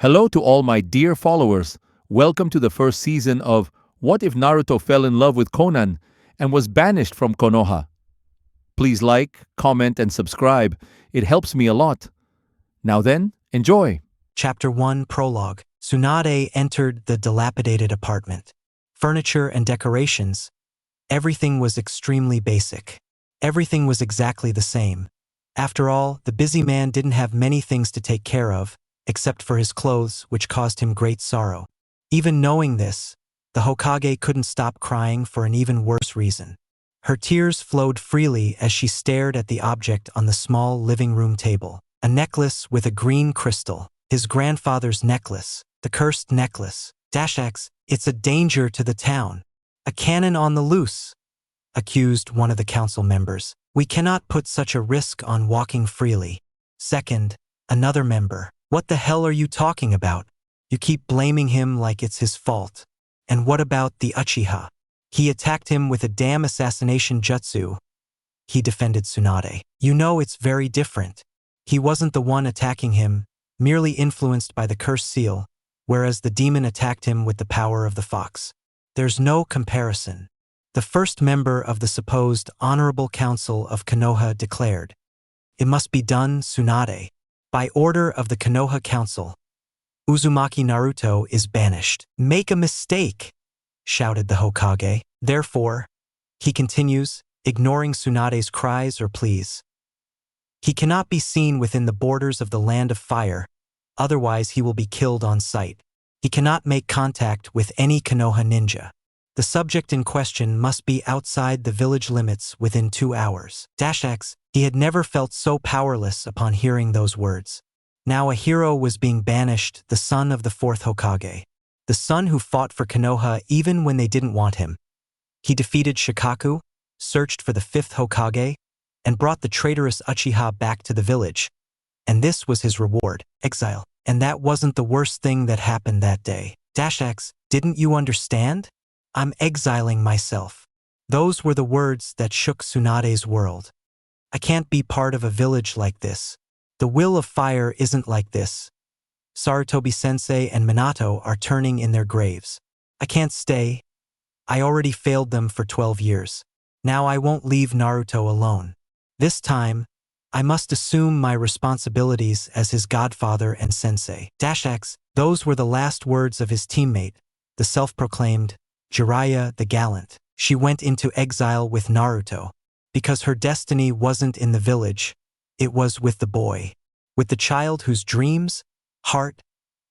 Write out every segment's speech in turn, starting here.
Hello to all my dear followers. Welcome to the first season of What If Naruto Fell in Love with Konan and Was Banished from Konoha. Please like, comment, and subscribe. It helps me a lot. Now then, enjoy. Chapter 1 Prologue. Tsunade entered the dilapidated apartment. Furniture and decorations. Everything was extremely basic. Everything was exactly the same. After all, the busy man didn't have many things to take care of, except for his clothes, which caused him great sorrow. Even knowing this, the Hokage couldn't stop crying for an even worse reason. Her tears flowed freely as she stared at the object on the small living room table. A necklace with a green crystal. His grandfather's necklace. The cursed necklace. X, it's a danger to the town. A cannon on the loose, accused one of the council members. We cannot put such a risk on walking freely. Second, another member. What the hell are you talking about? You keep blaming him like it's his fault. And what about the Uchiha? He attacked him with a damn assassination jutsu. He defended Tsunade. You know it's very different. He wasn't the one attacking him, merely influenced by the cursed seal, whereas the demon attacked him with the power of the fox. There's no comparison. The first member of the supposed Honorable Council of Konoha declared, "It must be done, Tsunade. By order of the Konoha Council, Uzumaki Naruto is banished." "Make a mistake," shouted the Hokage. Therefore, he continues, ignoring Tsunade's cries or pleas. He cannot be seen within the borders of the Land of Fire, otherwise he will be killed on sight. He cannot make contact with any Konoha ninja. The subject in question must be outside the village limits within 2 hours. X, he had never felt so powerless upon hearing those words. Now a hero was being banished, the son of the 4th Hokage. The son who fought for Konoha even when they didn't want him. He defeated Shikaku, searched for the 5th Hokage, and brought the traitorous Uchiha back to the village. And this was his reward, exile. And that wasn't the worst thing that happened that day. X, didn't you understand? I'm exiling myself. Those were the words that shook Tsunade's world. I can't be part of a village like this. The will of fire isn't like this. Sarutobi-sensei and Minato are turning in their graves. I can't stay. I already failed them for 12 years. Now I won't leave Naruto alone. This time, I must assume my responsibilities as his godfather and sensei. X, those were the last words of his teammate, the self-proclaimed Jiraiya the Gallant. She went into exile with Naruto, because her destiny wasn't in the village, it was with the boy, with the child whose dreams, heart,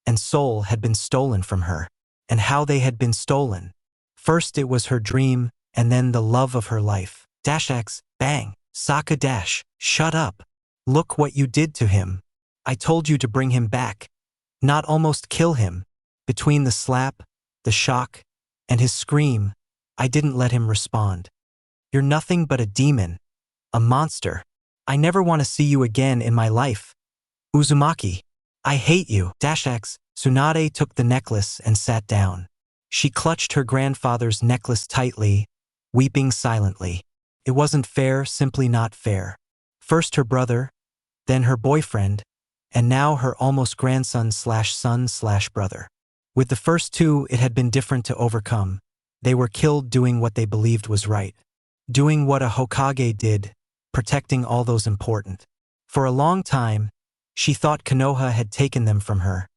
and soul had been stolen from her. And how they had been stolen. First it was her dream, and then the love of her life. X, bang, Sokka dash, shut up. Look what you did to him. I told you to bring him back, not almost kill him. Between the slap, the shock, and his scream, I didn't let him respond. You're nothing but a demon, a monster. I never want to see you again in my life. Uzumaki, I hate you. X, Tsunade took the necklace and sat down. She clutched her grandfather's necklace tightly, weeping silently. It wasn't fair, simply not fair. First her brother, then her boyfriend, and now her almost grandson/son/brother. With the first two, it had been different to overcome. They were killed doing what they believed was right. Doing what a Hokage did, protecting all those important. For a long time, she thought Konoha had taken them from her,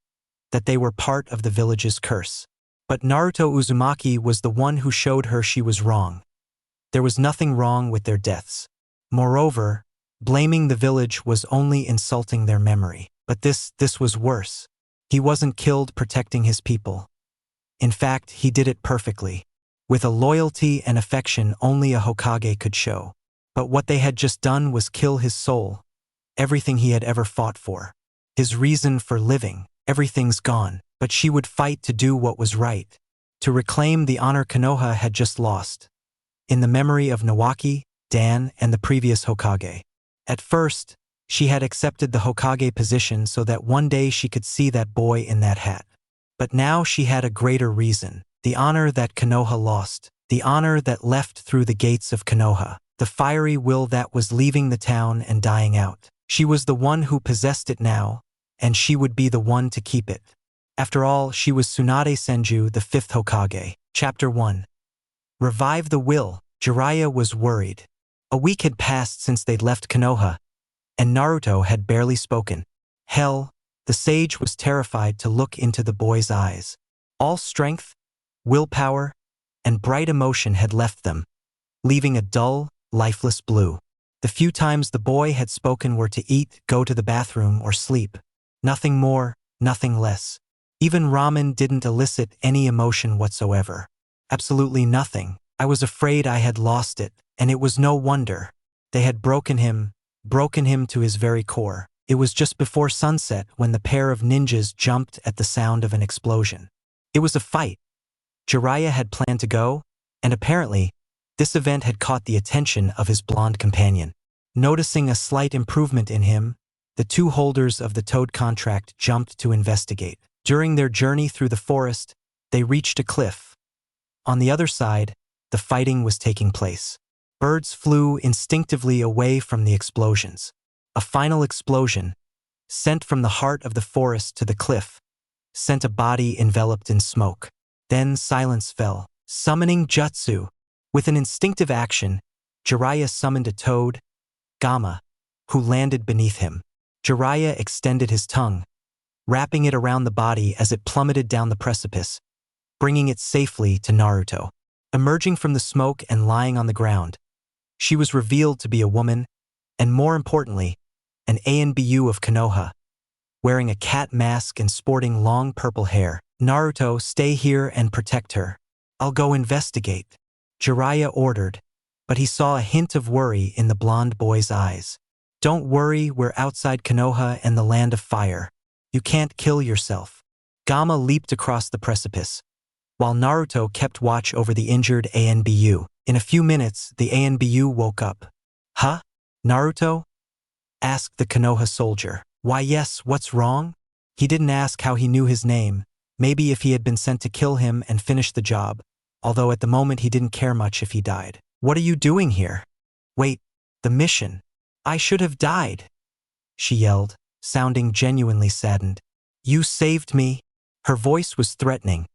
that they were part of the village's curse. But Naruto Uzumaki was the one who showed her she was wrong. There was nothing wrong with their deaths. Moreover, blaming the village was only insulting their memory. But this was worse. He wasn't killed protecting his people. In fact, he did it perfectly, with a loyalty and affection only a Hokage could show. But what they had just done was kill his soul, everything he had ever fought for. His reason for living, everything's gone. But she would fight to do what was right, to reclaim the honor Konoha had just lost, in the memory of Nawaki, Dan, and the previous Hokage. At first, she had accepted the Hokage position so that one day she could see that boy in that hat. But now she had a greater reason, the honor that Konoha lost, the honor that left through the gates of Konoha, the fiery will that was leaving the town and dying out. She was the one who possessed it now, and she would be the one to keep it. After all, she was Tsunade Senju, the fifth Hokage. Chapter 1. Revive the will. Jiraiya was worried. A week had passed since they'd left Konoha, and Naruto had barely spoken. Hell, the sage was terrified to look into the boy's eyes. All strength, willpower, and bright emotion had left them, leaving a dull, lifeless blue. The few times the boy had spoken were to eat, go to the bathroom, or sleep. Nothing more, nothing less. Even ramen didn't elicit any emotion whatsoever. Absolutely nothing. I was afraid I had lost it, and it was no wonder. They had broken him to his very core. It was just before sunset when the pair of ninjas jumped at the sound of an explosion. It was a fight. Jiraiya had planned to go, and apparently, this event had caught the attention of his blonde companion. Noticing a slight improvement in him, the two holders of the Toad contract jumped to investigate. During their journey through the forest, they reached a cliff. On the other side, the fighting was taking place. Birds flew instinctively away from the explosions. A final explosion, sent from the heart of the forest to the cliff, sent a body enveloped in smoke. Then silence fell. Summoning jutsu. With an instinctive action, Jiraiya summoned a toad, Gamma, who landed beneath him. Jiraiya extended his tongue, wrapping it around the body as it plummeted down the precipice, bringing it safely to Naruto. Emerging from the smoke and lying on the ground, she was revealed to be a woman, and more importantly, an ANBU of Konoha, wearing a cat mask and sporting long purple hair. Naruto, stay here and protect her. I'll go investigate, Jiraiya ordered, but he saw a hint of worry in the blonde boy's eyes. Don't worry, we're outside Konoha and the land of fire. You can't kill yourself. Gamma leaped across the precipice, while Naruto kept watch over the injured ANBU. In a few minutes, the ANBU woke up. Huh? Naruto? Asked the Konoha soldier. Why yes, what's wrong? He didn't ask how he knew his name. Maybe if he had been sent to kill him and finish the job, although at the moment he didn't care much if he died. What are you doing here? Wait, the mission. I should have died, she yelled, sounding genuinely saddened. You saved me. Her voice was threatening,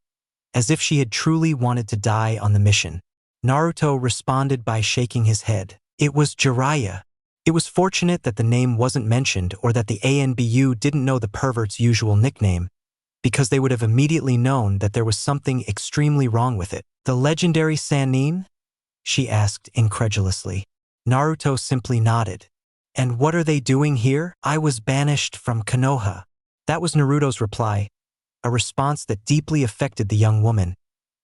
as if she had truly wanted to die on the mission. Naruto responded by shaking his head. It was Jiraiya. It was fortunate that the name wasn't mentioned or that the ANBU didn't know the pervert's usual nickname, because they would have immediately known that there was something extremely wrong with it. The legendary Sannin? She asked incredulously. Naruto simply nodded. And what are they doing here? I was banished from Konoha. That was Naruto's reply, a response that deeply affected the young woman,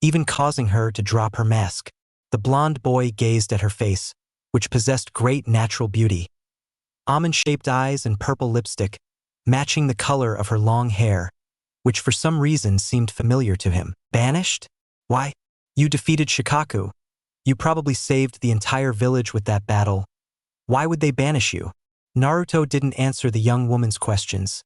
even causing her to drop her mask. The blonde boy gazed at her face, which possessed great natural beauty. Almond-shaped eyes and purple lipstick, matching the color of her long hair, which for some reason seemed familiar to him. Banished? Why? You defeated Shikaku. You probably saved the entire village with that battle. Why would they banish you? Naruto didn't answer the young woman's questions.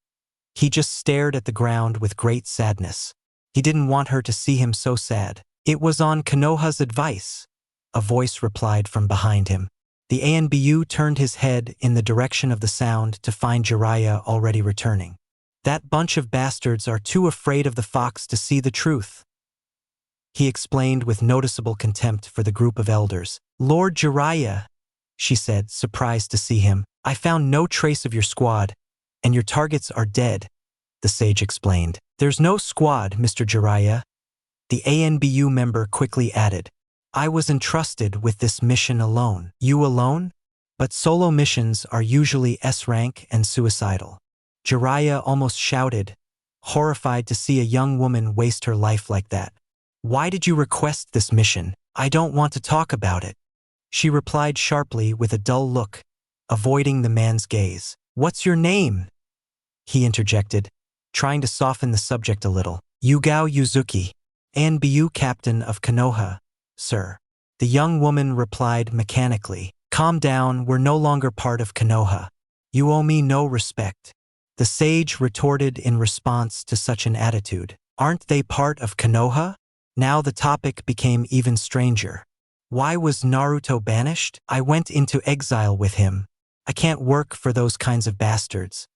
He just stared at the ground with great sadness. He didn't want her to see him so sad. It was on Konoha's advice, a voice replied from behind him. The ANBU turned his head in the direction of the sound to find Jiraiya already returning. That bunch of bastards are too afraid of the fox to see the truth, he explained with noticeable contempt for the group of elders. Lord Jiraiya, she said, surprised to see him. I found no trace of your squad, and your targets are dead, the sage explained. There's no squad, Mr. Jiraiya, the ANBU member quickly added. I was entrusted with this mission alone. You alone? But solo missions are usually S-rank and suicidal. Jiraiya almost shouted, horrified to see a young woman waste her life like that. Why did you request this mission? I don't want to talk about it, she replied sharply with a dull look, avoiding the man's gaze. What's your name? He interjected, trying to soften the subject a little. Yugao Yuzuki, ANBU captain of Konoha, sir. The young woman replied mechanically. Calm down, we're no longer part of Konoha. You owe me no respect. The sage retorted in response to such an attitude. Aren't they part of Konoha? Now the topic became even stranger. Why was Naruto banished? I went into exile with him. I can't work for those kinds of bastards.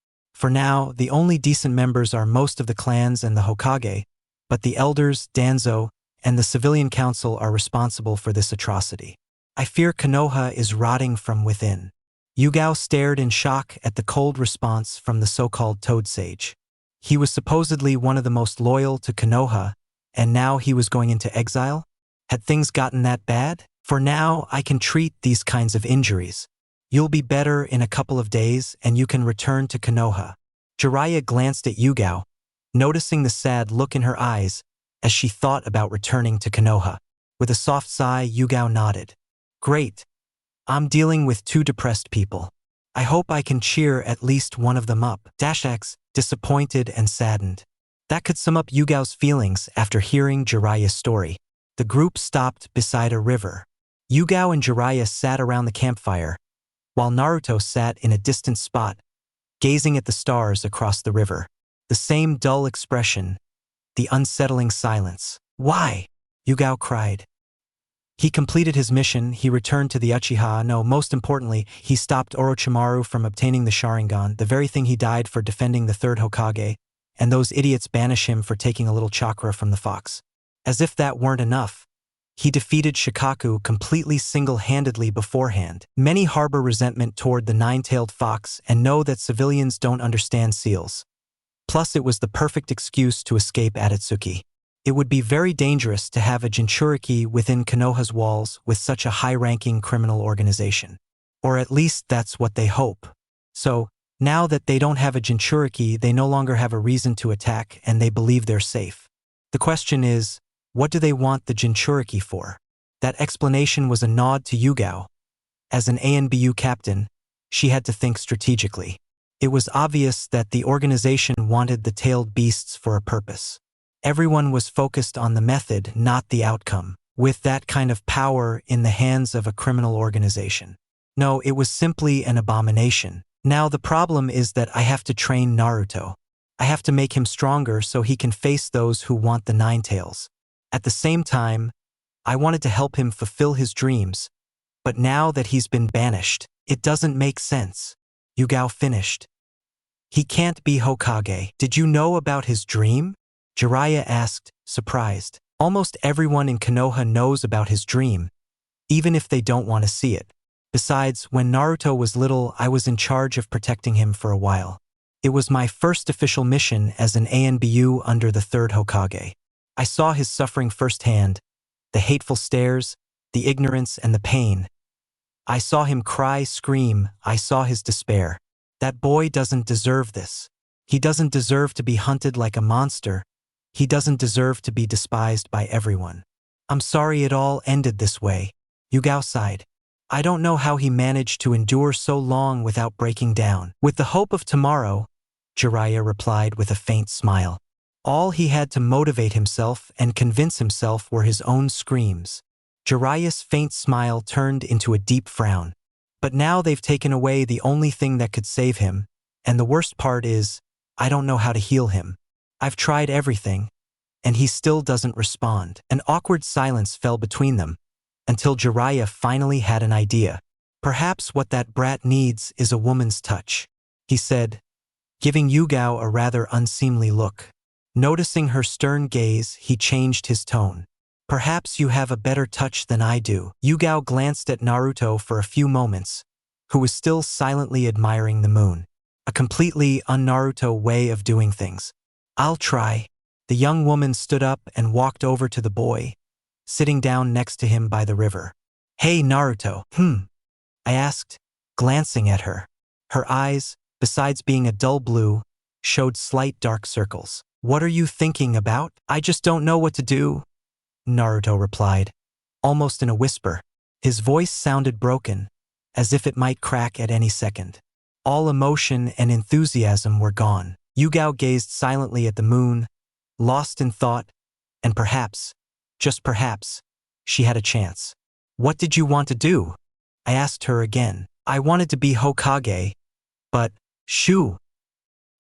For now, the only decent members are most of the clans and the Hokage, but the elders, Danzo, and the civilian council are responsible for this atrocity. I fear Konoha is rotting from within. Yugao stared in shock at the cold response from the so-called Toad Sage. He was supposedly one of the most loyal to Konoha, and now he was going into exile? Had things gotten that bad? For now, I can treat these kinds of injuries. You'll be better in a couple of days, and you can return to Konoha. Jiraiya glanced at Yugao, noticing the sad look in her eyes as she thought about returning to Konoha. With a soft sigh, Yugao nodded. Great. I'm dealing with two depressed people. I hope I can cheer at least one of them up. X, disappointed and saddened. That could sum up Yugao's feelings after hearing Jiraiya's story. The group stopped beside a river. Yugao and Jiraiya sat around the campfire, while Naruto sat in a distant spot, gazing at the stars across the river. The same dull expression, the unsettling silence. Why? Yugao cried. He completed his mission, he returned to the Uchiha. No, most importantly, he stopped Orochimaru from obtaining the Sharingan, the very thing he died for defending the third Hokage, and those idiots banish him for taking a little chakra from the fox. As if that weren't enough, he defeated Shikaku completely single-handedly beforehand. Many harbor resentment toward the nine-tailed fox and know that civilians don't understand seals. Plus, it was the perfect excuse to escape Atatsuki. It would be very dangerous to have a Jinchuriki within Konoha's walls with such a high-ranking criminal organization. Or at least that's what they hope. So, now that they don't have a Jinchuriki, they no longer have a reason to attack and they believe they're safe. The question is, what do they want the Jinchuriki for? That explanation was a nod to Yugao. As an ANBU captain, she had to think strategically. It was obvious that the organization wanted the tailed beasts for a purpose. Everyone was focused on the method, not the outcome. With that kind of power in the hands of a criminal organization. No, it was simply an abomination. Now the problem is that I have to train Naruto. I have to make him stronger so he can face those who want the Nine Tails. At the same time, I wanted to help him fulfill his dreams. But now that he's been banished, it doesn't make sense. Yugao finished. He can't be Hokage. Did you know about his dream? Jiraiya asked, surprised. Almost everyone in Konoha knows about his dream, even if they don't want to see it. Besides, when Naruto was little, I was in charge of protecting him for a while. It was my first official mission as an ANBU under the third Hokage. I saw his suffering firsthand, the hateful stares, the ignorance and the pain. I saw him cry, scream, I saw his despair. That boy doesn't deserve this. He doesn't deserve to be hunted like a monster. He doesn't deserve to be despised by everyone. I'm sorry it all ended this way. Yugao sighed. I don't know how he managed to endure so long without breaking down. With the hope of tomorrow, Jiraiya replied with a faint smile. All he had to motivate himself and convince himself were his own screams. Jiraiya's faint smile turned into a deep frown. But now they've taken away the only thing that could save him, and the worst part is, I don't know how to heal him. I've tried everything, and he still doesn't respond. An awkward silence fell between them, until Jiraiya finally had an idea. Perhaps what that brat needs is a woman's touch, he said, giving Yugao a rather unseemly look. Noticing her stern gaze, he changed his tone. Perhaps you have a better touch than I do. Yugao glanced at Naruto for a few moments, who was still silently admiring the moon. A completely un-Naruto way of doing things. I'll try. The young woman stood up and walked over to the boy, sitting down next to him by the river. Hey Naruto, I asked, glancing at her. Her eyes, besides being a dull blue, showed slight dark circles. What are you thinking about? I just don't know what to do, Naruto replied, almost in a whisper. His voice sounded broken, as if it might crack at any second. All emotion and enthusiasm were gone. Yugao gazed silently at the moon, lost in thought, and perhaps, just perhaps, she had a chance. What did you want to do? I asked her again. I wanted to be Hokage, but, shoo.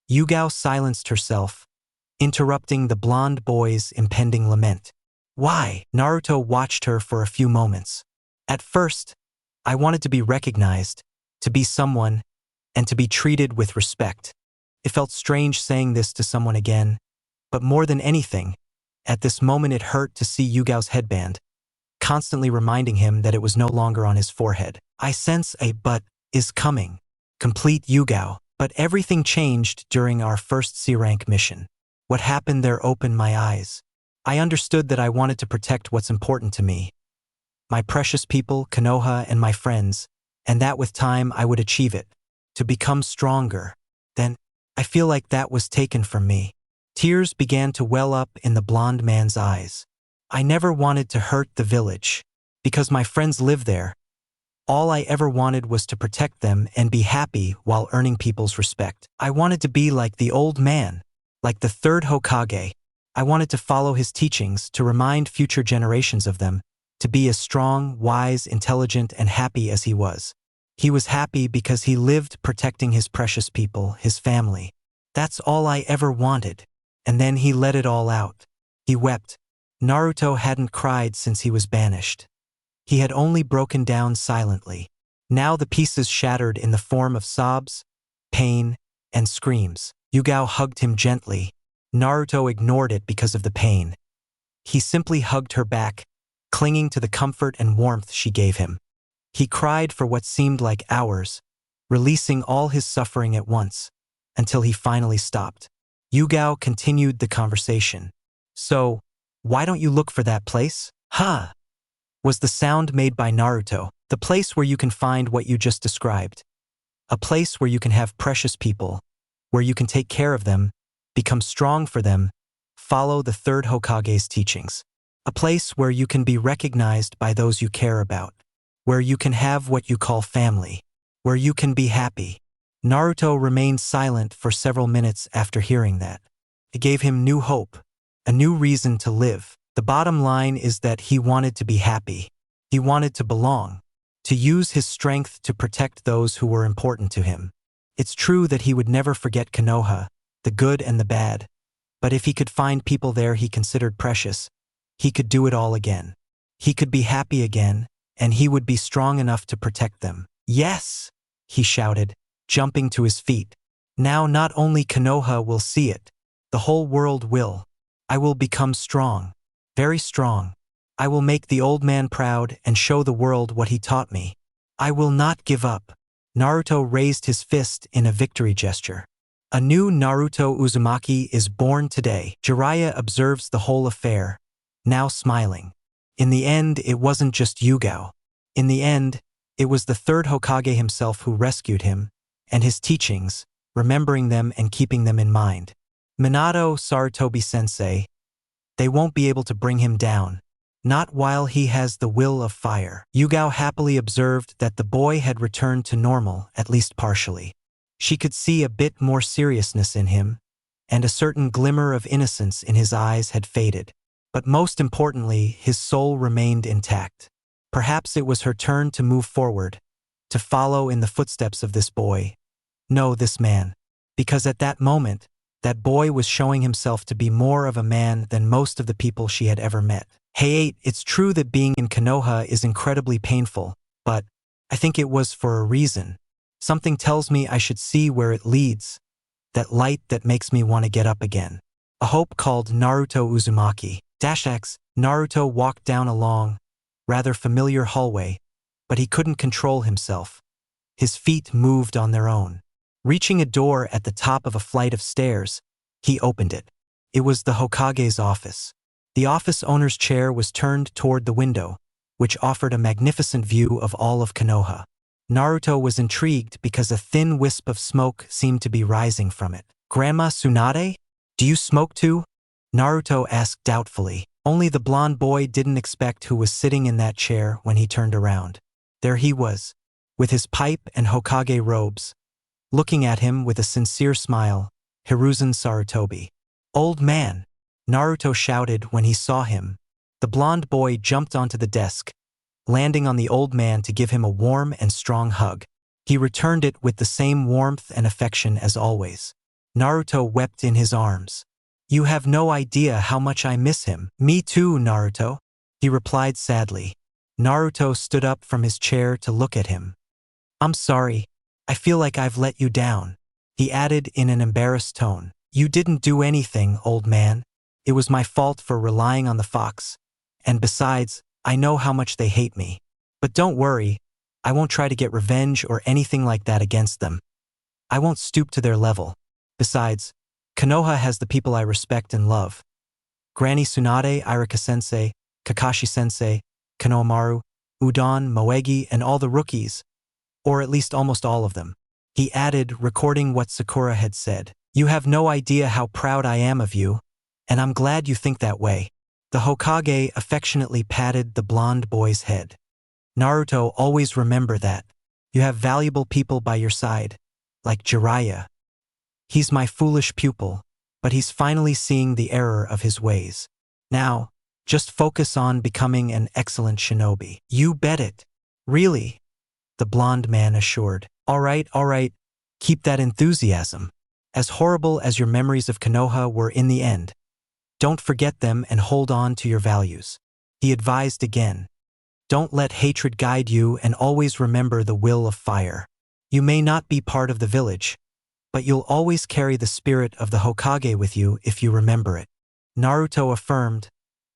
Yugao silenced herself, interrupting the blonde boy's impending lament. Why? Naruto watched her for a few moments. At first, I wanted to be recognized, to be someone, and to be treated with respect. It felt strange saying this to someone again, but more than anything, at this moment it hurt to see Yugao's headband, constantly reminding him that it was no longer on his forehead. I sense a but is coming. Complete Yugao. But everything changed during our first C-rank mission. What happened there opened my eyes. I understood that I wanted to protect what's important to me. My precious people, Konoha, and my friends, and that with time I would achieve it. To become stronger. Then, I feel like that was taken from me. Tears began to well up in the blonde man's eyes. I never wanted to hurt the village. Because my friends live there. All I ever wanted was to protect them and be happy while earning people's respect. I wanted to be like the old man, like the third Hokage. I wanted to follow his teachings, to remind future generations of them, to be as strong, wise, intelligent, and happy as he was. He was happy because he lived protecting his precious people, his family. That's all I ever wanted. And then he let it all out. He wept. Naruto hadn't cried since he was banished. He had only broken down silently. Now the pieces shattered in the form of sobs, pain, and screams. Yugao hugged him gently. Naruto ignored it because of the pain. He simply hugged her back, clinging to the comfort and warmth she gave him. He cried for what seemed like hours, releasing all his suffering at once, until he finally stopped. Yugao continued the conversation. So, why don't you look for that place? Huh? Was the sound made by Naruto, the place where you can find what you just described. A place where you can have precious people, where you can take care of them, become strong for them, follow the third Hokage's teachings. A place where you can be recognized by those you care about, where you can have what you call family, where you can be happy. Naruto remained silent for several minutes after hearing that. It gave him new hope, a new reason to live. The bottom line is that he wanted to be happy. He wanted to belong, to use his strength to protect those who were important to him. It's true that he would never forget Konoha, the good and the bad, but if he could find people there he considered precious, he could do it all again. He could be happy again, and he would be strong enough to protect them. Yes, he shouted, jumping to his feet. Now not only Konoha will see it, the whole world will. I will become strong. Very strong. I will make the old man proud and show the world what he taught me. I will not give up. Naruto raised his fist in a victory gesture. A new Naruto Uzumaki is born today. Jiraiya observes the whole affair, now smiling. In the end, it wasn't just Yugao. In the end, it was the third Hokage himself who rescued him, and his teachings, remembering them and keeping them in mind. Minato Sarutobi-sensei. They won't be able to bring him down. Not while he has the will of fire. Yugao happily observed that the boy had returned to normal, at least partially. She could see a bit more seriousness in him, and a certain glimmer of innocence in his eyes had faded. But most importantly, his soul remained intact. Perhaps it was her turn to move forward, to follow in the footsteps of this boy. No, this man. Because at that moment, that boy was showing himself to be more of a man than most of the people she had ever met. Hey, it's true that being in Konoha is incredibly painful, but I think it was for a reason. Something tells me I should see where it leads, that light that makes me want to get up again. A hope called Naruto Uzumaki. X. Naruto walked down a long, rather familiar hallway, but he couldn't control himself. His feet moved on their own. Reaching a door at the top of a flight of stairs, he opened it. It was the Hokage's office. The office owner's chair was turned toward the window, which offered a magnificent view of all of Konoha. Naruto was intrigued because a thin wisp of smoke seemed to be rising from it. Grandma Tsunade? Do you smoke too? Naruto asked doubtfully. Only the blonde boy didn't expect who was sitting in that chair when he turned around. There he was, with his pipe and Hokage robes. Looking at him with a sincere smile, Hiruzen Sarutobi. Old man, Naruto shouted when he saw him. The blonde boy jumped onto the desk, landing on the old man to give him a warm and strong hug. He returned it with the same warmth and affection as always. Naruto wept in his arms. You have no idea how much I miss him. Me too, Naruto, he replied sadly. Naruto stood up from his chair to look at him. I'm sorry. I feel like I've let you down. He added in an embarrassed tone. You didn't do anything, old man. It was my fault for relying on the fox. And besides, I know how much they hate me. But don't worry, I won't try to get revenge or anything like that against them. I won't stoop to their level. Besides, Konoha has the people I respect and love. Granny Tsunade, Irika-sensei, Kakashi-sensei, Konohamaru, Udon, Moegi, and all the rookies, or at least almost all of them. He added, recording what Sakura had said. You have no idea how proud I am of you, and I'm glad you think that way. The Hokage affectionately patted the blonde boy's head. Naruto, always remember that. You have valuable people by your side, like Jiraiya. He's my foolish pupil, but he's finally seeing the error of his ways. Now, just focus on becoming an excellent shinobi. You bet it. Really? The blonde man assured. All right, keep that enthusiasm. As horrible as your memories of Konoha were in the end, don't forget them and hold on to your values. He advised again. Don't let hatred guide you and always remember the will of fire. You may not be part of the village, but you'll always carry the spirit of the Hokage with you if you remember it. Naruto affirmed,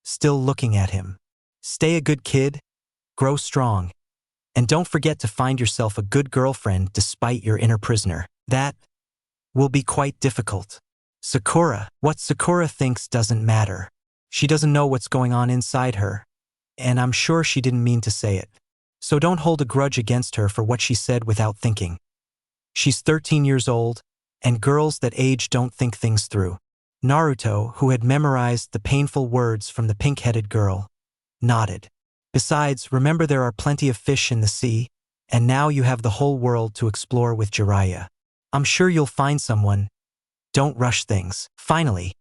still looking at him. Stay a good kid, grow strong, and don't forget to find yourself a good girlfriend despite your inner prisoner. That will be quite difficult. Sakura, what Sakura thinks doesn't matter. She doesn't know what's going on inside her, and I'm sure she didn't mean to say it. So don't hold a grudge against her for what she said without thinking. She's 13 years old, and girls that age don't think things through. Naruto, who had memorized the painful words from the pink-headed girl, nodded. Besides, remember there are plenty of fish in the sea, and now you have the whole world to explore with Jiraiya. I'm sure you'll find someone. Don't rush things. Finally,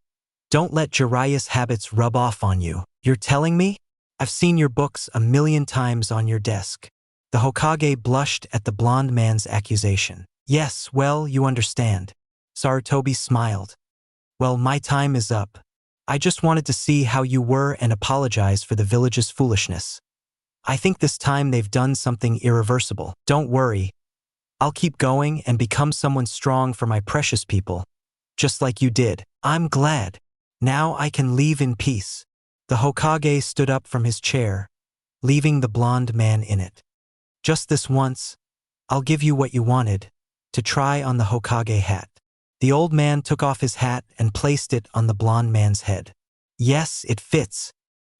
don't let Jiraiya's habits rub off on you. You're telling me? I've seen your books 1,000,000 times on your desk. The Hokage blushed at the blonde man's accusation. Yes, well, you understand. Sarutobi smiled. Well, my time is up. I just wanted to see how you were and apologize for the village's foolishness. I think this time they've done something irreversible. Don't worry. I'll keep going and become someone strong for my precious people, just like you did. I'm glad. Now I can leave in peace. The Hokage stood up from his chair, leaving the blonde man in it. Just this once, I'll give you what you wanted, to try on the Hokage hat. The old man took off his hat and placed it on the blonde man's head. Yes, it fits.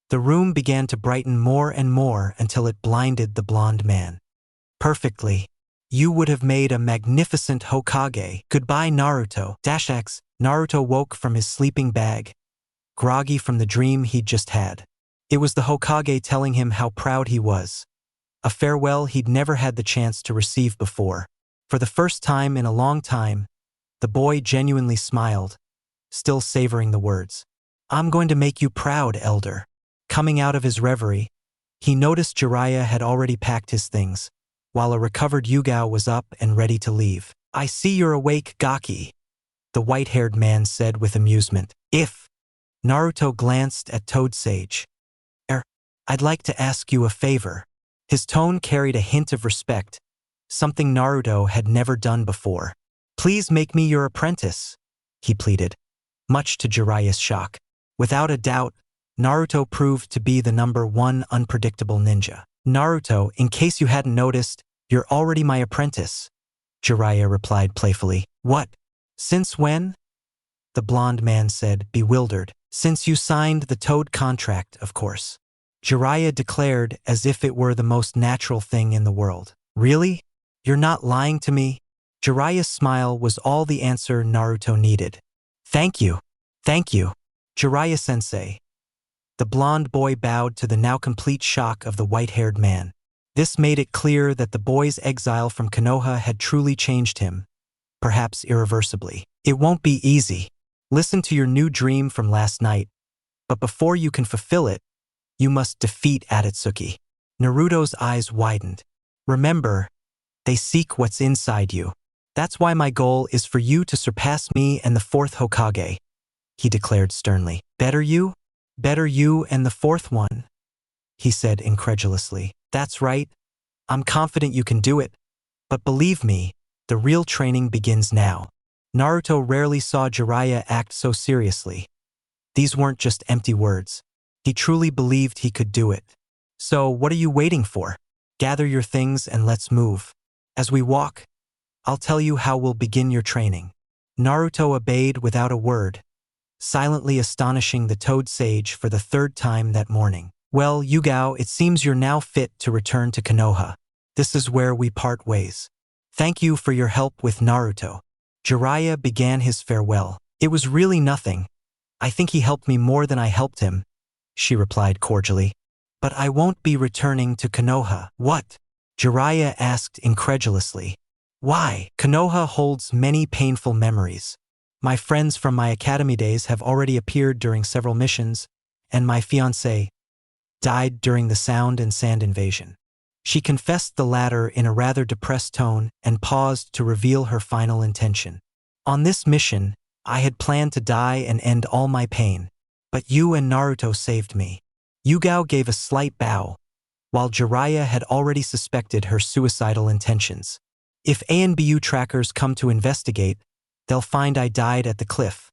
The room began to brighten more and more until it blinded the blonde man. Perfectly. You would have made a magnificent Hokage. Goodbye, Naruto. X. Naruto woke from his sleeping bag, groggy from the dream he'd just had. It was the Hokage telling him how proud he was. A farewell he'd never had the chance to receive before. For the first time in a long time, the boy genuinely smiled, still savoring the words. I'm going to make you proud, elder. Coming out of his reverie, he noticed Jiraiya had already packed his things, while a recovered Yugao was up and ready to leave. I see you're awake, Gaki, the white-haired man said with amusement. If Naruto glanced at Toad Sage. I'd like to ask you a favor. His tone carried a hint of respect, something Naruto had never done before. Please make me your apprentice, he pleaded, much to Jiraiya's shock. Without a doubt, Naruto proved to be the #1 unpredictable ninja. Naruto, in case you hadn't noticed, you're already my apprentice, Jiraiya replied playfully. What? Since when? The blonde man said, bewildered. Since you signed the Toad contract, of course. Jiraiya declared as if it were the most natural thing in the world. Really? You're not lying to me? Jiraiya's smile was all the answer Naruto needed. Thank you. Thank you. Jiraiya-sensei. The blonde boy bowed to the now complete shock of the white-haired man. This made it clear that the boy's exile from Konoha had truly changed him, perhaps irreversibly. It won't be easy. Listen to your new dream from last night, but before you can fulfill it, you must defeat Adatsuki. Naruto's eyes widened. Remember, they seek what's inside you. That's why my goal is for you to surpass me and the 4th Hokage, he declared sternly. Better you? Better you and the 4th one, he said incredulously. That's right. I'm confident you can do it. But believe me, the real training begins now. Naruto rarely saw Jiraiya act so seriously. These weren't just empty words. He truly believed he could do it. So, what are you waiting for? Gather your things and let's move. As we walk, I'll tell you how we'll begin your training. Naruto obeyed without a word, silently astonishing the Toad Sage for the third time that morning. Well, Yugao, it seems you're now fit to return to Konoha. This is where we part ways. Thank you for your help with Naruto. Jiraiya began his farewell. It was really nothing. I think he helped me more than I helped him, she replied cordially. But I won't be returning to Konoha. What? Jiraiya asked incredulously. Why? Konoha holds many painful memories. My friends from my academy days have already appeared during several missions, and my fiancé died during the Sound and Sand invasion. She confessed the latter in a rather depressed tone and paused to reveal her final intention. On this mission, I had planned to die and end all my pain, but you and Naruto saved me. Yugao gave a slight bow, while Jiraiya had already suspected her suicidal intentions. If ANBU trackers come to investigate, they'll find I died at the cliff.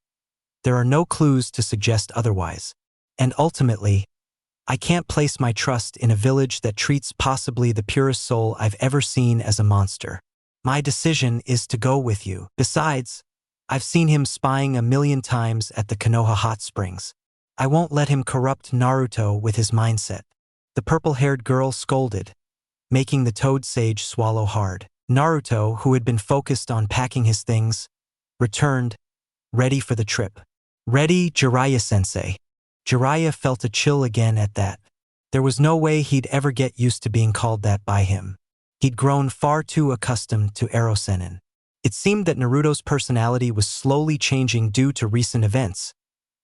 There are no clues to suggest otherwise. And ultimately, I can't place my trust in a village that treats possibly the purest soul I've ever seen as a monster. My decision is to go with you. Besides, I've seen him spying 1,000,000 times at the Konoha hot springs. I won't let him corrupt Naruto with his mindset. The purple-haired girl scolded, making the Toad Sage swallow hard. Naruto, who had been focused on packing his things, returned, ready for the trip. Ready, Jiraiya-sensei. Jiraiya felt a chill again at that. There was no way he'd ever get used to being called that by him. He'd grown far too accustomed to Ero-sennin. It seemed that Naruto's personality was slowly changing due to recent events.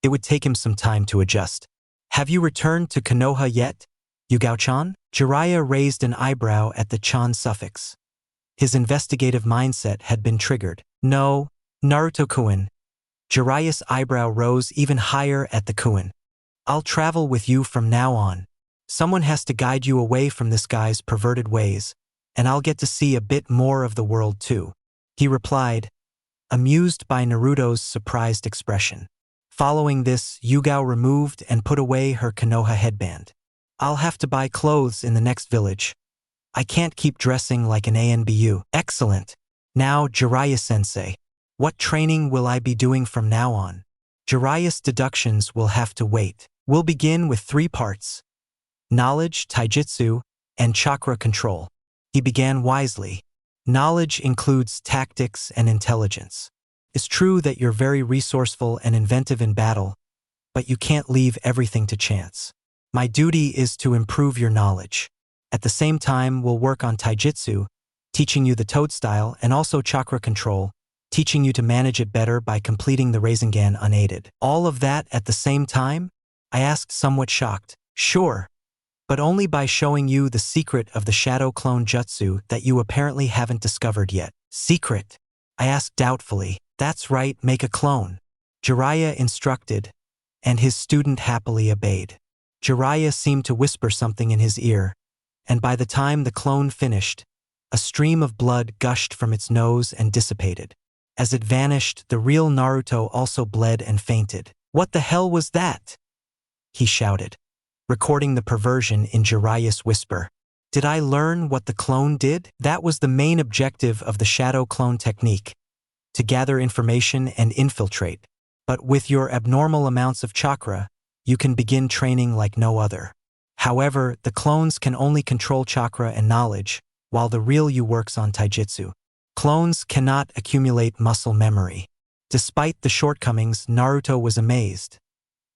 It would take him some time to adjust. Have you returned to Konoha yet, Yugao-chan? Jiraiya raised an eyebrow at the chan suffix. His investigative mindset had been triggered. No, Naruto-kun. Jiraiya's eyebrow rose even higher at the kun. I'll travel with you from now on. Someone has to guide you away from this guy's perverted ways, and I'll get to see a bit more of the world too, he replied, amused by Naruto's surprised expression. Following this, Yugao removed and put away her Konoha headband. I'll have to buy clothes in the next village. I can't keep dressing like an ANBU. Excellent. Now, Jiraiya-sensei, what training will I be doing from now on? Jiraiya's deductions will have to wait. We'll begin with 3 parts: knowledge, taijutsu, and chakra control. He began wisely. Knowledge includes tactics and intelligence. It's true that you're very resourceful and inventive in battle, but you can't leave everything to chance. My duty is to improve your knowledge. At the same time, we'll work on taijutsu, teaching you the Toad style, and also chakra control, teaching you to manage it better by completing the Rasengan unaided. All of that at the same time? I asked, somewhat shocked. Sure, but only by showing you the secret of the shadow clone jutsu that you apparently haven't discovered yet. Secret? I asked doubtfully. That's right, make a clone. Jiraiya instructed, and his student happily obeyed. Jiraiya seemed to whisper something in his ear, and by the time the clone finished, a stream of blood gushed from its nose and dissipated. As it vanished, the real Naruto also bled and fainted. What the hell was that? He shouted, recording the perversion in Jiraiya's whisper. Did I learn what the clone did? That was the main objective of the shadow clone technique, to gather information and infiltrate. But with your abnormal amounts of chakra, you can begin training like no other. However, the clones can only control chakra and knowledge, while the real you works on taijutsu. Clones cannot accumulate muscle memory. Despite the shortcomings, Naruto was amazed.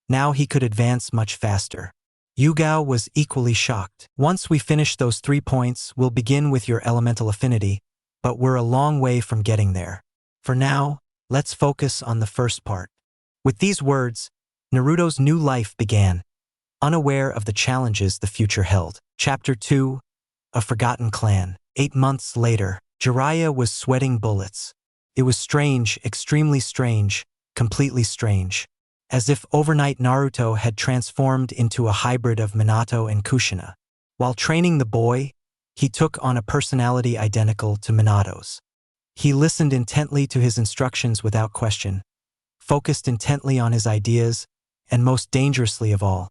Now he could advance much faster. Yugao was equally shocked. Once we finish those 3 points, we'll begin with your elemental affinity, but we're a long way from getting there. For now, let's focus on the first part. With these words, Naruto's new life began, unaware of the challenges the future held. Chapter 2, A Forgotten Clan. 8 months later, Jiraiya was sweating bullets. It was strange, extremely strange, completely strange. As if overnight Naruto had transformed into a hybrid of Minato and Kushina. While training the boy, he took on a personality identical to Minato's. He listened intently to his instructions without question, focused intently on his ideas, and most dangerously of all,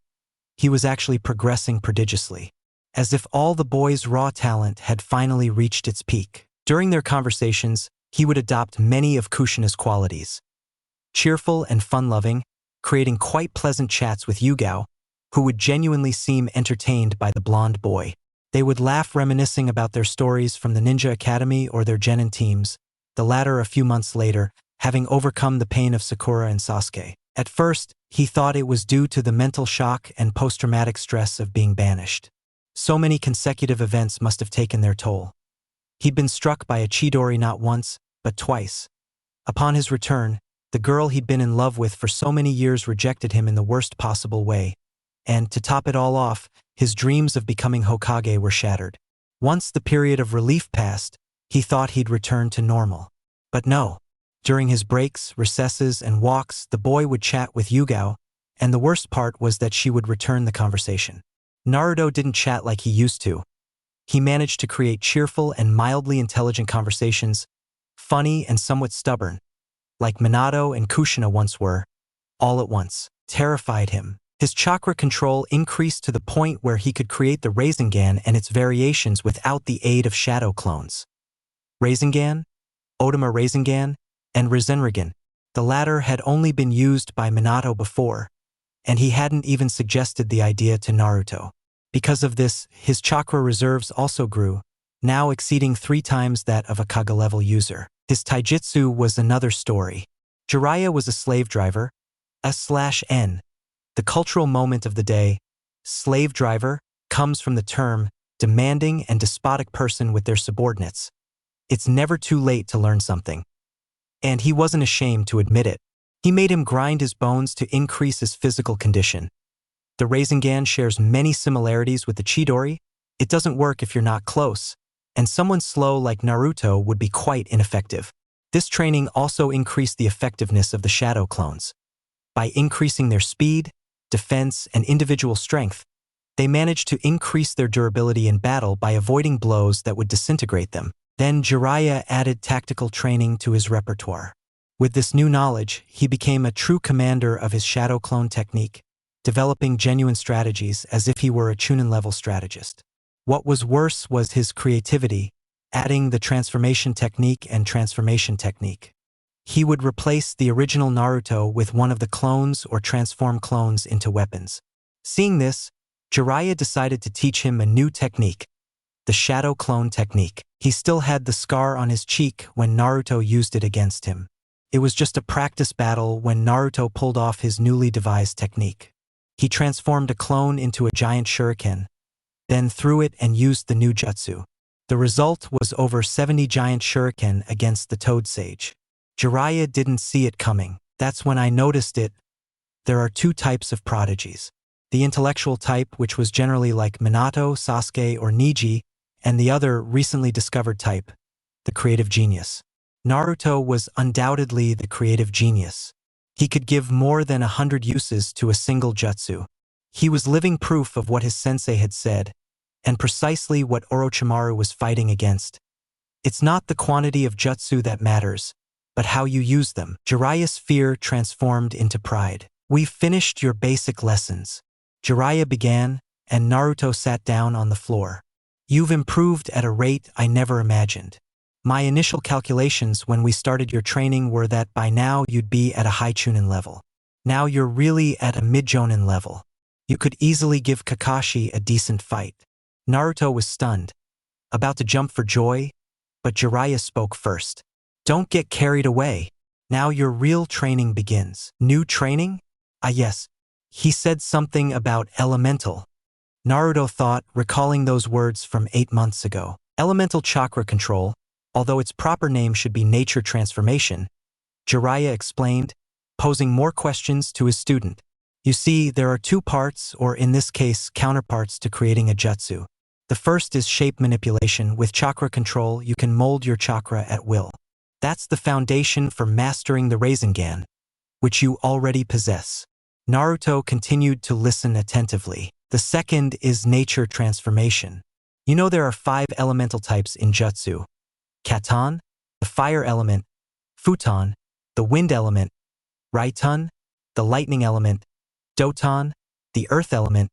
he was actually progressing prodigiously, as if all the boy's raw talent had finally reached its peak. During their conversations, he would adopt many of Kushina's qualities. Cheerful and fun-loving, creating quite pleasant chats with Yugao, who would genuinely seem entertained by the blonde boy. They would laugh reminiscing about their stories from the Ninja Academy or their genin teams, the latter a few months later, having overcome the pain of Sakura and Sasuke. At first, he thought it was due to the mental shock and post-traumatic stress of being banished. So many consecutive events must have taken their toll. He'd been struck by a Chidori not once, but twice. Upon his return, the girl he'd been in love with for so many years rejected him in the worst possible way. And, to top it all off, his dreams of becoming Hokage were shattered. Once the period of relief passed, he thought he'd return to normal. But no. During his breaks, recesses, and walks, the boy would chat with Yugao, and the worst part was that she would return the conversation. Naruto didn't chat like he used to. He managed to create cheerful and mildly intelligent conversations, funny and somewhat stubborn, like Minato and Kushina once were, all at once. Terrified him. His chakra control increased to the point where he could create the Rasengan and its variations without the aid of shadow clones. Rasengan, Otama Rasengan, and Rasengan. The latter had only been used by Minato before, and he hadn't even suggested the idea to Naruto. Because of this, his chakra reserves also grew, now exceeding 3 times that of a Kage-level user. His taijutsu was another story. Jiraiya was a slave driver, S/N. The cultural moment of the day, slave driver, comes from the term demanding and despotic person with their subordinates. It's never too late to learn something. And he wasn't ashamed to admit it. He made him grind his bones to increase his physical condition. The Rasengan shares many similarities with the Chidori. It doesn't work if you're not close, and someone slow like Naruto would be quite ineffective. This training also increased the effectiveness of the shadow clones. By increasing their speed, defense, and individual strength, they managed to increase their durability in battle by avoiding blows that would disintegrate them. Then Jiraiya added tactical training to his repertoire. With this new knowledge, he became a true commander of his shadow clone technique, developing genuine strategies as if he were a Chunin-level strategist. What was worse was his creativity, adding the transformation technique and transformation technique. He would replace the original Naruto with one of the clones or transform clones into weapons. Seeing this, Jiraiya decided to teach him a new technique, the shadow clone technique. He still had the scar on his cheek when Naruto used it against him. It was just a practice battle when Naruto pulled off his newly devised technique. He transformed a clone into a giant shuriken, then threw it and used the new jutsu. The result was over 70 giant shuriken against the Toad Sage. Jiraiya didn't see it coming. That's when I noticed it. There are 2 types of prodigies. The intellectual type, which was generally like Minato, Sasuke, or Neji, and the other recently discovered type, the creative genius. Naruto was undoubtedly the creative genius. He could give more than 100 uses to a single jutsu. He was living proof of what his sensei had said, and precisely what Orochimaru was fighting against. It's not the quantity of jutsu that matters, but how you use them. Jiraiya's fear transformed into pride. We've finished your basic lessons. Jiraiya began, and Naruto sat down on the floor. You've improved at a rate I never imagined. My initial calculations when we started your training were that by now you'd be at a high Chunin level. Now you're really at a mid-Jonin level. You could easily give Kakashi a decent fight. Naruto was stunned, about to jump for joy, but Jiraiya spoke first. Don't get carried away. Now your real training begins. New training? Ah yes. He said something about elemental. Naruto thought, recalling those words from 8 months ago. Elemental chakra control, although its proper name should be nature transformation, Jiraiya explained, posing more questions to his student. You see, there are 2 parts, or in this case, counterparts to creating a jutsu. The first is shape manipulation. With chakra control, you can mold your chakra at will. That's the foundation for mastering the Rasengan, which you already possess. Naruto continued to listen attentively. The second is nature transformation. You know there are 5 elemental types in jutsu. Katan, the fire element, Futon, the wind element, Raitun, the lightning element, Doton, the earth element,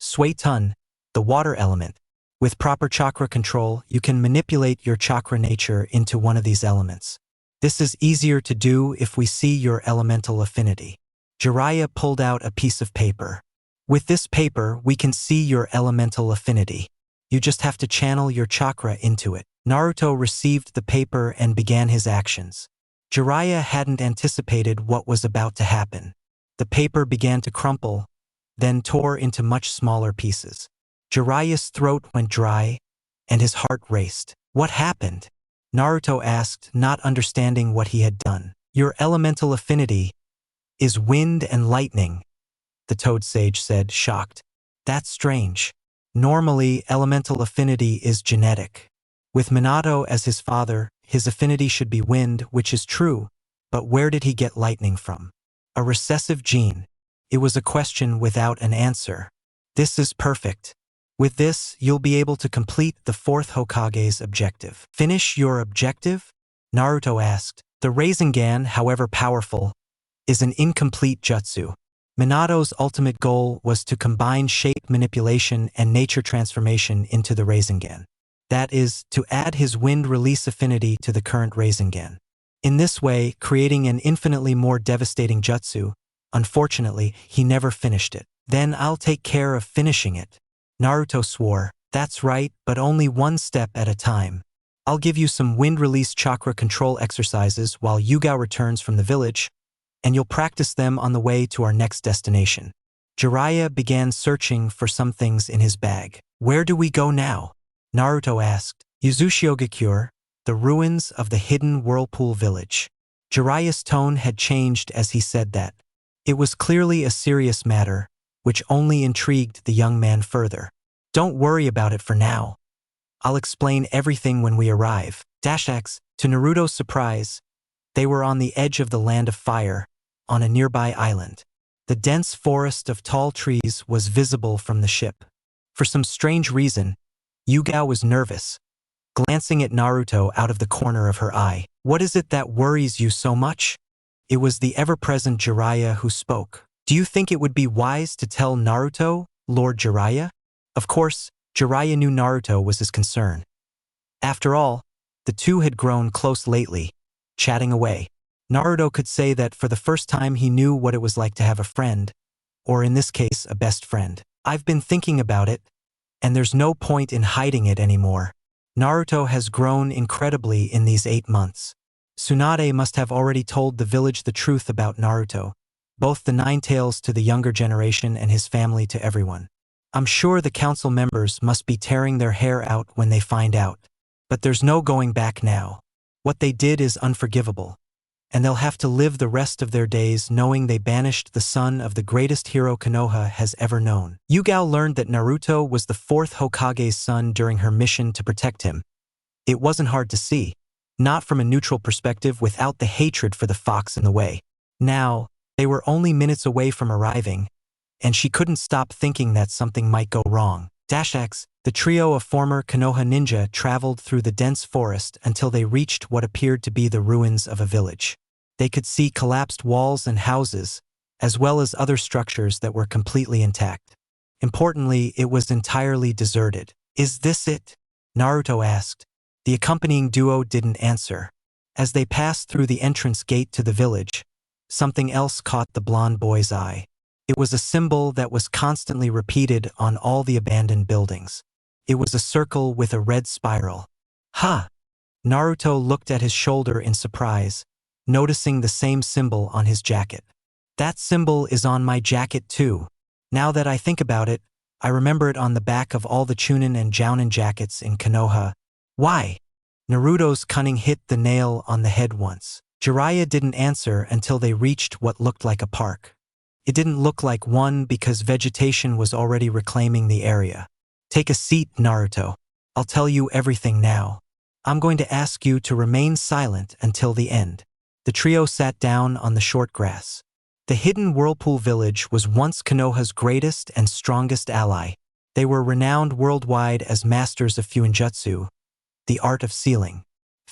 Suetun, the water element. With proper chakra control, you can manipulate your chakra nature into one of these elements. This is easier to do if we see your elemental affinity. Jiraiya pulled out a piece of paper. With this paper, we can see your elemental affinity. You just have to channel your chakra into it. Naruto received the paper and began his actions. Jiraiya hadn't anticipated what was about to happen. The paper began to crumple, then tore into much smaller pieces. Jiraiya's throat went dry, and his heart raced. What happened? Naruto asked, not understanding what he had done. Your elemental affinity is wind and lightning, the Toad Sage said, shocked. That's strange. Normally, elemental affinity is genetic. With Minato as his father, his affinity should be wind, which is true, but where did he get lightning from? A recessive gene. It was a question without an answer. This is perfect. With this, you'll be able to complete the 4th Hokage's objective. Finish your objective? Naruto asked. The Rasengan, however powerful, is an incomplete jutsu. Minato's ultimate goal was to combine shape manipulation and nature transformation into the Rasengan. That is, to add his wind release affinity to the current Rasengan. In this way, creating an infinitely more devastating jutsu. Unfortunately, he never finished it. Then I'll take care of finishing it. Naruto swore. That's right, but only one step at a time. I'll give you some wind release chakra control exercises while Yugao returns from the village, and you'll practice them on the way to our next destination. Jiraiya began searching for some things in his bag. Where do we go now? Naruto asked. Yuzushiogakure, the ruins of the hidden whirlpool village. Jiraiya's tone had changed as he said that. It was clearly a serious matter, which only intrigued the young man further. Don't worry about it for now. I'll explain everything when we arrive. X, to Naruto's surprise, they were on the edge of the Land of Fire, on a nearby island. The dense forest of tall trees was visible from the ship. For some strange reason, Yugao was nervous, glancing at Naruto out of the corner of her eye. What is it that worries you so much? It was the ever-present Jiraiya who spoke. Do you think it would be wise to tell Naruto, Lord Jiraiya? Of course, Jiraiya knew Naruto was his concern. After all, the two had grown close lately, chatting away. Naruto could say that for the first time he knew what it was like to have a friend, or in this case, a best friend. I've been thinking about it, and there's no point in hiding it anymore. Naruto has grown incredibly in these 8 months. Tsunade must have already told the village the truth about Naruto, both the 9 Tails to the younger generation and his family to everyone. I'm sure the council members must be tearing their hair out when they find out. But there's no going back now. What they did is unforgivable, and they'll have to live the rest of their days knowing they banished the son of the greatest hero Konoha has ever known. Yugao learned that Naruto was the 4th Hokage's son during her mission to protect him. It wasn't hard to see, not from a neutral perspective without the hatred for the fox in the way. Now, they were only minutes away from arriving, and she couldn't stop thinking that something might go wrong. X, the trio of former Konoha ninja traveled through the dense forest until they reached what appeared to be the ruins of a village. They could see collapsed walls and houses, as well as other structures that were completely intact. Importantly, it was entirely deserted. Is this it? Naruto asked. The accompanying duo didn't answer. As they passed through the entrance gate to the village, something else caught the blonde boy's eye. It was a symbol that was constantly repeated on all the abandoned buildings. It was a circle with a red spiral. Ha! Naruto looked at his shoulder in surprise, noticing the same symbol on his jacket. That symbol is on my jacket too. Now that I think about it, I remember it on the back of all the Chunin and Jounin jackets in Konoha. Why? Naruto's cunning hit the nail on the head once. Jiraiya didn't answer until they reached what looked like a park. It didn't look like one because vegetation was already reclaiming the area. Take a seat, Naruto. I'll tell you everything now. I'm going to ask you to remain silent until the end. The trio sat down on the short grass. The hidden whirlpool village was once Konoha's greatest and strongest ally. They were renowned worldwide as masters of Fuinjutsu, the art of sealing.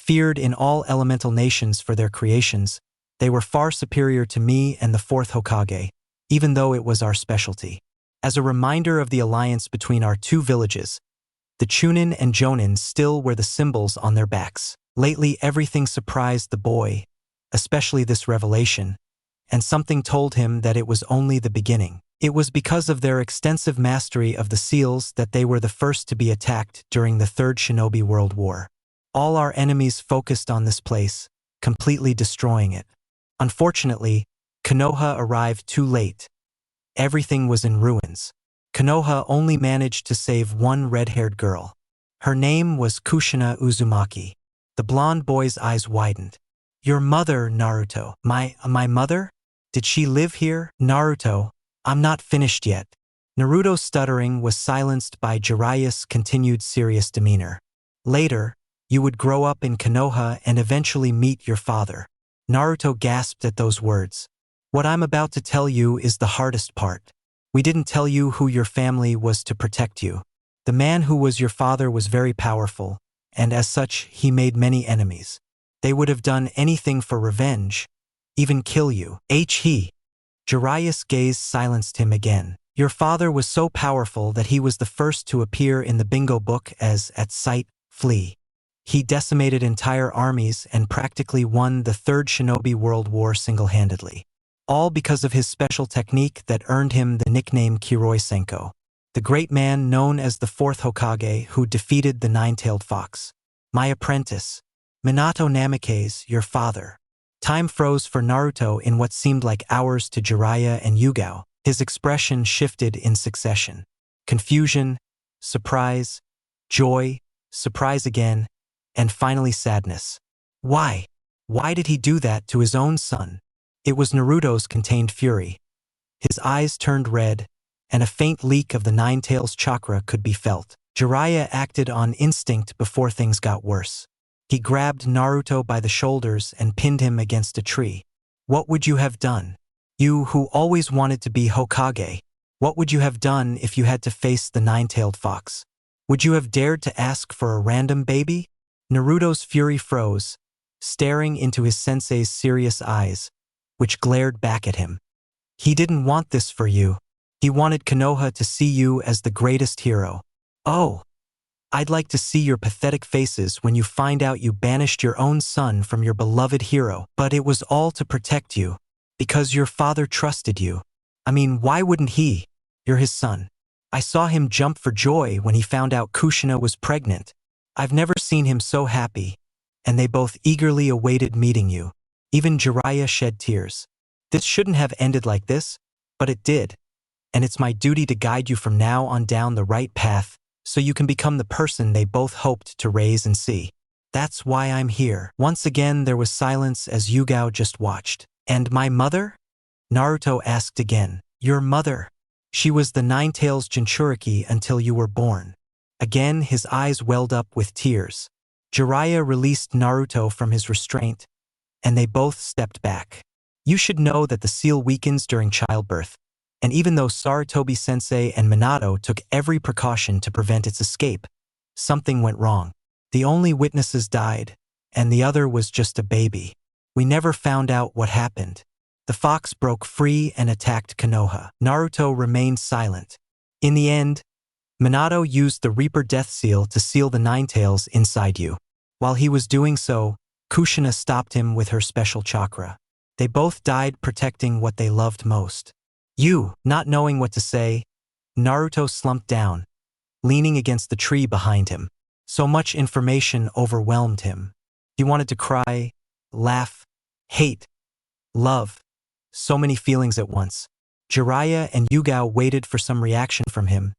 feared in all elemental nations for their creations, they were far superior to me and the fourth Hokage, even though it was our specialty. As a reminder of the alliance between our two villages, the Chunin and Jonin still wear the symbols on their backs. Lately, everything surprised the boy, especially this revelation, and something told him that it was only the beginning. It was because of their extensive mastery of the seals that they were the first to be attacked during the Third Shinobi World War. All our enemies focused on this place, completely destroying it. Unfortunately, Konoha arrived too late. Everything was in ruins. Konoha only managed to save one red-haired girl. Her name was Kushina Uzumaki. The blonde boy's eyes widened. Your mother, Naruto. My mother? Did she live here? Naruto, I'm not finished yet. Naruto's stuttering was silenced by Jiraiya's continued serious demeanor. Later, you would grow up in Konoha and eventually meet your father. Naruto gasped at those words. What I'm about to tell you is the hardest part. We didn't tell you who your family was to protect you. The man who was your father was very powerful, and as such, he made many enemies. They would have done anything for revenge, even kill you. He. Jiraiya's gaze silenced him again. Your father was so powerful that he was the first to appear in the bingo book as, at sight, flee. He decimated entire armies and practically won the Third Shinobi World War single-handedly. All because of his special technique that earned him the nickname Kiroi Senko, the great man known as the fourth Hokage who defeated the nine-tailed fox. My apprentice, Minato Namikaze, your father. Time froze for Naruto in what seemed like hours to Jiraiya and Yugao. His expression shifted in succession. Confusion, surprise, joy, surprise again, and finally sadness. Why? Why did he do that to his own son? It was Naruto's contained fury. His eyes turned red, and a faint leak of the Nine-Tails chakra could be felt. Jiraiya acted on instinct before things got worse. He grabbed Naruto by the shoulders and pinned him against a tree. What would you have done? You who always wanted to be Hokage. What would you have done if you had to face the nine-tailed fox? Would you have dared to ask for a random baby? Naruto's fury froze, staring into his sensei's serious eyes, which glared back at him. He didn't want this for you. He wanted Konoha to see you as the greatest hero. Oh, I'd like to see your pathetic faces when you find out you banished your own son from your beloved hero, but it was all to protect you, because your father trusted you. I mean, why wouldn't he? You're his son. I saw him jump for joy when he found out Kushina was pregnant. I've never seen him so happy, and they both eagerly awaited meeting you. Even Jiraiya shed tears. This shouldn't have ended like this, but it did, and it's my duty to guide you from now on down the right path, so you can become the person they both hoped to raise and see. That's why I'm here. Once again there was silence as Yugao just watched. And my mother? Naruto asked again. Your mother? She was the Nine-Tails Jinchuriki until you were born. Again his eyes welled up with tears. Jiraiya released Naruto from his restraint, and they both stepped back. You should know that the seal weakens during childbirth, and even though Sarutobi-sensei and Minato took every precaution to prevent its escape, something went wrong. The only witnesses died, and the other was just a baby. We never found out what happened. The fox broke free and attacked Konoha. Naruto remained silent. In the end, Minato used the Reaper Death Seal to seal the Nine-Tails inside you. While he was doing so, Kushina stopped him with her special chakra. They both died protecting what they loved most. You, not knowing what to say, Naruto slumped down, leaning against the tree behind him. So much information overwhelmed him. He wanted to cry, laugh, hate, love, so many feelings at once. Jiraiya and Yugao waited for some reaction from him,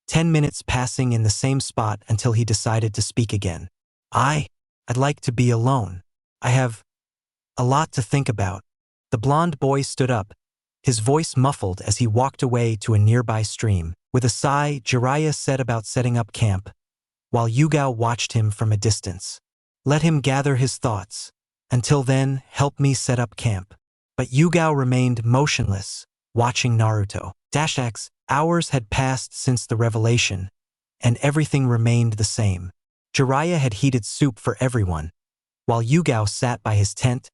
10 minutes passing in the same spot until he decided to speak again. I'd like to be alone. I have a lot to think about. The blonde boy stood up, his voice muffled as he walked away to a nearby stream. With a sigh, Jiraiya set about setting up camp, while Yugao watched him from a distance. Let him gather his thoughts. Until then, help me set up camp. But Yugao remained motionless, watching Naruto. X hours had passed since the revelation, and everything remained the same. Jiraiya had heated soup for everyone, while Yugao sat by his tent,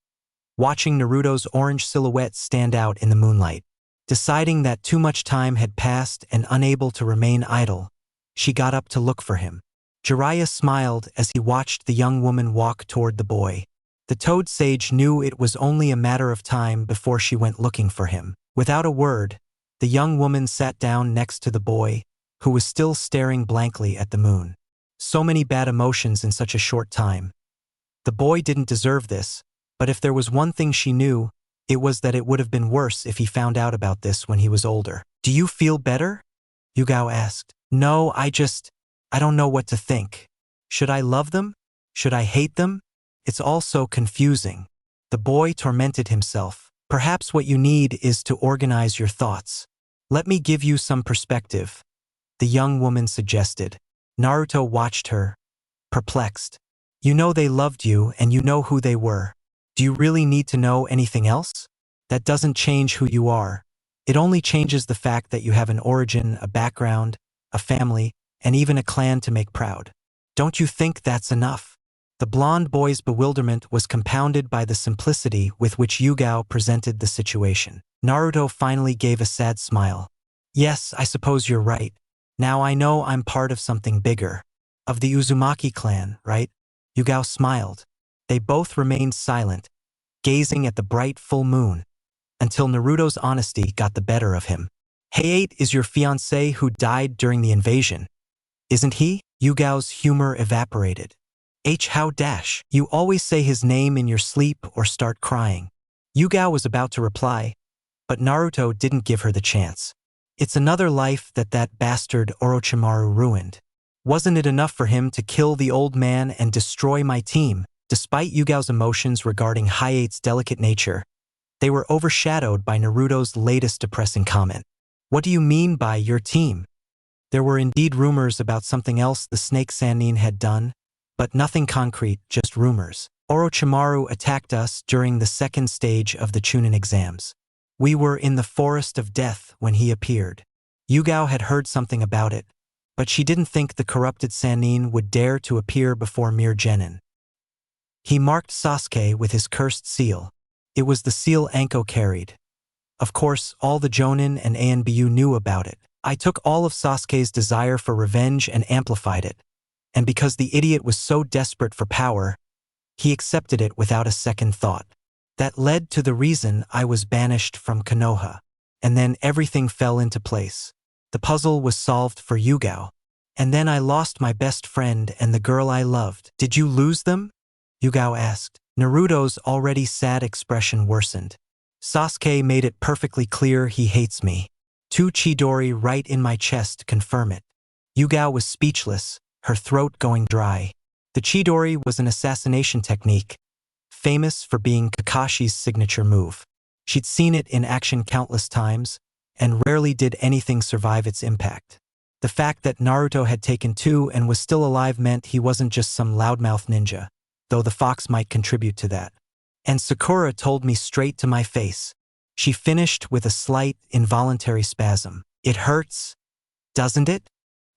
watching Naruto's orange silhouette stand out in the moonlight. Deciding that too much time had passed and unable to remain idle, she got up to look for him. Jiraiya smiled as he watched the young woman walk toward the boy. The Toad Sage knew it was only a matter of time before she went looking for him. Without a word, the young woman sat down next to the boy, who was still staring blankly at the moon. So many bad emotions in such a short time. The boy didn't deserve this, but if there was one thing she knew, it was that it would have been worse if he found out about this when he was older. "Do you feel better?" Yugao asked. "No, I don't know what to think. Should I love them? Should I hate them? It's all so confusing." The boy tormented himself. "Perhaps what you need is to organize your thoughts. Let me give you some perspective," the young woman suggested. Naruto watched her, perplexed. "You know they loved you and you know who they were. Do you really need to know anything else? That doesn't change who you are. It only changes the fact that you have an origin, a background, a family, and even a clan to make proud. Don't you think that's enough?" The blonde boy's bewilderment was compounded by the simplicity with which Yugao presented the situation. Naruto finally gave a sad smile. "Yes, I suppose you're right. Now I know I'm part of something bigger. Of the Uzumaki clan, right?" Yugao smiled. They both remained silent, gazing at the bright full moon, until Naruto's honesty got the better of him. "Hayate is your fiancé who died during the invasion, isn't he?" Yugao's humor evaporated. How dash. You always say his name in your sleep or start crying." Yugao was about to reply, but Naruto didn't give her the chance. "It's another life that bastard Orochimaru ruined. Wasn't it enough for him to kill the old man and destroy my team?" Despite Yugao's emotions regarding Hayate's delicate nature, they were overshadowed by Naruto's latest depressing comment. "What do you mean by your team?" There were indeed rumors about something else the Snake Sannin had done, but nothing concrete, just rumors. "Orochimaru attacked us during the second stage of the Chunin exams. We were in the Forest of Death when he appeared." Yugao had heard something about it, but she didn't think the corrupted Sannin would dare to appear before mere genin. He marked Sasuke with his cursed seal. It was the seal Anko carried. Of course, all the Jonin and ANBU knew about it. "I took all of Sasuke's desire for revenge and amplified it. And because the idiot was so desperate for power, he accepted it without a second thought. That led to the reason I was banished from Konoha. And then everything fell into place. The puzzle was solved for Yugao. And then I lost my best friend and the girl I loved." "Did you lose them?" Yugao asked. Naruto's already sad expression worsened. "Sasuke made it perfectly clear he hates me. 2 Chidori right in my chest confirm it." Yugao was speechless, her throat going dry. The Chidori was an assassination technique, famous for being Kakashi's signature move. She'd seen it in action countless times, and rarely did anything survive its impact. The fact that Naruto had taken 2 and was still alive meant he wasn't just some loudmouth ninja, though the fox might contribute to that. "And Sakura told me straight to my face." She finished with a slight, involuntary spasm. "It hurts, doesn't it?"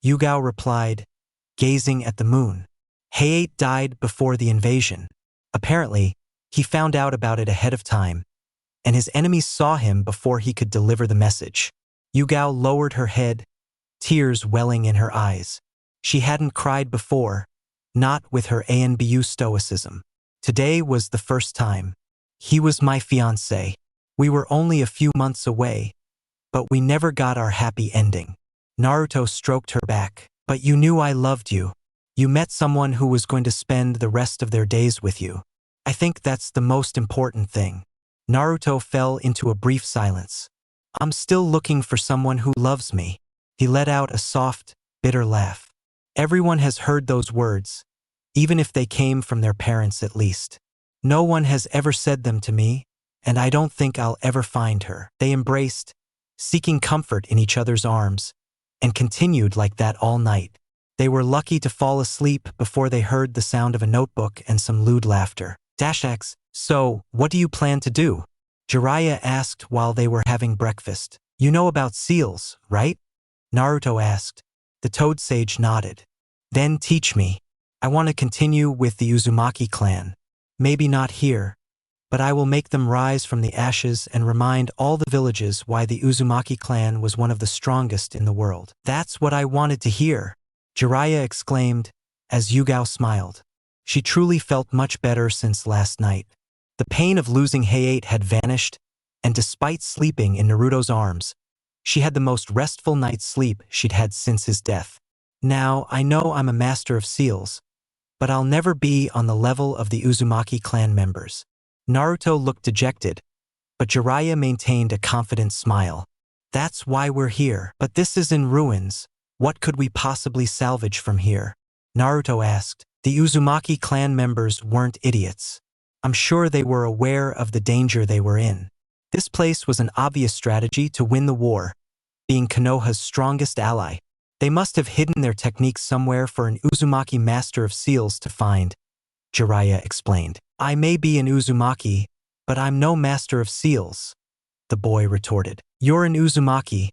Yugao replied, gazing at the moon. "Hayate died before the invasion. Apparently, he found out about it ahead of time, and his enemies saw him before he could deliver the message." Yugao lowered her head, tears welling in her eyes. She hadn't cried before, not with her ANBU stoicism. Today was the first time. "He was my fiancé. We were only a few months away, but we never got our happy ending." Naruto stroked her back. "But you knew I loved you. You met someone who was going to spend the rest of their days with you. I think that's the most important thing." Naruto fell into a brief silence. "I'm still looking for someone who loves me." He let out a soft, bitter laugh. "Everyone has heard those words, even if they came from their parents at least. No one has ever said them to me, and I don't think I'll ever find her." They embraced, seeking comfort in each other's arms, and continued like that all night. They were lucky to fall asleep before they heard the sound of a notebook and some lewd laughter. "X, so, what do you plan to do?" Jiraiya asked while they were having breakfast. "You know about seals, right?" Naruto asked. The Toad Sage nodded. "Then teach me. I want to continue with the Uzumaki clan." Maybe not here, but I will make them rise from the ashes and remind all the villages why the Uzumaki clan was one of the strongest in the world. That's what I wanted to hear, Jiraiya exclaimed, as Yugao smiled. She truly felt much better since last night. The pain of losing Hayate had vanished, and despite sleeping in Naruto's arms, she had the most restful night's sleep she'd had since his death. Now, I know I'm a master of seals, but I'll never be on the level of the Uzumaki clan members. Naruto looked dejected, but Jiraiya maintained a confident smile. That's why we're here. But this is in ruins. What could we possibly salvage from here? Naruto asked. The Uzumaki clan members weren't idiots. I'm sure they were aware of the danger they were in. This place was an obvious strategy to win the war, being Konoha's strongest ally. They must have hidden their techniques somewhere for an Uzumaki master of seals to find, Jiraiya explained. I may be an Uzumaki, but I'm no master of seals, the boy retorted. You're an Uzumaki,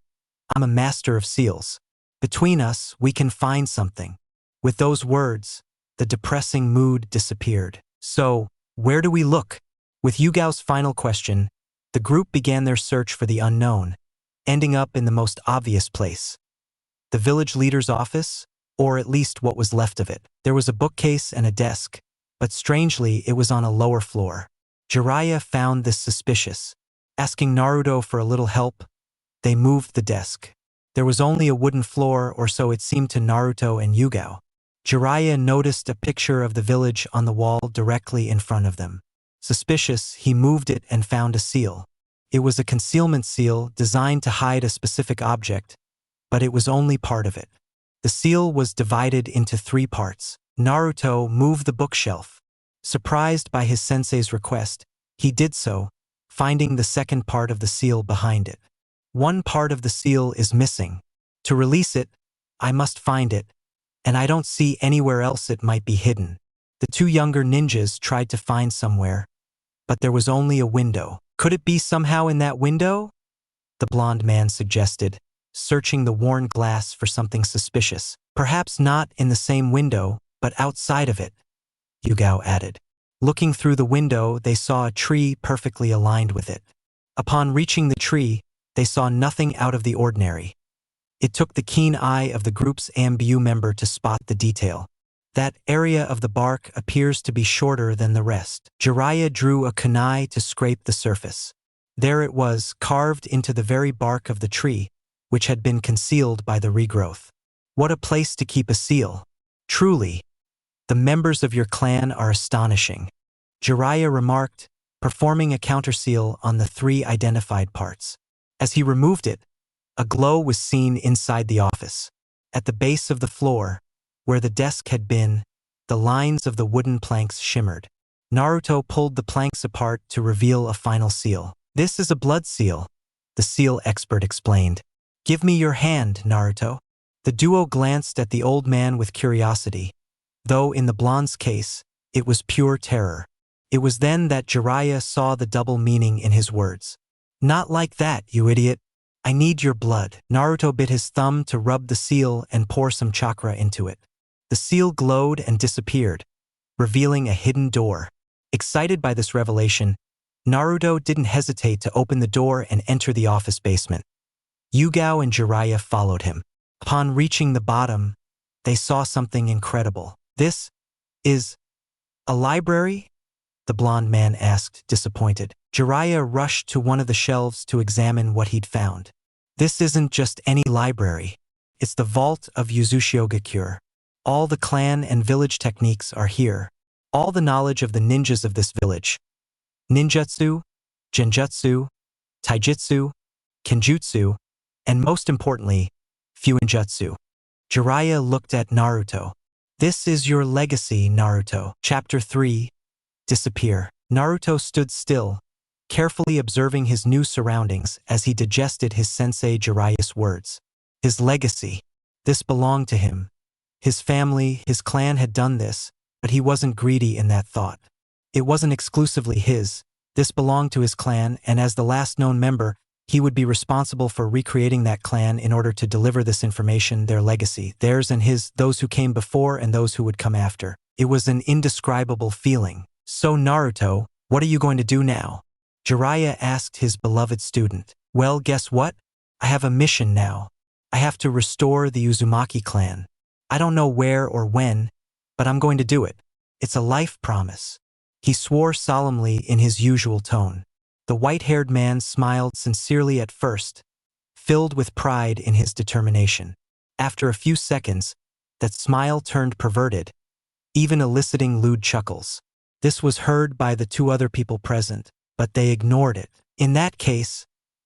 I'm a master of seals. Between us, we can find something. With those words, the depressing mood disappeared. So, where do we look? With Yugao's final question, the group began their search for the unknown, ending up in the most obvious place. The village leader's office, or at least what was left of it. There was a bookcase and a desk, but strangely it was on a lower floor. Jiraiya found this suspicious. Asking Naruto for a little help, they moved the desk. There was only a wooden floor, or so it seemed to Naruto and Yugao. Jiraiya noticed a picture of the village on the wall directly in front of them. Suspicious, he moved it and found a seal. It was a concealment seal designed to hide a specific object, but it was only part of it. The seal was divided into 3 parts. Naruto moved the bookshelf. Surprised by his sensei's request, he did so, finding the second part of the seal behind it. One part of the seal is missing. To release it, I must find it, and I don't see anywhere else it might be hidden. The 2 younger ninjas tried to find somewhere, but there was only a window. Could it be somehow in that window? The blonde man suggested, searching the worn glass for something suspicious. Perhaps not in the same window, but outside of it, Yugao added. Looking through the window, they saw a tree perfectly aligned with it. Upon reaching the tree, they saw nothing out of the ordinary. It took the keen eye of the group's AMBU member to spot the detail. That area of the bark appears to be shorter than the rest. Jiraiya drew a kunai to scrape the surface. There it was, carved into the very bark of the tree, which had been concealed by the regrowth. What a place to keep a seal. Truly, the members of your clan are astonishing, Jiraiya remarked, performing a counterseal on the 3 identified parts. As he removed it, a glow was seen inside the office. At the base of the floor, where the desk had been, the lines of the wooden planks shimmered. Naruto pulled the planks apart to reveal a final seal. This is a blood seal, the seal expert explained. Give me your hand, Naruto. The duo glanced at the old man with curiosity, though in the blonde's case, it was pure terror. It was then that Jiraiya saw the double meaning in his words. Not like that, you idiot. I need your blood. Naruto bit his thumb to rub the seal and pour some chakra into it. The seal glowed and disappeared, revealing a hidden door. Excited by this revelation, Naruto didn't hesitate to open the door and enter the office basement. Yugao and Jiraiya followed him. Upon reaching the bottom, they saw something incredible. This is a library? The blonde man asked, disappointed. Jiraiya rushed to one of the shelves to examine what he'd found. This isn't just any library. It's the vault of Uzushiogakure. All the clan and village techniques are here. All the knowledge of the ninjas of this village. Ninjutsu, genjutsu, taijutsu, kenjutsu, and most importantly, fuinjutsu. Jiraiya looked at Naruto. This is your legacy, Naruto. Chapter 3. Disappear. Naruto stood still, carefully observing his new surroundings as he digested his sensei Jiraiya's words. His legacy. This belonged to him. His family, his clan had done this, but he wasn't greedy in that thought. It wasn't exclusively his. This belonged to his clan, and as the last known member, he would be responsible for recreating that clan in order to deliver this information, their legacy, theirs and his, those who came before and those who would come after. It was an indescribable feeling, "So Naruto, what are you going to do now?" Jiraiya asked his beloved student. "Well, guess what? I have a mission now. I have to restore the Uzumaki clan. I don't know where or when, but I'm going to do it. It's a life promise." He swore solemnly in his usual tone. The white-haired man smiled sincerely at first, filled with pride in his determination. After a few seconds, that smile turned perverted, even eliciting lewd chuckles. This was heard by the two other people present, but they ignored it. "In that case,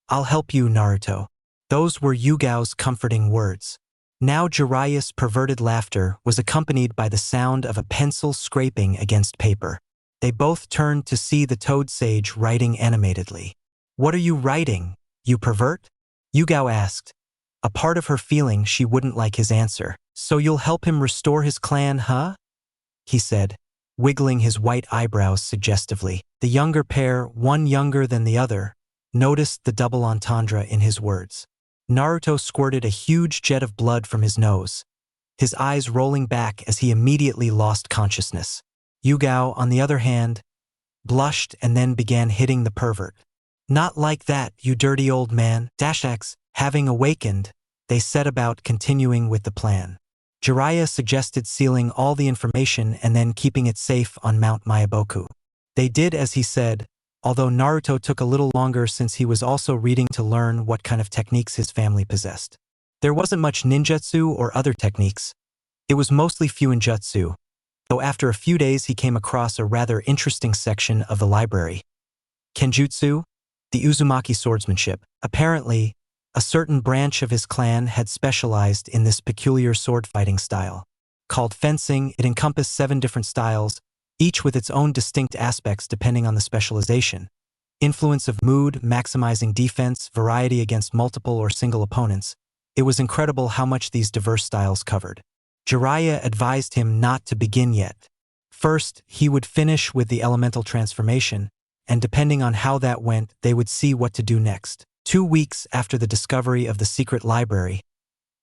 I'll help you, Naruto." Those were Yugao's comforting words. Now Jiraiya's perverted laughter was accompanied by the sound of a pencil scraping against paper. They both turned to see the Toad Sage writing animatedly. "What are you writing, you pervert?" Yugao asked, a part of her feeling she wouldn't like his answer. "So you'll help him restore his clan, huh?" he said, wiggling his white eyebrows suggestively. The younger pair, one younger than the other, noticed the double entendre in his words. Naruto squirted a huge jet of blood from his nose, his eyes rolling back as he immediately lost consciousness. Yugao, on the other hand, blushed and then began hitting the pervert. "Not like that, you dirty old man." Dashax, having awakened, they set about continuing with the plan. Jiraiya suggested sealing all the information and then keeping it safe on Mount Myaboku. They did as he said, although Naruto took a little longer since he was also reading to learn what kind of techniques his family possessed. There wasn't much ninjutsu or other techniques. It was mostly fuinjutsu, though after a few days he came across a rather interesting section of the library. Kenjutsu, the Uzumaki swordsmanship. Apparently, a certain branch of his clan had specialized in this peculiar sword-fighting style. Called fencing, it encompassed 7 different styles, each with its own distinct aspects depending on the specialization. Influence of mood, maximizing defense, variety against multiple or single opponents. It was incredible how much these diverse styles covered. Jiraiya advised him not to begin yet. First, he would finish with the elemental transformation, and depending on how that went, they would see what to do next. 2 weeks after the discovery of the secret library,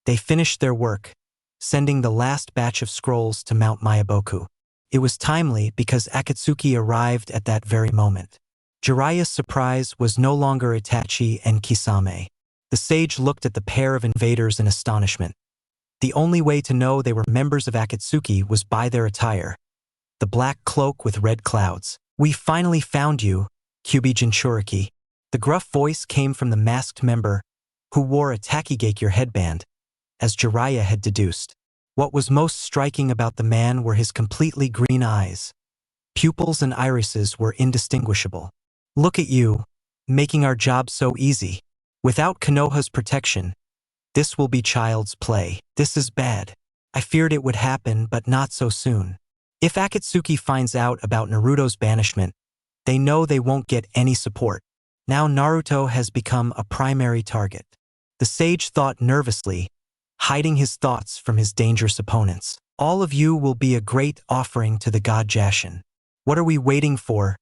they finished their work, sending the last batch of scrolls to Mount Myaboku. It was timely because Akatsuki arrived at that very moment. Jiraiya's surprise was no longer Itachi and Kisame. The sage looked at the pair of invaders in astonishment. The only way to know they were members of Akatsuki was by their attire. The black cloak with red clouds. "We finally found you, Kyubi Jinchuriki." The gruff voice came from the masked member, who wore a Takigakure headband, as Jiraiya had deduced. What was most striking about the man were his completely green eyes. Pupils and irises were indistinguishable. "Look at you, making our job so easy. Without Konoha's protection, this will be child's play. This is bad. I feared it would happen, but not so soon. If Akatsuki finds out about Naruto's banishment, they know they won't get any support. Now Naruto has become a primary target." The sage thought nervously, hiding his thoughts from his dangerous opponents. "All of you will be a great offering to the god Jashin. What are we waiting for,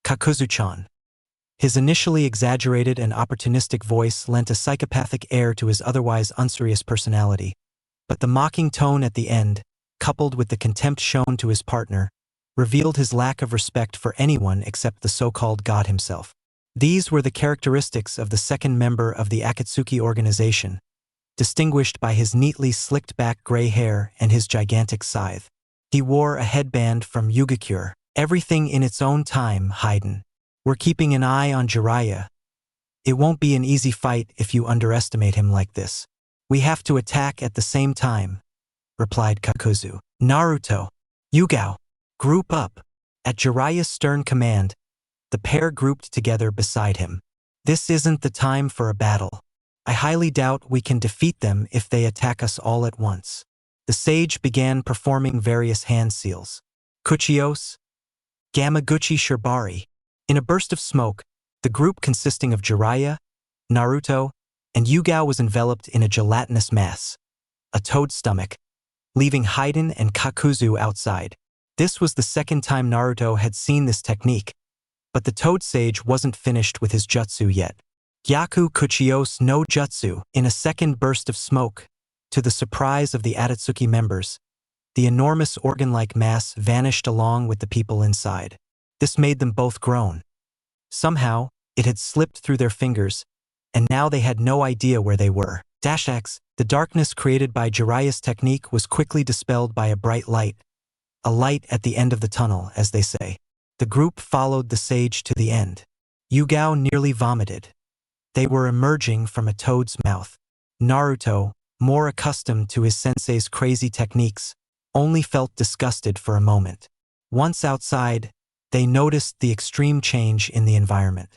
Kakuzu-chan?" His initially exaggerated and opportunistic voice lent a psychopathic air to his otherwise unserious personality, but the mocking tone at the end, coupled with the contempt shown to his partner, revealed his lack of respect for anyone except the so-called god himself. These were the characteristics of the second member of the Akatsuki organization, distinguished by his neatly slicked-back gray hair and his gigantic scythe. He wore a headband from Yugakure. "Everything in its own time, Haiden. We're keeping an eye on Jiraiya. It won't be an easy fight if you underestimate him like this. We have to attack at the same time," replied Kakuzu. "Naruto, Yugao, group up." At Jiraiya's stern command, the pair grouped together beside him. "This isn't the time for a battle. I highly doubt we can defeat them if they attack us all at once." The sage began performing various hand seals. Kuchios, Gamaguchi Shirbari. In a burst of smoke, the group consisting of Jiraiya, Naruto, and Yugao was enveloped in a gelatinous mass, a toad stomach, leaving Haiden and Kakuzu outside. This was the second time Naruto had seen this technique, but the Toad Sage wasn't finished with his jutsu yet. Gyaku Kuchios no Jutsu. In a second burst of smoke, to the surprise of the Atatsuki members, the enormous organ-like mass vanished along with the people inside. This made them both groan. Somehow, it had slipped through their fingers, and now they had no idea where they were. X, the darkness created by Jiraiya's technique was quickly dispelled by a bright light. A light at the end of the tunnel, as they say. The group followed the sage to the end. Yugao nearly vomited. They were emerging from a toad's mouth. Naruto, more accustomed to his sensei's crazy techniques, only felt disgusted for a moment. Once outside, they noticed the extreme change in the environment.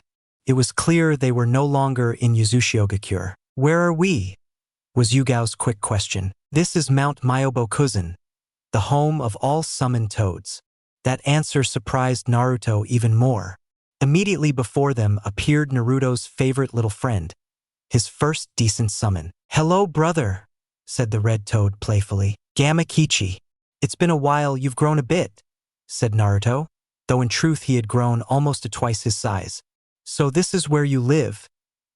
It was clear they were no longer in Yuzushiogakure. "Where are we?" was Yugao's quick question. "This is Mount Myobokuzen, the home of all summoned toads." That answer surprised Naruto even more. Immediately before them appeared Naruto's favorite little friend, his first decent summon. "Hello, brother," said the red toad playfully. "Gamakichi. It's been a while, you've grown a bit," said Naruto, though in truth he had grown almost to twice his size. "So this is where you live?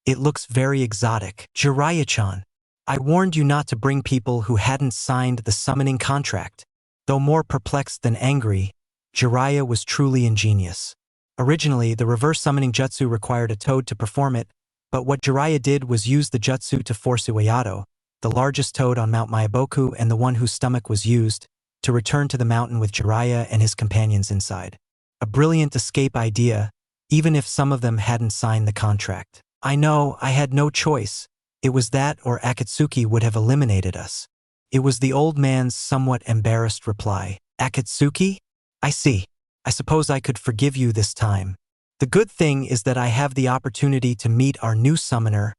It looks very exotic." "Jiraiya-chan, I warned you not to bring people who hadn't signed the summoning contract." Though more perplexed than angry, Jiraiya was truly ingenious. Originally, the reverse summoning jutsu required a toad to perform it, but what Jiraiya did was use the jutsu to force Ueyato, the largest toad on Mount Myoboku and the one whose stomach was used, to return to the mountain with Jiraiya and his companions inside. A brilliant escape idea, even if some of them hadn't signed the contract. "I know, I had no choice. It was that or Akatsuki would have eliminated us." It was the old man's somewhat embarrassed reply. "Akatsuki? I see. I suppose I could forgive you this time. The good thing is that I have the opportunity to meet our new summoner,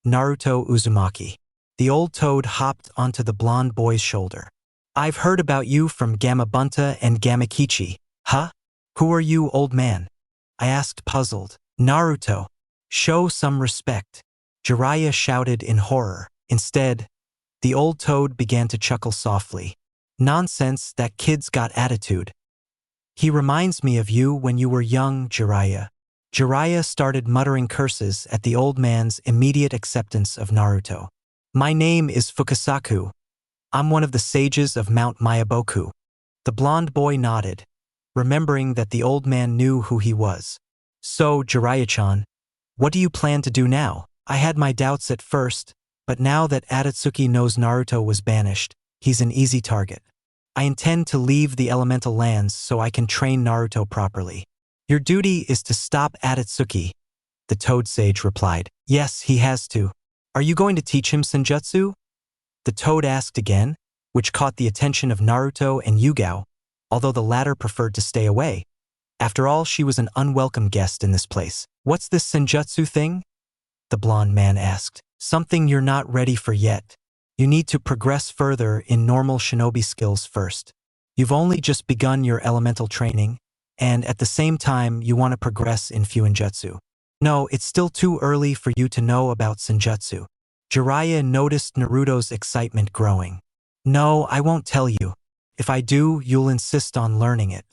Naruto Uzumaki." The old toad hopped onto the blonde boy's shoulder. "I've heard about you from Gamabunta and Gamakichi." "Huh? Who are you, old man?" I asked, puzzled. "Naruto. Show some respect," Jiraiya shouted in horror. Instead, the old toad began to chuckle softly. "Nonsense, that kid's got attitude. He reminds me of you when you were young, Jiraiya." Jiraiya started muttering curses at the old man's immediate acceptance of Naruto. "My name is Fukasaku. I'm one of the sages of Mount Myoboku." The blonde boy nodded, remembering that the old man knew who he was. "So, Jiraiya-chan, what do you plan to do now?" "I had my doubts at first, but now that Akatsuki knows Naruto was banished, he's an easy target. I intend to leave the elemental lands so I can train Naruto properly." "Your duty is to stop Akatsuki," the toad sage replied. "Yes, he has to." "Are you going to teach him senjutsu?" the toad asked again, which caught the attention of Naruto and Yugao, although the latter preferred to stay away. After all, she was an unwelcome guest in this place. "What's this senjutsu thing?" the blonde man asked. "Something you're not ready for yet. You need to progress further in normal shinobi skills first. You've only just begun your elemental training, and at the same time you want to progress in Fuinjutsu. No, it's still too early for you to know about senjutsu." Jiraiya noticed Naruto's excitement growing. "No, I won't tell you. If I do, you'll insist on learning it.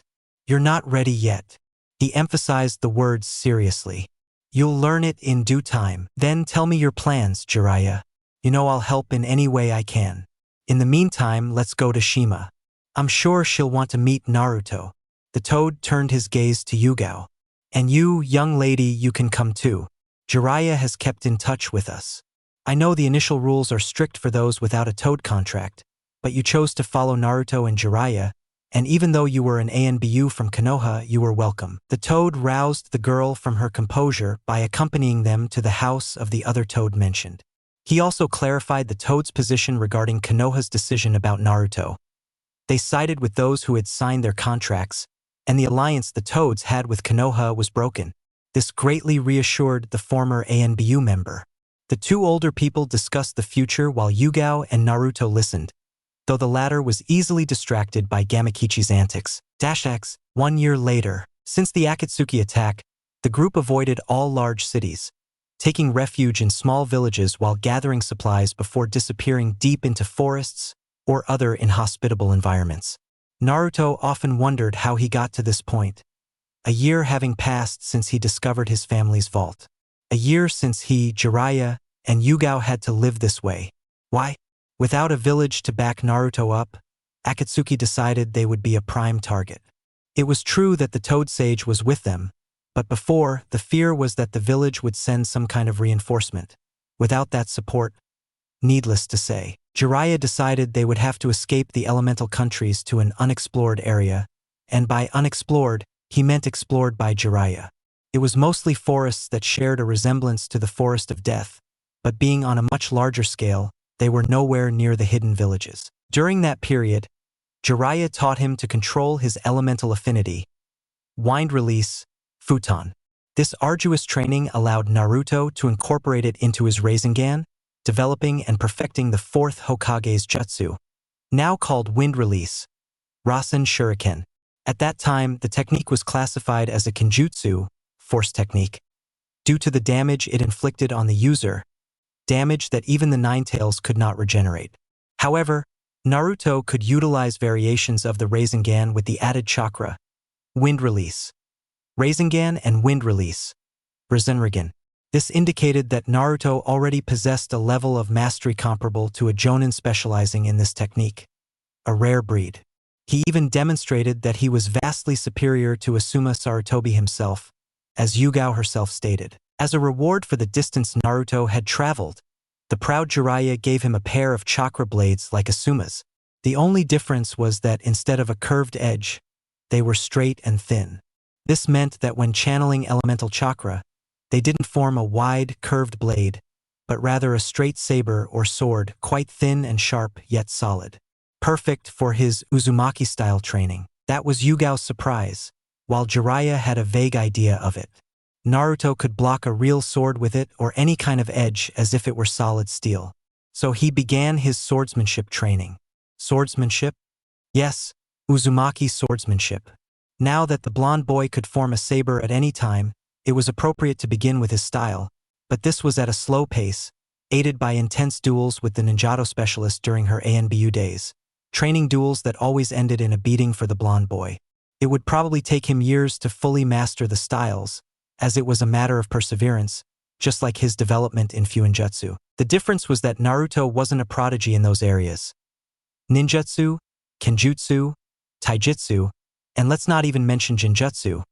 You're not ready yet." He emphasized the words seriously. "You'll learn it in due time. Then tell me your plans, Jiraiya. You know I'll help in any way I can. In the meantime, let's go to Shima. I'm sure she'll want to meet Naruto." The toad turned his gaze to Yugao. "And you, young lady, you can come too. Jiraiya has kept in touch with us. I know the initial rules are strict for those without a toad contract, but you chose to follow Naruto and Jiraiya, and even though you were an ANBU from Konoha, you were welcome." The toad roused the girl from her composure by accompanying them to the house of the other toad mentioned. He also clarified the toad's position regarding Konoha's decision about Naruto. They sided with those who had signed their contracts, and the alliance the toads had with Konoha was broken. This greatly reassured the former ANBU member. The two older people discussed the future while Yugao and Naruto listened, though the latter was easily distracted by Gamakichi's antics. X, 1 year later. Since the Akatsuki attack, the group avoided all large cities, taking refuge in small villages while gathering supplies before disappearing deep into forests or other inhospitable environments. Naruto often wondered how he got to this point, a year having passed since he discovered his family's vault. A year since he, Jiraiya, and Yugao had to live this way. Why? Without a village to back Naruto up, Akatsuki decided they would be a prime target. It was true that the Toad Sage was with them, but before, the fear was that the village would send some kind of reinforcement. Without that support, needless to say, Jiraiya decided they would have to escape the elemental countries to an unexplored area, and by unexplored, he meant explored by Jiraiya. It was mostly forests that shared a resemblance to the Forest of Death, but being on a much larger scale, they were nowhere near the hidden villages. During that period, Jiraiya taught him to control his elemental affinity, wind release, futon. This arduous training allowed Naruto to incorporate it into his Rasengan, developing and perfecting the fourth Hokage's jutsu, now called wind release, Rasen Shuriken. At that time, the technique was classified as a kenjutsu, force technique, due to the damage it inflicted on the user, damage that even the Ninetales could not regenerate. However, Naruto could utilize variations of the Rasengan with the added chakra, wind release, Rasengan and wind release, Rasengan. This indicated that Naruto already possessed a level of mastery comparable to a Jonin specializing in this technique, a rare breed. He even demonstrated that he was vastly superior to Asuma Sarutobi himself, as Yugao herself stated. As a reward for the distance Naruto had traveled, the proud Jiraiya gave him a pair of chakra blades like Asuma's. The only difference was that instead of a curved edge, they were straight and thin. This meant that when channeling elemental chakra, they didn't form a wide, curved blade, but rather a straight saber or sword, quite thin and sharp yet solid. Perfect for his Uzumaki-style training. That was Yugao's surprise, while Jiraiya had a vague idea of it. Naruto could block a real sword with it or any kind of edge as if it were solid steel. So he began his swordsmanship training. Swordsmanship? Yes, Uzumaki swordsmanship. Now that the blonde boy could form a saber at any time, it was appropriate to begin with his style, but this was at a slow pace, aided by intense duels with the ninjato specialist during her ANBU days, training duels that always ended in a beating for the blonde boy. It would probably take him years to fully master the styles, as it was a matter of perseverance, just like his development in Fuinjutsu. The difference was that Naruto wasn't a prodigy in those areas. Ninjutsu, Kenjutsu, Taijutsu, and let's not even mention Jinjutsu.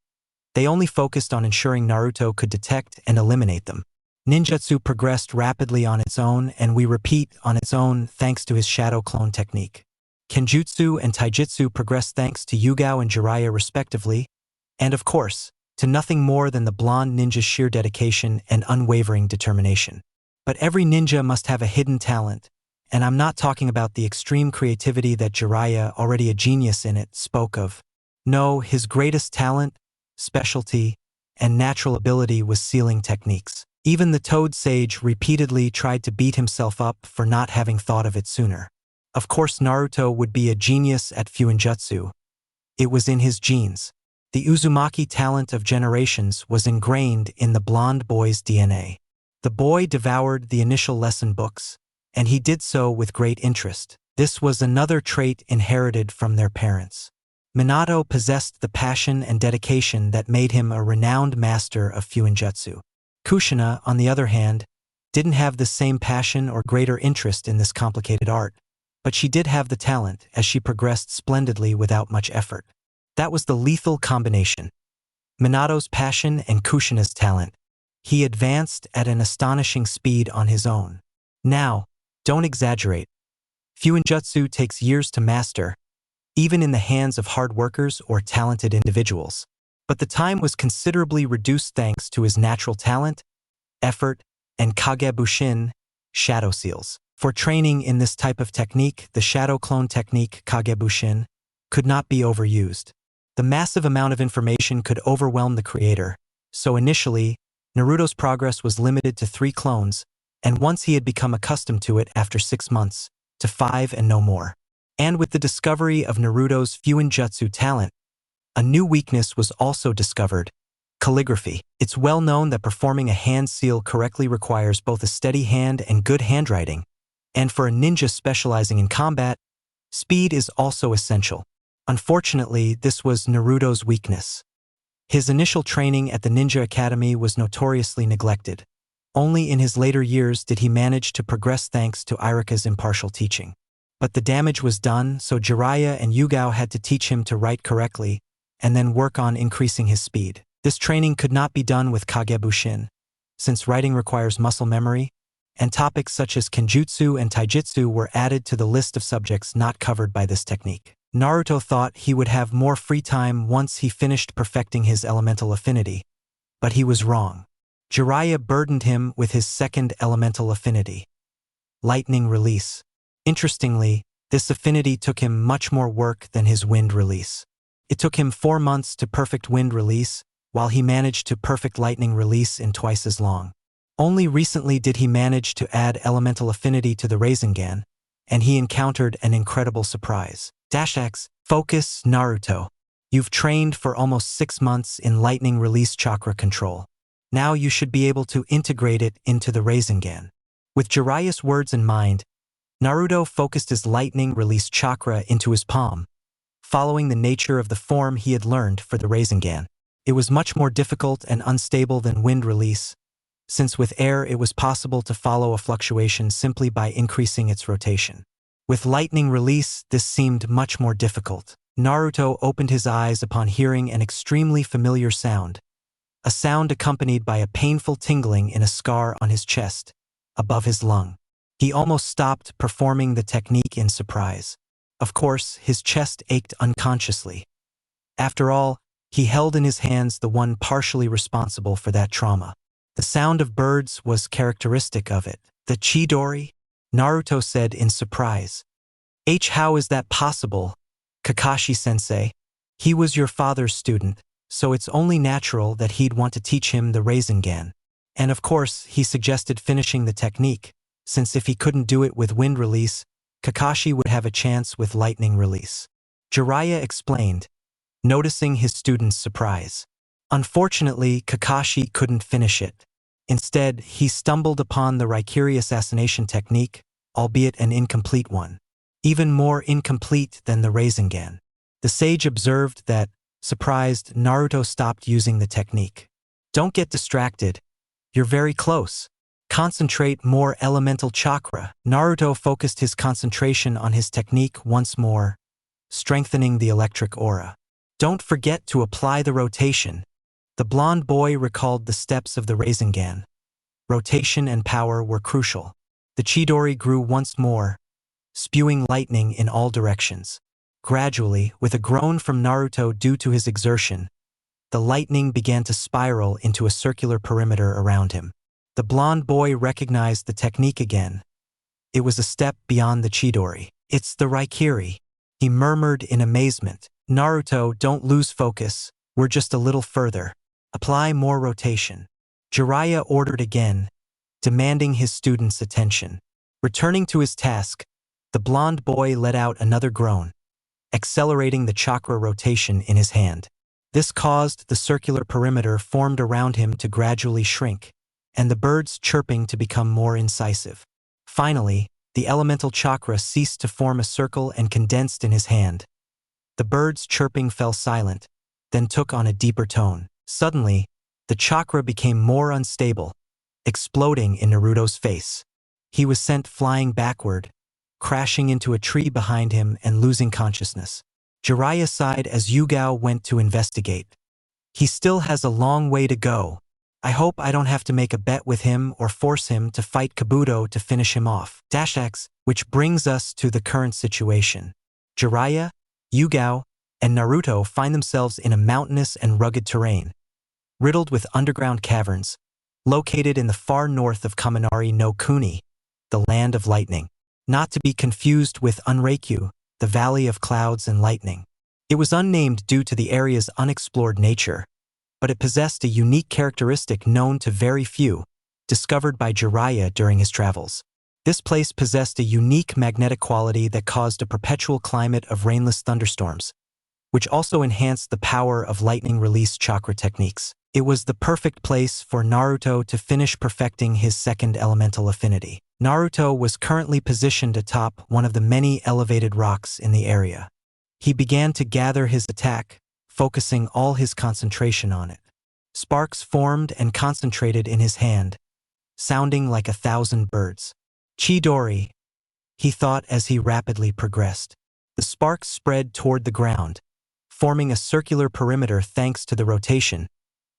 They only focused on ensuring Naruto could detect and eliminate them. Ninjutsu progressed rapidly on its own, and we repeat on its own thanks to his shadow clone technique. Kenjutsu and Taijutsu progressed thanks to Yugao and Jiraiya respectively, and of course, to nothing more than the blonde ninja's sheer dedication and unwavering determination. But every ninja must have a hidden talent, and I'm not talking about the extreme creativity that Jiraiya, already a genius in it, spoke of. No, his greatest talent, specialty, and natural ability was sealing techniques. Even the Toad Sage repeatedly tried to beat himself up for not having thought of it sooner. Of course, Naruto would be a genius at Fuinjutsu. It was in his genes. The Uzumaki talent of generations was ingrained in the blonde boy's DNA. The boy devoured the initial lesson books, and he did so with great interest. This was another trait inherited from their parents. Minato possessed the passion and dedication that made him a renowned master of Fuinjutsu. Kushina, on the other hand, didn't have the same passion or greater interest in this complicated art, but she did have the talent as she progressed splendidly without much effort. That was the lethal combination. Minato's passion and Kushina's talent. He advanced at an astonishing speed on his own. Now, don't exaggerate. Fuinjutsu takes years to master, even in the hands of hard workers or talented individuals. But the time was considerably reduced thanks to his natural talent, effort, and Kagebushin, shadow seals. For training in this type of technique, the shadow clone technique, Kagebushin, could not be overused. The massive amount of information could overwhelm the creator, so initially, Naruto's progress was limited to 3 clones, and once he had become accustomed to it after 6 months, to 5 and no more. And with the discovery of Naruto's Fuinjutsu talent, a new weakness was also discovered: calligraphy. It's well known that performing a hand seal correctly requires both a steady hand and good handwriting, and for a ninja specializing in combat, speed is also essential. Unfortunately, this was Naruto's weakness. His initial training at the Ninja Academy was notoriously neglected. Only in his later years did he manage to progress thanks to Iruka's impartial teaching. But the damage was done, so Jiraiya and Yugao had to teach him to write correctly, and then work on increasing his speed. This training could not be done with Kagebushin, since writing requires muscle memory, and topics such as kenjutsu and taijutsu were added to the list of subjects not covered by this technique. Naruto thought he would have more free time once he finished perfecting his elemental affinity, but he was wrong. Jiraiya burdened him with his second elemental affinity, lightning release. Interestingly, this affinity took him much more work than his wind release. It took him 4 months to perfect wind release, while he managed to perfect lightning release in twice as long. Only recently did he manage to add elemental affinity to the Rasengan, and he encountered an incredible surprise. X, focus, Naruto. You've trained for almost 6 months in lightning release chakra control. Now you should be able to integrate it into the Rasengan. With Jiraiya's words in mind, Naruto focused his lightning release chakra into his palm, following the nature of the form he had learned for the Rasengan. It was much more difficult and unstable than wind release, since with air it was possible to follow a fluctuation simply by increasing its rotation. With lightning release, this seemed much more difficult. Naruto opened his eyes upon hearing an extremely familiar sound, a sound accompanied by a painful tingling in a scar on his chest, above his lung. He almost stopped performing the technique in surprise. Of course, his chest ached unconsciously. After all, he held in his hands the one partially responsible for that trauma. The sound of birds was characteristic of it. The Chidori? Naruto said in surprise. How is that possible, Kakashi-sensei? He was your father's student, so it's only natural that he'd want to teach him the Rasengan. And of course, he suggested finishing the technique, since if he couldn't do it with wind release, Kakashi would have a chance with lightning release. Jiraiya explained, noticing his student's surprise. Unfortunately, Kakashi couldn't finish it. Instead, he stumbled upon the Raikiri assassination technique, albeit an incomplete one. Even more incomplete than the Rasengan. The sage observed that, surprised, Naruto stopped using the technique. Don't get distracted. You're very close. Concentrate more elemental chakra. Naruto focused his concentration on his technique once more, strengthening the electric aura. Don't forget to apply the rotation. The blonde boy recalled the steps of the Rasengan. Rotation and power were crucial. The Chidori grew once more, spewing lightning in all directions. Gradually, with a groan from Naruto due to his exertion, the lightning began to spiral into a circular perimeter around him. The blonde boy recognized the technique again. It was a step beyond the Chidori. It's the Raikiri, he murmured in amazement. Naruto, don't lose focus. We're just a little further. Apply more rotation. Jiraiya ordered again, demanding his student's attention. Returning to his task, the blonde boy let out another groan, accelerating the chakra rotation in his hand. This caused the circular perimeter formed around him to gradually shrink, and the birds chirping to become more incisive. Finally, the elemental chakra ceased to form a circle and condensed in his hand. The birds chirping fell silent, then took on a deeper tone. Suddenly, the chakra became more unstable, exploding in Naruto's face. He was sent flying backward, crashing into a tree behind him and losing consciousness. Jiraiya sighed as Yugao went to investigate. He still has a long way to go. I hope I don't have to make a bet with him or force him to fight Kabuto to finish him off. X, which brings us to the current situation. Jiraiya, Yugao, and Naruto find themselves in a mountainous and rugged terrain, riddled with underground caverns, located in the far north of Kaminari no Kuni, the land of lightning. Not to be confused with Unreikyu, the Valley of Clouds and Lightning. It was unnamed due to the area's unexplored nature, but it possessed a unique characteristic known to very few, discovered by Jiraiya during his travels. This place possessed a unique magnetic quality that caused a perpetual climate of rainless thunderstorms, which also enhanced the power of lightning release chakra techniques. It was the perfect place for Naruto to finish perfecting his second elemental affinity. Naruto was currently positioned atop one of the many elevated rocks in the area. He began to gather his attack, focusing all his concentration on it. Sparks formed and concentrated in his hand, sounding like 1,000 birds. Chidori, he thought as he rapidly progressed. The sparks spread toward the ground, forming a circular perimeter thanks to the rotation,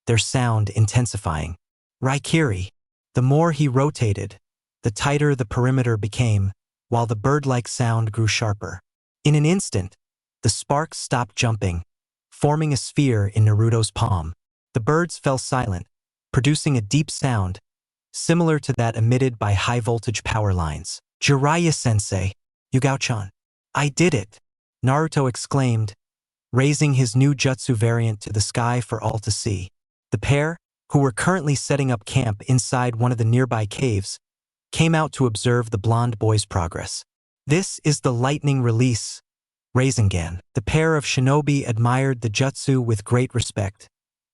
their sound intensifying. Raikiri. The more he rotated, the tighter the perimeter became, while the bird-like sound grew sharper. In an instant, the sparks stopped jumping, forming a sphere in Naruto's palm. The birds fell silent, producing a deep sound, similar to that emitted by high-voltage power lines. Jiraiya-sensei, Yugao-chan. I did it! Naruto exclaimed, raising his new jutsu variant to the sky for all to see. The pair, who were currently setting up camp inside one of the nearby caves, came out to observe the blonde boy's progress. This is the lightning release, Rasengan. The pair of shinobi admired the jutsu with great respect,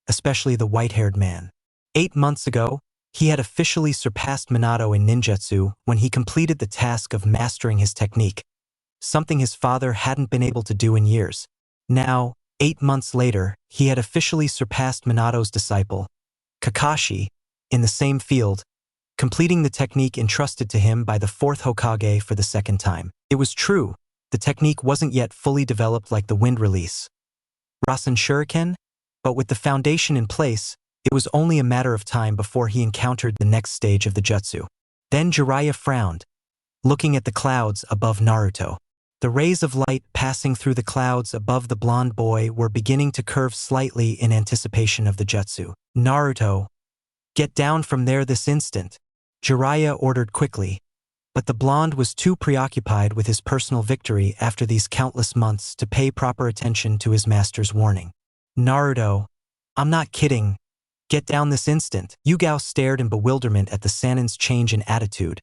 especially the white-haired man. 8 months ago, he had officially surpassed Minato in ninjutsu when he completed the task of mastering his technique, something his father hadn't been able to do in years. Now, 8 months later, he had officially surpassed Minato's disciple, Kakashi, in the same field, completing the technique entrusted to him by the 4th Hokage for the second time. It was true, the technique wasn't yet fully developed like the wind release Rasen Shuriken, but with the foundation in place, it was only a matter of time before he encountered the next stage of the jutsu. Then Jiraiya frowned, looking at the clouds above Naruto. The rays of light passing through the clouds above the blonde boy were beginning to curve slightly in anticipation of the jutsu. Naruto, get down from there this instant, Jiraiya ordered quickly, but the blonde was too preoccupied with his personal victory after these countless months to pay proper attention to his master's warning. Naruto, I'm not kidding, get down this instant. Yugao stared in bewilderment at the Sanin's change in attitude,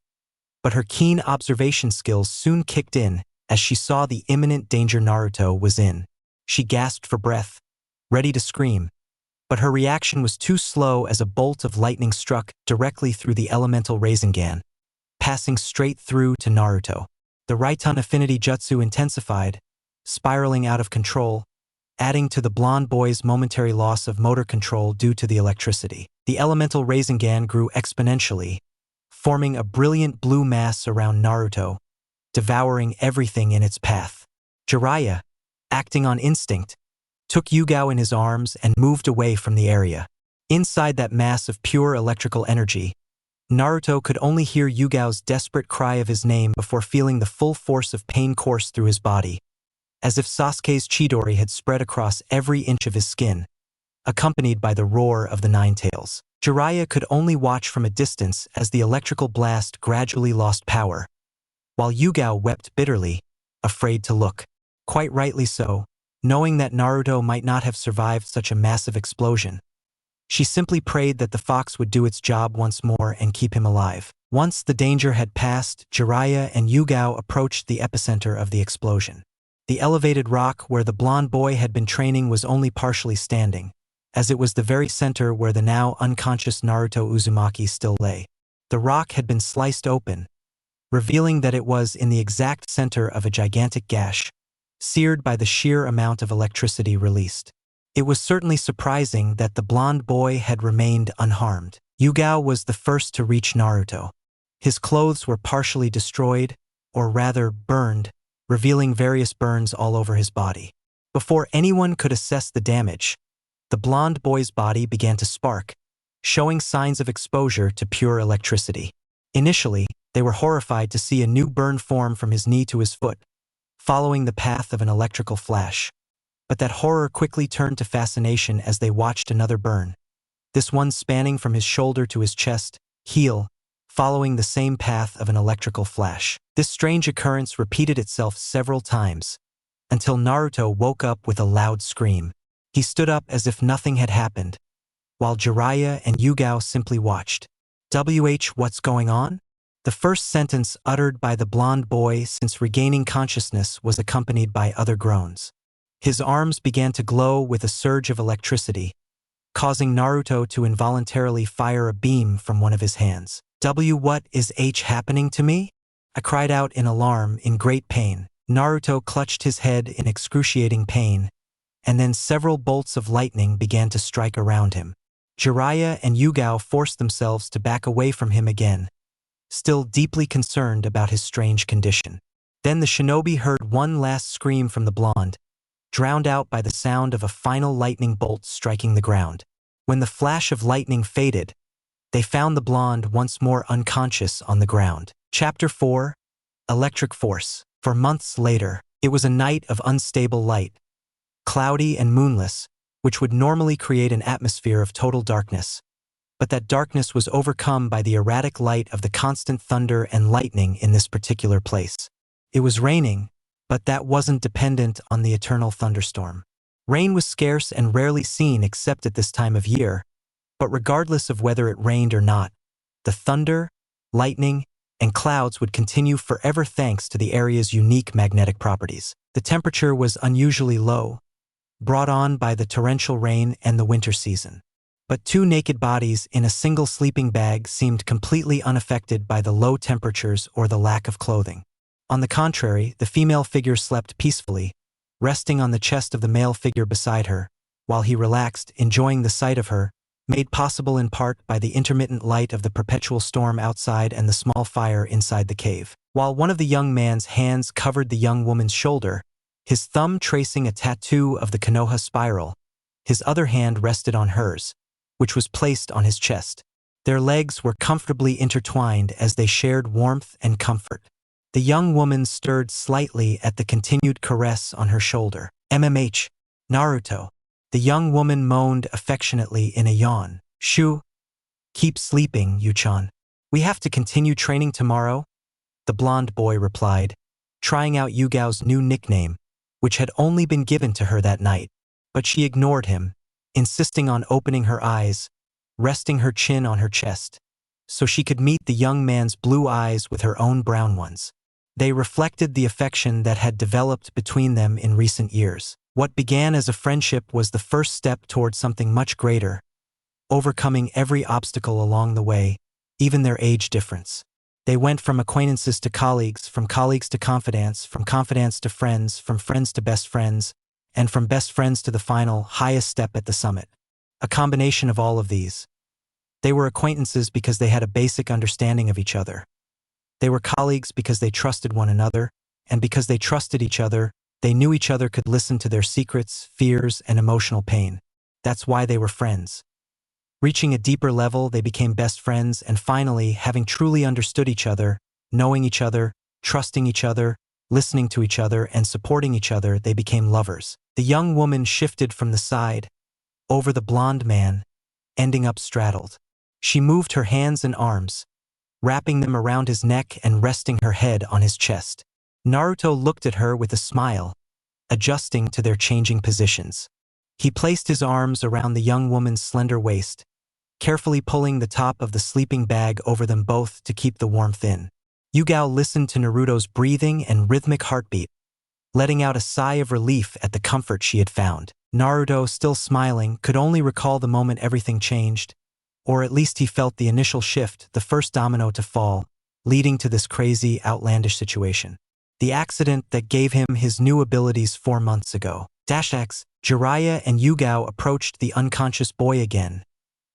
but her keen observation skills soon kicked in as she saw the imminent danger Naruto was in. She gasped for breath, ready to scream, but her reaction was too slow as a bolt of lightning struck directly through the elemental Rasengan, passing straight through to Naruto. The Raiton affinity jutsu intensified, spiraling out of control, adding to the blonde boy's momentary loss of motor control due to the electricity. The elemental Rasengan grew exponentially, forming a brilliant blue mass around Naruto, devouring everything in its path. Jiraiya, acting on instinct, took Yugao in his arms and moved away from the area. Inside that mass of pure electrical energy, Naruto could only hear Yugao's desperate cry of his name before feeling the full force of pain course through his body, as if Sasuke's Chidori had spread across every inch of his skin, accompanied by the roar of the Nine Tails. Jiraiya could only watch from a distance as the electrical blast gradually lost power, while Yugao wept bitterly, afraid to look. Quite rightly so, knowing that Naruto might not have survived such a massive explosion. She simply prayed that the fox would do its job once more and keep him alive. Once the danger had passed, Jiraiya and Yugao approached the epicenter of the explosion. The elevated rock where the blonde boy had been training was only partially standing, as it was the very center where the now unconscious Naruto Uzumaki still lay. The rock had been sliced open, revealing that it was in the exact center of a gigantic gash, seared by the sheer amount of electricity released. It was certainly surprising that the blonde boy had remained unharmed. Yugao was the first to reach Naruto. His clothes were partially destroyed, or rather burned, revealing various burns all over his body. Before anyone could assess the damage, the blonde boy's body began to spark, showing signs of exposure to pure electricity. Initially, they were horrified to see a new burn form from his knee to his foot, following the path of an electrical flash. But that horror quickly turned to fascination as they watched another burn, this one spanning from his shoulder to his chest, heel, following the same path of an electrical flash. This strange occurrence repeated itself several times, until Naruto woke up with a loud scream. He stood up as if nothing had happened, while Jiraiya and Yugao simply watched. What's going on? The first sentence uttered by the blonde boy since regaining consciousness was accompanied by other groans. His arms began to glow with a surge of electricity, causing Naruto to involuntarily fire a beam from one of his hands. What is happening to me? I cried out in alarm, in great pain. Naruto clutched his head in excruciating pain, and then several bolts of lightning began to strike around him. Jiraiya and Yugao forced themselves to back away from him again, still deeply concerned about his strange condition. Then the shinobi heard one last scream from the blonde, drowned out by the sound of a final lightning bolt striking the ground. When the flash of lightning faded, they found the blonde once more unconscious on the ground. Chapter 4: Electric Force. For months later, it was a night of unstable light, cloudy and moonless, which would normally create an atmosphere of total darkness. But that darkness was overcome by the erratic light of the constant thunder and lightning in this particular place. It was raining, but that wasn't dependent on the eternal thunderstorm. Rain was scarce and rarely seen except at this time of year, but regardless of whether it rained or not, the thunder, lightning, and clouds would continue forever thanks to the area's unique magnetic properties. The temperature was unusually low, brought on by the torrential rain and the winter season. But two naked bodies in a single sleeping bag seemed completely unaffected by the low temperatures or the lack of clothing. On the contrary, the female figure slept peacefully, resting on the chest of the male figure beside her, while he relaxed, enjoying the sight of her, made possible in part by the intermittent light of the perpetual storm outside and the small fire inside the cave. While one of the young man's hands covered the young woman's shoulder, his thumb tracing a tattoo of the KONOHA spiral, his other hand rested on hers, which was placed on his chest. Their legs were comfortably intertwined as they shared warmth and comfort. The young woman stirred slightly at the continued caress on her shoulder. MMH, Naruto. The young woman moaned affectionately in a yawn. Shoo. Keep sleeping, Yuchan. We have to continue training tomorrow, the blonde boy replied, trying out Yugao's new nickname, which had only been given to her that night. But she ignored him, insisting on opening her eyes, resting her chin on her chest, so she could meet the young man's blue eyes with her own brown ones. They reflected the affection that had developed between them in recent years. What began as a friendship was the first step toward something much greater, overcoming every obstacle along the way, even their age difference. They went from acquaintances to colleagues, from colleagues to confidants, from confidants to friends, from friends to best friends, and from best friends to the final, highest step at the summit. A combination of all of these. They were acquaintances because they had a basic understanding of each other. They were colleagues because they trusted one another, and because they trusted each other, they knew each other could listen to their secrets, fears, and emotional pain. That's why they were friends. Reaching a deeper level, they became best friends, and finally, having truly understood each other, knowing each other, trusting each other, listening to each other, and supporting each other, they became lovers. The young woman shifted from the side, over the blonde man, ending up straddled. She moved her hands and arms, wrapping them around his neck and resting her head on his chest. Naruto looked at her with a smile, adjusting to their changing positions. He placed his arms around the young woman's slender waist, carefully pulling the top of the sleeping bag over them both to keep the warmth in. Yugao listened to Naruto's breathing and rhythmic heartbeat, letting out a sigh of relief at the comfort she had found. Naruto, still smiling, could only recall the moment everything changed, or at least he felt the initial shift, the first domino to fall, leading to this crazy, outlandish situation. The accident that gave him his new abilities 4 months ago. X, Jiraiya and Yugao approached the unconscious boy again,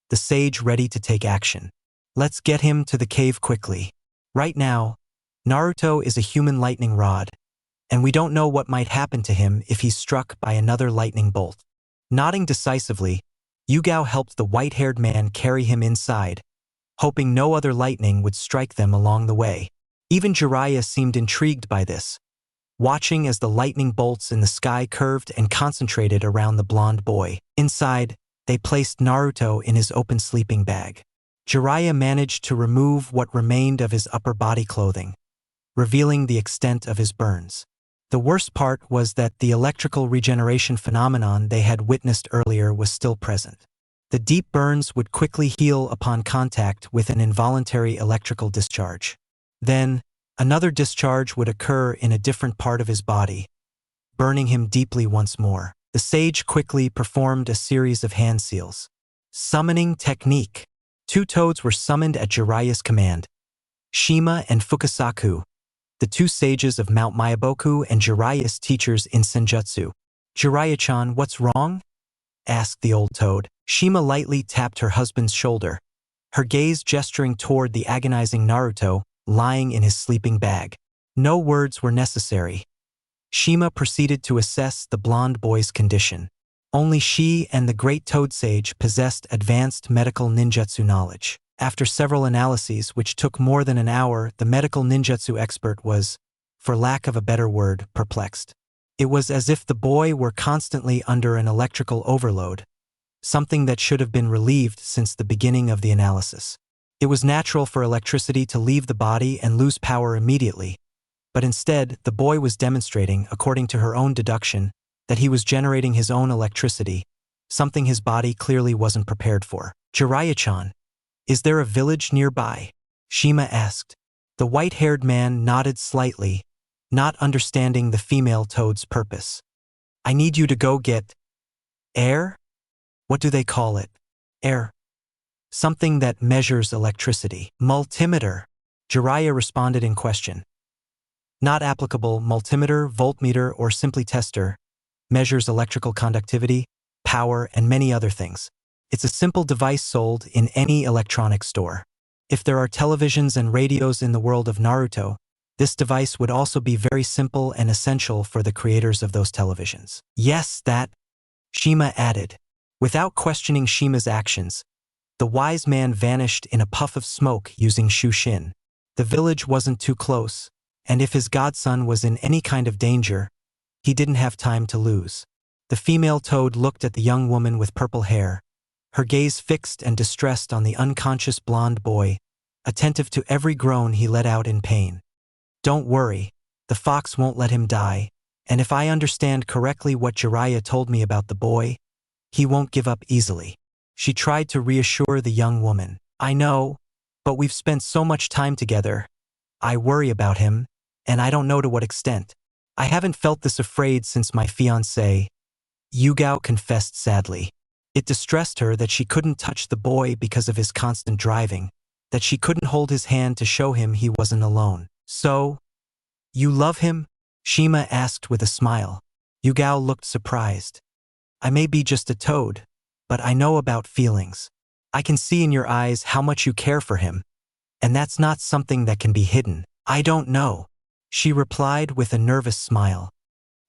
the sage ready to take action. Let's get him to the cave quickly. Right now, Naruto is a human lightning rod, and we don't know what might happen to him if he's struck by another lightning bolt. Nodding decisively, Yugao helped the white-haired man carry him inside, hoping no other lightning would strike them along the way. Even Jiraiya seemed intrigued by this, watching as the lightning bolts in the sky curved and concentrated around the blonde boy. Inside, they placed Naruto in his open sleeping bag. Jiraiya managed to remove what remained of his upper body clothing, revealing the extent of his burns. The worst part was that the electrical regeneration phenomenon they had witnessed earlier was still present. The deep burns would quickly heal upon contact with an involuntary electrical discharge. Then, another discharge would occur in a different part of his body, burning him deeply once more. The sage quickly performed a series of hand seals. Summoning technique. 2 toads were summoned at Jiraiya's command. Shima and Fukasaku, the 2 sages of Mount Myaboku and Jiraiya's teachers in Senjutsu. Jiraiya-chan, what's wrong? Asked the old toad. Shima lightly tapped her husband's shoulder, her gaze gesturing toward the agonizing Naruto, lying in his sleeping bag. No words were necessary. Shima proceeded to assess the blonde boy's condition. Only she and the great toad sage possessed advanced medical ninjutsu knowledge. After several analyses, which took more than an hour, the medical ninjutsu expert was, for lack of a better word, perplexed. It was as if the boy were constantly under an electrical overload, something that should have been relieved since the beginning of the analysis. It was natural for electricity to leave the body and lose power immediately, but instead, the boy was demonstrating, according to her own deduction, that he was generating his own electricity, something his body clearly wasn't prepared for. "Jiraiya-chan, is there a village nearby?" Shima asked. The white-haired man nodded slightly, not understanding the female toad's purpose. "I need you to go get air? What do they call it? Air. Something that measures electricity. Multimeter," Jiraiya responded in question. "Not applicable. Multimeter, voltmeter, or simply tester measures electrical conductivity, power, and many other things. It's a simple device sold in any electronic store. If there are televisions and radios in the world of Naruto, this device would also be very simple and essential for the creators of those televisions." "Yes, that," Shima added. Without questioning Shima's actions, the wise man vanished in a puff of smoke using Shushin. The village wasn't too close, and if his godson was in any kind of danger, he didn't have time to lose. The female toad looked at the young woman with purple hair, her gaze fixed and distressed on the unconscious blonde boy, attentive to every groan he let out in pain. "Don't worry, the fox won't let him die, and if I understand correctly what Jiraiya told me about the boy, he won't give up easily." She tried to reassure the young woman. "I know, but we've spent so much time together. I worry about him, and I don't know to what extent. I haven't felt this afraid since my fiancé," Yugao confessed sadly. It distressed her that she couldn't touch the boy because of his constant driving, that she couldn't hold his hand to show him he wasn't alone. "So, you love him?" Shima asked with a smile. Yugao looked surprised. "I may be just a toad, but I know about feelings. I can see in your eyes how much you care for him, and that's not something that can be hidden." "I don't know," she replied with a nervous smile.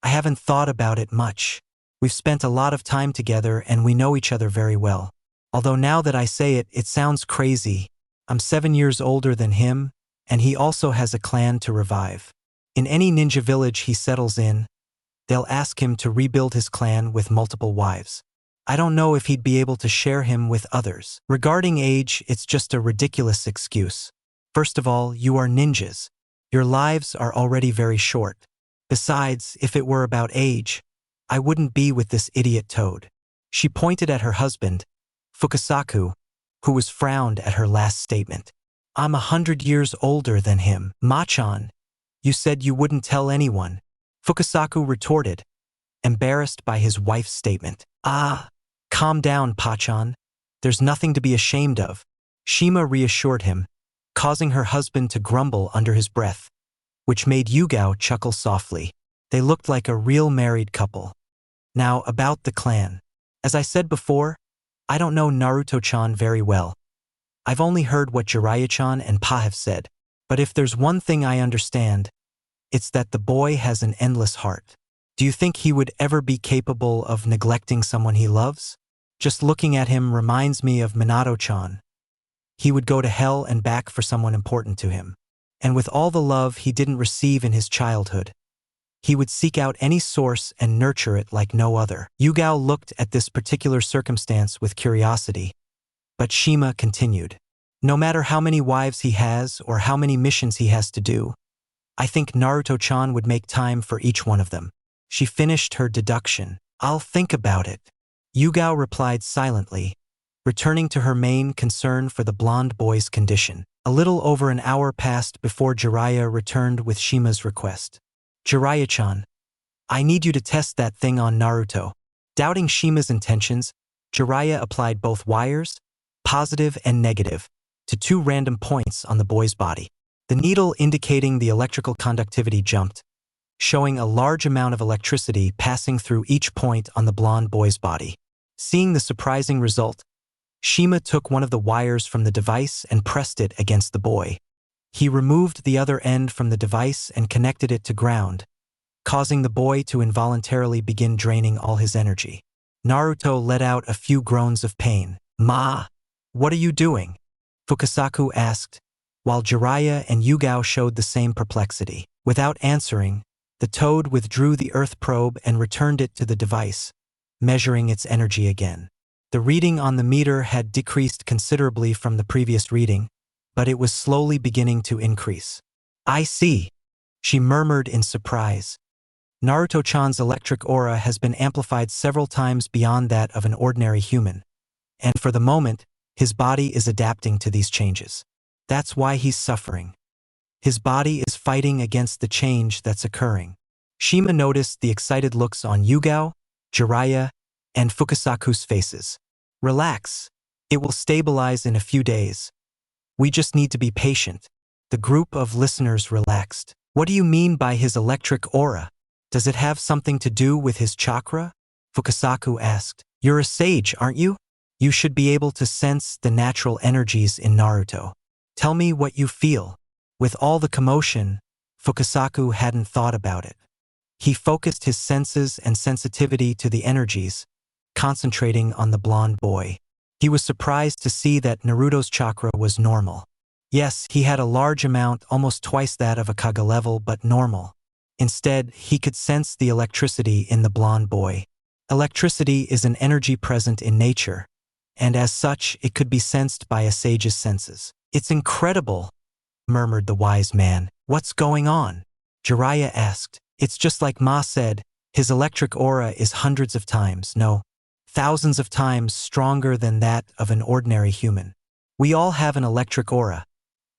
"I haven't thought about it much. We've spent a lot of time together and we know each other very well. Although now that I say it, it sounds crazy. I'm 7 years older than him, and he also has a clan to revive. In any ninja village he settles in, they'll ask him to rebuild his clan with multiple wives. I don't know if he'd be able to share him with others. Regarding age, it's just a ridiculous excuse. First of all, you are ninjas. Your lives are already very short. Besides, if it were about age, I wouldn't be with this idiot toad." She pointed at her husband, Fukasaku, who was frowned at her last statement. "I'm 100 years older than him." "Machan, you said you wouldn't tell anyone," Fukasaku retorted, embarrassed by his wife's statement. "Ah, calm down, Pachan. There's nothing to be ashamed of," Shima reassured him, causing her husband to grumble under his breath, which made Yugao chuckle softly. They looked like a real married couple. Now, about the clan. As I said before, I don't know Naruto-chan very well. I've only heard what Jiraiya-chan and Pa have said, but if there's one thing I understand, it's that the boy has an endless heart. Do you think he would ever be capable of neglecting someone he loves? Just looking at him reminds me of Minato-chan. He would go to hell and back for someone important to him. And with all the love he didn't receive in his childhood, he would seek out any source and nurture it like no other. Yugao looked at this particular circumstance with curiosity, but Shima continued. No matter how many wives he has or how many missions he has to do, I think Naruto-chan would make time for each one of them. She finished her deduction. "I'll think about it," Yugao replied silently, returning to her main concern for the blonde boy's condition. A little over an hour passed before Jiraiya returned with Shima's request. "Jiraiya-chan, I need you to test that thing on Naruto." Doubting Shima's intentions, Jiraiya applied both wires, positive and negative, to 2 random points on the boy's body. The needle indicating the electrical conductivity jumped, showing a large amount of electricity passing through each point on the blonde boy's body. Seeing the surprising result, Shima took one of the wires from the device and pressed it against the boy. He removed the other end from the device and connected it to ground, causing the boy to involuntarily begin draining all his energy. Naruto let out a few groans of pain. "Ma, what are you doing?" Fukasaku asked, while Jiraiya and Yugao showed the same perplexity. Without answering, the toad withdrew the earth probe and returned it to the device, measuring its energy again. The reading on the meter had decreased considerably from the previous reading, but it was slowly beginning to increase. "I see," she murmured in surprise. Naruto-chan's electric aura has been amplified several times beyond that of an ordinary human, and for the moment, his body is adapting to these changes. That's why he's suffering. His body is fighting against the change that's occurring. Shima noticed the excited looks on Yugao, Jiraiya, and Fukasaku's faces. "Relax. It will stabilize in a few days. We just need to be patient." The group of listeners relaxed. "What do you mean by his electric aura? Does it have something to do with his chakra?" Fukasaku asked. "You're a sage, aren't you? You should be able to sense the natural energies in Naruto. Tell me what you feel." With all the commotion, Fukasaku hadn't thought about it. He focused his senses and sensitivity to the energies, concentrating on the blonde boy. He was surprised to see that Naruto's chakra was normal. Yes, he had a large amount, almost twice that of a Kage level, but normal. Instead, he could sense the electricity in the blonde boy. Electricity is an energy present in nature, and as such, it could be sensed by a sage's senses. "It's incredible," murmured the wise man. "What's going on?" Jiraiya asked. "It's just like Ma said, his electric aura is hundreds of times, no, thousands of times stronger than that of an ordinary human. We all have an electric aura,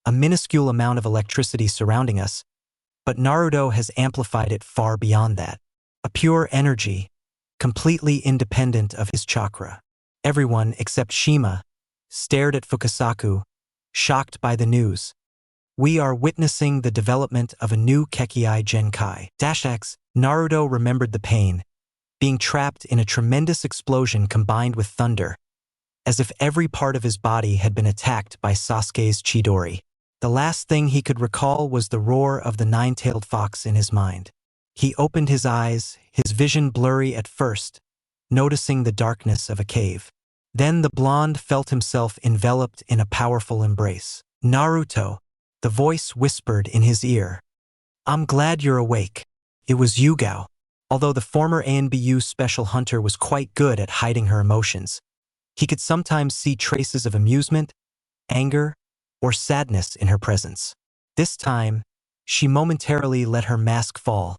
a minuscule amount of electricity surrounding us, but Naruto has amplified it far beyond that. A pure energy, completely independent of his chakra." Everyone except Shima stared at Fukasaku, shocked by the news. "We are witnessing the development of a new Kekkei Genkai. -X. Naruto remembered the pain, being trapped in a tremendous explosion combined with thunder, as if every part of his body had been attacked by Sasuke's Chidori. The last thing he could recall was the roar of the nine-tailed fox in his mind. He opened his eyes, his vision blurry at first, noticing the darkness of a cave. Then the blonde felt himself enveloped in a powerful embrace. "Naruto," the voice whispered in his ear. "I'm glad you're awake." It was Yugao. Although the former ANBU special hunter was quite good at hiding her emotions, he could sometimes see traces of amusement, anger, or sadness in her presence. This time, she momentarily let her mask fall,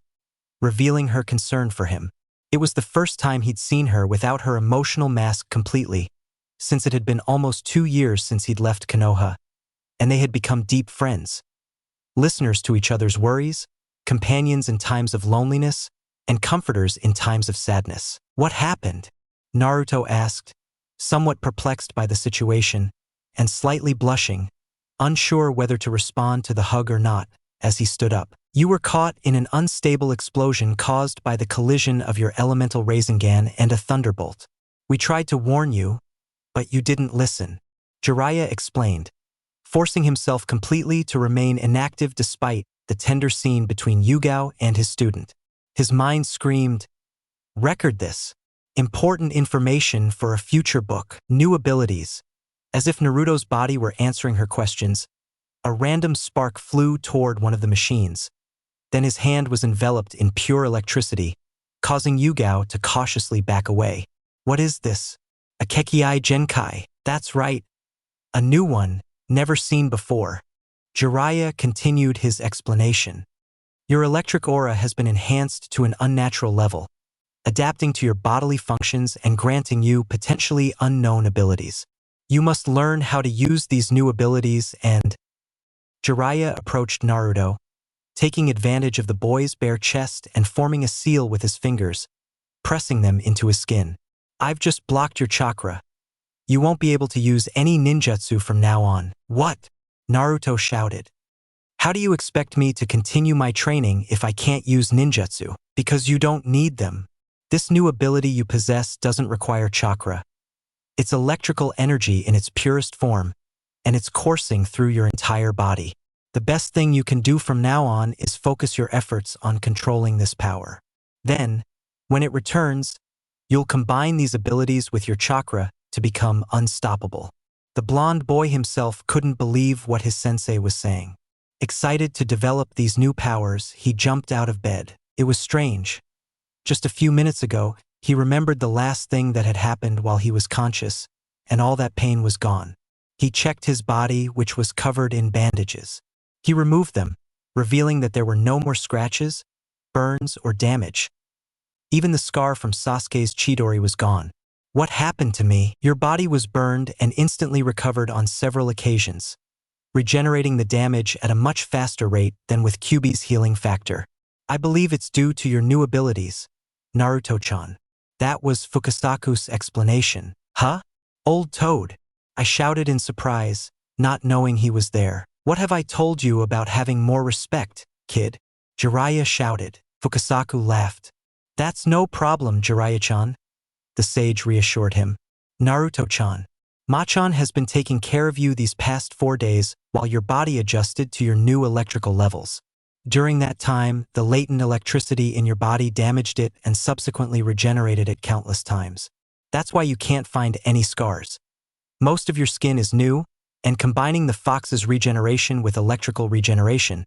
revealing her concern for him. It was the first time he'd seen her without her emotional mask completely, since it had been almost 2 years since he'd left Konoha, and they had become deep friends, listeners to each other's worries, companions in times of loneliness, and comforters in times of sadness. "What happened?" Naruto asked, somewhat perplexed by the situation, and slightly blushing, unsure whether to respond to the hug or not, as he stood up. "You were caught in an unstable explosion caused by the collision of your elemental Rasengan and a thunderbolt. We tried to warn you, but you didn't listen," Jiraiya explained, forcing himself completely to remain inactive despite the tender scene between Yugao and his student. His mind screamed, "Record this! Important information for a future book. New abilities." As if Naruto's body were answering her questions, a random spark flew toward one of the machines. Then his hand was enveloped in pure electricity, causing Yugao to cautiously back away. "What is this?" "A Kekkei Genkai. That's right. A new one, never seen before." Jiraiya continued his explanation. "Your electric aura has been enhanced to an unnatural level, adapting to your bodily functions and granting you potentially unknown abilities. You must learn how to use these new abilities and..." Jiraiya approached Naruto, taking advantage of the boy's bare chest and forming a seal with his fingers, pressing them into his skin. "I've just blocked your chakra. You won't be able to use any ninjutsu from now on." "What?" Naruto shouted. "How do you expect me to continue my training if I can't use ninjutsu? Because you don't need them. This new ability you possess doesn't require chakra. It's electrical energy in its purest form, and it's coursing through your entire body. The best thing you can do from now on is focus your efforts on controlling this power. Then, when it returns, you'll combine these abilities with your chakra to become unstoppable. The blonde boy himself couldn't believe what his sensei was saying. Excited to develop these new powers, he jumped out of bed. It was strange. Just a few minutes ago, he remembered the last thing that had happened while he was conscious, and all that pain was gone. He checked his body, which was covered in bandages. He removed them, revealing that there were no more scratches, burns, or damage. Even the scar from Sasuke's Chidori was gone. What happened to me? Your body was burned and instantly recovered on several occasions, regenerating the damage at a much faster rate than with Kyuubi's healing factor. I believe it's due to your new abilities, Naruto-chan. That was Fukasaku's explanation. Huh? Old toad. I shouted in surprise, not knowing he was there. What have I told you about having more respect, kid? Jiraiya shouted. Fukasaku laughed. That's no problem, Jiraiya-chan. The sage reassured him. Naruto-chan. Machan has been taking care of you these past 4 days while your body adjusted to your new electrical levels. During that time, the latent electricity in your body damaged it and subsequently regenerated it countless times. That's why you can't find any scars. Most of your skin is new, and combining the fox's regeneration with electrical regeneration,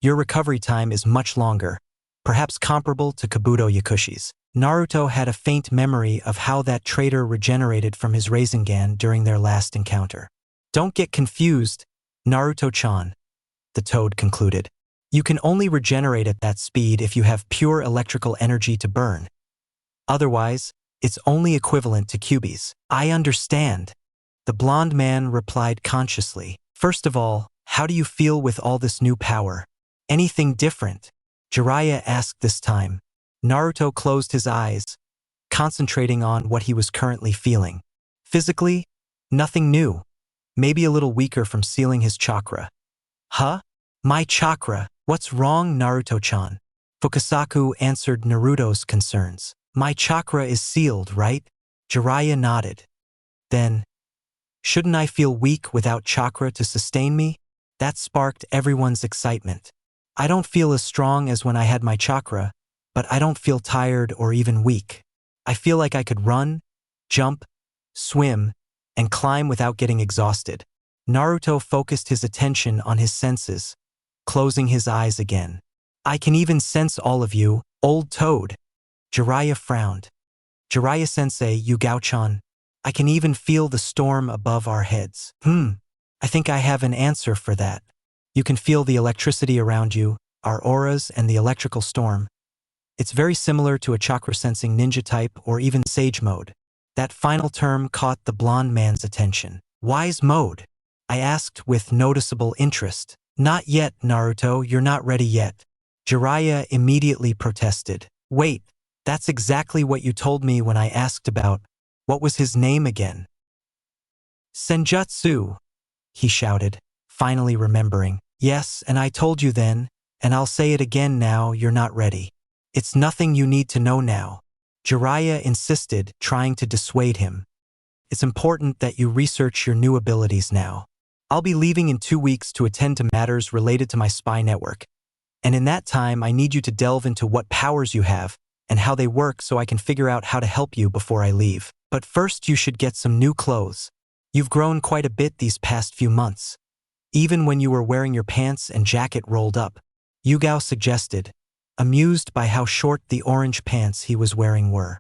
your recovery time is much longer, perhaps comparable to Kabuto Yakushi's. Naruto had a faint memory of how that traitor regenerated from his Rasengan during their last encounter. Don't get confused, Naruto-chan, the toad concluded. You can only regenerate at that speed if you have pure electrical energy to burn. Otherwise, it's only equivalent to Kyuubi's. I understand. The blonde man replied consciously. First of all, how do you feel with all this new power? Anything different? Jiraiya asked this time. Naruto closed his eyes, concentrating on what he was currently feeling. Physically, nothing new. Maybe a little weaker from sealing his chakra. Huh? My chakra? What's wrong, Naruto-chan? Fukasaku answered Naruto's concerns. My chakra is sealed, right? Jiraiya nodded. Then, shouldn't I feel weak without chakra to sustain me? That sparked everyone's excitement. I don't feel as strong as when I had my chakra, but I don't feel tired or even weak. I feel like I could run, jump, swim, and climb without getting exhausted. Naruto focused his attention on his senses, closing his eyes again. I can even sense all of you, old toad. Jiraiya frowned. Jiraiya-sensei, Yugao-chan. I can even feel the storm above our heads. I think I have an answer for that. You can feel the electricity around you, our auras, and the electrical storm. It's very similar to a chakra-sensing ninja type or even sage mode. That final term caught the blonde man's attention. Wise mode? I asked with noticeable interest. Not yet, Naruto, you're not ready yet. Jiraiya immediately protested. Wait, that's exactly what you told me when I asked about. What was his name again? Senjutsu, he shouted, finally remembering. Yes, and I told you then, and I'll say it again now, you're not ready. It's nothing you need to know now. Jiraiya insisted, trying to dissuade him. It's important that you research your new abilities now. I'll be leaving in 2 weeks to attend to matters related to my spy network. And in that time, I need you to delve into what powers you have and how they work so I can figure out how to help you before I leave. But first, you should get some new clothes. You've grown quite a bit these past few months. Even when you were wearing your pants and jacket rolled up, Yugao suggested, amused by how short the orange pants he was wearing were.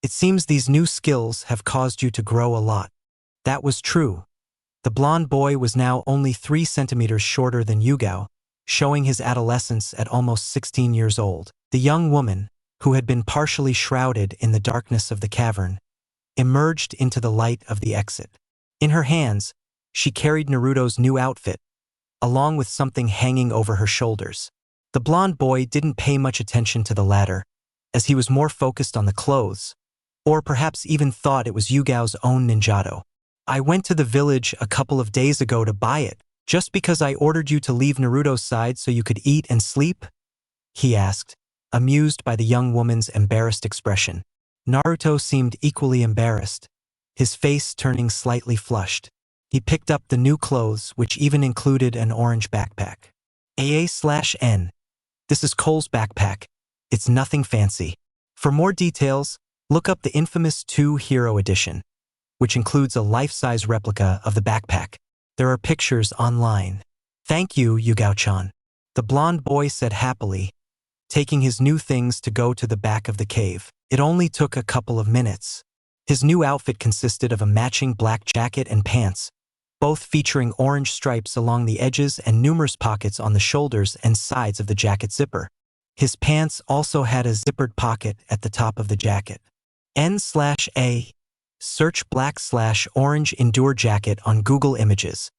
It seems these new skills have caused you to grow a lot. That was true. The blonde boy was now only 3 centimeters shorter than Yugao, showing his adolescence at almost 16 years old. The young woman, who had been partially shrouded in the darkness of the cavern, emerged into the light of the exit. In her hands, she carried Naruto's new outfit, along with something hanging over her shoulders. The blonde boy didn't pay much attention to the latter, as he was more focused on the clothes, or perhaps even thought it was Yugao's own ninjato. I went to the village a couple of days ago to buy it, just because I ordered you to leave Naruto's side so you could eat and sleep? He asked, amused by the young woman's embarrassed expression. Naruto seemed equally embarrassed, his face turning slightly flushed. He picked up the new clothes, which even included an orange backpack. AA/N. This is Cole's backpack. It's nothing fancy. For more details, look up the infamous 2 Hero Edition, which includes a life-size replica of the backpack. There are pictures online. Thank you, Yugao-chan. The blonde boy said happily, taking his new things to go to the back of the cave. It only took a couple of minutes. His new outfit consisted of a matching black jacket and pants, both featuring orange stripes along the edges and numerous pockets on the shoulders and sides of the jacket zipper. His pants also had a zippered pocket at the top of the jacket. N/A. Search black/orange Endure jacket on Google Images.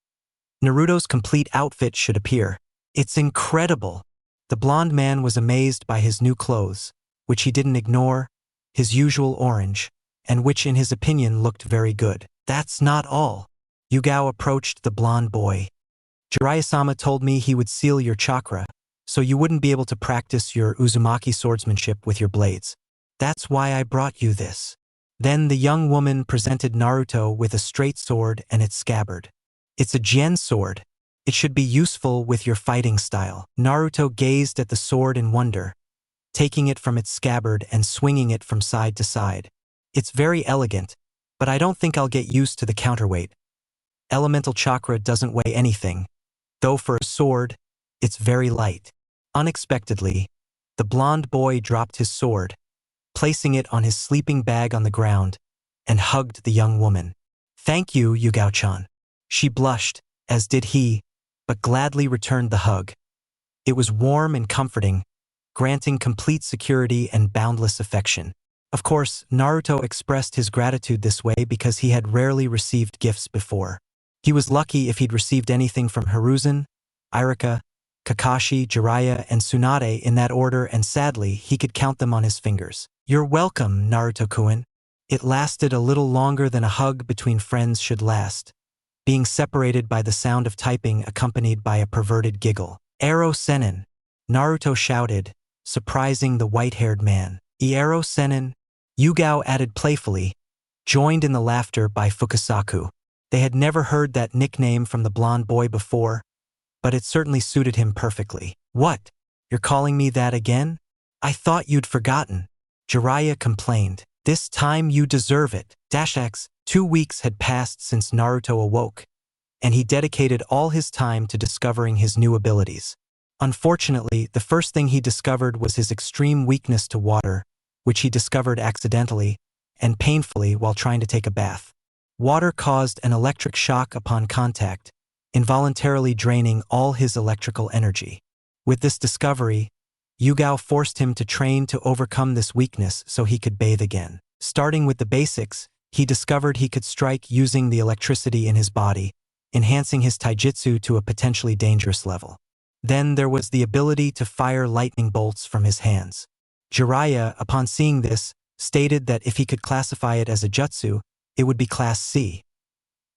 Naruto's complete outfit should appear. It's incredible. The blonde man was amazed by his new clothes, which he didn't ignore, his usual orange, and which in his opinion looked very good. That's not all. Yugao approached the blonde boy. Jiraiya-sama told me he would seal your chakra, so you wouldn't be able to practice your Uzumaki swordsmanship with your blades. That's why I brought you this. Then the young woman presented Naruto with a straight sword and its scabbard. It's a Gen sword. It should be useful with your fighting style. Naruto gazed at the sword in wonder, taking it from its scabbard and swinging it from side to side. It's very elegant, but I don't think I'll get used to the counterweight. Elemental chakra doesn't weigh anything, though for a sword, it's very light. Unexpectedly, the blonde boy dropped his sword, placing it on his sleeping bag on the ground, and hugged the young woman. Thank you, Yugao-chan. She blushed, as did he, but gladly returned the hug. It was warm and comforting, granting complete security and boundless affection. Of course, Naruto expressed his gratitude this way because he had rarely received gifts before. He was lucky if he'd received anything from Hiruzen, Iruka, Kakashi, Jiraiya, and Tsunade in that order, and sadly, he could count them on his fingers. You're welcome, Naruto-kun. It lasted a little longer than a hug between friends should last, being separated by the sound of typing accompanied by a perverted giggle. Ero Senin, Naruto shouted, surprising the white-haired man. Ero Senin, Yugao added playfully, joined in the laughter by Fukasaku. They had never heard that nickname from the blonde boy before, but it certainly suited him perfectly. What? You're calling me that again? I thought you'd forgotten. Jiraiya complained. This time you deserve it. X. 2 weeks had passed since Naruto awoke, and he dedicated all his time to discovering his new abilities. Unfortunately, the first thing he discovered was his extreme weakness to water, which he discovered accidentally and painfully while trying to take a bath. Water caused an electric shock upon contact, involuntarily draining all his electrical energy. With this discovery, Yugao forced him to train to overcome this weakness so he could bathe again. Starting with the basics, he discovered he could strike using the electricity in his body, enhancing his taijutsu to a potentially dangerous level. Then there was the ability to fire lightning bolts from his hands. Jiraiya, upon seeing this, stated that if he could classify it as a jutsu, it would be Class C.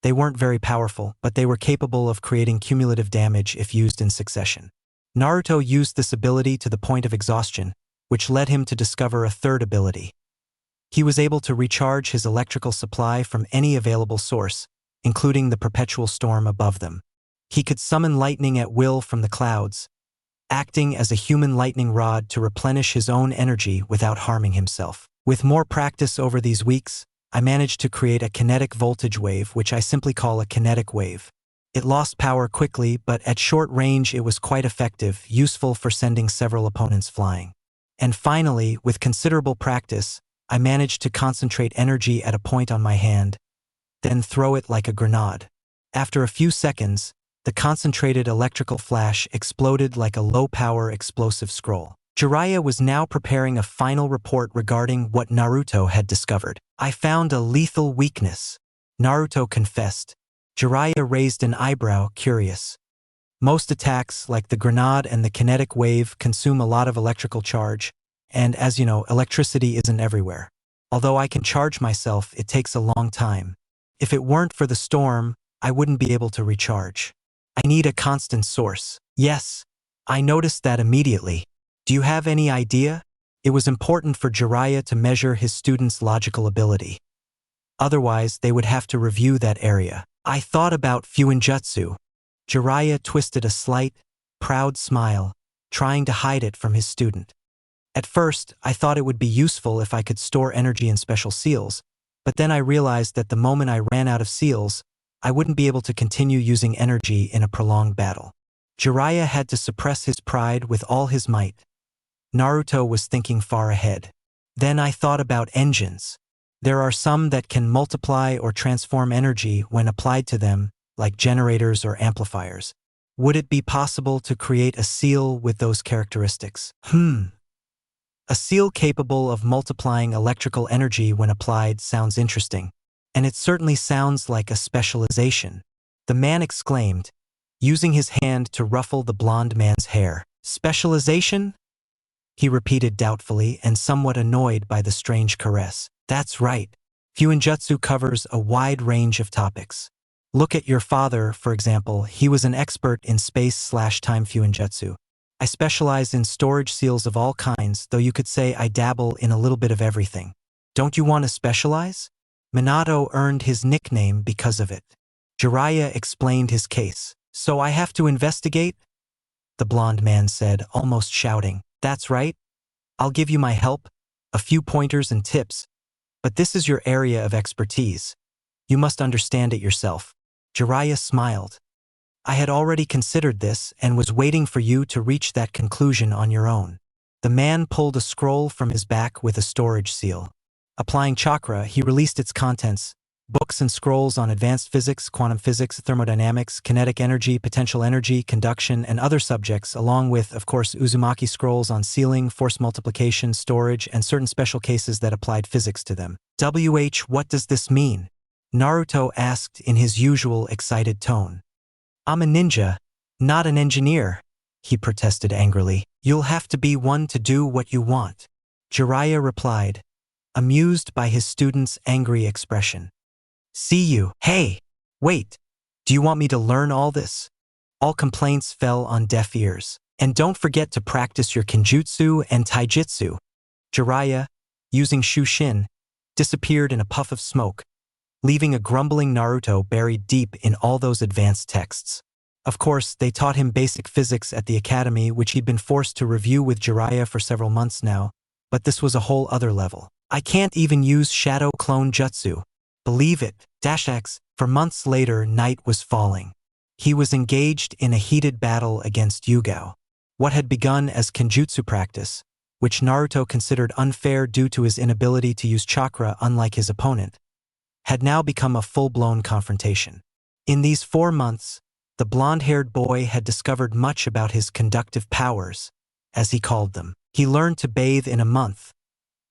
They weren't very powerful, but they were capable of creating cumulative damage if used in succession. Naruto used this ability to the point of exhaustion, which led him to discover a third ability. He was able to recharge his electrical supply from any available source, including the perpetual storm above them. He could summon lightning at will from the clouds, acting as a human lightning rod to replenish his own energy without harming himself. With more practice over these weeks, I managed to create a kinetic voltage wave, which I simply call a kinetic wave. It lost power quickly, but at short range it was quite effective, useful for sending several opponents flying. And finally, with considerable practice, I managed to concentrate energy at a point on my hand, then throw it like a grenade. After a few seconds, the concentrated electrical flash exploded like a low-power explosive scroll. Jiraiya was now preparing a final report regarding what Naruto had discovered. I found a lethal weakness, Naruto confessed. Jiraiya raised an eyebrow, curious. Most attacks, like the grenade and the kinetic wave, consume a lot of electrical charge, and as you know, electricity isn't everywhere. Although I can charge myself, it takes a long time. If it weren't for the storm, I wouldn't be able to recharge. I need a constant source. Yes, I noticed that immediately. Do you have any idea? It was important for Jiraiya to measure his students' logical ability. Otherwise, they would have to review that area. I thought about Fuinjutsu. Jiraiya twisted a slight, proud smile, trying to hide it from his student. At first, I thought it would be useful if I could store energy in special seals, but then I realized that the moment I ran out of seals, I wouldn't be able to continue using energy in a prolonged battle. Jiraiya had to suppress his pride with all his might. Naruto was thinking far ahead. Then I thought about engines. There are some that can multiply or transform energy when applied to them, like generators or amplifiers. Would it be possible to create a seal with those characteristics? A seal capable of multiplying electrical energy when applied sounds interesting, and it certainly sounds like a specialization. The man exclaimed, using his hand to ruffle the blonde man's hair. Specialization? He repeated doubtfully and somewhat annoyed by the strange caress. That's right. Fuinjutsu covers a wide range of topics. Look at your father, for example. He was an expert in space/time Fuinjutsu. I specialize in storage seals of all kinds, though you could say I dabble in a little bit of everything. Don't you want to specialize? Minato earned his nickname because of it. Jiraiya explained his case. So I have to investigate? The blonde man said, almost shouting. That's right. I'll give you my help, a few pointers and tips, but this is your area of expertise. You must understand it yourself. Jiraiya smiled. I had already considered this and was waiting for you to reach that conclusion on your own. The man pulled a scroll from his back with a storage seal. Applying chakra, he released its contents, books and scrolls on advanced physics, quantum physics, thermodynamics, kinetic energy, potential energy, conduction, and other subjects, along with, of course, Uzumaki scrolls on sealing, force multiplication, storage, and certain special cases that applied physics to them. What does this mean? Naruto asked in his usual excited tone. I'm a ninja, not an engineer, he protested angrily. You'll have to be one to do what you want. Jiraiya replied, amused by his student's angry expression. See you. Hey, wait. Do you want me to learn all this? All complaints fell on deaf ears. And don't forget to practice your kenjutsu and taijutsu. Jiraiya, using Shushin, disappeared in a puff of smoke, leaving a grumbling Naruto buried deep in all those advanced texts. Of course, they taught him basic physics at the academy, which he'd been forced to review with Jiraiya for several months now, but this was a whole other level. I can't even use Shadow Clone Jutsu. Believe it, -X. For months later, night was falling. He was engaged in a heated battle against Yugao. What had begun as kenjutsu practice, which Naruto considered unfair due to his inability to use chakra unlike his opponent, had now become a full-blown confrontation. In these 4 months, the blonde-haired boy had discovered much about his conductive powers, as he called them. He learned to bathe in a month,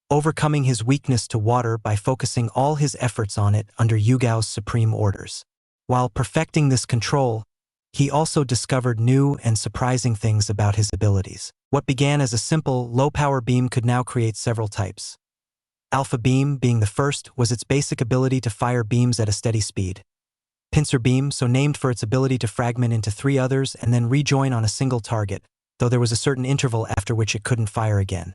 overcoming his weakness to water by focusing all his efforts on it under Yugao's supreme orders. While perfecting this control, he also discovered new and surprising things about his abilities. What began as a simple, low-power beam could now create several types. Alpha Beam, being the first, was its basic ability to fire beams at a steady speed. Pincer Beam, so named for its ability to fragment into 3 others and then rejoin on a single target, though there was a certain interval after which it couldn't fire again.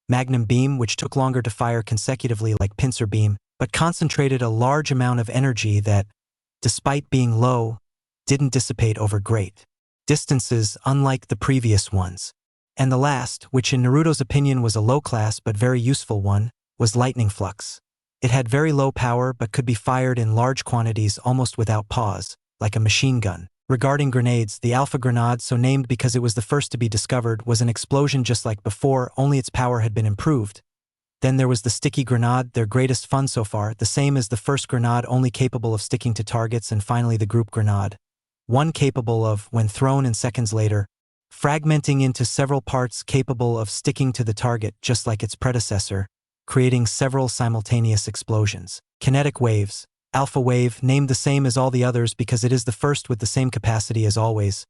Magnum Beam, which took longer to fire consecutively like Pincer Beam, but concentrated a large amount of energy that, despite being low, didn't dissipate over great distances unlike the previous ones. And the last, which in Naruto's opinion was a low-class but very useful one, was Lightning Flux. It had very low power but could be fired in large quantities almost without pause, like a machine gun. Regarding grenades, the Alpha Grenade, so named because it was the first to be discovered, was an explosion just like before, only its power had been improved. Then there was the Sticky Grenade, their greatest fun so far, the same as the first grenade, only capable of sticking to targets, and finally the Group Grenade, one capable of, when thrown in seconds later, fragmenting into several parts capable of sticking to the target just like its predecessor, creating several simultaneous explosions. Kinetic Waves. Alpha Wave, named the same as all the others because it is the first with the same capacity as always.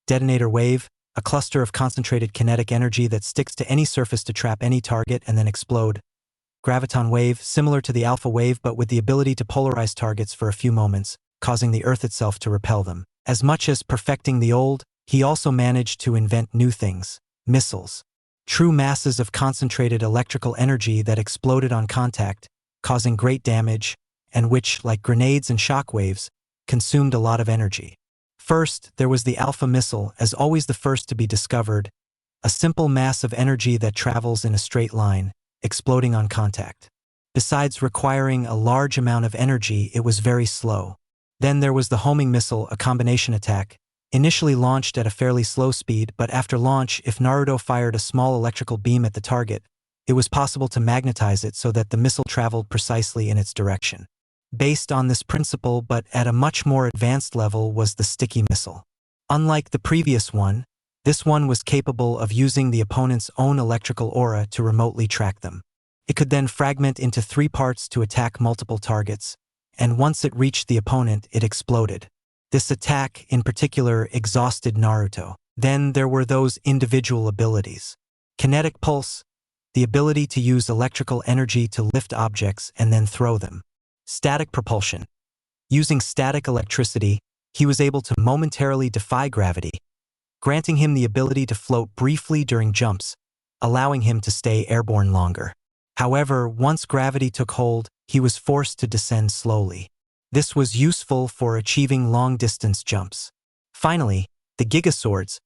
Detonator Wave, a cluster of concentrated kinetic energy that sticks to any surface to trap any target and then explode. Graviton Wave, similar to the Alpha Wave but with the ability to polarize targets for a few moments, causing the Earth itself to repel them. As much as perfecting the old, he also managed to invent new things. Missiles. True masses of concentrated electrical energy that exploded on contact, causing great damage, and which, like grenades and shockwaves, consumed a lot of energy. First, there was the Alpha missile, as always the first to be discovered, a simple mass of energy that travels in a straight line, exploding on contact. Besides requiring a large amount of energy, it was very slow. Then there was the homing missile, a combination attack, initially launched at a fairly slow speed, but after launch, if Naruto fired a small electrical beam at the target, it was possible to magnetize it so that the missile traveled precisely in its direction. Based on this principle, but at a much more advanced level, was the sticky missile. Unlike the previous one, this one was capable of using the opponent's own electrical aura to remotely track them. It could then fragment into 3 parts to attack multiple targets, and once it reached the opponent, it exploded. This attack, in particular, exhausted Naruto. Then there were those individual abilities. Kinetic pulse, the ability to use electrical energy to lift objects and then throw them. Static propulsion. Using static electricity, he was able to momentarily defy gravity, granting him the ability to float briefly during jumps, allowing him to stay airborne longer. However, once gravity took hold, he was forced to descend slowly. This was useful for achieving long-distance jumps. Finally, the Giga Swords.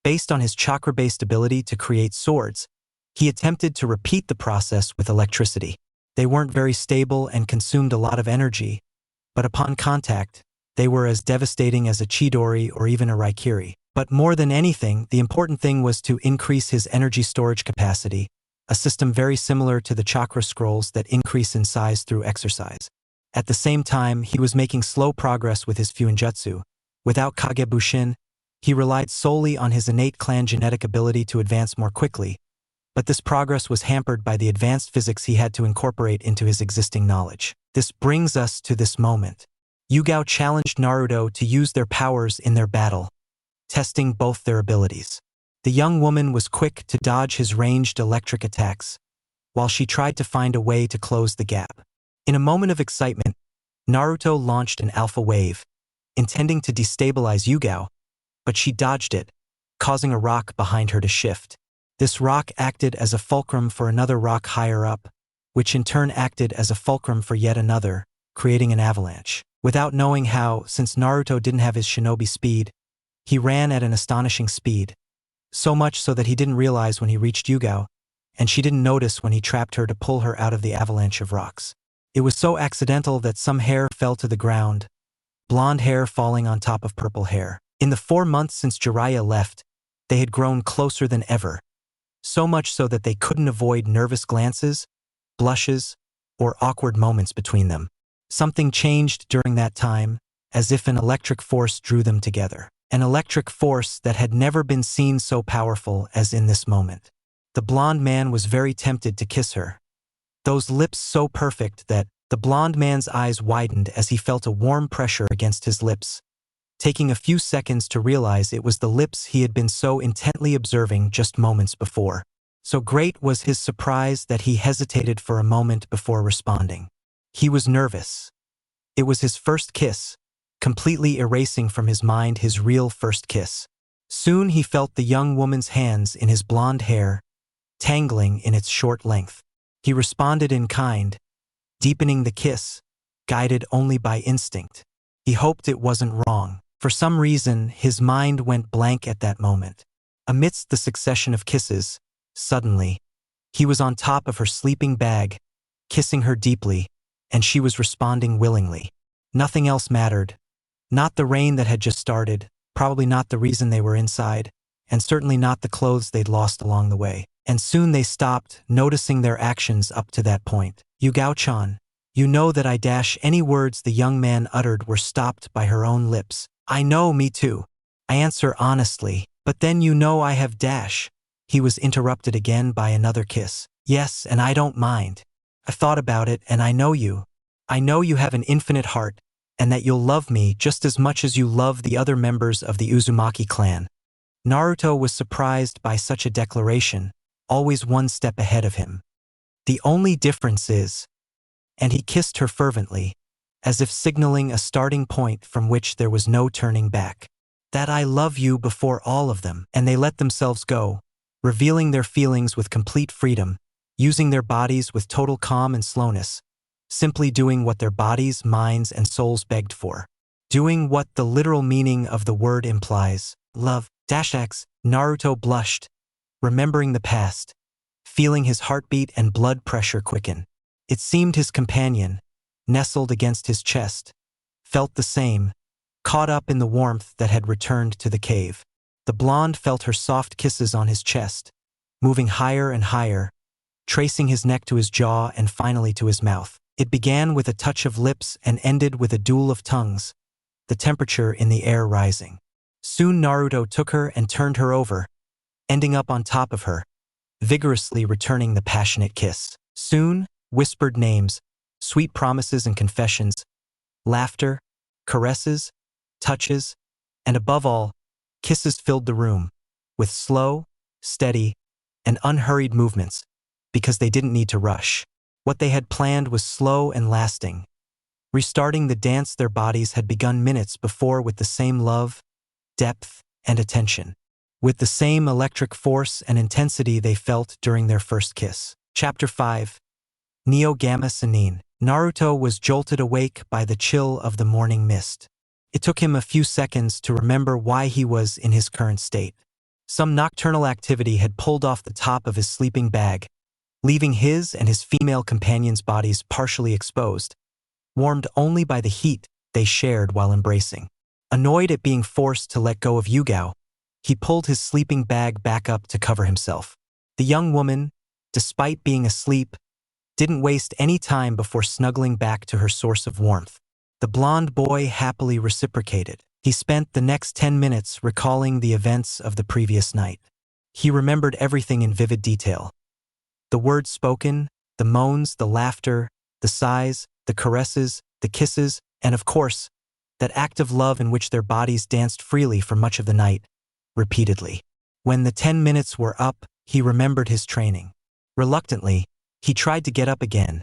Based on his chakra-based ability to create swords, he attempted to repeat the process with electricity. They weren't very stable and consumed a lot of energy, but upon contact, they were as devastating as a Chidori or even a Raikiri. But more than anything, the important thing was to increase his energy storage capacity, a system very similar to the chakra scrolls that increase in size through exercise. At the same time, he was making slow progress with his Fuinjutsu. Without Kagebushin, he relied solely on his innate clan genetic ability to advance more quickly, but this progress was hampered by the advanced physics he had to incorporate into his existing knowledge. This brings us to this moment. Yugao challenged Naruto to use their powers in their battle, testing both their abilities. The young woman was quick to dodge his ranged electric attacks, while she tried to find a way to close the gap. In a moment of excitement, Naruto launched an alpha wave, intending to destabilize Yugao, but she dodged it, causing a rock behind her to shift. This rock acted as a fulcrum for another rock higher up, which in turn acted as a fulcrum for yet another, creating an avalanche. Without knowing how, since Naruto didn't have his shinobi speed, he ran at an astonishing speed, so much so that he didn't realize when he reached Yugao, and she didn't notice when he trapped her to pull her out of the avalanche of rocks. It was so accidental that some hair fell to the ground, blonde hair falling on top of purple hair. In the 4 months since Jiraiya left, they had grown closer than ever, so much so that they couldn't avoid nervous glances, blushes, or awkward moments between them. Something changed during that time, as if an electric force drew them together. An electric force that had never been seen so powerful as in this moment. The blonde man was very tempted to kiss her, those lips so perfect that the blonde man's eyes widened as he felt a warm pressure against his lips, taking a few seconds to realize it was the lips he had been so intently observing just moments before. So great was his surprise that he hesitated for a moment before responding. He was nervous. It was his first kiss, completely erasing from his mind his real first kiss. Soon he felt the young woman's hands in his blonde hair, tangling in its short length. He responded in kind, deepening the kiss, guided only by instinct. He hoped it wasn't wrong. For some reason, his mind went blank at that moment. Amidst the succession of kisses, suddenly, he was on top of her sleeping bag, kissing her deeply, and she was responding willingly. Nothing else mattered. Not the rain that had just started, probably not the reason they were inside, and certainly not the clothes they'd lost along the way. And soon they stopped, noticing their actions up to that point. Yugao-chan, you know that I dash any words the young man uttered were stopped by her own lips. I know, me too. I answer honestly, but then you know I have dash. He was interrupted again by another kiss. Yes, and I don't mind. I've thought about it, and I know you. I know you have an infinite heart, and that you'll love me just as much as you love the other members of the Uzumaki clan. Naruto was surprised by such a declaration, always one step ahead of him. The only difference is, and he kissed her fervently, as if signaling a starting point from which there was no turning back, that I love you before all of them. And they let themselves go, revealing their feelings with complete freedom, using their bodies with total calm and slowness, simply doing what their bodies, minds, and souls begged for. doing what the literal meaning of the word implies, love. X. Naruto blushed, remembering the past, feeling his heartbeat and blood pressure quicken. It seemed his companion, nestled against his chest, felt the same, caught up in the warmth that had returned to the cave. The blonde felt her soft kisses on his chest, moving higher and higher, tracing his neck to his jaw and finally to his mouth. It began with a touch of lips and ended with a duel of tongues, the temperature in the air rising. Soon Naruto took her and turned her over, ending up on top of her, vigorously returning the passionate kiss. Soon, whispered names, sweet promises and confessions, laughter, caresses, touches, and above all, kisses filled the room, with slow, steady, and unhurried movements, because they didn't need to rush. What they had planned was slow and lasting, restarting the dance their bodies had begun minutes before with the same love, depth, and attention, with the same electric force and intensity they felt during their first kiss. Chapter 5. Neo Gamma Sennin. Naruto was jolted awake by the chill of the morning mist. It took him a few seconds to remember why he was in his current state. Some nocturnal activity had pulled off the top of his sleeping bag, leaving his and his female companion's bodies partially exposed, warmed only by the heat they shared while embracing. Annoyed at being forced to let go of Yugao, he pulled his sleeping bag back up to cover himself. The young woman, despite being asleep, didn't waste any time before snuggling back to her source of warmth. The blonde boy happily reciprocated. He spent the next 10 minutes recalling the events of the previous night. He remembered everything in vivid detail. The words spoken, the moans, the laughter, the sighs, the caresses, the kisses, and of course, that act of love in which their bodies danced freely for much of the night, repeatedly. When the 10 minutes were up, he remembered his training. Reluctantly, he tried to get up again,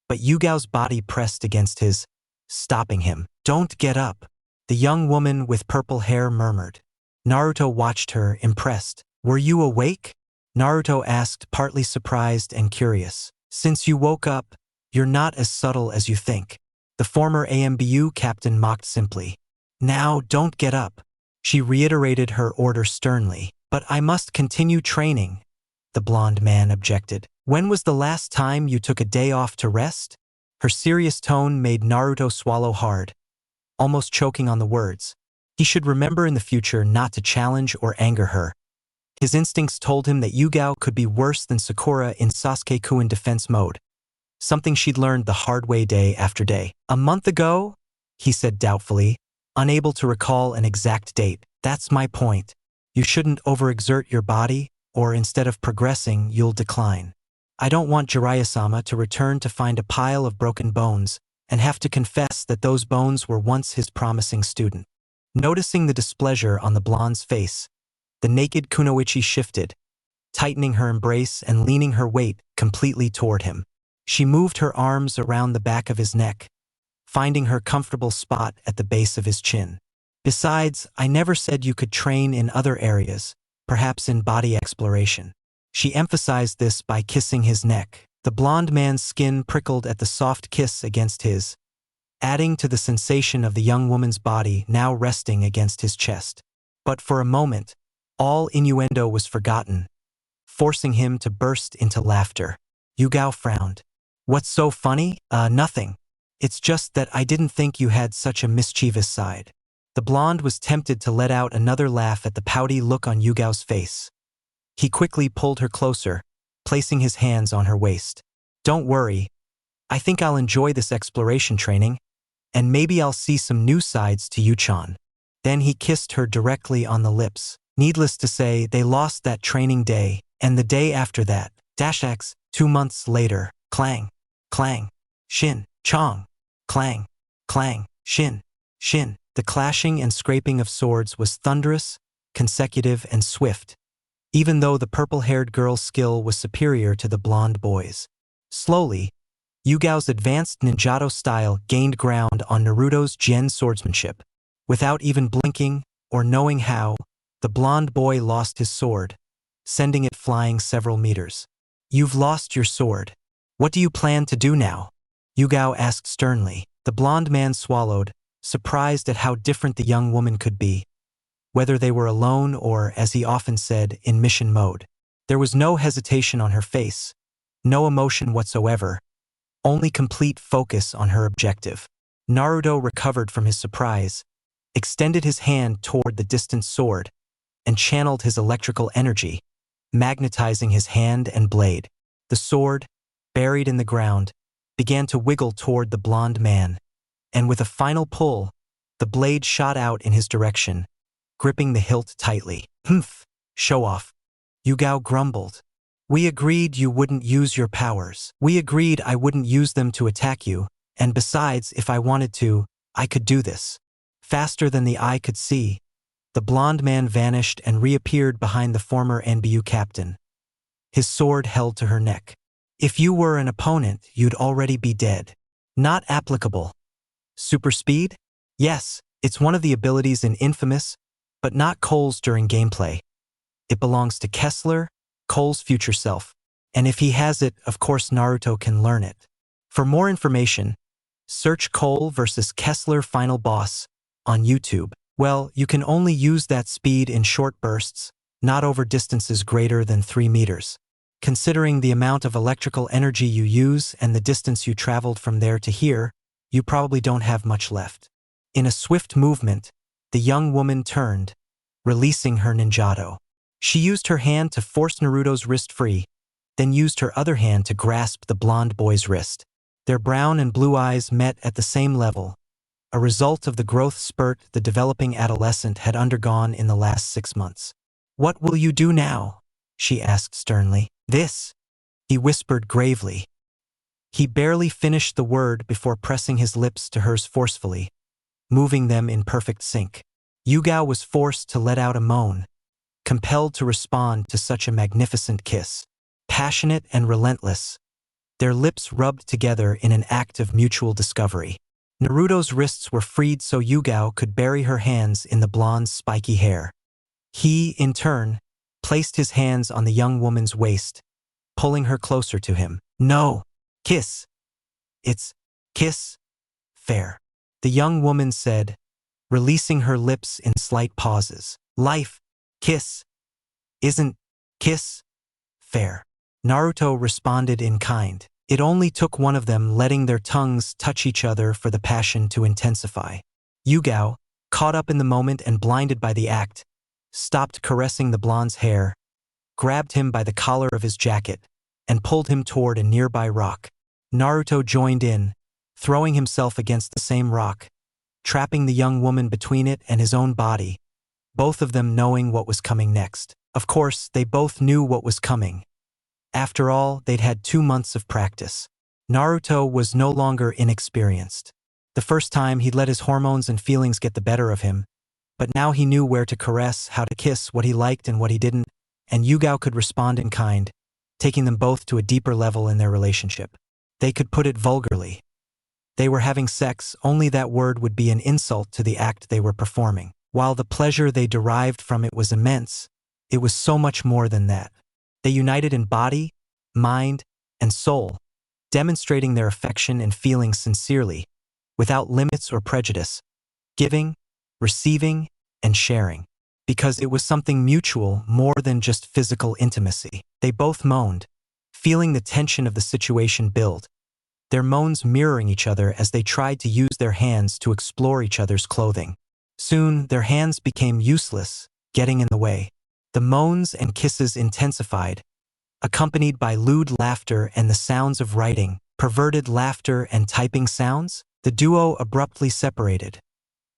but Yugao's body pressed against his, stopping him. "Don't get up," the young woman with purple hair murmured. Naruto watched her, impressed. "Were you awake?" Naruto asked, partly surprised and curious. "Since you woke up, you're not as subtle as you think," the former AMBU captain mocked simply. "Now, don't get up." She reiterated her order sternly. "But I must continue training," the blonde man objected. "When was the last time you took a day off to rest?" Her serious tone made Naruto swallow hard, almost choking on the words. He should remember in the future not to challenge or anger her. His instincts told him that Yugao could be worse than Sakura in Sasuke-kun defense mode, something she'd learned the hard way day after day. "A month ago?" he said doubtfully, unable to recall an exact date. "That's my point. You shouldn't overexert your body, or instead of progressing, you'll decline. I don't want Jiraiya-sama to return to find a pile of broken bones and have to confess that those bones were once his promising student." Noticing the displeasure on the blonde's face, the naked kunoichi shifted, tightening her embrace and leaning her weight completely toward him. She moved her arms around the back of his neck, finding her comfortable spot at the base of his chin. "Besides, I never said you could train in other areas, perhaps in body exploration." She emphasized this by kissing his neck. The blonde man's skin prickled at the soft kiss against his, adding to the sensation of the young woman's body now resting against his chest. But for a moment, all innuendo was forgotten, forcing him to burst into laughter. Yugao frowned. "What's so funny? Nothing. It's just that I didn't think you had such a mischievous side." The blonde was tempted to let out another laugh at the pouty look on Yugao's face. He quickly pulled her closer, placing his hands on her waist. "Don't worry. I think I'll enjoy this exploration training, and maybe I'll see some new sides to Uchon." Then he kissed her directly on the lips. Needless to say, they lost that training day, and the day after that. X, 2 months later. Clang, clang, shin, chong, clang, clang, shin, shin. The clashing and scraping of swords was thunderous, consecutive, and swift, even though the purple-haired girl's skill was superior to the blonde boy's. Slowly, Yugao's advanced ninjato style gained ground on Naruto's Gen swordsmanship. Without even blinking or knowing how, the blonde boy lost his sword, sending it flying several meters. "You've lost your sword. What do you plan to do now?" Yugao asked sternly. The blonde man swallowed, surprised at how different the young woman could be, whether they were alone or, as he often said, in mission mode. There was no hesitation on her face, no emotion whatsoever, only complete focus on her objective. Naruto recovered from his surprise, extended his hand toward the distant sword, and channeled his electrical energy, magnetizing his hand and blade. The sword, buried in the ground, began to wiggle toward the blonde man, and with a final pull, the blade shot out in his direction, gripping the hilt tightly. "Humph, show off," Yugao grumbled. "We agreed you wouldn't use your powers. We agreed I wouldn't use them to attack you, and besides, if I wanted to, I could do this." Faster than the eye could see, the blonde man vanished and reappeared behind the former NBU captain, his sword held to her neck. "If you were an opponent, you'd already be dead." "Not applicable." "Super speed?" "Yes, it's one of the abilities in Infamous, but not Cole's during gameplay. It belongs to Kessler, Cole's future self. And if he has it, of course Naruto can learn it." For more information, search Cole vs. Kessler Final Boss on YouTube. Well, you can only use that speed in short bursts, not over distances greater than 3 meters. Considering the amount of electrical energy you use and the distance you traveled from there to here, you probably don't have much left. In a swift movement, the young woman turned, releasing her ninjato. She used her hand to force Naruto's wrist free, then used her other hand to grasp the blonde boy's wrist. Their brown and blue eyes met at the same level, a result of the growth spurt the developing adolescent had undergone in the last 6 months. "What will you do now?" she asked sternly. "This," he whispered gravely. He barely finished the word before pressing his lips to hers forcefully, moving them in perfect sync. Yugao was forced to let out a moan, compelled to respond to such a magnificent kiss. Passionate and relentless, their lips rubbed together in an act of mutual discovery. Naruto's wrists were freed so Yugao could bury her hands in the blonde's spiky hair. He, in turn, placed his hands on the young woman's waist, pulling her closer to him. "No, kiss. It's kiss. Fair," the young woman said, releasing her lips in slight pauses. "Life, kiss. Isn't kiss fair?" Naruto responded in kind. It only took one of them letting their tongues touch each other for the passion to intensify. Yugao, caught up in the moment and blinded by the act, stopped caressing the blonde's hair, grabbed him by the collar of his jacket, and pulled him toward a nearby rock. Naruto joined in, throwing himself against the same rock, trapping the young woman between it and his own body, both of them knowing what was coming next. Of course, they both knew what was coming. After all, they'd had 2 months of practice. Naruto was no longer inexperienced. The first time, he'd let his hormones and feelings get the better of him, but now he knew where to caress, how to kiss, what he liked and what he didn't, and Yugao could respond in kind, taking them both to a deeper level in their relationship. They could put it vulgarly. They were having sex, only that word would be an insult to the act they were performing. While the pleasure they derived from it was immense, it was so much more than that. They united in body, mind, and soul, demonstrating their affection and feelings sincerely, without limits or prejudice, giving, receiving, and sharing. Because it was something mutual more than just physical intimacy. They both moaned, feeling the tension of the situation build, their moans mirroring each other as they tried to use their hands to explore each other's clothing. Soon, their hands became useless, getting in the way. The moans and kisses intensified, accompanied by lewd laughter and the sounds of writing, perverted laughter and typing sounds. The duo abruptly separated,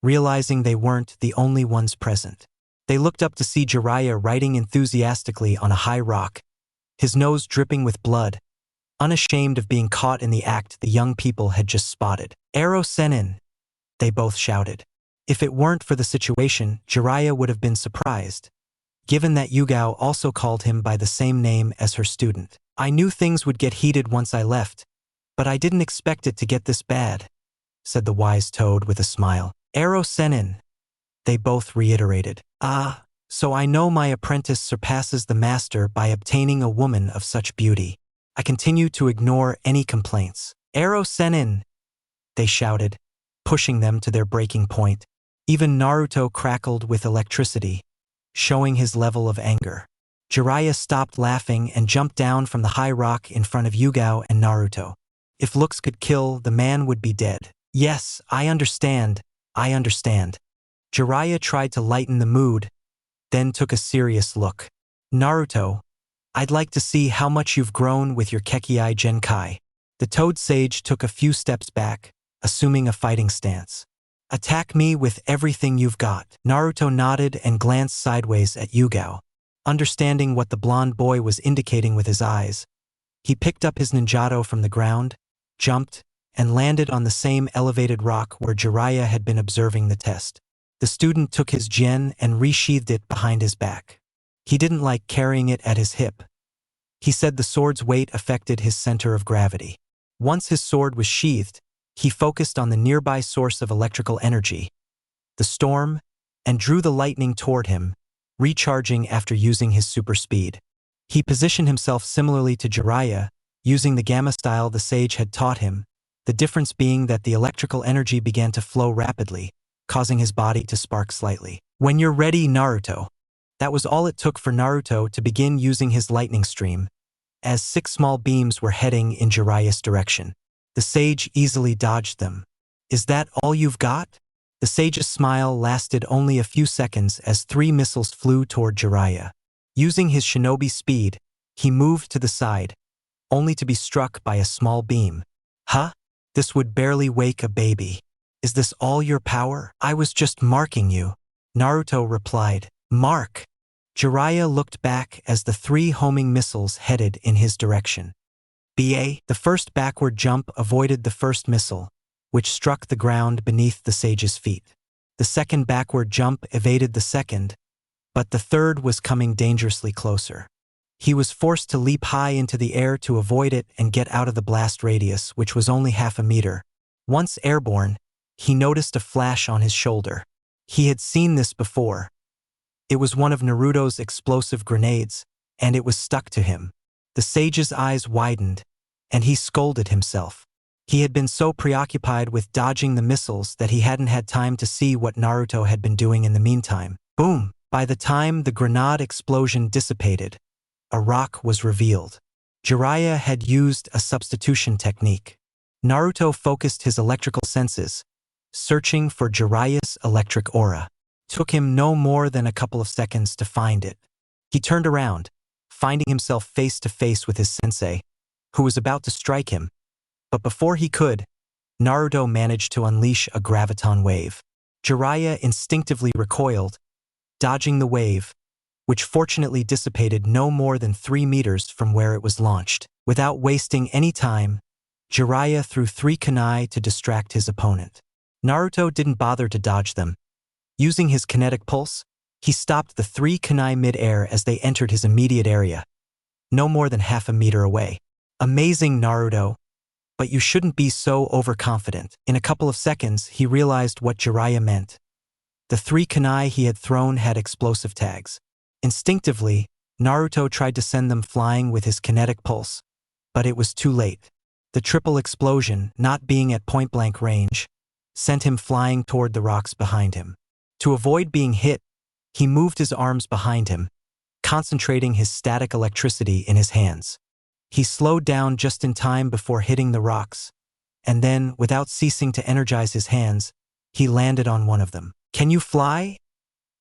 realizing they weren't the only ones present. They looked up to see Jiraiya writing enthusiastically on a high rock, his nose dripping with blood, unashamed of being caught in the act the young people had just spotted. "Ero Sennin," they both shouted. If it weren't for the situation, Jiraiya would have been surprised, given that Yugao also called him by the same name as her student. "I knew things would get heated once I left, but I didn't expect it to get this bad," said the wise toad with a smile. "Ero Sennin," they both reiterated. "Ah, so I know my apprentice surpasses the master by obtaining a woman of such beauty. I continue to ignore any complaints." "Ero Sennin," they shouted, pushing them to their breaking point. Even Naruto crackled with electricity, showing his level of anger. Jiraiya stopped laughing and jumped down from the high rock in front of Yugao and Naruto. If looks could kill, the man would be dead. Yes, I understand. Jiraiya tried to lighten the mood, then took a serious look. Naruto, I'd like to see how much you've grown with your Kekkei Genkai. The Toad Sage took a few steps back, assuming a fighting stance. Attack me with everything you've got. Naruto nodded and glanced sideways at Yugao. Understanding what the blonde boy was indicating with his eyes, he picked up his ninjato from the ground, jumped, and landed on the same elevated rock where Jiraiya had been observing the test. The student took his gen and resheathed it behind his back. He didn't like carrying it at his hip. He said the sword's weight affected his center of gravity. Once his sword was sheathed, he focused on the nearby source of electrical energy, the storm, and drew the lightning toward him, recharging after using his super speed. He positioned himself similarly to Jiraiya, using the gamma style the sage had taught him, the difference being that the electrical energy began to flow rapidly, causing his body to spark slightly. When you're ready, Naruto. That was all it took for Naruto to begin using his lightning stream, as 6 small beams were heading in Jiraiya's direction. The sage easily dodged them. Is that all you've got? The sage's smile lasted only a few seconds as 3 missiles flew toward Jiraiya. Using his shinobi speed, he moved to the side, only to be struck by a small beam. Huh? This would barely wake a baby. Is this all your power? I was just marking you. Naruto replied. Mark. Jiraiya looked back as the 3 homing missiles headed in his direction. The first backward jump avoided the first missile, which struck the ground beneath the sage's feet. The second backward jump evaded the second, but the third was coming dangerously closer. He was forced to leap high into the air to avoid it and get out of the blast radius, which was only half a meter. Once airborne, he noticed a flash on his shoulder. He had seen this before. It was one of Naruto's explosive grenades, and it was stuck to him. The sage's eyes widened, and he scolded himself. He had been so preoccupied with dodging the missiles that he hadn't had time to see what Naruto had been doing in the meantime. Boom! By the time the grenade explosion dissipated, a rock was revealed. Jiraiya had used a substitution technique. Naruto focused his electrical senses, searching for Jiraiya's electric aura. Took him no more than a couple of seconds to find it. He turned around, finding himself face to face with his sensei, who was about to strike him. But before he could, Naruto managed to unleash a graviton wave. Jiraiya instinctively recoiled, dodging the wave, which fortunately dissipated no more than 3 meters from where it was launched. Without wasting any time, Jiraiya threw 3 kunai to distract his opponent. Naruto didn't bother to dodge them. Using his kinetic pulse, he stopped the 3 kunai mid-air as they entered his immediate area, no more than half a meter away. Amazing, Naruto, but you shouldn't be so overconfident. In a couple of seconds, he realized what Jiraiya meant. The 3 kunai he had thrown had explosive tags. Instinctively, Naruto tried to send them flying with his kinetic pulse, but it was too late. The triple explosion, not being at point-blank range, sent him flying toward the rocks behind him. To avoid being hit, he moved his arms behind him, concentrating his static electricity in his hands. He slowed down just in time before hitting the rocks, and then, without ceasing to energize his hands, he landed on one of them. Can you fly?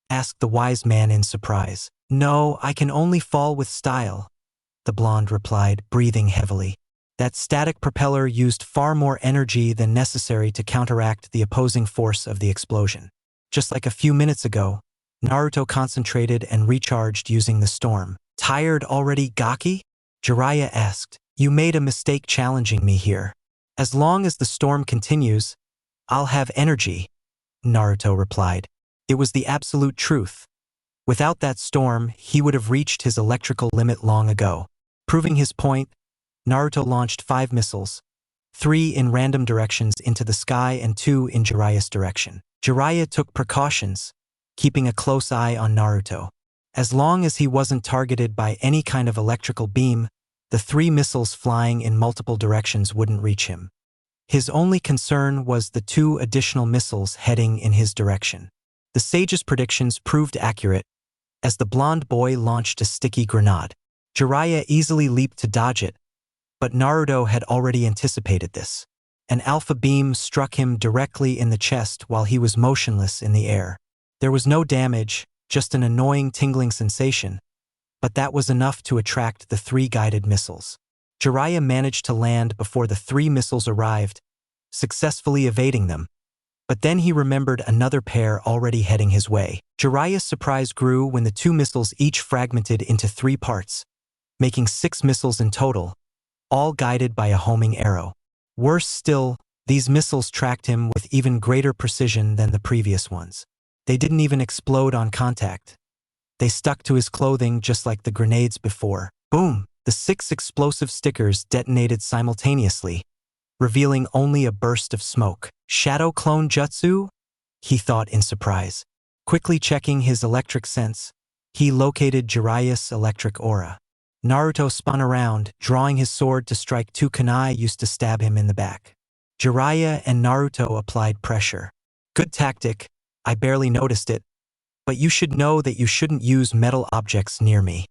Asked the wise man in surprise. No, I can only fall with style, the blonde replied, breathing heavily. That static propeller used far more energy than necessary to counteract the opposing force of the explosion. Just like a few minutes ago, Naruto concentrated and recharged using the storm. Tired already, Gaki? Jiraiya asked. You made a mistake challenging me here. As long as the storm continues, I'll have energy, Naruto replied. It was the absolute truth. Without that storm, he would have reached his electrical limit long ago. Proving his point, Naruto launched 5 missiles, 3 in random directions into the sky and 2 in Jiraiya's direction. Jiraiya took precautions, keeping a close eye on Naruto. As long as he wasn't targeted by any kind of electrical beam, the 3 missiles flying in multiple directions wouldn't reach him. His only concern was the 2 additional missiles heading in his direction. The sage's predictions proved accurate as the blonde boy launched a sticky grenade. Jiraiya easily leaped to dodge it, but Naruto had already anticipated this. An alpha beam struck him directly in the chest while he was motionless in the air. There was no damage, just an annoying tingling sensation, but that was enough to attract the 3 guided missiles. Jiraiya managed to land before the 3 missiles arrived, successfully evading them. But then he remembered another pair already heading his way. Jiraiya's surprise grew when the 2 missiles each fragmented into 3 parts, making 6 missiles in total, all guided by a homing arrow. Worse still, these missiles tracked him with even greater precision than the previous ones. They didn't even explode on contact. They stuck to his clothing just like the grenades before. Boom! The 6 explosive stickers detonated simultaneously, revealing only a burst of smoke. Shadow clone jutsu? He thought in surprise. Quickly checking his electric sense, he located Jiraiya's electric aura. Naruto spun around, drawing his sword to strike 2 kunai used to stab him in the back. Jiraiya and Naruto applied pressure. Good tactic, I barely noticed it, but you should know that you shouldn't use metal objects near me.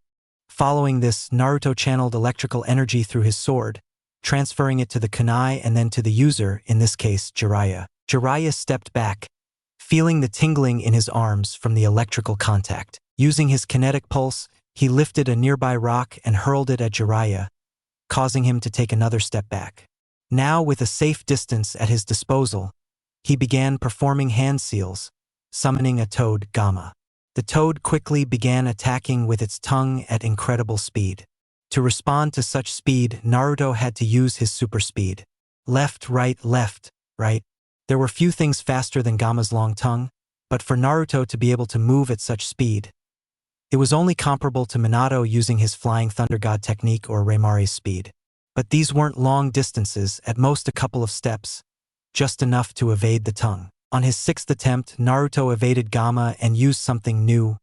Following this, Naruto channeled electrical energy through his sword, transferring it to the kunai and then to the user, in this case, Jiraiya. Jiraiya stepped back, feeling the tingling in his arms from the electrical contact. Using his kinetic pulse, he lifted a nearby rock and hurled it at Jiraiya, causing him to take another step back. Now, with a safe distance at his disposal, he began performing hand seals, summoning a toad Gamma. The toad quickly began attacking with its tongue at incredible speed. To respond to such speed, Naruto had to use his super speed. Left, right. There were few things faster than Gamma's long tongue, but for Naruto to be able to move at such speed, it was only comparable to Minato using his Flying Thunder God technique or Reimari's speed. But these weren't long distances, at most a couple of steps, just enough to evade the tongue. On his 6th attempt, Naruto evaded Gamma and used something new,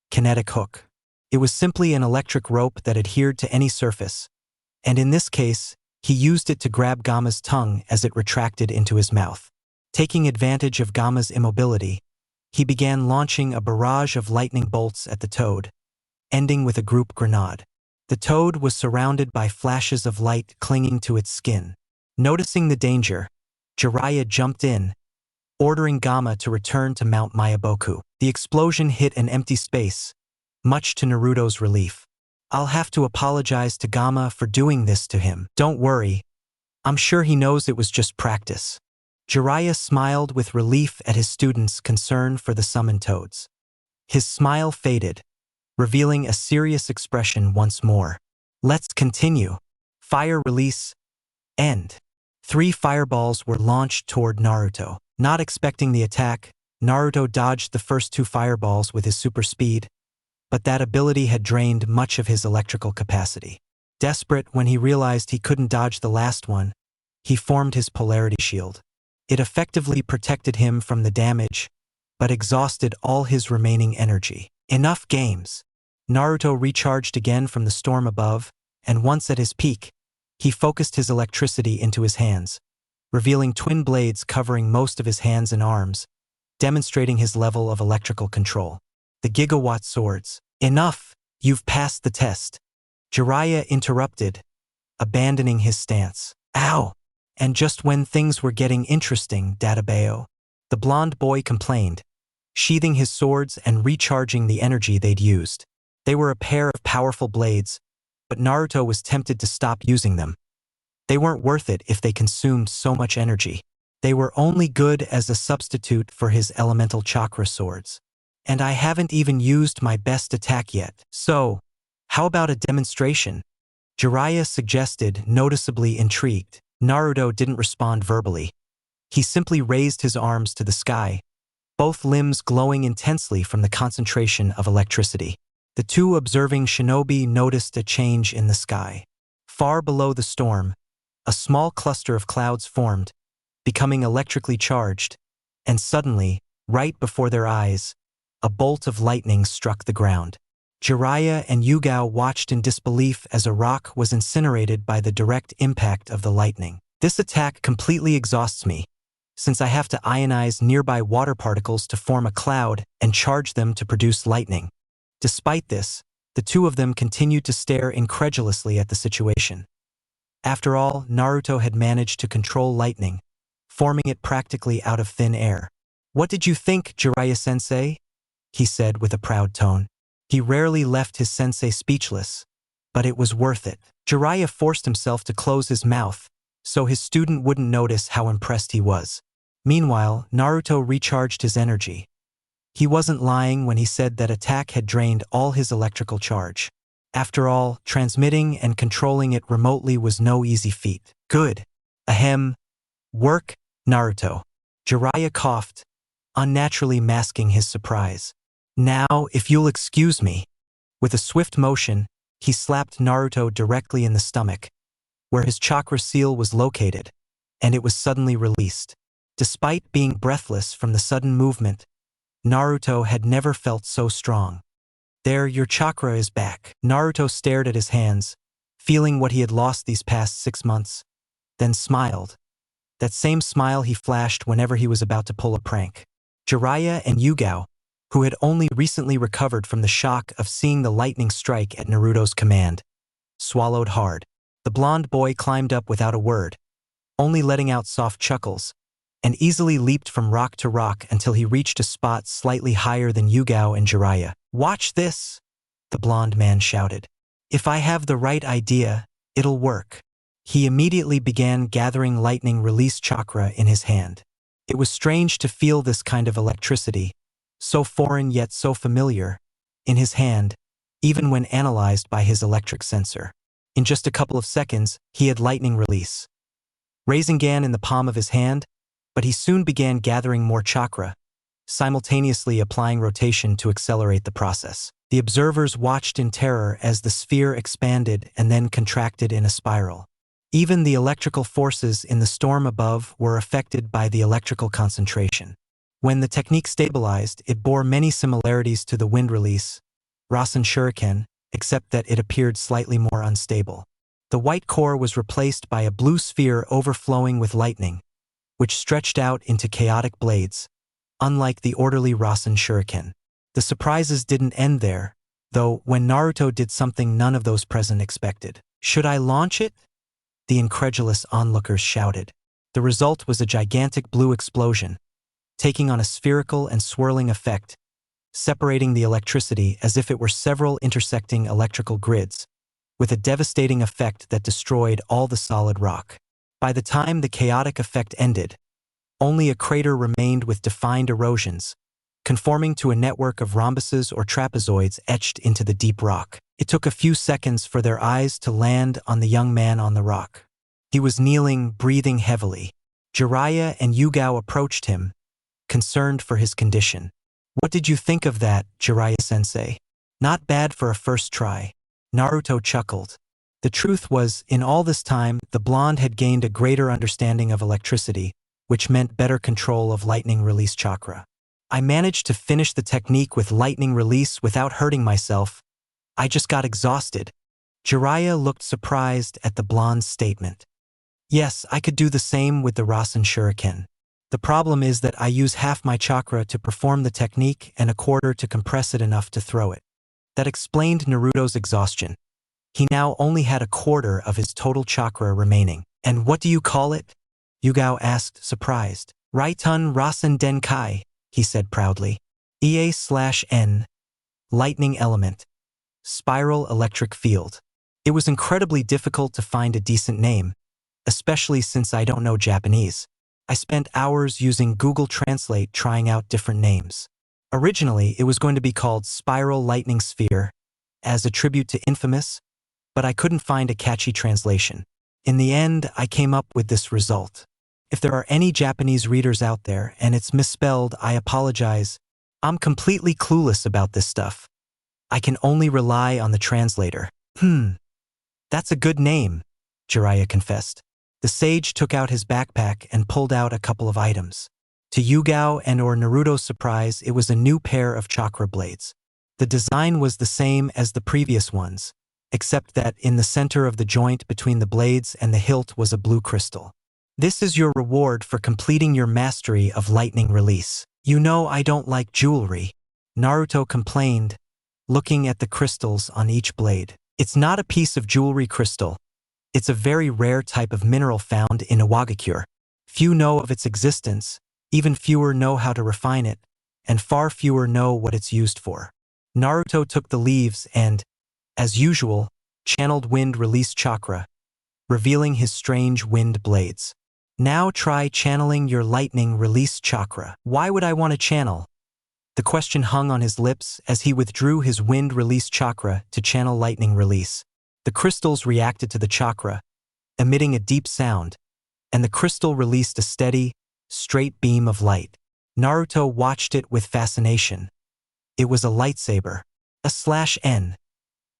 kinetic hook. It was simply an electric rope that adhered to any surface, and in this case, he used it to grab Gamma's tongue as it retracted into his mouth. Taking advantage of Gamma's immobility, he began launching a barrage of lightning bolts at the toad, ending with a group grenade. The toad was surrounded by flashes of light clinging to its skin. Noticing the danger, Jiraiya jumped in, ordering Gamma to return to Mount Mayaboku. The explosion hit an empty space, much to Naruto's relief. I'll have to apologize to Gamma for doing this to him. Don't worry, I'm sure he knows it was just practice. Jiraiya smiled with relief at his students' concern for the summoned toads. His smile faded, revealing a serious expression once more. Let's continue. Fire release. End. 3 fireballs were launched toward Naruto. Not expecting the attack, Naruto dodged the first 2 fireballs with his super speed, but that ability had drained much of his electrical capacity. Desperate when he realized he couldn't dodge the last one, he formed his polarity shield. It effectively protected him from the damage, but exhausted all his remaining energy. Enough games. Naruto recharged again from the storm above, and once at his peak, he focused his electricity into his hands, revealing twin blades covering most of his hands and arms, demonstrating his level of electrical control. The gigawatt swords. Enough! You've passed the test. Jiraiya interrupted, abandoning his stance. Ow! And just when things were getting interesting, Databeo, the blonde boy complained, sheathing his swords and recharging the energy they'd used. They were a pair of powerful blades, but Naruto was tempted to stop using them. They weren't worth it if they consumed so much energy. They were only good as a substitute for his elemental chakra swords. And I haven't even used my best attack yet. So, how about a demonstration? Jiraiya suggested, noticeably intrigued. Naruto didn't respond verbally. He simply raised his arms to the sky, both limbs glowing intensely from the concentration of electricity. The 2 observing shinobi noticed a change in the sky. Far below the storm, a small cluster of clouds formed, becoming electrically charged, and suddenly, right before their eyes, a bolt of lightning struck the ground. Jiraiya and Yugao watched in disbelief as a rock was incinerated by the direct impact of the lightning. This attack completely exhausts me, since I have to ionize nearby water particles to form a cloud and charge them to produce lightning. Despite this, the two of them continued to stare incredulously at the situation. After all, Naruto had managed to control lightning, forming it practically out of thin air. "What did you think, Jiraiya-sensei?" he said with a proud tone. He rarely left his sensei speechless, but it was worth it. Jiraiya forced himself to close his mouth, so his student wouldn't notice how impressed he was. Meanwhile, Naruto recharged his energy. He wasn't lying when he said that attack had drained all his electrical charge. After all, transmitting and controlling it remotely was no easy feat. "Good. Ahem. Work, Naruto." Jiraiya coughed, unnaturally masking his surprise. "Now, if you'll excuse me." With a swift motion, he slapped Naruto directly in the stomach, where his chakra seal was located, and it was suddenly released. Despite being breathless from the sudden movement, Naruto had never felt so strong. "There, your chakra is back." Naruto stared at his hands, feeling what he had lost these past 6 months, then smiled. That same smile he flashed whenever he was about to pull a prank. Jiraiya and Yugao, who had only recently recovered from the shock of seeing the lightning strike at Naruto's command, swallowed hard. The blonde boy climbed up without a word, only letting out soft chuckles, and easily leaped from rock to rock until he reached a spot slightly higher than Yugao and Jiraiya. "Watch this!" the blonde man shouted. "If I have the right idea, it'll work." He immediately began gathering lightning release chakra in his hand. It was strange to feel this kind of electricity, so foreign yet so familiar, in his hand, even when analyzed by his electric sensor. In just a couple of seconds, he had lightning release. Rasengan in the palm of his hand, but he soon began gathering more chakra, simultaneously applying rotation to accelerate the process. The observers watched in terror as the sphere expanded and then contracted in a spiral. Even the electrical forces in the storm above were affected by the electrical concentration. When the technique stabilized, it bore many similarities to the wind release, Rasen Shuriken, except that it appeared slightly more unstable. The white core was replaced by a blue sphere overflowing with lightning, which stretched out into chaotic blades, unlike the orderly Rasen Shuriken. The surprises didn't end there, though, when Naruto did something none of those present expected. "Should I launch it?" the incredulous onlookers shouted. The result was a gigantic blue explosion, taking on a spherical and swirling effect, separating the electricity as if it were several intersecting electrical grids, with a devastating effect that destroyed all the solid rock. By the time the chaotic effect ended, only a crater remained with defined erosions, conforming to a network of rhombuses or trapezoids etched into the deep rock. It took a few seconds for their eyes to land on the young man on the rock. He was kneeling, breathing heavily. Jiraiya and Yugao approached him, concerned for his condition. "What did you think of that, Jiraiya-sensei?" "Not bad for a first try." Naruto chuckled. The truth was, in all this time, the blonde had gained a greater understanding of electricity, which meant better control of lightning release chakra. "I managed to finish the technique with lightning release without hurting myself. I just got exhausted." Jiraiya looked surprised at the blonde's statement. "Yes, I could do the same with the Rasen Shuriken. The problem is that I use half my chakra to perform the technique and a quarter to compress it enough to throw it." That explained Naruto's exhaustion. He now only had a quarter of his total chakra remaining. "And what do you call it?" Yugao asked, surprised. "Raitun Rasen Denkai," he said proudly. EA/N. Lightning element. Spiral electric field. It was incredibly difficult to find a decent name, especially since I don't know Japanese. I spent hours using Google Translate trying out different names. Originally, it was going to be called Spiral Lightning Sphere, as a tribute to Infamous, but I couldn't find a catchy translation. In the end, I came up with this result. If there are any Japanese readers out there and it's misspelled, I apologize. I'm completely clueless about this stuff. I can only rely on the translator. That's a good name," Jiraiya confessed. The sage took out his backpack and pulled out a couple of items. To Yugao and or Naruto's surprise, it was a new pair of chakra blades. The design was the same as the previous ones, except that in the center of the joint between the blades and the hilt was a blue crystal. This is your reward for completing your mastery of lightning release. You know I don't like jewelry, Naruto complained, looking at the crystals on each blade. It's not a piece of jewelry crystal. It's a very rare type of mineral found in Iwagakure. Few know of its existence, even fewer know how to refine it, and far fewer know what it's used for. Naruto took the leaves and, as usual, channeled wind release chakra, revealing his strange wind blades. Now try channeling your lightning release chakra. Why would I want to channel? The question hung on his lips as he withdrew his wind release chakra to channel lightning release. The crystals reacted to the chakra, emitting a deep sound, and the crystal released a steady, straight beam of light. Naruto watched it with fascination. It was a lightsaber. A /N.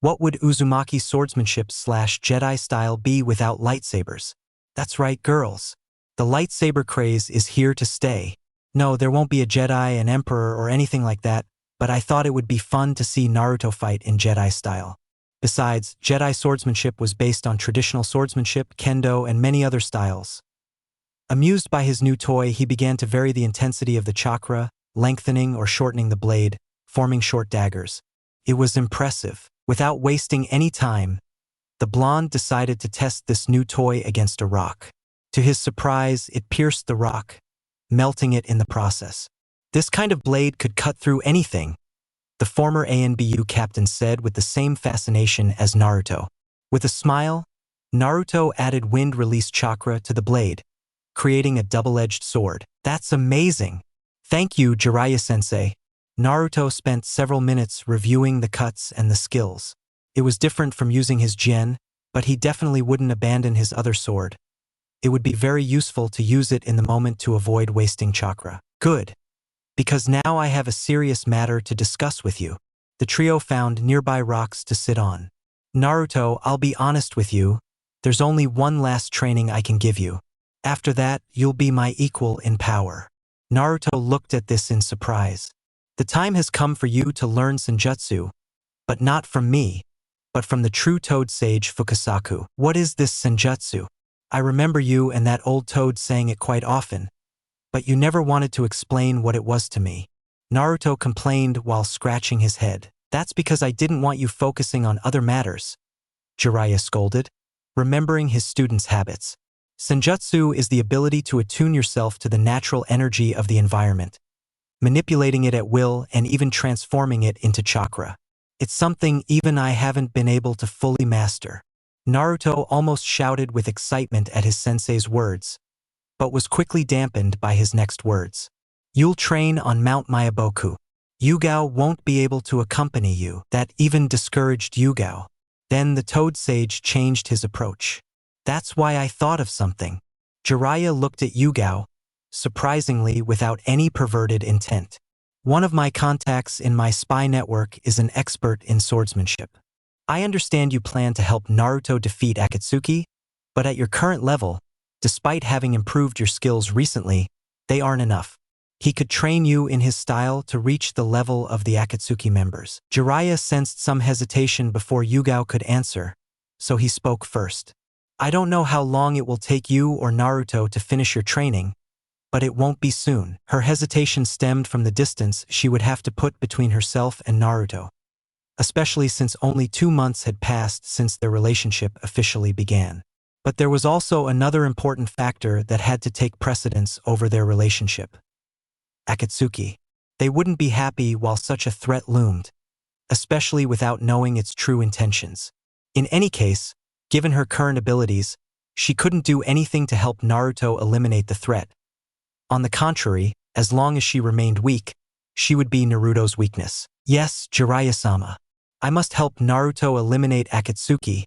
What would Uzumaki swordsmanship /Jedi style be without lightsabers? That's right, girls. The lightsaber craze is here to stay. No, there won't be a Jedi, an Emperor, or anything like that, but I thought it would be fun to see Naruto fight in Jedi style. Besides, Jedi swordsmanship was based on traditional swordsmanship, kendo, and many other styles. Amused by his new toy, he began to vary the intensity of the chakra, lengthening or shortening the blade, forming short daggers. It was impressive. Without wasting any time, the blonde decided to test this new toy against a rock. To his surprise, it pierced the rock, melting it in the process. This kind of blade could cut through anything, the former ANBU captain said with the same fascination as Naruto. With a smile, Naruto added wind release chakra to the blade, creating a double-edged sword. That's amazing! Thank you, Jiraiya-sensei. Naruto spent several minutes reviewing the cuts and the skills. It was different from using his Gen, but he definitely wouldn't abandon his other sword. It would be very useful to use it in the moment to avoid wasting chakra. Good. Because now I have a serious matter to discuss with you. The trio found nearby rocks to sit on. Naruto, I'll be honest with you. There's only one last training I can give you. After that, you'll be my equal in power. Naruto looked at this in surprise. The time has come for you to learn Senjutsu, but not from me, but from the true Toad Sage Fukasaku. What is this Senjutsu? I remember you and that old toad saying it quite often, but you never wanted to explain what it was to me. Naruto complained while scratching his head. That's because I didn't want you focusing on other matters, Jiraiya scolded, remembering his student's habits. Senjutsu is the ability to attune yourself to the natural energy of the environment, manipulating it at will and even transforming it into chakra. It's something even I haven't been able to fully master. Naruto almost shouted with excitement at his sensei's words, but was quickly dampened by his next words. You'll train on Mount Myaboku. Yugao won't be able to accompany you. That even discouraged Yugao. Then the Toad Sage changed his approach. That's why I thought of something. Jiraiya looked at Yugao, surprisingly without any perverted intent. One of my contacts in my spy network is an expert in swordsmanship. I understand you plan to help Naruto defeat Akatsuki, but at your current level, despite having improved your skills recently, they aren't enough. He could train you in his style to reach the level of the Akatsuki members. Jiraiya sensed some hesitation before Yugao could answer, so he spoke first. I don't know how long it will take you or Naruto to finish your training, but it won't be soon. Her hesitation stemmed from the distance she would have to put between herself and Naruto, especially since only 2 months had passed since their relationship officially began. But there was also another important factor that had to take precedence over their relationship. Akatsuki. They wouldn't be happy while such a threat loomed, especially without knowing its true intentions. In any case, given her current abilities, she couldn't do anything to help Naruto eliminate the threat. On the contrary, as long as she remained weak, she would be Naruto's weakness. Yes, Jiraiya-sama. I must help Naruto eliminate Akatsuki.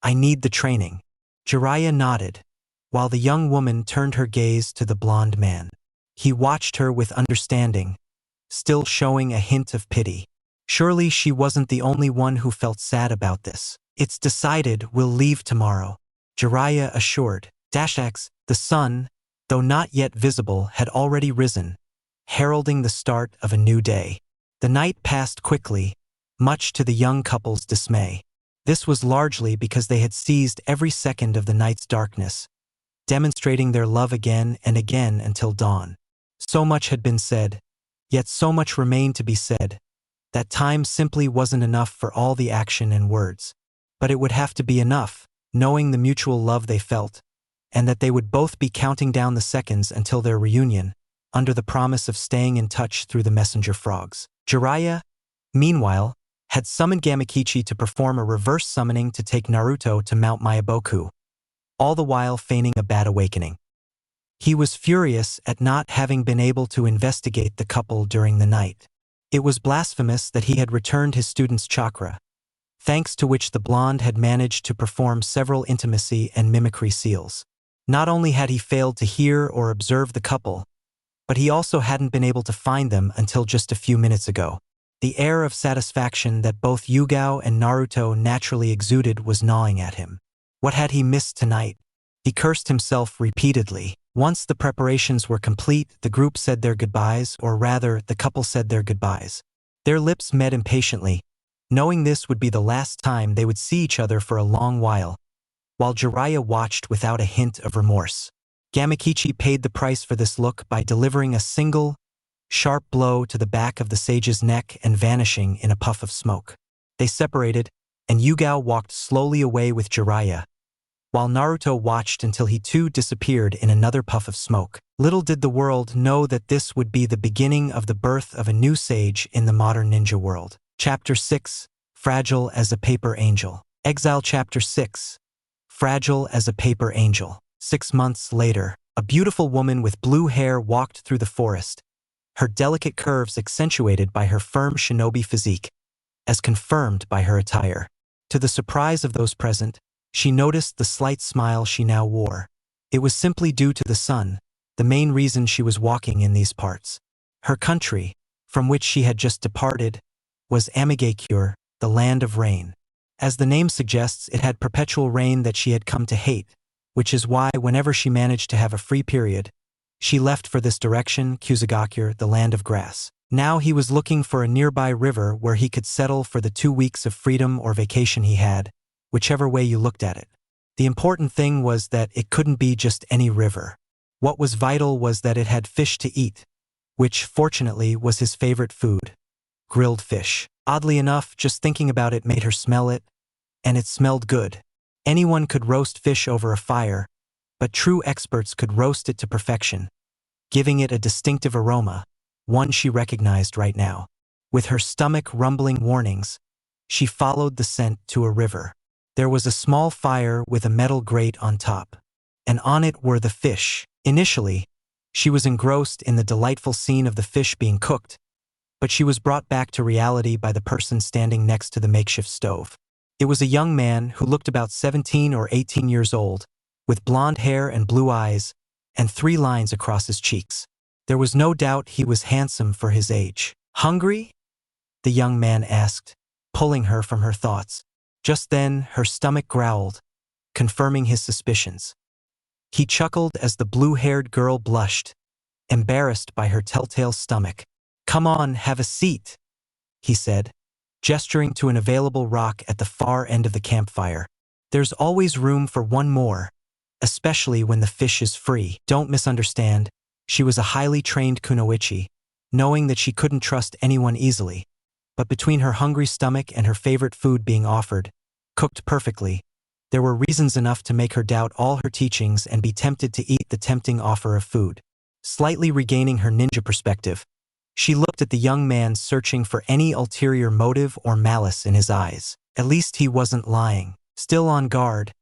I need the training. Jiraiya nodded, while the young woman turned her gaze to the blonde man. He watched her with understanding, still showing a hint of pity. Surely she wasn't the only one who felt sad about this. It's decided, we'll leave tomorrow, Jiraiya assured. X, the sun, though not yet visible, had already risen, heralding the start of a new day. The night passed quickly, much to the young couple's dismay. This was largely because they had seized every second of the night's darkness, demonstrating their love again and again until dawn. So much had been said, yet so much remained to be said, that time simply wasn't enough for all the action and words. But it would have to be enough, knowing the mutual love they felt, and that they would both be counting down the seconds until their reunion, under the promise of staying in touch through the messenger frogs. Jiraiya, meanwhile, had summoned Gamakichi to perform a reverse summoning to take Naruto to Mount Myaboku, all the while feigning a bad awakening. He was furious at not having been able to investigate the couple during the night. It was blasphemous that he had returned his student's chakra, thanks to which the blonde had managed to perform several intimacy and mimicry seals. Not only had he failed to hear or observe the couple, but he also hadn't been able to find them until just a few minutes ago. The air of satisfaction that both Yugao and Naruto naturally exuded was gnawing at him. What had he missed tonight? He cursed himself repeatedly. Once the preparations were complete, the group said their goodbyes, or rather, the couple said their goodbyes. Their lips met impatiently, knowing this would be the last time they would see each other for a long while Jiraiya watched without a hint of remorse. Gamakichi paid the price for this look by delivering a single, sharp blow to the back of the sage's neck and vanishing in a puff of smoke. They separated, and Yugao walked slowly away with Jiraiya, while Naruto watched until he too disappeared in another puff of smoke. Little did the world know that this would be the beginning of the birth of a new sage in the modern ninja world. Chapter 6, Fragile as a Paper Angel. Exile Chapter 6, Fragile as a Paper Angel. 6 months later, a beautiful woman with blue hair walked through the forest, her delicate curves accentuated by her firm shinobi physique, as confirmed by her attire. To the surprise of those present, she noticed the slight smile she now wore. It was simply due to the sun, the main reason she was walking in these parts. Her country, from which she had just departed, was Amigakure, the land of rain. As the name suggests, it had perpetual rain that she had come to hate, which is why whenever she managed to have a free period, she left for this direction, Kusagakure, the land of grass. Now he was looking for a nearby river where he could settle for the 2 weeks of freedom or vacation he had, whichever way you looked at it. The important thing was that it couldn't be just any river. What was vital was that it had fish to eat, which, fortunately, was his favorite food: grilled fish. Oddly enough, just thinking about it made her smell it, and it smelled good. Anyone could roast fish over a fire, but true experts could roast it to perfection, giving it a distinctive aroma, one she recognized right now. With her stomach rumbling warnings, she followed the scent to a river. There was a small fire with a metal grate on top, and on it were the fish. Initially, she was engrossed in the delightful scene of the fish being cooked, but she was brought back to reality by the person standing next to the makeshift stove. It was a young man who looked about 17 or 18 years old, with blonde hair and blue eyes, and 3 lines across his cheeks. There was no doubt he was handsome for his age. "Hungry?" the young man asked, pulling her from her thoughts. Just then, her stomach growled, confirming his suspicions. He chuckled as the blue-haired girl blushed, embarrassed by her telltale stomach. "Come on, have a seat," he said, gesturing to an available rock at the far end of the campfire. "There's always room for one more, especially when the fish is free." Don't misunderstand, she was a highly trained kunoichi, knowing that she couldn't trust anyone easily. But between her hungry stomach and her favorite food being offered, cooked perfectly, there were reasons enough to make her doubt all her teachings and be tempted to eat the tempting offer of food. Slightly regaining her ninja perspective, she looked at the young man, searching for any ulterior motive or malice in his eyes. At least he wasn't lying. Still on guard,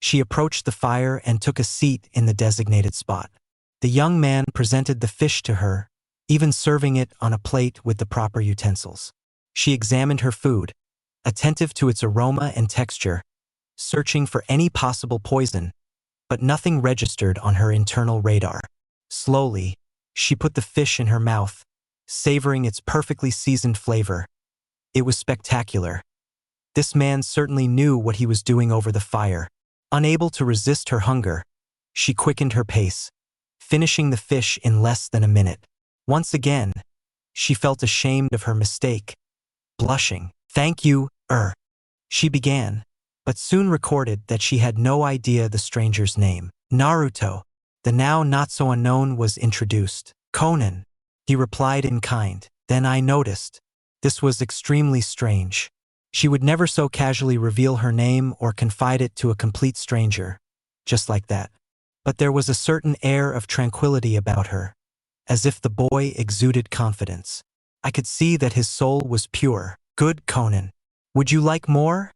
she approached the fire and took a seat in the designated spot. The young man presented the fish to her, even serving it on a plate with the proper utensils. She examined her food, attentive to its aroma and texture, searching for any possible poison, but nothing registered on her internal radar. Slowly, she put the fish in her mouth, savoring its perfectly seasoned flavor. It was spectacular. This man certainly knew what he was doing over the fire. Unable to resist her hunger, she quickened her pace, finishing the fish in less than a minute. Once again, she felt ashamed of her mistake. Blushing, "Thank you, she began, but soon recorded that she had no idea the stranger's name. Naruto, the now not-so-unknown, was introduced. Konan, he replied in kind. Then I noticed. This was extremely strange. She would never so casually reveal her name or confide it to a complete stranger, just like that. But there was a certain air of tranquility about her, as if the boy exuded confidence. I could see that his soul was pure. Good, Konan. Would you like more?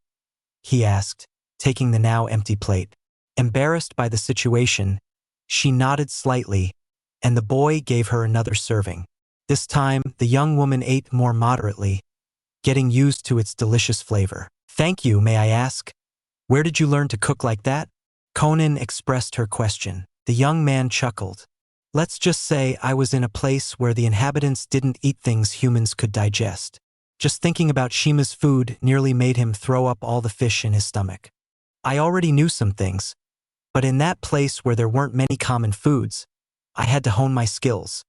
He asked, taking the now empty plate. Embarrassed by the situation, she nodded slightly, and the boy gave her another serving. This time, the young woman ate more moderately, getting used to its delicious flavor. Thank you, may I ask? Where did you learn to cook like that? Konan expressed her question. The young man chuckled. Let's just say I was in a place where the inhabitants didn't eat things humans could digest. Just thinking about Shima's food nearly made him throw up all the fish in his stomach. I already knew some things, but in that place where there weren't many common foods, I had to hone my skills.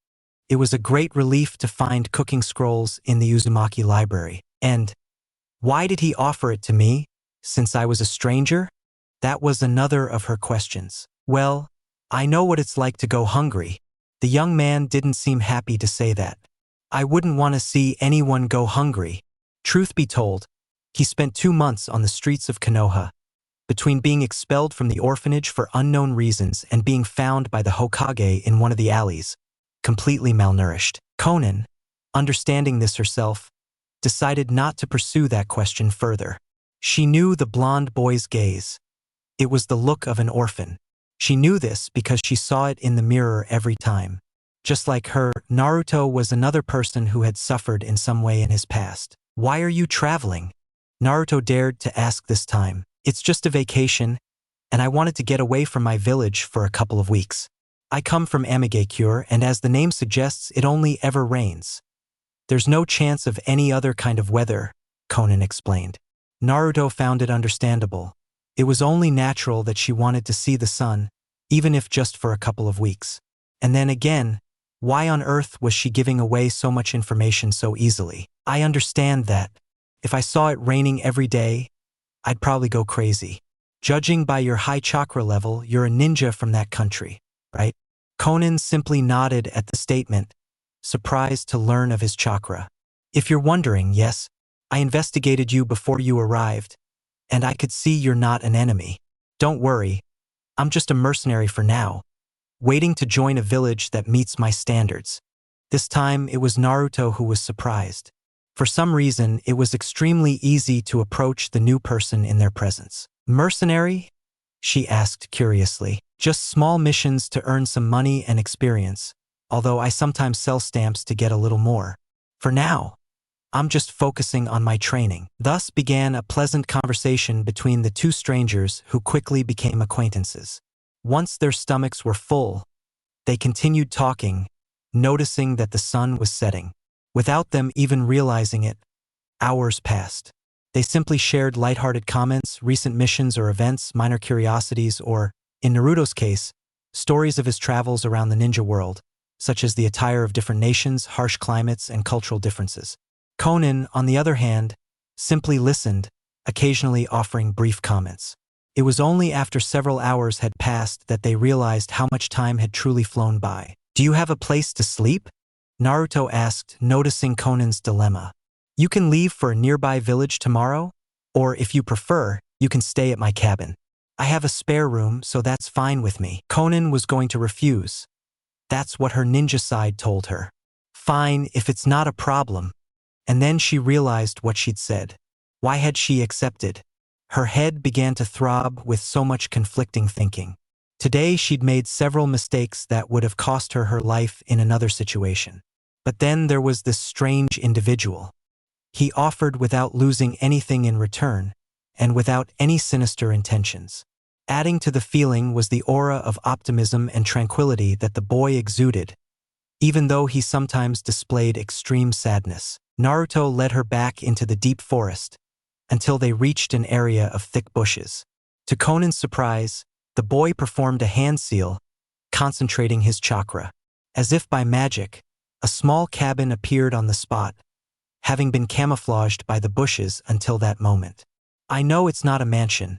It was a great relief to find cooking scrolls in the Uzumaki library. And why did he offer it to me, since I was a stranger? That was another of her questions. Well, I know what it's like to go hungry. The young man didn't seem happy to say that. I wouldn't want to see anyone go hungry. Truth be told, he spent 2 months on the streets of Konoha, between being expelled from the orphanage for unknown reasons and being found by the Hokage in one of the alleys, completely malnourished. Konan, understanding this herself, decided not to pursue that question further. She knew the blonde boy's gaze. It was the look of an orphan. She knew this because she saw it in the mirror every time. Just like her, Naruto was another person who had suffered in some way in his past. Why are you traveling? Naruto dared to ask this time. It's just a vacation, and I wanted to get away from my village for a couple of weeks. I come from Amigakure, and as the name suggests, it only ever rains. There's no chance of any other kind of weather, Konan explained. Naruto found it understandable. It was only natural that she wanted to see the sun, even if just for a couple of weeks. And then again, why on earth was she giving away so much information so easily? I understand that. If I saw it raining every day, I'd probably go crazy. Judging by your high chakra level, you're a ninja from that country, right? Konan simply nodded at the statement, surprised to learn of his chakra. If you're wondering, yes, I investigated you before you arrived, and I could see you're not an enemy. Don't worry, I'm just a mercenary for now, waiting to join a village that meets my standards. This time, it was Naruto who was surprised. For some reason, it was extremely easy to approach the new person in their presence. Mercenary? She asked curiously. Just small missions to earn some money and experience, although I sometimes sell stamps to get a little more. For now, I'm just focusing on my training. Thus began a pleasant conversation between the two strangers who quickly became acquaintances. Once their stomachs were full, they continued talking, noticing that the sun was setting. Without them even realizing it, hours passed. They simply shared lighthearted comments, recent missions or events, minor curiosities, or, in Naruto's case, stories of his travels around the ninja world, such as the attire of different nations, harsh climates, and cultural differences. Konan, on the other hand, simply listened, occasionally offering brief comments. It was only after several hours had passed that they realized how much time had truly flown by. Do you have a place to sleep? Naruto asked, noticing Konan's dilemma. You can leave for a nearby village tomorrow, or if you prefer, you can stay at my cabin. I have a spare room, so that's fine with me. Konan was going to refuse. That's what her ninja side told her. Fine, if it's not a problem. And then she realized what she'd said. Why had she accepted? Her head began to throb with so much conflicting thinking. Today she'd made several mistakes that would have cost her her life in another situation. But then there was this strange individual. He offered without losing anything in return, and without any sinister intentions. Adding to the feeling was the aura of optimism and tranquility that the boy exuded, even though he sometimes displayed extreme sadness. Naruto led her back into the deep forest, until they reached an area of thick bushes. To Konan's surprise, the boy performed a hand seal, concentrating his chakra. As if by magic, a small cabin appeared on the spot, having been camouflaged by the bushes until that moment. I know it's not a mansion,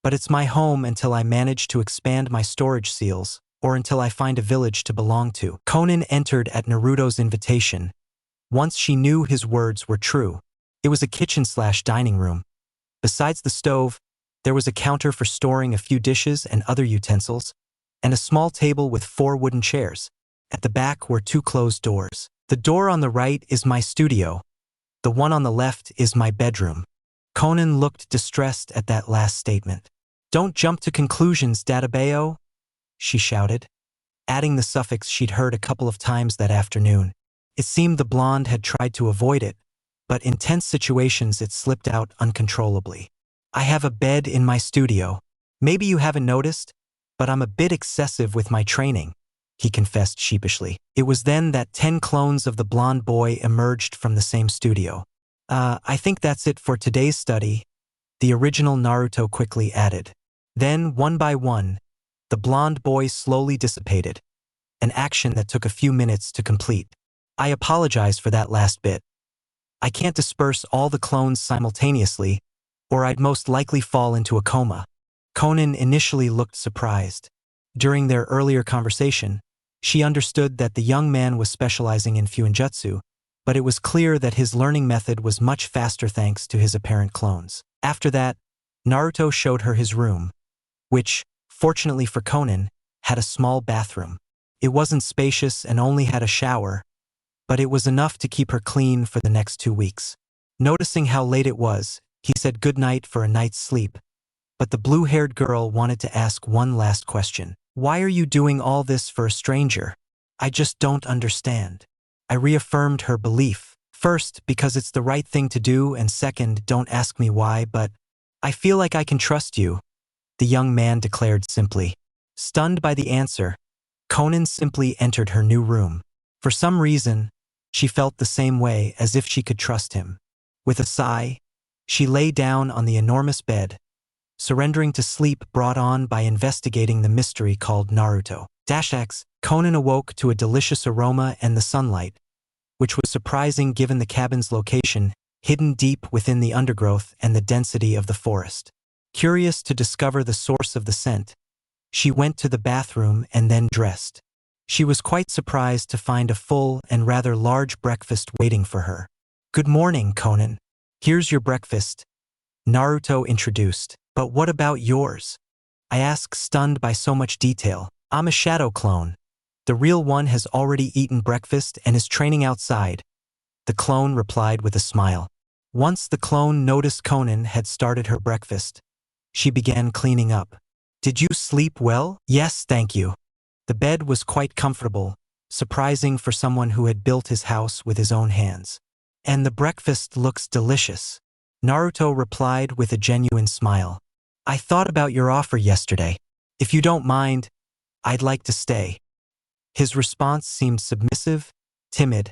but it's my home until I manage to expand my storage seals, or until I find a village to belong to. Konan entered at Naruto's invitation. Once she knew his words were true. It was a kitchen/dining room. Besides the stove, there was a counter for storing a few dishes and other utensils, and a small table with 4 wooden chairs. At the back were 2 closed doors. The door on the right is my studio. The one on the left is my bedroom. Konan looked distressed at that last statement. "Don't jump to conclusions, Databeo," she shouted, adding the suffix she'd heard a couple of times that afternoon. It seemed the blonde had tried to avoid it, but in tense situations it slipped out uncontrollably. "I have a bed in my studio. Maybe you haven't noticed, but I'm a bit excessive with my training," he confessed sheepishly. It was then that 10 clones of the blonde boy emerged from the same studio. I think that's it for today's study," the original Naruto quickly added. Then, one by one, the blonde boy slowly dissipated, an action that took a few minutes to complete. "I apologize for that last bit. I can't disperse all the clones simultaneously, or I'd most likely fall into a coma." Konan initially looked surprised. During their earlier conversation, she understood that the young man was specializing in Fuinjutsu, but it was clear that his learning method was much faster thanks to his apparent clones. After that, Naruto showed her his room, which, fortunately for Konan, had a small bathroom. It wasn't spacious and only had a shower, but it was enough to keep her clean for the next 2 weeks. Noticing how late it was, he said goodnight for a night's sleep, but the blue-haired girl wanted to ask one last question. "Why are you doing all this for a stranger? I just don't understand." I reaffirmed her belief. "First, because it's the right thing to do, and second, don't ask me why, but I feel like I can trust you," the young man declared simply. Stunned by the answer, Konan simply entered her new room. For some reason, she felt the same way, as if she could trust him. With a sigh, she lay down on the enormous bed, surrendering to sleep brought on by investigating the mystery called Naruto. X. Konan awoke to a delicious aroma and the sunlight, which was surprising given the cabin's location, hidden deep within the undergrowth and the density of the forest. Curious to discover the source of the scent, she went to the bathroom and then dressed. She was quite surprised to find a full and rather large breakfast waiting for her. "Good morning, Konan. Here's your breakfast," Naruto introduced. "But what about yours?" I asked, stunned by so much detail. "I'm a shadow clone. The real one has already eaten breakfast and is training outside," the clone replied with a smile. Once the clone noticed Konan had started her breakfast, she began cleaning up. "Did you sleep well?" "Yes, thank you." The bed was quite comfortable, surprising for someone who had built his house with his own hands. "And the breakfast looks delicious," Naruto replied with a genuine smile. "I thought about your offer yesterday. If you don't mind, I'd like to stay." His response seemed submissive, timid,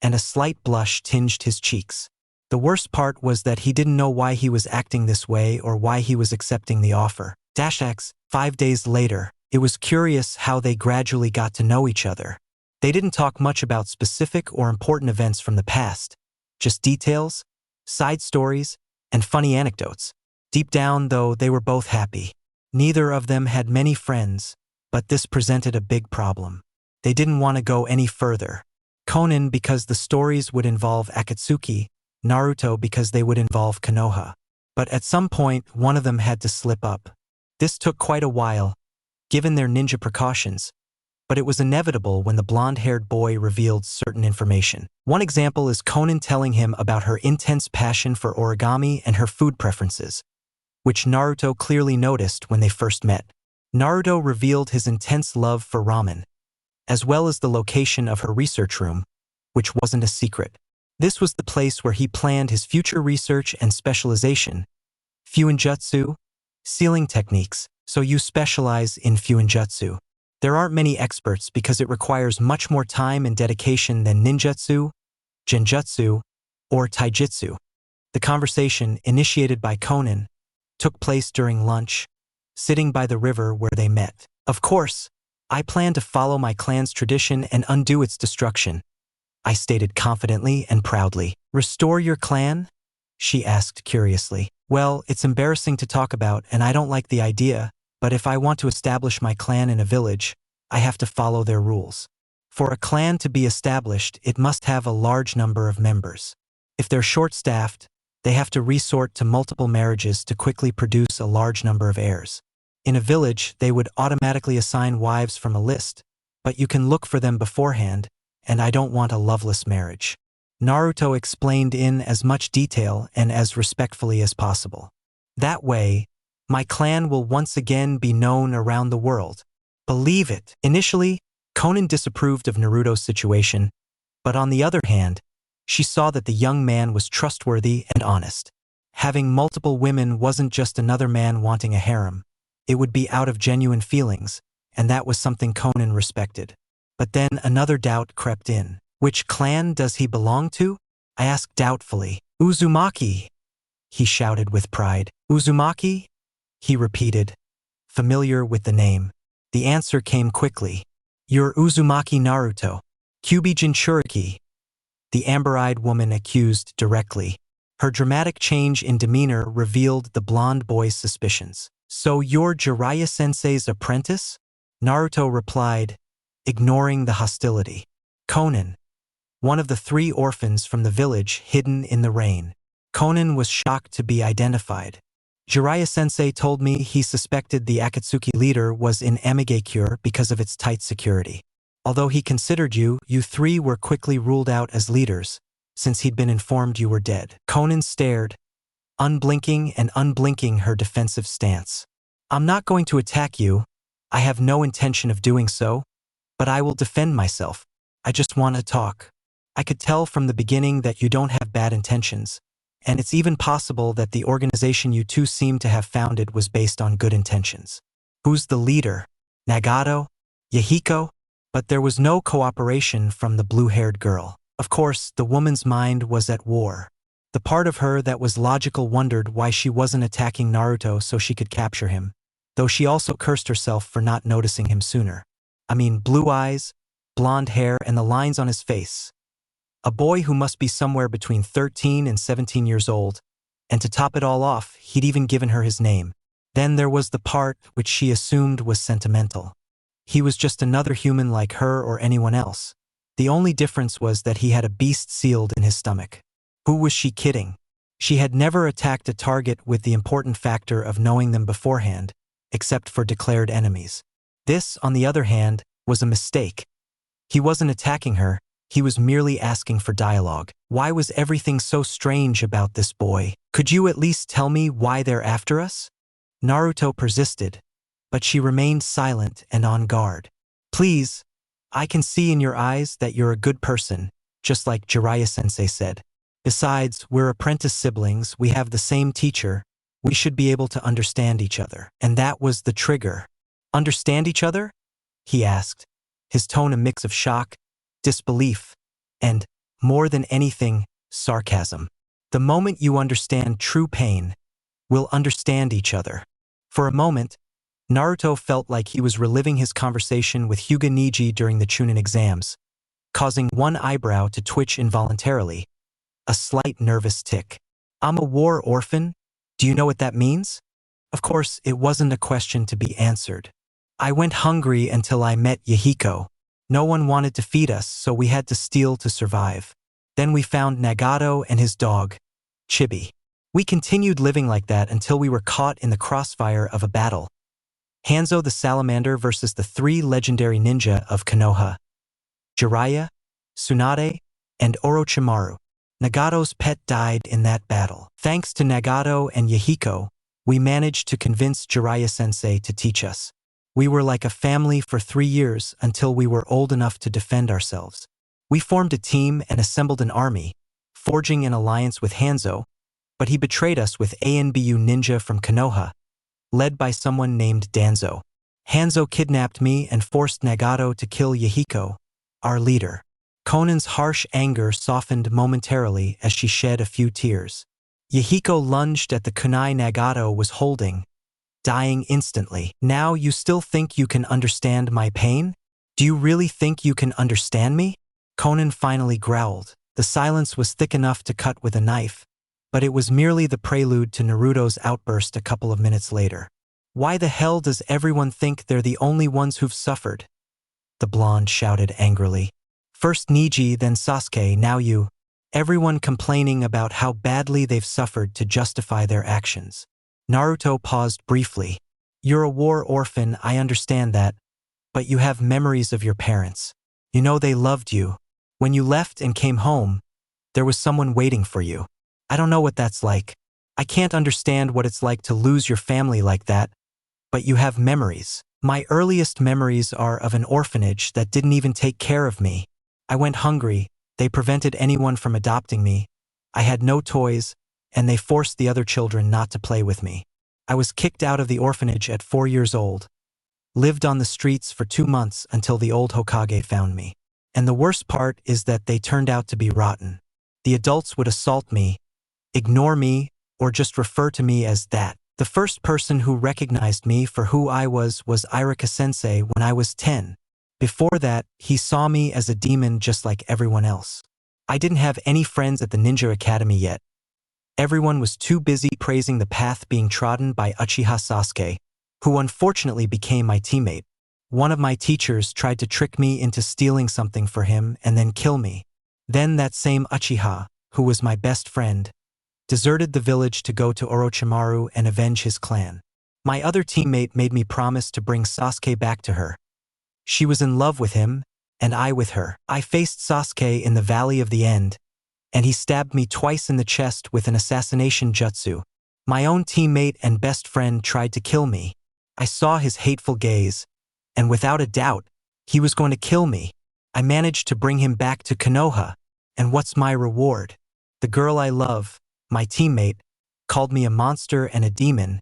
and a slight blush tinged his cheeks. The worst part was that he didn't know why he was acting this way or why he was accepting the offer. X. 5 days later, it was curious how they gradually got to know each other. They didn't talk much about specific or important events from the past, just details, side stories, and funny anecdotes. Deep down, though, they were both happy. Neither of them had many friends, but this presented a big problem. They didn't want to go any further. Konan because the stories would involve Akatsuki, Naruto because they would involve Konoha. But at some point, one of them had to slip up. This took quite a while, given their ninja precautions, but it was inevitable when the blonde-haired boy revealed certain information. One example is Konan telling him about her intense passion for origami and her food preferences, which Naruto clearly noticed when they first met. Naruto revealed his intense love for ramen, as well as the location of her research room, which wasn't a secret. This was the place where he planned his future research and specialization, Fuinjutsu, sealing techniques. "So you specialize in Fuinjutsu. There aren't many experts because it requires much more time and dedication than ninjutsu, genjutsu, or taijutsu." The conversation, initiated by Konan, took place during lunch, sitting by the river where they met. "Of course, I plan to follow my clan's tradition and undo its destruction," I stated confidently and proudly. "Restore your clan?" she asked curiously. Well, it's embarrassing to talk about and I don't like the idea, but if I want to establish my clan in a village, I have to follow their rules. For a clan to be established, it must have a large number of members. If they're short-staffed, they have to resort to multiple marriages to quickly produce a large number of heirs. In a village, they would automatically assign wives from a list, but you can look for them beforehand, and I don't want a loveless marriage. Naruto explained in as much detail and as respectfully as possible. That way, my clan will once again be known around the world. Believe it. Initially, Konan disapproved of Naruto's situation, but on the other hand, she saw that the young man was trustworthy and honest. Having multiple women wasn't just another man wanting a harem. It would be out of genuine feelings, and that was something Konan respected. But then another doubt crept in. Which clan does he belong to? I asked doubtfully. Uzumaki, he shouted with pride. Uzumaki? He repeated, familiar with the name. The answer came quickly. You're Uzumaki Naruto. Kyubi Jinchuriki. The amber-eyed woman accused directly. Her dramatic change in demeanor revealed the blonde boy's suspicions. So you're Jiraiya-sensei's apprentice? Naruto replied, ignoring the hostility. Konan, one of the 3 orphans from the village hidden in the rain. Konan was shocked to be identified. Jiraiya-sensei told me he suspected the Akatsuki leader was in Amigakure because of its tight security. Although he considered you 3 were quickly ruled out as leaders, since he'd been informed you were dead. Konan stared, unblinking her defensive stance. I'm not going to attack you. I have no intention of doing so, but I will defend myself. I just want to talk. I could tell from the beginning that you don't have bad intentions, and it's even possible that the organization you 2 seem to have founded was based on good intentions. Who's the leader? Nagato? Yahiko? But there was no cooperation from the blue-haired girl. Of course, the woman's mind was at war. The part of her that was logical wondered why she wasn't attacking Naruto so she could capture him, though she also cursed herself for not noticing him sooner. I mean, blue eyes, blonde hair, and the lines on his face. A boy who must be somewhere between 13 and 17 years old, and to top it all off, he'd even given her his name. Then there was the part which she assumed was sentimental. He was just another human like her or anyone else. The only difference was that he had a beast sealed in his stomach. Who was she kidding? She had never attacked a target with the important factor of knowing them beforehand, except for declared enemies. This, on the other hand, was a mistake. He wasn't attacking her, he was merely asking for dialogue. Why was everything so strange about this boy? Could you at least tell me why they're after us? Naruto persisted, but she remained silent and on guard. Please, I can see in your eyes that you're a good person, just like Jiraiya-sensei said. Besides, we're apprentice siblings, we have the same teacher, we should be able to understand each other. And that was the trigger. Understand each other? He asked, his tone a mix of shock, disbelief, and, more than anything, sarcasm. The moment you understand true pain, we'll understand each other. For a moment, Naruto felt like he was reliving his conversation with Hyuga Niji during the Chunin exams, causing one eyebrow to twitch involuntarily, a slight nervous tick. I'm a war orphan? Do you know what that means? Of course, it wasn't a question to be answered. I went hungry until I met Yahiko. No one wanted to feed us, so we had to steal to survive. Then we found Nagato and his dog, Chibi. We continued living like that until we were caught in the crossfire of a battle. Hanzo the Salamander versus the 3 legendary ninja of Konoha, Jiraiya, Tsunade, and Orochimaru. Nagato's pet died in that battle. Thanks to Nagato and Yahiko, we managed to convince Jiraiya-sensei to teach us. We were like a family for 3 years until we were old enough to defend ourselves. We formed a team and assembled an army, forging an alliance with Hanzo, but he betrayed us with ANBU ninja from Konoha, led by someone named Danzo. Hanzo kidnapped me and forced Nagato to kill Yahiko, our leader. Konan's harsh anger softened momentarily as she shed a few tears. Yahiko lunged at the kunai Nagato was holding, dying instantly. Now you still think you can understand my pain? Do you really think you can understand me? Konan finally growled. The silence was thick enough to cut with a knife, but it was merely the prelude to Naruto's outburst a couple of minutes later. Why the hell does everyone think they're the only ones who've suffered? The blonde shouted angrily. First Neji, then Sasuke, now you. Everyone complaining about how badly they've suffered to justify their actions. Naruto paused briefly. You're a war orphan, I understand that, but you have memories of your parents. You know they loved you. When you left and came home, there was someone waiting for you. I don't know what that's like. I can't understand what it's like to lose your family like that, but you have memories. My earliest memories are of an orphanage that didn't even take care of me. I went hungry, they prevented anyone from adopting me. I had no toys, and they forced the other children not to play with me. I was kicked out of the orphanage at 4 years old. Lived on the streets for 2 months until the old Hokage found me. And the worst part is that they turned out to be rotten. The adults would assault me, ignore me, or just refer to me as that. The first person who recognized me for who I was Irika-sensei when I was 10. Before that, he saw me as a demon just like everyone else. I didn't have any friends at the ninja academy yet. Everyone was too busy praising the path being trodden by Uchiha Sasuke, who unfortunately became my teammate. One of my teachers tried to trick me into stealing something for him and then kill me. Then that same Uchiha, who was my best friend, deserted the village to go to Orochimaru and avenge his clan. My other teammate made me promise to bring Sasuke back to her. She was in love with him, and I with her. I faced Sasuke in the Valley of the End, and he stabbed me twice in the chest with an assassination jutsu. My own teammate and best friend tried to kill me. I saw his hateful gaze, and without a doubt, he was going to kill me. I managed to bring him back to Konoha, and what's my reward? The girl I love, my teammate, called me a monster and a demon,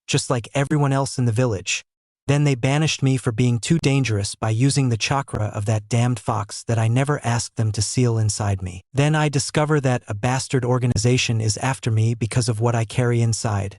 just like everyone else in the village. Then they banished me for being too dangerous by using the chakra of that damned fox that I never asked them to seal inside me. Then I discover that a bastard organization is after me because of what I carry inside,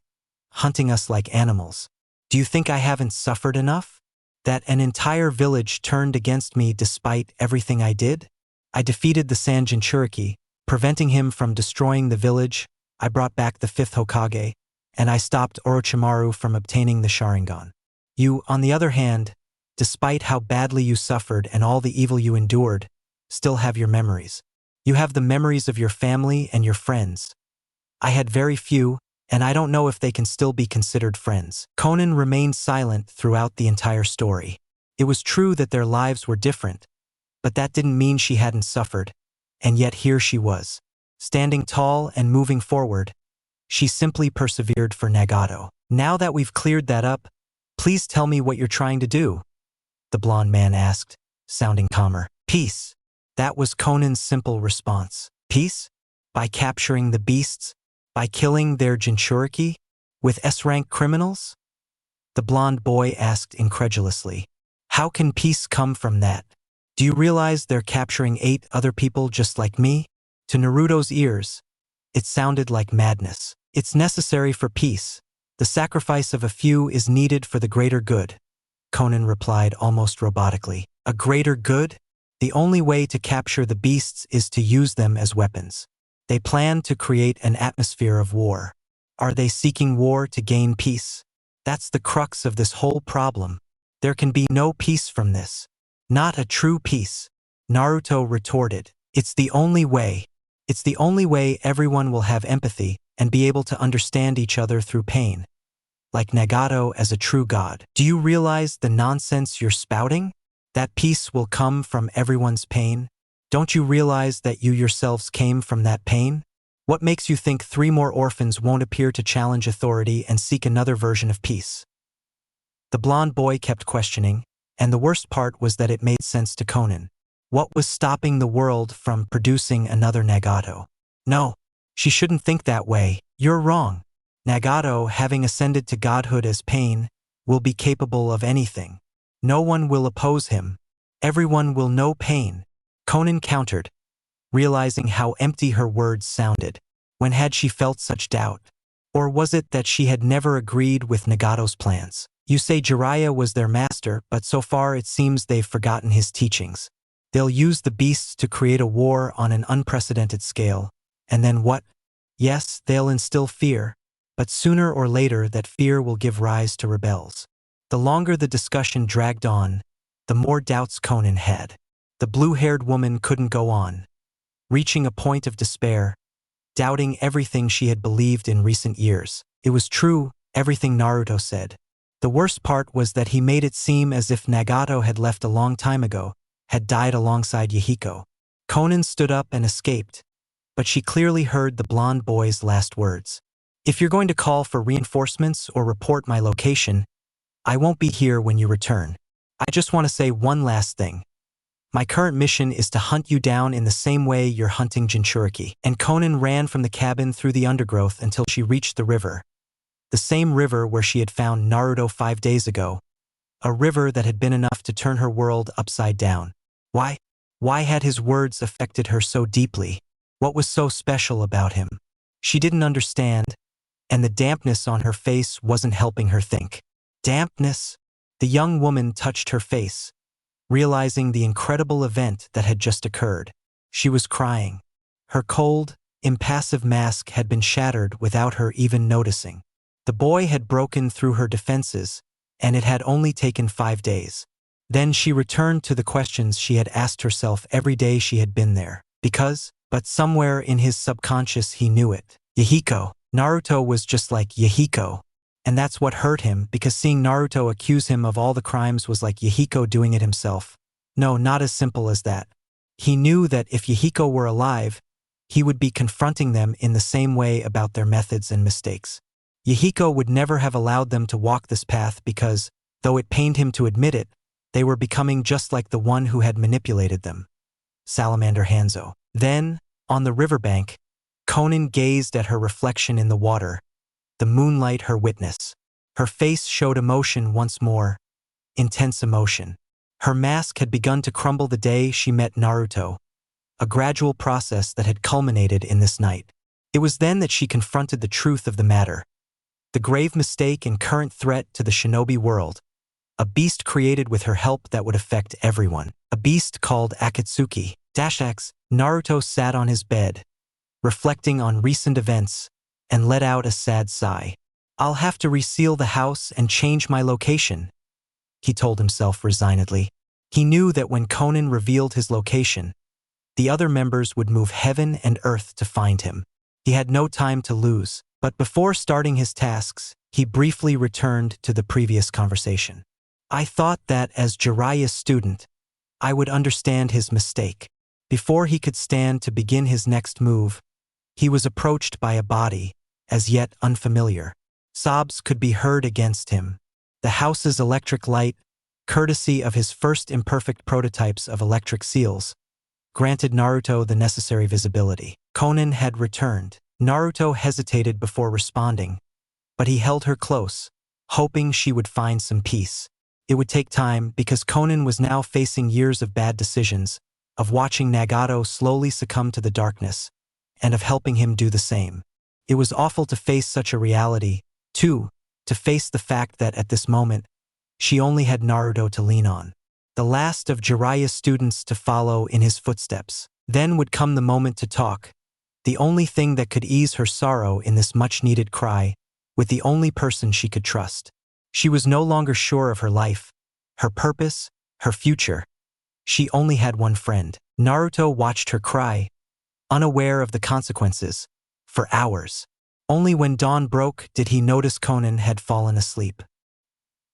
hunting us like animals. Do you think I haven't suffered enough? That an entire village turned against me despite everything I did? I defeated the Sand Jinchuriki, preventing him from destroying the village. I brought back the 5th Hokage, and I stopped Orochimaru from obtaining the Sharingan. You, on the other hand, despite how badly you suffered and all the evil you endured, still have your memories. You have the memories of your family and your friends. I had very few, and I don't know if they can still be considered friends. Konan remained silent throughout the entire story. It was true that their lives were different, but that didn't mean she hadn't suffered, and yet here she was, standing tall and moving forward. She simply persevered for Nagato. Now that we've cleared that up, please tell me what you're trying to do, the blonde man asked, sounding calmer. Peace. That was Konan's simple response. Peace? By capturing the beasts? By killing their Jinchuriki? With S-rank criminals? The blonde boy asked incredulously. How can peace come from that? Do you realize they're capturing 8 other people just like me? To Naruto's ears, it sounded like madness. It's necessary for peace. The sacrifice of a few is needed for the greater good, Konan replied almost robotically. A greater good? The only way to capture the beasts is to use them as weapons. They plan to create an atmosphere of war. Are they seeking war to gain peace? That's the crux of this whole problem. There can be no peace from this. Not a true peace, Naruto retorted. It's the only way. It's the only way everyone will have empathy and be able to understand each other through pain. Like Nagato as a true god. Do you realize the nonsense you're spouting? That peace will come from everyone's pain? Don't you realize that you yourselves came from that pain? What makes you think 3 more orphans won't appear to challenge authority and seek another version of peace? The blonde boy kept questioning, and the worst part was that it made sense to Konan. What was stopping the world from producing another Nagato? No, she shouldn't think that way. You're wrong. Nagato, having ascended to godhood as pain, will be capable of anything. No one will oppose him. Everyone will know pain. Konan countered, realizing how empty her words sounded. When had she felt such doubt? Or was it that she had never agreed with Nagato's plans? You say Jiraiya was their master, but so far it seems they've forgotten his teachings. They'll use the beasts to create a war on an unprecedented scale. And then what? Yes, they'll instill fear, but sooner or later that fear will give rise to rebels. The longer the discussion dragged on, the more doubts Konan had. The blue-haired woman couldn't go on, reaching a point of despair, doubting everything she had believed in recent years. It was true, everything Naruto said. The worst part was that he made it seem as if Nagato had left a long time ago, had died alongside Yahiko. Konan stood up and escaped, but she clearly heard the blonde boy's last words. If you're going to call for reinforcements or report my location, I won't be here when you return. I just want to say one last thing. My current mission is to hunt you down in the same way you're hunting Jinchuriki. And Konan ran from the cabin through the undergrowth until she reached the river. The same river where she had found Naruto 5 days ago. A river that had been enough to turn her world upside down. Why? Why had his words affected her so deeply? What was so special about him? She didn't understand, and the dampness on her face wasn't helping her think. Dampness? The young woman touched her face, realizing the incredible event that had just occurred. She was crying. Her cold, impassive mask had been shattered without her even noticing. The boy had broken through her defenses, and it had only taken 5 days. Then she returned to the questions she had asked herself every day she had been there. But somewhere in his subconscious he knew it. Yahiko. Naruto was just like Yahiko. And that's what hurt him, because seeing Naruto accuse him of all the crimes was like Yahiko doing it himself. No, not as simple as that. He knew that if Yahiko were alive, he would be confronting them in the same way about their methods and mistakes. Yahiko would never have allowed them to walk this path because, though it pained him to admit it, they were becoming just like the one who had manipulated them. Salamander Hanzo. Then, on the riverbank, Konan gazed at her reflection in the water, the moonlight her witness. Her face showed emotion once more, intense emotion. Her mask had begun to crumble the day she met Naruto, a gradual process that had culminated in this night. It was then that she confronted the truth of the matter. The grave mistake and current threat to the shinobi world. A beast created with her help that would affect everyone. A beast called Akatsuki. -X. Naruto sat on his bed, reflecting on recent events, and let out a sad sigh. I'll have to reseal the house and change my location, he told himself resignedly. He knew that when Konan revealed his location, the other members would move heaven and earth to find him. He had no time to lose, but before starting his tasks, he briefly returned to the previous conversation. I thought that as Jiraiya's student, I would understand his mistake. Before he could stand to begin his next move, he was approached by a body, as yet unfamiliar. Sobs could be heard against him. The house's electric light, courtesy of his first imperfect prototypes of electric seals, granted Naruto the necessary visibility. Konan had returned. Naruto hesitated before responding, but he held her close, hoping she would find some peace. It would take time because Konan was now facing years of bad decisions, of watching Nagato slowly succumb to the darkness, and of helping him do the same. It was awful to face such a reality, too, to face the fact that at this moment, she only had Naruto to lean on. The last of Jiraiya's students to follow in his footsteps. Then would come the moment to talk, the only thing that could ease her sorrow in this much-needed cry, with the only person she could trust. She was no longer sure of her life, her purpose, her future. She only had one friend. Naruto watched her cry, unaware of the consequences, for hours. Only when dawn broke did he notice Konan had fallen asleep.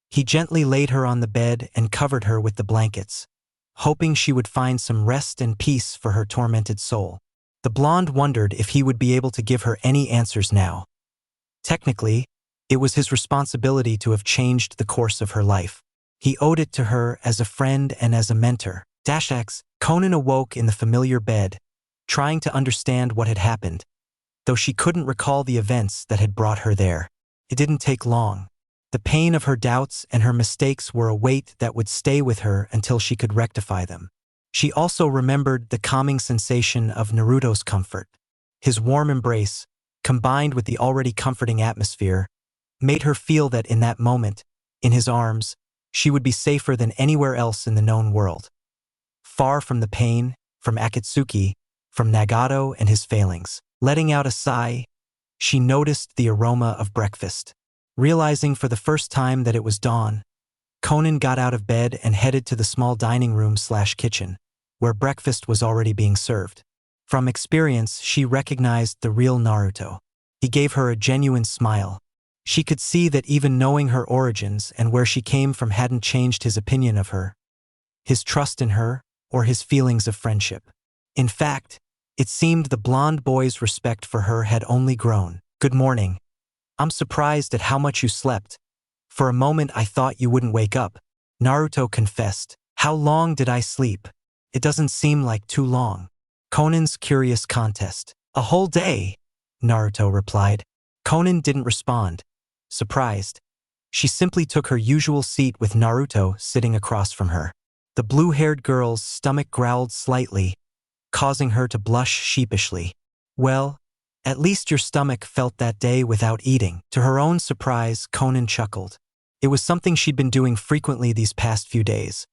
He gently laid her on the bed and covered her with the blankets, hoping she would find some rest and peace for her tormented soul. The blonde wondered if he would be able to give her any answers now. Technically, it was his responsibility to have changed the course of her life. He owed it to her as a friend and as a mentor. -X. Konan awoke in the familiar bed, trying to understand what had happened, though she couldn't recall the events that had brought her there. It didn't take long. The pain of her doubts and her mistakes were a weight that would stay with her until she could rectify them. She also remembered the calming sensation of Naruto's comfort. His warm embrace, combined with the already comforting atmosphere, made her feel that in that moment, in his arms, she would be safer than anywhere else in the known world. Far from the pain, from Akatsuki, from Nagato and his failings. Letting out a sigh, she noticed the aroma of breakfast. Realizing for the first time that it was dawn, Konan got out of bed and headed to the small dining room/kitchen, where breakfast was already being served. From experience, she recognized the real Naruto. He gave her a genuine smile. She could see that even knowing her origins and where she came from hadn't changed his opinion of her, his trust in her, or his feelings of friendship. In fact, it seemed the blonde boy's respect for her had only grown. "Good morning. I'm surprised at how much you slept. For a moment I thought you wouldn't wake up," Naruto confessed. "How long did I sleep? It doesn't seem like too long." Konan's curious contest. "A whole day," Naruto replied. Konan didn't respond. Surprised, she simply took her usual seat with Naruto sitting across from her. The blue-haired girl's stomach growled slightly, causing her to blush sheepishly. "Well, at least your stomach felt that day without eating." To her own surprise, Konan chuckled. It was something she'd been doing frequently these past few days.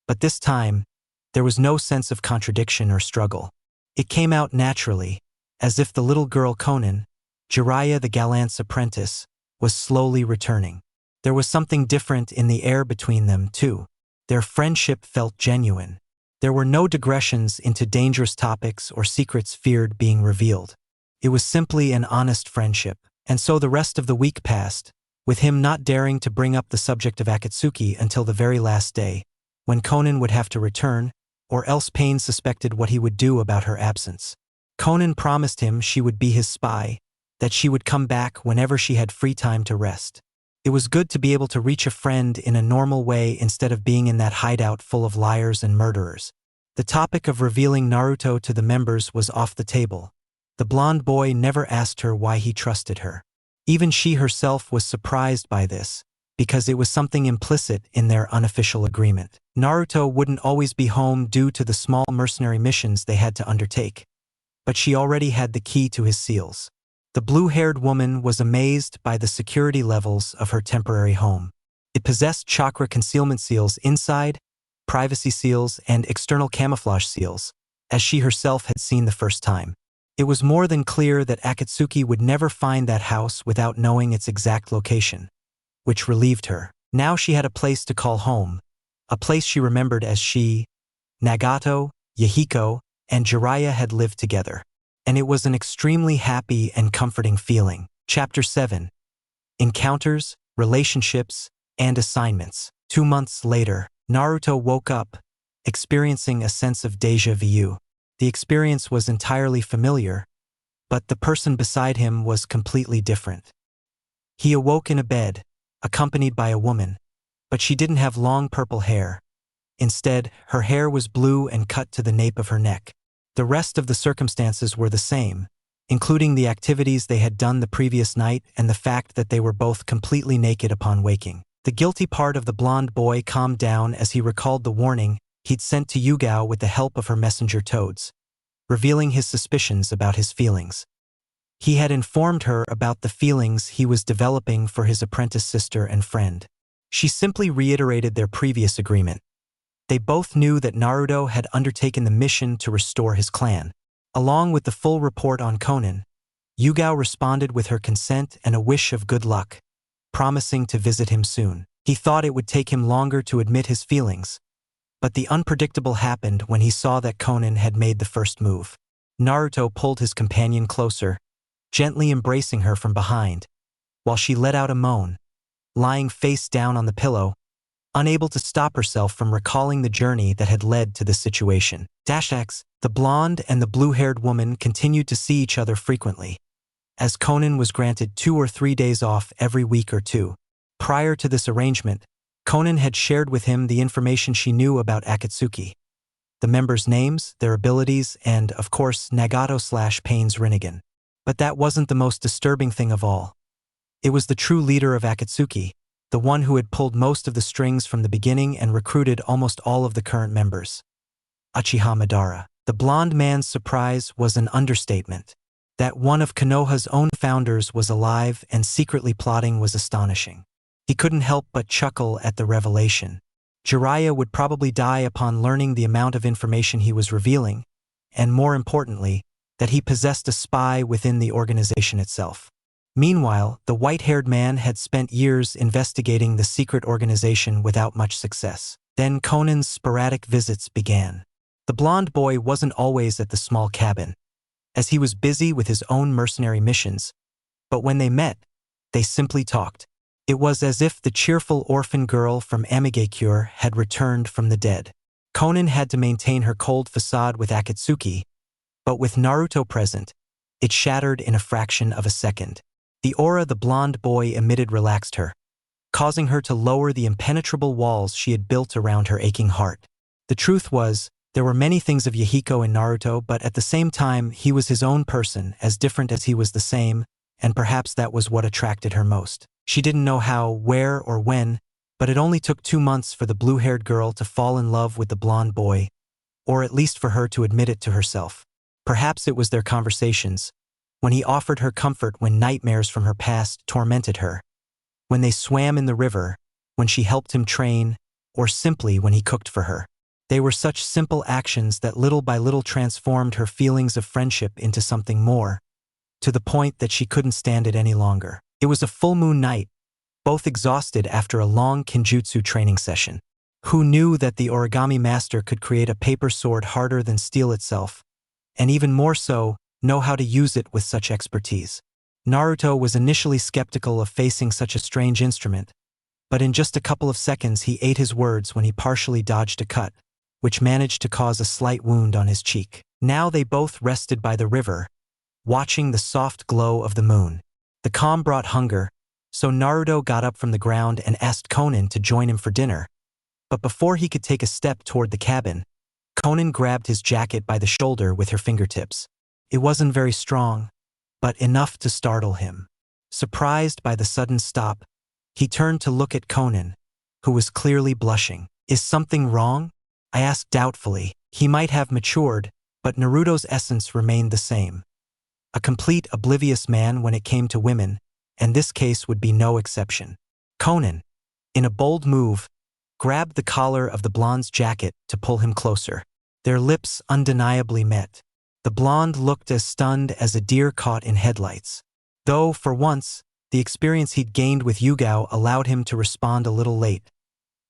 But this time, there was no sense of contradiction or struggle. It came out naturally, as if the little girl Konan, Jiraiya the gallant's apprentice, was slowly returning. There was something different in the air between them, too. Their friendship felt genuine. There were no digressions into dangerous topics or secrets feared being revealed. It was simply an honest friendship. And so the rest of the week passed, with him not daring to bring up the subject of Akatsuki until the very last day, when Konan would have to return, or else Pain suspected what he would do about her absence. Konan promised him she would be his spy, that she would come back whenever she had free time to rest. It was good to be able to reach a friend in a normal way instead of being in that hideout full of liars and murderers. The topic of revealing Naruto to the members was off the table. The blonde boy never asked her why he trusted her. Even she herself was surprised by this, because it was something implicit in their unofficial agreement. Naruto wouldn't always be home due to the small mercenary missions they had to undertake, but she already had the key to his seals. The blue-haired woman was amazed by the security levels of her temporary home. It possessed chakra concealment seals inside, privacy seals, and external camouflage seals, as she herself had seen the first time. It was more than clear that Akatsuki would never find that house without knowing its exact location, which relieved her. Now she had a place to call home, a place she remembered as she, Nagato, Yahiko, and Jiraiya had lived together. And it was an extremely happy and comforting feeling. Chapter 7. Encounters, Relationships, and Assignments. 2 months later, Naruto woke up, experiencing a sense of déjà vu. The experience was entirely familiar, but the person beside him was completely different. He awoke in a bed, accompanied by a woman, but she didn't have long purple hair. Instead, her hair was blue and cut to the nape of her neck. The rest of the circumstances were the same, including the activities they had done the previous night and the fact that they were both completely naked upon waking. The guilty part of the blonde boy calmed down as he recalled the warning he'd sent to Yugao with the help of her messenger toads, revealing his suspicions about his feelings. He had informed her about the feelings he was developing for his apprentice sister and friend. She simply reiterated their previous agreement. They both knew that Naruto had undertaken the mission to restore his clan. Along with the full report on Konan, Yugao responded with her consent and a wish of good luck, promising to visit him soon. He thought it would take him longer to admit his feelings, but the unpredictable happened when he saw that Konan had made the first move. Naruto pulled his companion closer, gently embracing her from behind, while she let out a moan, lying face down on the pillow, unable to stop herself from recalling the journey that had led to this situation. X, the blonde and the blue-haired woman continued to see each other frequently, as Konan was granted 2 or 3 days off every week or two. Prior to this arrangement, Konan had shared with him the information she knew about Akatsuki, the members' names, their abilities, and, of course, Nagato/Pain's Rinnegan. But that wasn't the most disturbing thing of all. It was the true leader of Akatsuki, the one who had pulled most of the strings from the beginning and recruited almost all of the current members. Uchiha Madara. The blonde man's surprise was an understatement. That one of Konoha's own founders was alive and secretly plotting was astonishing. He couldn't help but chuckle at the revelation. Jiraiya would probably die upon learning the amount of information he was revealing, and more importantly, that he possessed a spy within the organization itself. Meanwhile, the white-haired man had spent years investigating the secret organization without much success. Then Konan's sporadic visits began. The blonde boy wasn't always at the small cabin, as he was busy with his own mercenary missions, but when they met, they simply talked. It was as if the cheerful orphan girl from Amigakure had returned from the dead. Konan had to maintain her cold facade with Akatsuki, but with Naruto present, it shattered in a fraction of a second. The aura the blonde boy emitted relaxed her, causing her to lower the impenetrable walls she had built around her aching heart. The truth was, there were many things of Yahiko in Naruto, but at the same time, he was his own person, as different as he was the same, and perhaps that was what attracted her most. She didn't know how, where, or when, but it only took 2 months for the blue-haired girl to fall in love with the blonde boy, or at least for her to admit it to herself. Perhaps it was their conversations, when he offered her comfort when nightmares from her past tormented her, when they swam in the river, when she helped him train, or simply when he cooked for her. They were such simple actions that little by little transformed her feelings of friendship into something more, to the point that she couldn't stand it any longer. It was a full moon night, both exhausted after a long kinjutsu training session. Who knew that the origami master could create a paper sword harder than steel itself, and even more so, know how to use it with such expertise? Naruto was initially skeptical of facing such a strange instrument, but in just a couple of seconds he ate his words when he partially dodged a cut, which managed to cause a slight wound on his cheek. Now they both rested by the river, watching the soft glow of the moon. The calm brought hunger, so Naruto got up from the ground and asked Konan to join him for dinner. But before he could take a step toward the cabin, Konan grabbed his jacket by the shoulder with her fingertips. It wasn't very strong, but enough to startle him. Surprised by the sudden stop, he turned to look at Konan, who was clearly blushing. "Is something wrong?" I asked doubtfully. He might have matured, but Naruto's essence remained the same. A complete oblivious man when it came to women, and this case would be no exception. Konan, in a bold move, grabbed the collar of the blonde's jacket to pull him closer. Their lips undeniably met. The blonde looked as stunned as a deer caught in headlights. Though, for once, the experience he'd gained with Yugao allowed him to respond a little late,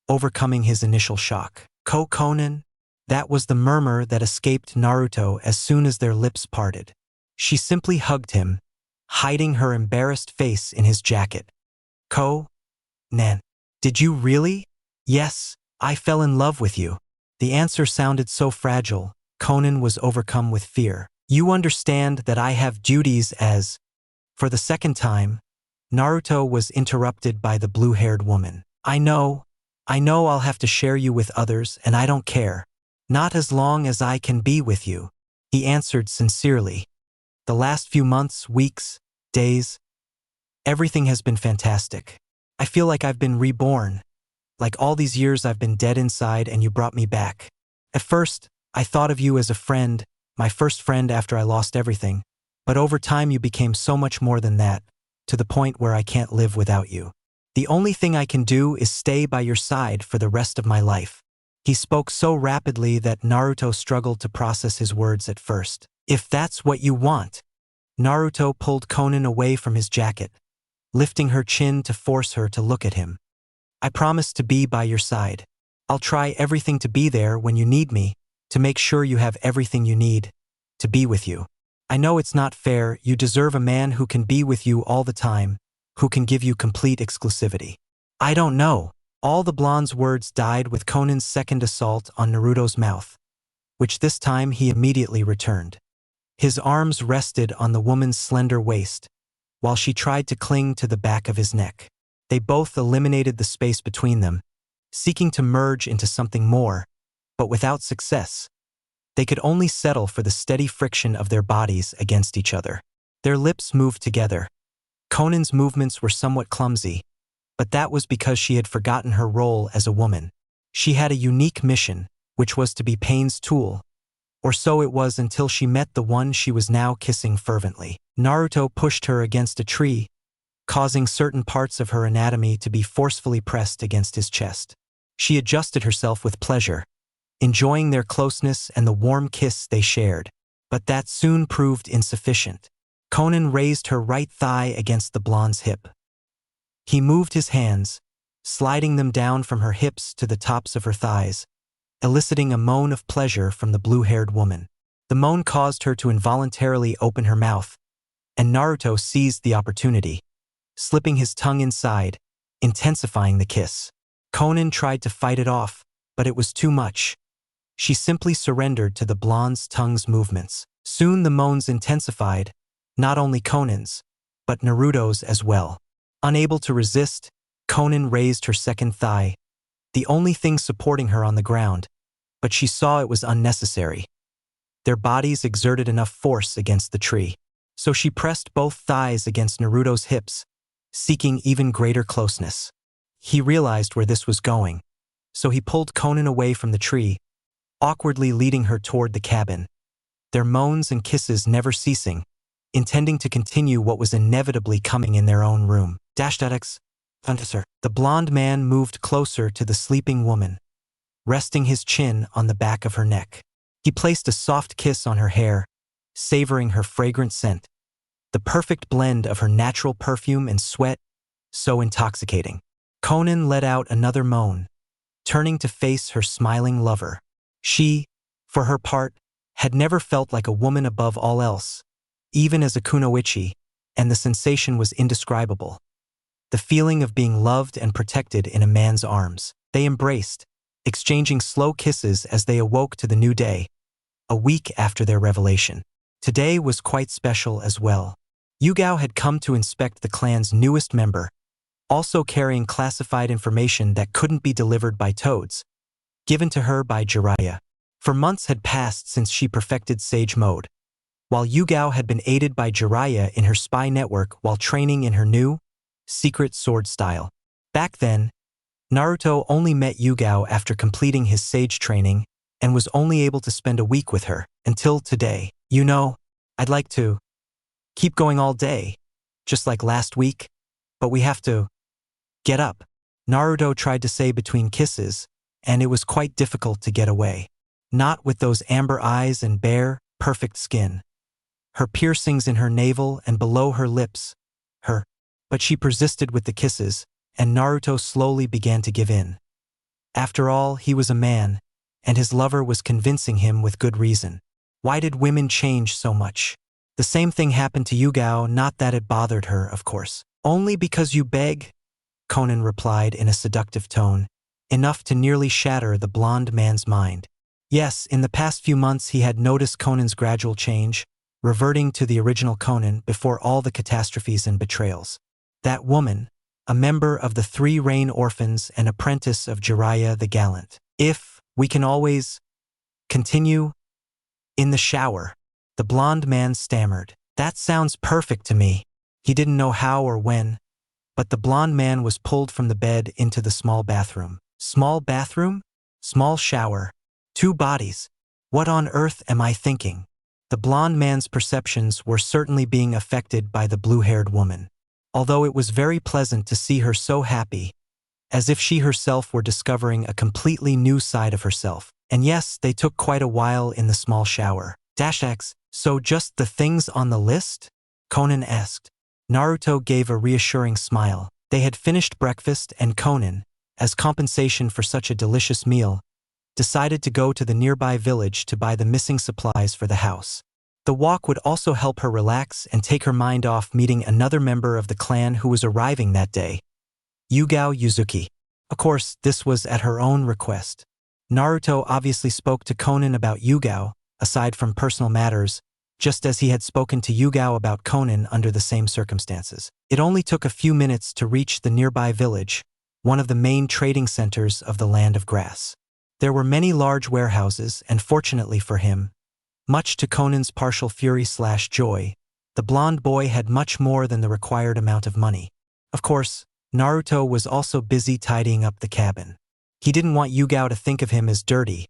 overcoming his initial shock. Konan? That was the murmur that escaped Naruto as soon as their lips parted. She simply hugged him, hiding her embarrassed face in his jacket. Nan, did you really? Yes, I fell in love with you. The answer sounded so fragile, Konan was overcome with fear. You understand that I have duties as... For the second time, Naruto was interrupted by the blue-haired woman. I know I'll have to share you with others, and I don't care. Not as long as I can be with you, he answered sincerely. The last few months, weeks, days, everything has been fantastic. I feel like I've been reborn. Like all these years I've been dead inside and you brought me back. At first, I thought of you as a friend, my first friend after I lost everything, but over time you became so much more than that, to the point where I can't live without you. The only thing I can do is stay by your side for the rest of my life. He spoke so rapidly that Naruto struggled to process his words at first. If that's what you want. Naruto pulled Konan away from his jacket, lifting her chin to force her to look at him. I promise to be by your side. I'll try everything to be there when you need me, to make sure you have everything you need, to be with you. I know it's not fair, you deserve a man who can be with you all the time, who can give you complete exclusivity. I don't know. All the blonde's words died with Konan's second assault on Naruto's mouth, which this time he immediately returned. His arms rested on the woman's slender waist, while she tried to cling to the back of his neck. They both eliminated the space between them, seeking to merge into something more, but without success. They could only settle for the steady friction of their bodies against each other. Their lips moved together. Konan's movements were somewhat clumsy, but that was because she had forgotten her role as a woman. She had a unique mission, which was to be Pain's tool, or so it was until she met the one she was now kissing fervently. Naruto pushed her against a tree, causing certain parts of her anatomy to be forcefully pressed against his chest. She adjusted herself with pleasure, enjoying their closeness and the warm kiss they shared. But that soon proved insufficient. Konan raised her right thigh against the blonde's hip. He moved his hands, sliding them down from her hips to the tops of her thighs, eliciting a moan of pleasure from the blue-haired woman. The moan caused her to involuntarily open her mouth, and Naruto seized the opportunity, slipping his tongue inside, intensifying the kiss. Konan tried to fight it off, but it was too much. She simply surrendered to the blonde's tongue's movements. Soon the moans intensified, not only Konan's, but Naruto's as well. Unable to resist, Konan raised her second thigh, the only thing supporting her on the ground, but she saw it was unnecessary. Their bodies exerted enough force against the tree, so she pressed both thighs against Naruto's hips, seeking even greater closeness. He realized where this was going, so he pulled Konan away from the tree, awkwardly leading her toward the cabin, their moans and kisses never ceasing, intending to continue what was inevitably coming in their own room. X. The blonde man moved closer to the sleeping woman, resting his chin on the back of her neck. He placed a soft kiss on her hair, savoring her fragrant scent, the perfect blend of her natural perfume and sweat, so intoxicating. Konan let out another moan, turning to face her smiling lover. She, for her part, had never felt like a woman above all else, even as a kunoichi, and the sensation was indescribable. The feeling of being loved and protected in a man's arms. They embraced, exchanging slow kisses as they awoke to the new day, a week after their revelation. Today was quite special as well. Yugao had come to inspect the clan's newest member, also carrying classified information that couldn't be delivered by toads, given to her by Jiraiya. For months had passed since she perfected Sage Mode, while Yugao had been aided by Jiraiya in her spy network while training in her new, secret sword style. Back then, Naruto only met Yugao after completing his Sage training and was only able to spend a week with her, until today. You know, I'd like to keep going all day, just like last week, but we have to get up, Naruto tried to say between kisses, and it was quite difficult to get away. Not with those amber eyes and bare, perfect skin. Her piercings in her navel and below her lips. But she persisted with the kisses, and Naruto slowly began to give in. After all, he was a man, and his lover was convincing him with good reason. Why did women change so much? The same thing happened to Yugao, not that it bothered her, of course. Only because you beg? Konan replied in a seductive tone, enough to nearly shatter the blonde man's mind. Yes, in the past few months he had noticed Konan's gradual change, reverting to the original Konan before all the catastrophes and betrayals. That woman, a member of the 3 Rain Orphans and apprentice of Jiraiya the Gallant. If we can always continue in the shower, the blonde man stammered. That sounds perfect to me. He didn't know how or when, but the blonde man was pulled from the bed into the small bathroom. Small bathroom? Small shower. 2 bodies. What on earth am I thinking? The blonde man's perceptions were certainly being affected by the blue-haired woman. Although it was very pleasant to see her so happy, as if she herself were discovering a completely new side of herself. And yes, they took quite a while in the small shower. X. So just the things on the list? Konan asked. Naruto gave a reassuring smile. They had finished breakfast and Konan, as compensation for such a delicious meal, decided to go to the nearby village to buy the missing supplies for the house. The walk would also help her relax and take her mind off meeting another member of the clan who was arriving that day, Yugao Yuzuki. Of course, this was at her own request. Naruto obviously spoke to Konan about Yugao, aside from personal matters, just as he had spoken to Yugao about Konan under the same circumstances. It only took a few minutes to reach the nearby village, one of the main trading centers of the Land of Grass. There were many large warehouses, and fortunately for him, much to Konan's partial fury/joy, the blonde boy had much more than the required amount of money. Of course, Naruto was also busy tidying up the cabin. He didn't want Yugao to think of him as dirty,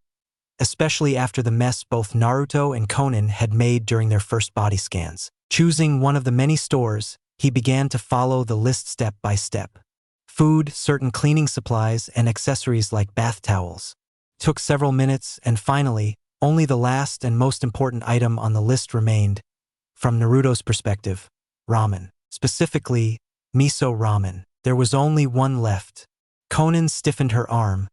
especially after the mess both Naruto and Konan had made during their first body scans. Choosing one of the many stores, he began to follow the list step by step. Food, certain cleaning supplies, and accessories like bath towels. Took several minutes, and finally, Only the last and most important item on the list remained. From Naruto's perspective, ramen. Specifically, miso ramen. There was only one left. Konan stiffened her arm,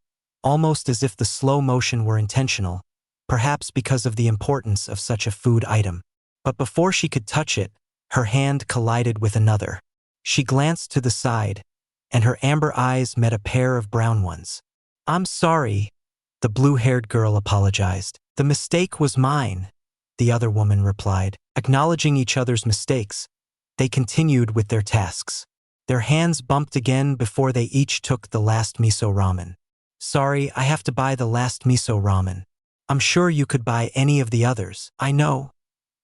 almost as if the slow motion were intentional, perhaps because of the importance of such a food item. But before she could touch it, her hand collided with another. She glanced to the side, and her amber eyes met a pair of brown ones. "I'm sorry," the blue-haired girl apologized. "The mistake was mine," the other woman replied. Acknowledging each other's mistakes, they continued with their tasks. Their hands bumped again before they each took the last miso ramen. "Sorry, I have to buy the last miso ramen. I'm sure you could buy any of the others." "I know,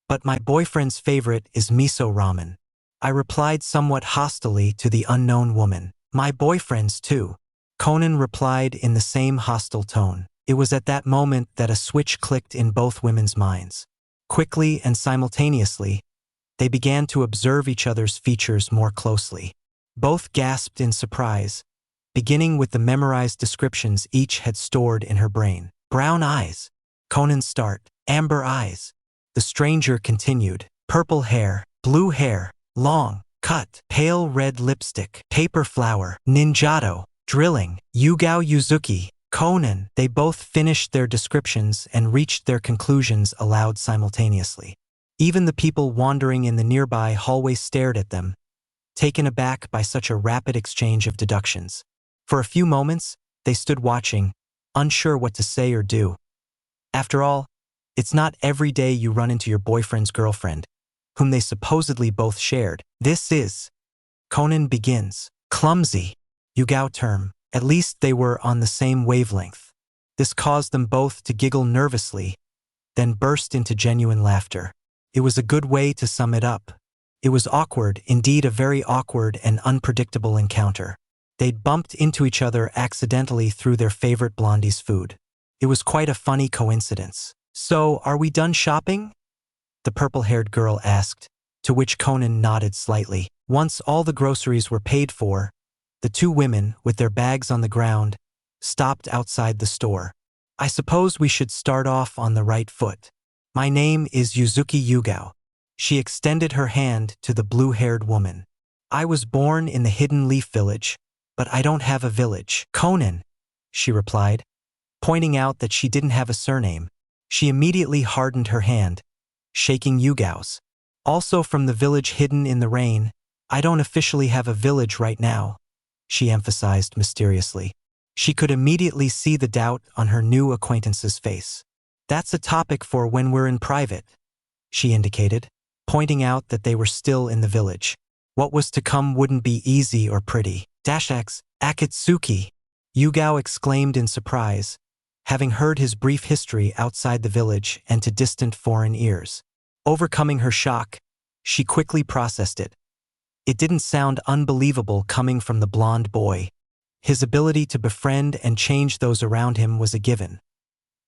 but my boyfriend's favorite is miso ramen," I replied somewhat hostilely to the unknown woman. "My boyfriend's too," Konan replied in the same hostile tone. It was at that moment that a switch clicked in both women's minds. Quickly and simultaneously, they began to observe each other's features more closely. Both gasped in surprise, beginning with the memorized descriptions each had stored in her brain. "Brown eyes," Konan's start. "Amber eyes," the stranger continued. "Purple hair, blue hair, long, cut, pale red lipstick, paper flower, ninjato, drilling, Yugao Yuzuki, Konan." They both finished their descriptions and reached their conclusions aloud simultaneously. Even the people wandering in the nearby hallway stared at them, taken aback by such a rapid exchange of deductions. For a few moments, they stood watching, unsure what to say or do. After all, it's not every day you run into your boyfriend's girlfriend, whom they supposedly both shared. "This is," Konan begins, "clumsy," Yugao term. At least they were on the same wavelength. This caused them both to giggle nervously, then burst into genuine laughter. It was a good way to sum it up. It was awkward, indeed a very awkward and unpredictable encounter. They'd bumped into each other accidentally through their favorite blondie's food. It was quite a funny coincidence. "So, are we done shopping?" the purple-haired girl asked, to which Konan nodded slightly. Once all the groceries were paid for, the two women, with their bags on the ground, stopped outside the store. "I suppose we should start off on the right foot. My name is Yuzuki Yugao." She extended her hand to the blue-haired woman. "I was born in the Hidden Leaf Village, but I don't have a village." "Konan," she replied, pointing out that she didn't have a surname. She immediately hardened her hand, shaking Yugao's. "Also from the village hidden in the rain. I don't officially have a village right now," she emphasized mysteriously. She could immediately see the doubt on her new acquaintance's face. "That's a topic for when we're in private," she indicated, pointing out that they were still in the village. What was to come wouldn't be easy or pretty. "X, Akatsuki," Yugao exclaimed in surprise, having heard his brief history outside the village and to distant foreign ears. Overcoming her shock, she quickly processed it. It didn't sound unbelievable coming from the blonde boy. His ability to befriend and change those around him was a given.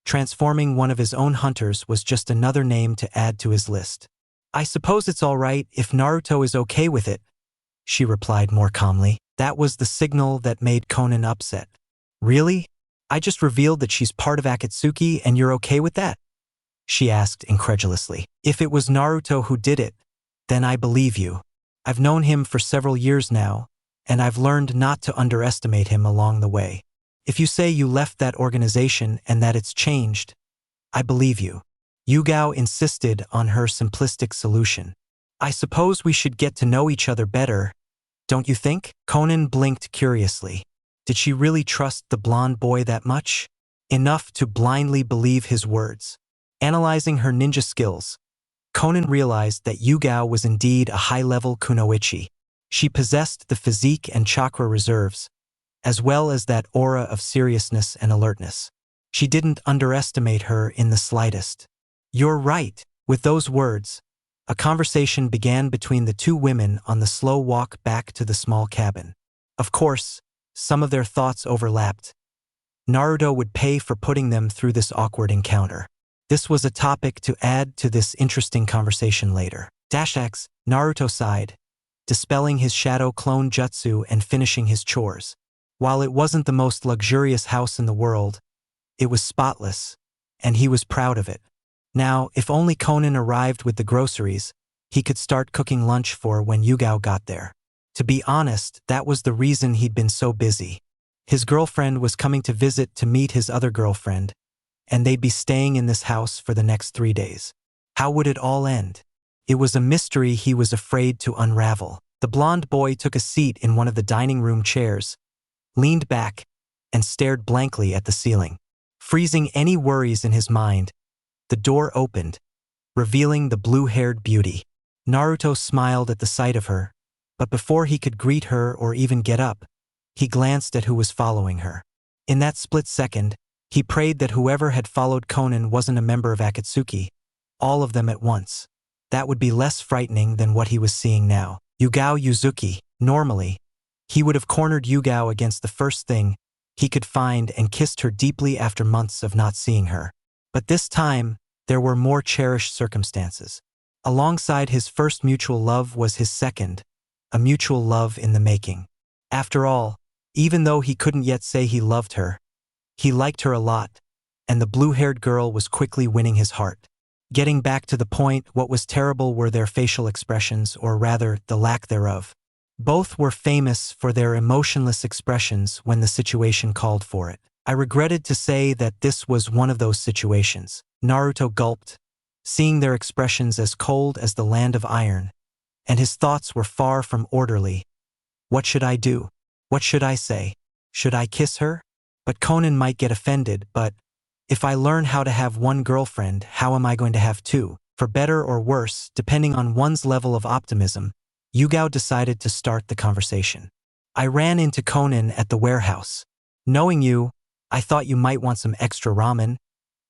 Transforming one of his own hunters was just another name to add to his list. "I suppose it's all right if Naruto is okay with it," she replied more calmly. That was the signal that made Konan upset. "Really? I just revealed that she's part of Akatsuki and you're okay with that?" she asked incredulously. "If it was Naruto who did it, then I believe you. I've known him for several years now, and I've learned not to underestimate him along the way. If you say you left that organization and that it's changed, I believe you." Yugao insisted on her simplistic solution. "I suppose we should get to know each other better, don't you think?" Konan blinked curiously. Did she really trust the blonde boy that much? Enough to blindly believe his words. Analyzing her ninja skills, Konan realized that Yugao was indeed a high-level kunoichi. She possessed the physique and chakra reserves, as well as that aura of seriousness and alertness. She didn't underestimate her in the slightest. "You're right." With those words, a conversation began between the two women on the slow walk back to the small cabin. Of course, some of their thoughts overlapped. Naruto would pay for putting them through this awkward encounter. This was a topic to add to this interesting conversation later. X, Naruto sighed, dispelling his shadow clone jutsu and finishing his chores. While it wasn't the most luxurious house in the world, it was spotless, and he was proud of it. Now, if only Konan arrived with the groceries, he could start cooking lunch for when Yugao got there. To be honest, that was the reason he'd been so busy. His girlfriend was coming to visit to meet his other girlfriend, and they'd be staying in this house for the next 3 days. How would it all end? It was a mystery he was afraid to unravel. The blonde boy took a seat in one of the dining room chairs, leaned back, and stared blankly at the ceiling. Freezing any worries in his mind, the door opened, revealing the blue-haired beauty. Naruto smiled at the sight of her, but before he could greet her or even get up, he glanced at who was following her. In that split second, he prayed that whoever had followed Konan wasn't a member of Akatsuki, all of them at once. That would be less frightening than what he was seeing now. Yugao Yuzuki. Normally, he would have cornered Yugao against the first thing he could find and kissed her deeply after months of not seeing her. But this time, there were more cherished circumstances. Alongside his first mutual love was his second, a mutual love in the making. After all, even though he couldn't yet say he loved her, he liked her a lot, and the blue-haired girl was quickly winning his heart. Getting back to the point, what was terrible were their facial expressions, or rather, the lack thereof. Both were famous for their emotionless expressions when the situation called for it. I regretted to say that this was one of those situations. Naruto gulped, seeing their expressions as cold as the land of iron, and his thoughts were far from orderly. What should I do? What should I say? Should I kiss her? But Konan might get offended, but if I learn how to have one girlfriend, how am I going to have two? For better or worse, depending on one's level of optimism, Yugao decided to start the conversation. I ran into Konan at the warehouse. Knowing you, I thought you might want some extra ramen,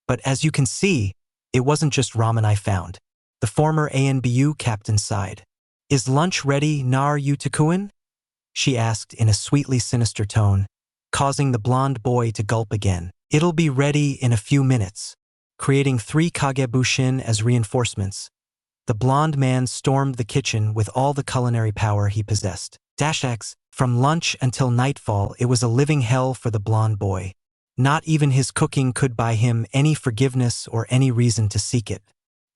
but as you can see, it wasn't just ramen I found. The former ANBU captain sighed. Is lunch ready, Naruto-kun? She asked in a sweetly sinister tone, causing the blonde boy to gulp again. It'll be ready in a few minutes. Creating 3 kagebushin as reinforcements, the blonde man stormed the kitchen with all the culinary power he possessed. X. From lunch until nightfall, it was a living hell for the blonde boy. Not even his cooking could buy him any forgiveness or any reason to seek it.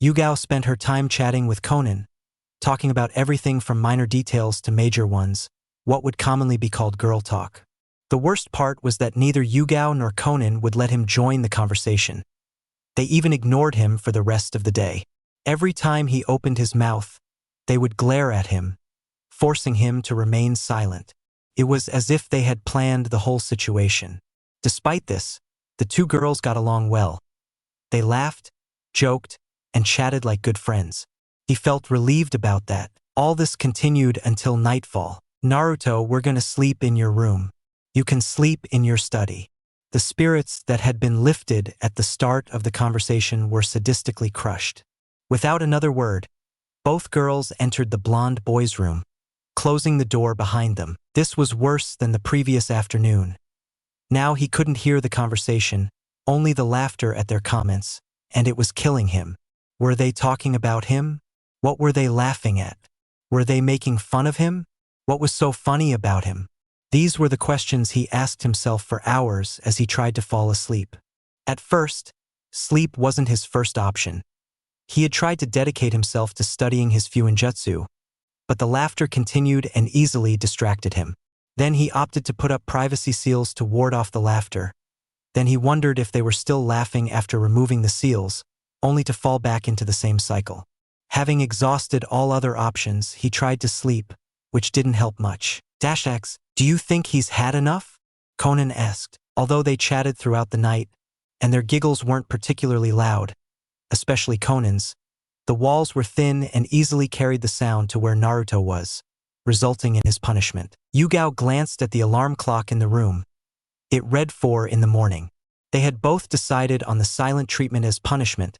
Yugao spent her time chatting with Konan, talking about everything from minor details to major ones, what would commonly be called girl talk. The worst part was that neither Yugao nor Konan would let him join the conversation. They even ignored him for the rest of the day. Every time he opened his mouth, they would glare at him, forcing him to remain silent. It was as if they had planned the whole situation. Despite this, the two girls got along well. They laughed, joked, and chatted like good friends. He felt relieved about that. All this continued until nightfall. Naruto, we're gonna sleep in your room. You can sleep in your study. The spirits that had been lifted at the start of the conversation were sadistically crushed. Without another word, both girls entered the blonde boy's room, closing the door behind them. This was worse than the previous afternoon. Now he couldn't hear the conversation, only the laughter at their comments, and it was killing him. Were they talking about him? What were they laughing at? Were they making fun of him? What was so funny about him? These were the questions he asked himself for hours as he tried to fall asleep. At first, sleep wasn't his first option. He had tried to dedicate himself to studying his fuinjutsu, but the laughter continued and easily distracted him. Then he opted to put up privacy seals to ward off the laughter. Then he wondered if they were still laughing after removing the seals, only to fall back into the same cycle. Having exhausted all other options, he tried to sleep, which didn't help much. X, do you think he's had enough? Konan asked. Although they chatted throughout the night, and their giggles weren't particularly loud, especially Konan's, the walls were thin and easily carried the sound to where Naruto was, resulting in his punishment. Yugao glanced at the alarm clock in the room. It read 4 in the morning. They had both decided on the silent treatment as punishment,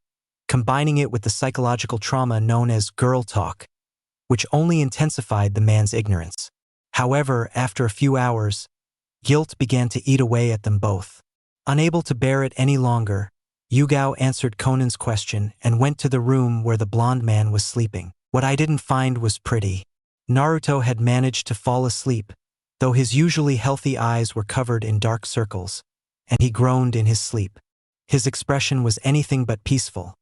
combining it with the psychological trauma known as girl talk, which only intensified the man's ignorance. However, after a few hours, guilt began to eat away at them both. Unable to bear it any longer, Yugao answered Konan's question and went to the room where the blonde man was sleeping. What I didn't find was pretty. Naruto had managed to fall asleep, though his usually healthy eyes were covered in dark circles, and he groaned in his sleep. His expression was anything but peaceful.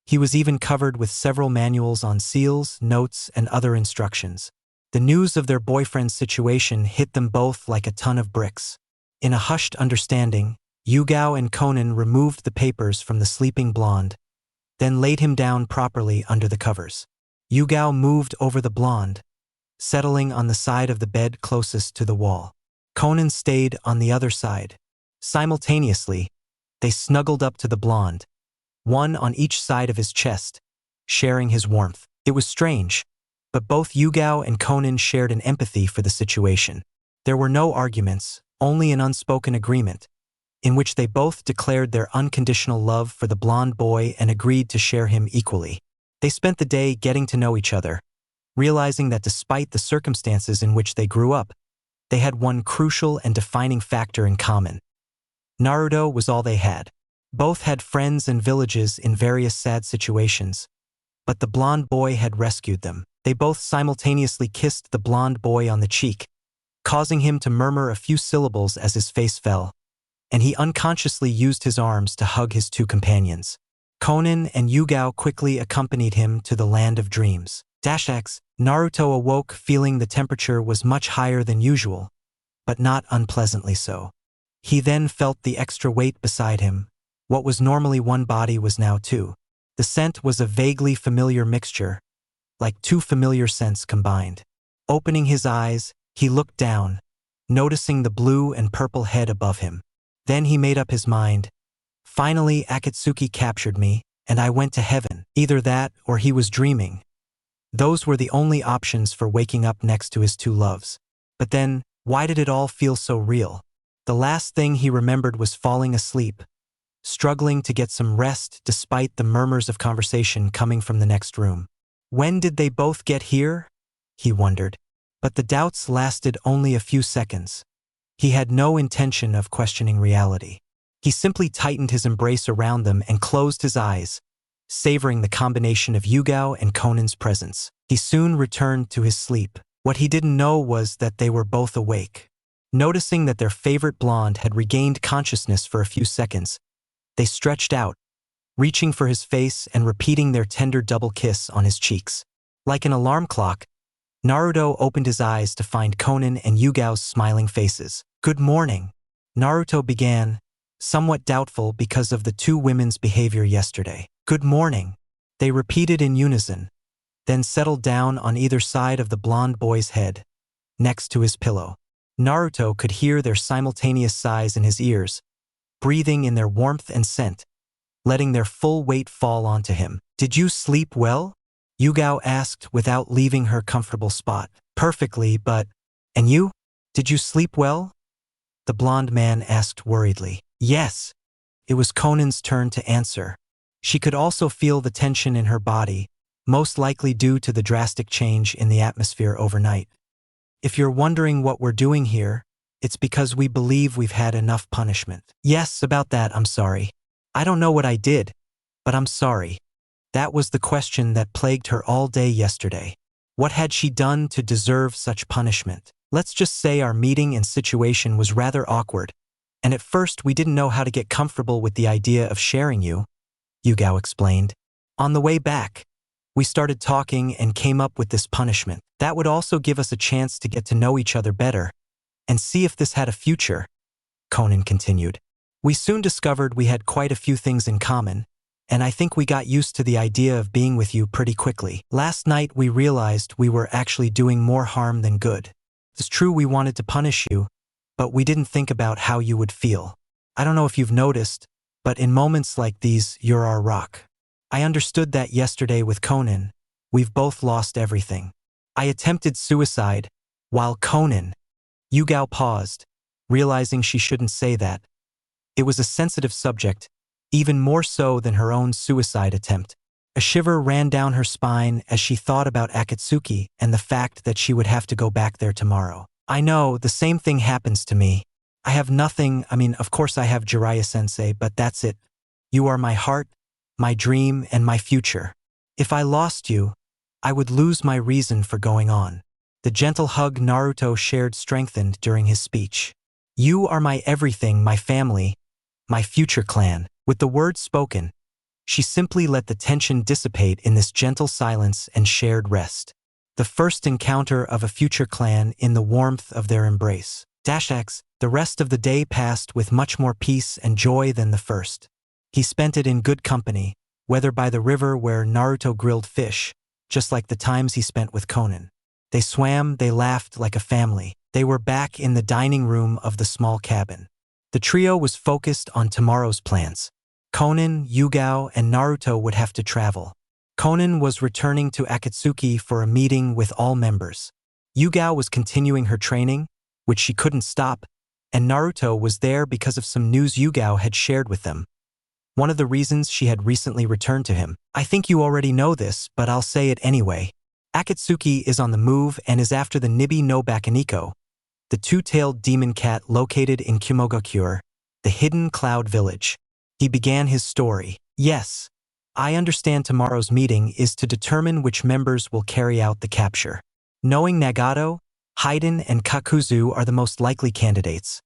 He was even covered with several manuals on seals, notes, and other instructions. The news of their boyfriend's situation hit them both like a ton of bricks. In a hushed understanding, Yugao and Konan removed the papers from the sleeping blonde, then laid him down properly under the covers. Yugao moved over the blonde, settling on the side of the bed closest to the wall. Konan stayed on the other side. Simultaneously, they snuggled up to the blonde, one on each side of his chest, sharing his warmth. It was strange, but both Yugao and Konan shared an empathy for the situation. There were no arguments, only an unspoken agreement, in which they both declared their unconditional love for the blonde boy and agreed to share him equally. They spent the day getting to know each other, realizing that despite the circumstances in which they grew up, they had one crucial and defining factor in common. Naruto was all they had. Both had friends and villages in various sad situations, but the blonde boy had rescued them. They both simultaneously kissed the blonde boy on the cheek, causing him to murmur a few syllables as his face fell, and he unconsciously used his arms to hug his two companions. Konan and Yugao quickly accompanied him to the land of dreams. -X, Naruto awoke feeling the temperature was much higher than usual, but not unpleasantly so. He then felt the extra weight beside him. What was normally one body was now two. The scent was a vaguely familiar mixture, like two familiar scents combined. Opening his eyes, he looked down, noticing the blue and purple head above him. Then he made up his mind. Finally, Akatsuki captured me, and I went to heaven. Either that or he was dreaming. Those were the only options for waking up next to his two loves. But then, why did it all feel so real? The last thing he remembered was falling asleep, struggling to get some rest despite the murmurs of conversation coming from the next room. When did they both get here? He wondered. But the doubts lasted only a few seconds. He had no intention of questioning reality. He simply tightened his embrace around them and closed his eyes, savoring the combination of Yugao and Konan's presence. He soon returned to his sleep. What he didn't know was that they were both awake. Noticing that their favorite blonde had regained consciousness for a few seconds, they stretched out, reaching for his face and repeating their tender double kiss on his cheeks. Like an alarm clock, Naruto opened his eyes to find Konan and Yugao's smiling faces. "Good morning," Naruto began, somewhat doubtful because of the two women's behavior yesterday. "Good morning," they repeated in unison, then settled down on either side of the blonde boy's head, next to his pillow. Naruto could hear their simultaneous sighs in his ears, breathing in their warmth and scent, letting their full weight fall onto him. "Did you sleep well?" Yugao asked without leaving her comfortable spot. "Perfectly, but... And you? Did you sleep well?" The blonde man asked worriedly. "Yes." It was Konan's turn to answer. She could also feel the tension in her body, most likely due to the drastic change in the atmosphere overnight. "If you're wondering what we're doing here, it's because we believe we've had enough punishment." "Yes, about that, I'm sorry. I don't know what I did, but I'm sorry." That was the question that plagued her all day yesterday. What had she done to deserve such punishment? "Let's just say our meeting and situation was rather awkward, and at first we didn't know how to get comfortable with the idea of sharing you," Yugao explained. "On the way back, we started talking and came up with this punishment. That would also give us a chance to get to know each other better and see if this had a future," Konan continued. "We soon discovered we had quite a few things in common, and I think we got used to the idea of being with you pretty quickly. Last night we realized we were actually doing more harm than good. It's true we wanted to punish you, but we didn't think about how you would feel. I don't know if you've noticed, but in moments like these, you're our rock. I understood that yesterday with Konan. We've both lost everything. I attempted suicide, while Konan..." Yugao paused, realizing she shouldn't say that. It was a sensitive subject, even more so than her own suicide attempt. A shiver ran down her spine as she thought about Akatsuki and the fact that she would have to go back there tomorrow. "I know, the same thing happens to me. I have nothing, of course I have Jiraiya-sensei, but that's it. You are my heart, my dream, and my future. If I lost you, I would lose my reason for going on." The gentle hug Naruto shared strengthened during his speech. "You are my everything, my family, my future clan. With the words spoken, she simply let the tension dissipate in this gentle silence and shared rest. The first encounter of a future clan in the warmth of their embrace. X. The rest of the day passed with much more peace and joy than the first. He spent it in good company, whether by the river where Naruto grilled fish, just like the times he spent with Konan. They swam, they laughed like a family. They were back in the dining room of the small cabin. The trio was focused on tomorrow's plans. Konan, Yugao, and Naruto would have to travel. Konan was returning to Akatsuki for a meeting with all members. Yugao was continuing her training, which she couldn't stop, and Naruto was there because of some news Yugao had shared with them. One of the reasons she had recently returned to him. I think you already know this, but I'll say it anyway. Akatsuki is on the move and is after the Nibi no Bakaniko, the two-tailed demon cat located in Kumogakure, the hidden cloud village. He began his story. Yes, I understand tomorrow's meeting is to determine which members will carry out the capture. Knowing Nagato, Haiden, and Kakuzu are the most likely candidates,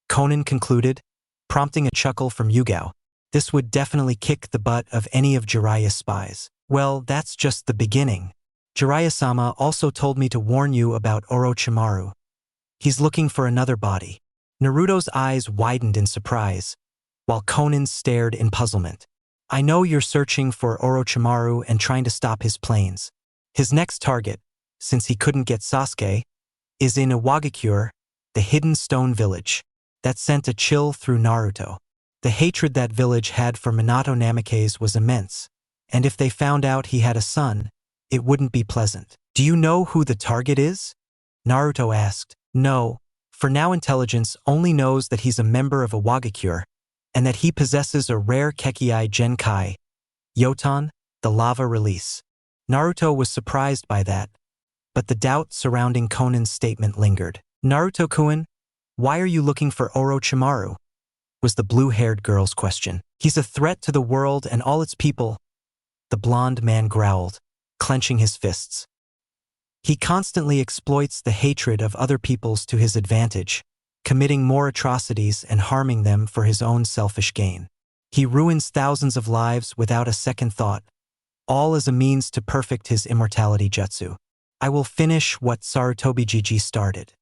Konan concluded, prompting a chuckle from Yugao. This would definitely kick the butt of any of Jiraiya's spies. Well, that's just the beginning. Jiraiya-sama also told me to warn you about Orochimaru. He's looking for another body. Naruto's eyes widened in surprise, while Konan stared in puzzlement. I know you're searching for Orochimaru and trying to stop his planes. His next target, since he couldn't get Sasuke, is in Iwagakure, the hidden stone village. That sent a chill through Naruto. The hatred that village had for Minato Namikaze was immense, and if they found out he had a son, it wouldn't be pleasant. Do you know who the target is? Naruto asked. No, for now intelligence only knows that he's a member of Iwagakure, and that he possesses a rare Kekii Genkai, Yoton, the lava release. Naruto was surprised by that, but the doubt surrounding Konan's statement lingered. Naruto-kun, why are you looking for Orochimaru? Was the blue-haired girl's question. He's a threat to the world and all its people, the blonde man growled, clenching his fists. He constantly exploits the hatred of other peoples to his advantage, committing more atrocities and harming them for his own selfish gain. He ruins thousands of lives without a second thought, all as a means to perfect his immortality jutsu. I will finish what Sarutobijiji started.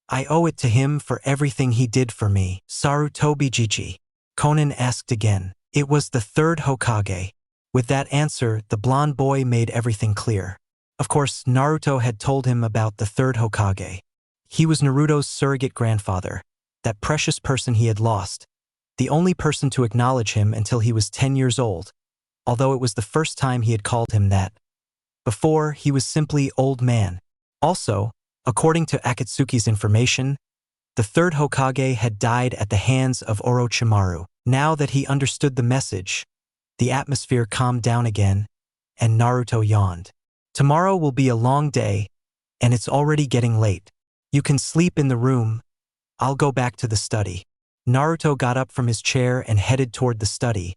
I owe it to him for everything he did for me. Sarutobijiji? Konan asked again. It was the third Hokage. With that answer, the blonde boy made everything clear. Of course, Naruto had told him about the third Hokage. He was Naruto's surrogate grandfather, that precious person he had lost, the only person to acknowledge him until he was 10 years old, although it was the first time he had called him that. Before, he was simply old man. Also, according to Akatsuki's information, the third Hokage had died at the hands of Orochimaru. Now that he understood the message, the atmosphere calmed down again, and Naruto yawned. Tomorrow will be a long day, and it's already getting late. You can sleep in the room. I'll go back to the study. Naruto got up from his chair and headed toward the study,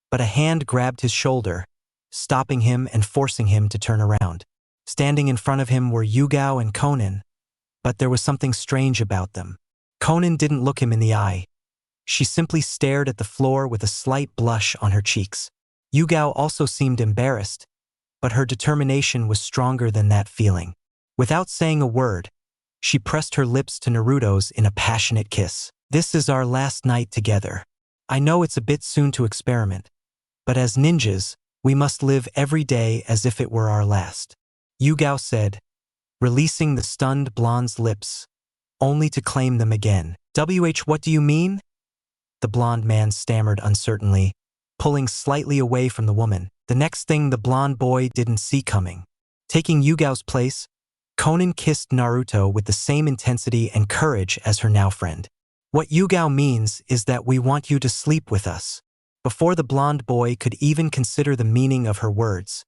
but a hand grabbed his shoulder, stopping him and forcing him to turn around. Standing in front of him were Yugao and Konan, but there was something strange about them. Konan didn't look him in the eye. She simply stared at the floor with a slight blush on her cheeks. Yugao also seemed embarrassed, but her determination was stronger than that feeling. Without saying a word, she pressed her lips to Naruto's in a passionate kiss. This is our last night together. I know it's a bit soon to experiment, but as ninjas, we must live every day as if it were our last. Yugao said, releasing the stunned blonde's lips, only to claim them again. What do you mean? The blonde man stammered uncertainly, pulling slightly away from the woman. The next thing the blonde boy didn't see coming. Taking Yugao's place, Konan kissed Naruto with the same intensity and courage as her now friend. What Yugao means is that we want you to sleep with us. Before the blonde boy could even consider the meaning of her words,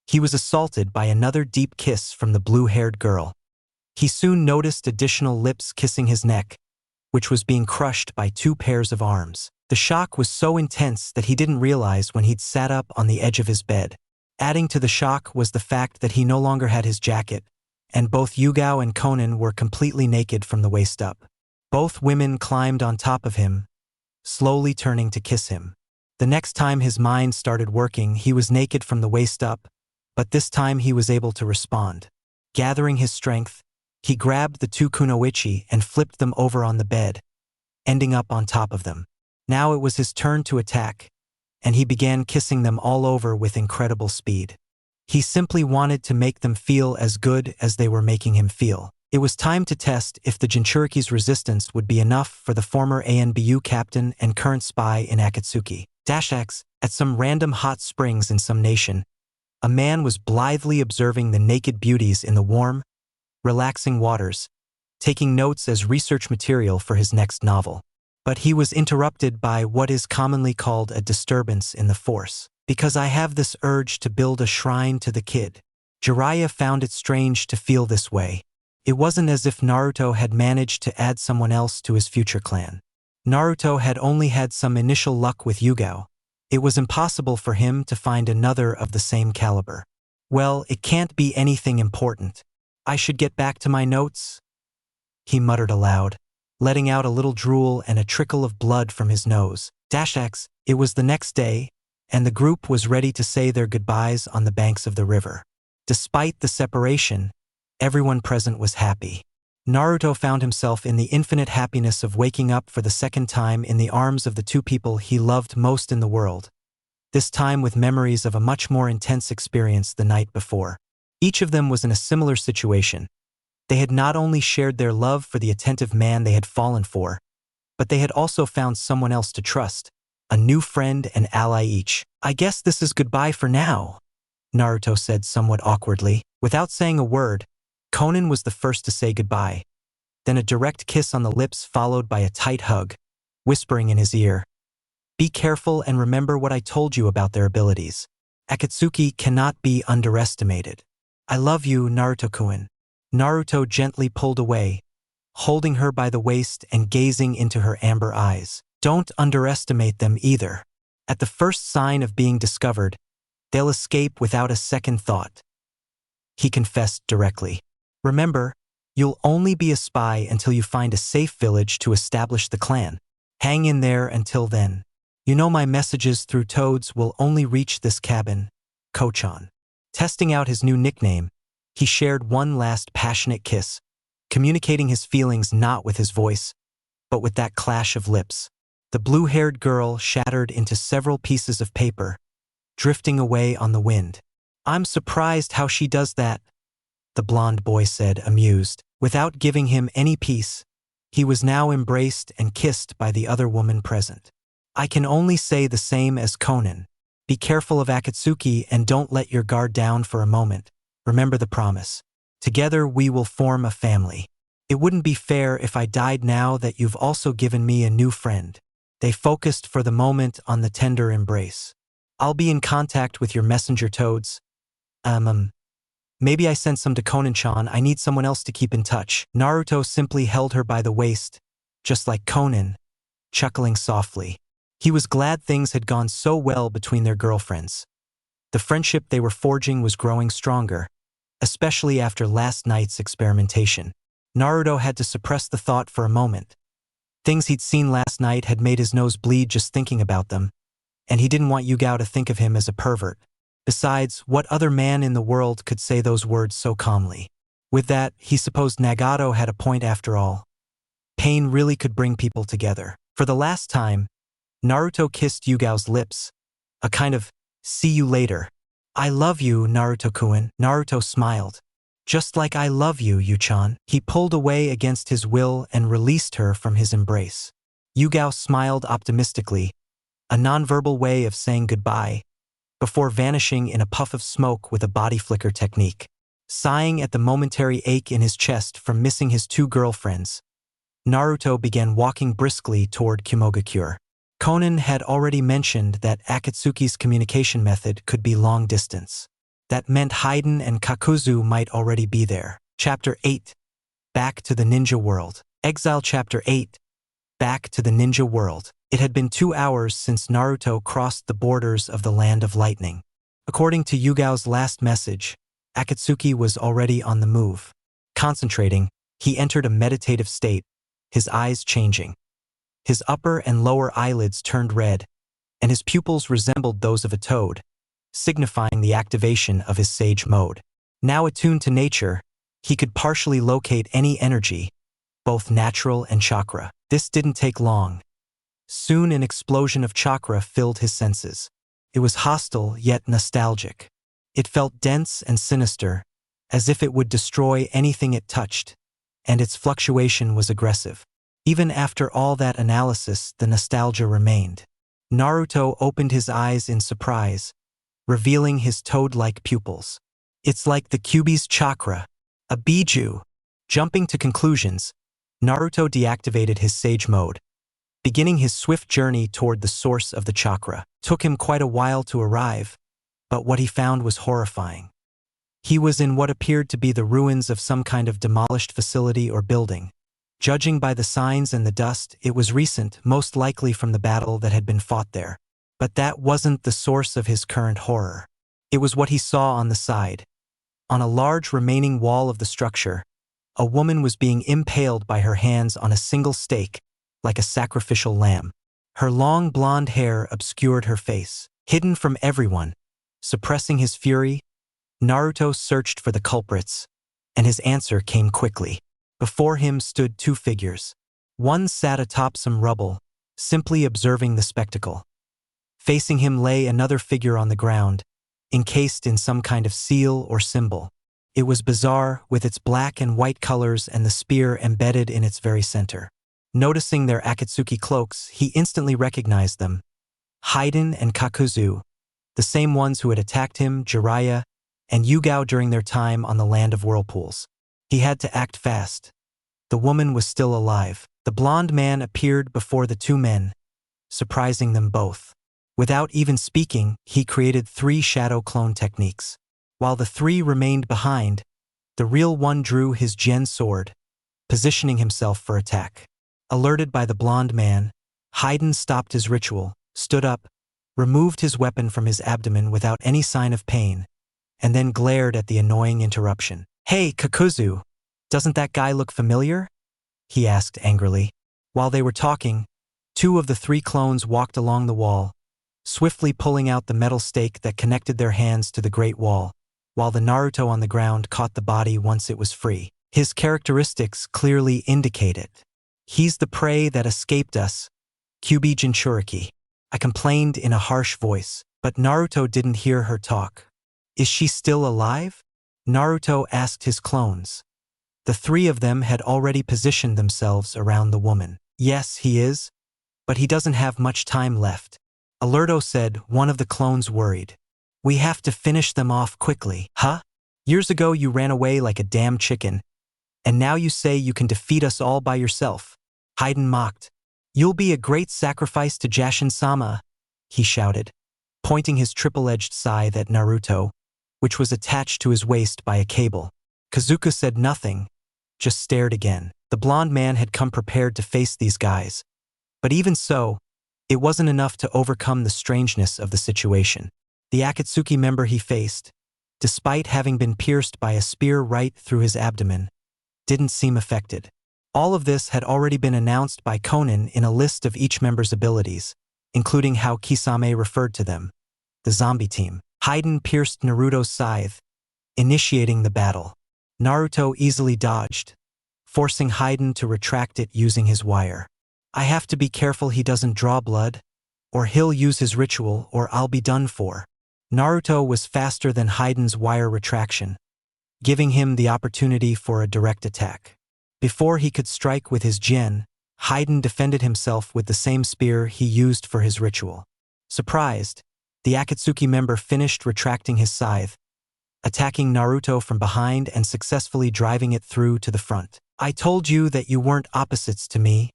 he was assaulted by another deep kiss from the blue-haired girl. He soon noticed additional lips kissing his neck, which was being crushed by 2 pairs of arms. The shock was so intense that he didn't realize when he'd sat up on the edge of his bed. Adding to the shock was the fact that he no longer had his jacket, and both Yugao and Konan were completely naked from the waist up. Both women climbed on top of him, slowly turning to kiss him. The next time his mind started working, he was naked from the waist up, but this time he was able to respond. Gathering his strength, he grabbed the two kunoichi and flipped them over on the bed, ending up on top of them. Now it was his turn to attack, and he began kissing them all over with incredible speed. He simply wanted to make them feel as good as they were making him feel. It was time to test if the Jinchuriki's resistance would be enough for the former ANBU captain and current spy in Akatsuki. -X, at some random hot springs in some nation, a man was blithely observing the naked beauties in the warm, relaxing waters, taking notes as research material for his next novel. But he was interrupted by what is commonly called a disturbance in the force. Because I have this urge to build a shrine to the kid. Jiraiya found it strange to feel this way. It wasn't as if Naruto had managed to add someone else to his future clan. Naruto had only had some initial luck with Yugao. It was impossible for him to find another of the same caliber. Well, it can't be anything important. I should get back to my notes, he muttered aloud, letting out a little drool and a trickle of blood from his nose. -X, it was the next day, and the group was ready to say their goodbyes on the banks of the river. Despite the separation, everyone present was happy. Naruto found himself in the infinite happiness of waking up for the second time in the arms of the two people he loved most in the world, this time with memories of a much more intense experience the night before. Each of them was in a similar situation. They had not only shared their love for the attentive man they had fallen for, but they had also found someone else to trust, a new friend and ally each. I guess this is goodbye for now, Naruto said somewhat awkwardly. Without saying a word, Konan was the first to say goodbye. Then a direct kiss on the lips followed by a tight hug, whispering in his ear, "Be careful and remember what I told you about their abilities. Akatsuki cannot be underestimated. I love you, Naruto-kun." Naruto gently pulled away, holding her by the waist and gazing into her amber eyes. Don't underestimate them either. At the first sign of being discovered, they'll escape without a second thought, he confessed directly. Remember, you'll only be a spy until you find a safe village to establish the clan. Hang in there until then. You know my messages through toads will only reach this cabin, Kochan. Testing out his new nickname, he shared one last passionate kiss, communicating his feelings not with his voice, but with that clash of lips. The blue-haired girl shattered into several pieces of paper, drifting away on the wind. I'm surprised how she does that, the blonde boy said, amused. Without giving him any peace, he was now embraced and kissed by the other woman present. I can only say the same as Konan. Be careful of Akatsuki and don't let your guard down for a moment. Remember the promise. Together we will form a family. It wouldn't be fair if I died now that you've also given me a new friend. They focused for the moment on the tender embrace. I'll be in contact with your messenger toads. Maybe I sent some to Konan-chan. I need someone else to keep in touch. Naruto simply held her by the waist, just like Konan, chuckling softly. He was glad things had gone so well between their girlfriends. The friendship they were forging was growing stronger, especially after last night's experimentation. Naruto had to suppress the thought for a moment. Things he'd seen last night had made his nose bleed just thinking about them, and he didn't want Yugao to think of him as a pervert. Besides, what other man in the world could say those words so calmly? With that, he supposed Nagato had a point after all. Pain really could bring people together. For the last time, Naruto kissed Yugao's lips, a kind of, "See you later. I love you, Naruto-kun." Naruto smiled. "Just like I love you, Yu-chan." He pulled away against his will and released her from his embrace. Yugao smiled optimistically, a nonverbal way of saying goodbye, before vanishing in a puff of smoke with a body flicker technique. Sighing at the momentary ache in his chest from missing his two girlfriends, Naruto began walking briskly toward Kumogakure. Konan had already mentioned that Akatsuki's communication method could be long distance. That meant Haiden and Kakuzu might already be there. Chapter 8. Back to the Ninja World. Exile Chapter 8. Back to the Ninja World. It had been 2 hours since Naruto crossed the borders of the Land of Lightning. According to Yugao's last message, Akatsuki was already on the move. Concentrating, he entered a meditative state, his eyes changing. His upper and lower eyelids turned red, and his pupils resembled those of a toad, signifying the activation of his sage mode. Now attuned to nature, he could partially locate any energy, both natural and chakra. This didn't take long. Soon an explosion of chakra filled his senses. It was hostile yet nostalgic. It felt dense and sinister, as if it would destroy anything it touched, and its fluctuation was aggressive. Even after all that analysis, the nostalgia remained. Naruto opened his eyes in surprise, revealing his toad-like pupils. It's like the Kyuubi's chakra, a Biju. Jumping to conclusions, Naruto deactivated his sage mode, beginning his swift journey toward the source of the chakra. Took him quite a while to arrive, but what he found was horrifying. He was in what appeared to be the ruins of some kind of demolished facility or building. Judging by the signs and the dust, it was recent, most likely from the battle that had been fought there. But that wasn't the source of his current horror. It was what he saw on the side. On a large remaining wall of the structure, a woman was being impaled by her hands on a single stake, like a sacrificial lamb. Her long blonde hair obscured her face. Hidden from everyone, suppressing his fury, Naruto searched for the culprits, and his answer came quickly. Before him stood two figures. One sat atop some rubble, simply observing the spectacle. Facing him lay another figure on the ground, encased in some kind of seal or symbol. It was bizarre, with its black and white colors and the spear embedded in its very center. Noticing their Akatsuki cloaks, he instantly recognized them. Haiden and Kakuzu, the same ones who had attacked him, Jiraiya, and Yugao during their time on the Land of Whirlpools. He had to act fast. The woman was still alive. The blonde man appeared before the two men, surprising them both. Without even speaking, he created 3 shadow clone techniques. While the 3 remained behind, the real one drew his Gen sword, positioning himself for attack. Alerted by the blonde man, Haiden stopped his ritual, stood up, removed his weapon from his abdomen without any sign of pain, and then glared at the annoying interruption. "Hey, Kakuzu, doesn't that guy look familiar?" he asked angrily. While they were talking, 2 of the 3 clones walked along the wall, swiftly pulling out the metal stake that connected their hands to the Great Wall, while the Naruto on the ground caught the body once it was free. His characteristics clearly indicate it. "He's the prey that escaped us, Kyuubi Jinchuriki," I complained in a harsh voice, but Naruto didn't hear her talk. "Is she still alive?" Naruto asked his clones. The 3 of them had already positioned themselves around the woman. "Yes, he is, but he doesn't have much time left," Alerto said, one of the clones worried. "We have to finish them off quickly." "Huh? Years ago you ran away like a damn chicken, and now you say you can defeat us all by yourself," Haiden mocked. "You'll be a great sacrifice to Jashin-sama," he shouted, pointing his triple-edged scythe at Naruto, which was attached to his waist by a cable. Kazuka said nothing, just stared again. The blonde man had come prepared to face these guys. But even so, it wasn't enough to overcome the strangeness of the situation. The Akatsuki member he faced, despite having been pierced by a spear right through his abdomen, didn't seem affected. All of this had already been announced by Konan in a list of each member's abilities, including how Kisame referred to them, the zombie team. Haiden pierced Naruto's scythe, initiating the battle. Naruto easily dodged, forcing Haiden to retract it using his wire. "I have to be careful he doesn't draw blood, or he'll use his ritual or I'll be done for." Naruto was faster than Haiden's wire retraction, giving him the opportunity for a direct attack. Before he could strike with his Gen, Haiden defended himself with the same spear he used for his ritual. Surprised, the Akatsuki member finished retracting his scythe, attacking Naruto from behind and successfully driving it through to the front. "I told you that you weren't opposites to me,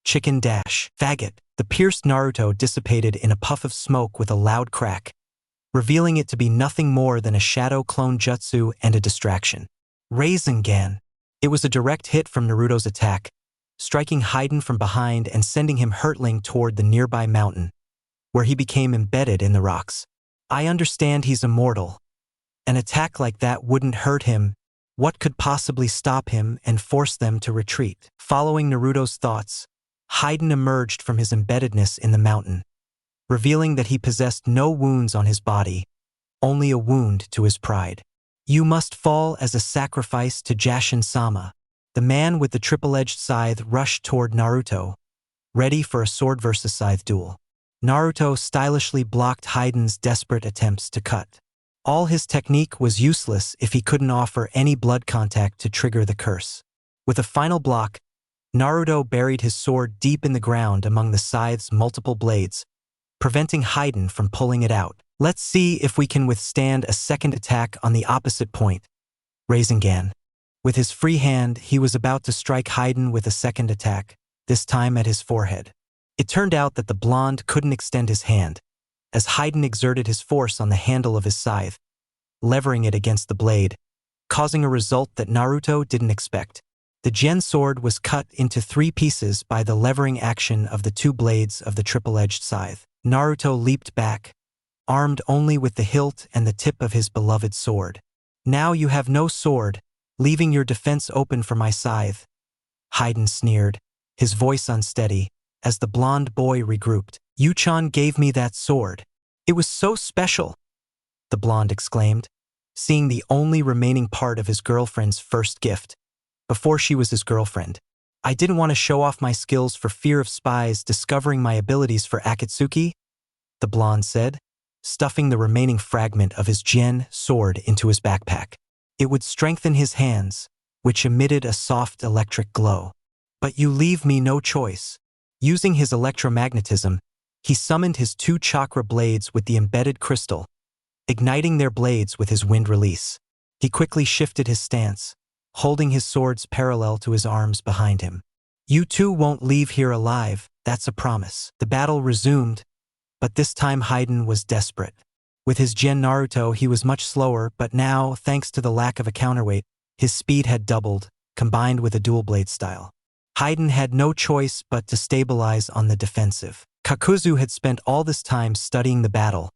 chicken dash faggot." The pierced Naruto dissipated in a puff of smoke with a loud crack, revealing it to be nothing more than a shadow clone jutsu and a distraction. Rasengan. It was a direct hit from Naruto's attack, striking Haiden from behind and sending him hurtling toward the nearby mountain, where he became embedded in the rocks. "I understand he's immortal. An attack like that wouldn't hurt him. What could possibly stop him and force them to retreat?" Following Naruto's thoughts, Haydn emerged from his embeddedness in the mountain, revealing that he possessed no wounds on his body, only a wound to his pride. You must fall as a sacrifice to Jashin-sama. The man with the triple-edged scythe rushed toward Naruto, ready for a sword versus scythe duel. Naruto stylishly blocked Haydn's desperate attempts to cut. All his technique was useless if he couldn't offer any blood contact to trigger the curse. With a final block, Naruto buried his sword deep in the ground among the scythe's multiple blades, preventing Haydn from pulling it out. Let's see if we can withstand a second attack on the opposite point. Rasengan. With his free hand, he was about to strike Haydn with a second attack, this time at his forehead. It turned out that the blonde couldn't extend his hand, as Haydn exerted his force on the handle of his scythe, levering it against the blade, causing a result that Naruto didn't expect. The Gen sword was cut into 3 pieces by the levering action of the 2 blades of the triple-edged scythe. Naruto leaped back, armed only with the hilt and the tip of his beloved sword. Now you have no sword, leaving your defense open for my scythe. Haydn sneered, his voice unsteady, as the blonde boy regrouped. Uchon gave me that sword. It was so special, the blonde exclaimed, seeing the only remaining part of his girlfriend's first gift, before she was his girlfriend. I didn't want to show off my skills for fear of spies discovering my abilities for Akatsuki, the blonde said, stuffing the remaining fragment of his Gen sword into his backpack. It would strengthen his hands, which emitted a soft electric glow. But you leave me no choice. Using his electromagnetism, he summoned his 2 chakra blades with the embedded crystal, igniting their blades with his wind release. He quickly shifted his stance, holding his swords parallel to his arms behind him. You 2 won't leave here alive, that's a promise. The battle resumed, but this time Haydn was desperate. With his Gen Naruto, he was much slower, but now, thanks to the lack of a counterweight, his speed had doubled, combined with a dual blade style. Haydn had no choice but to stabilize on the defensive. Kakuzu had spent all this time studying the battle,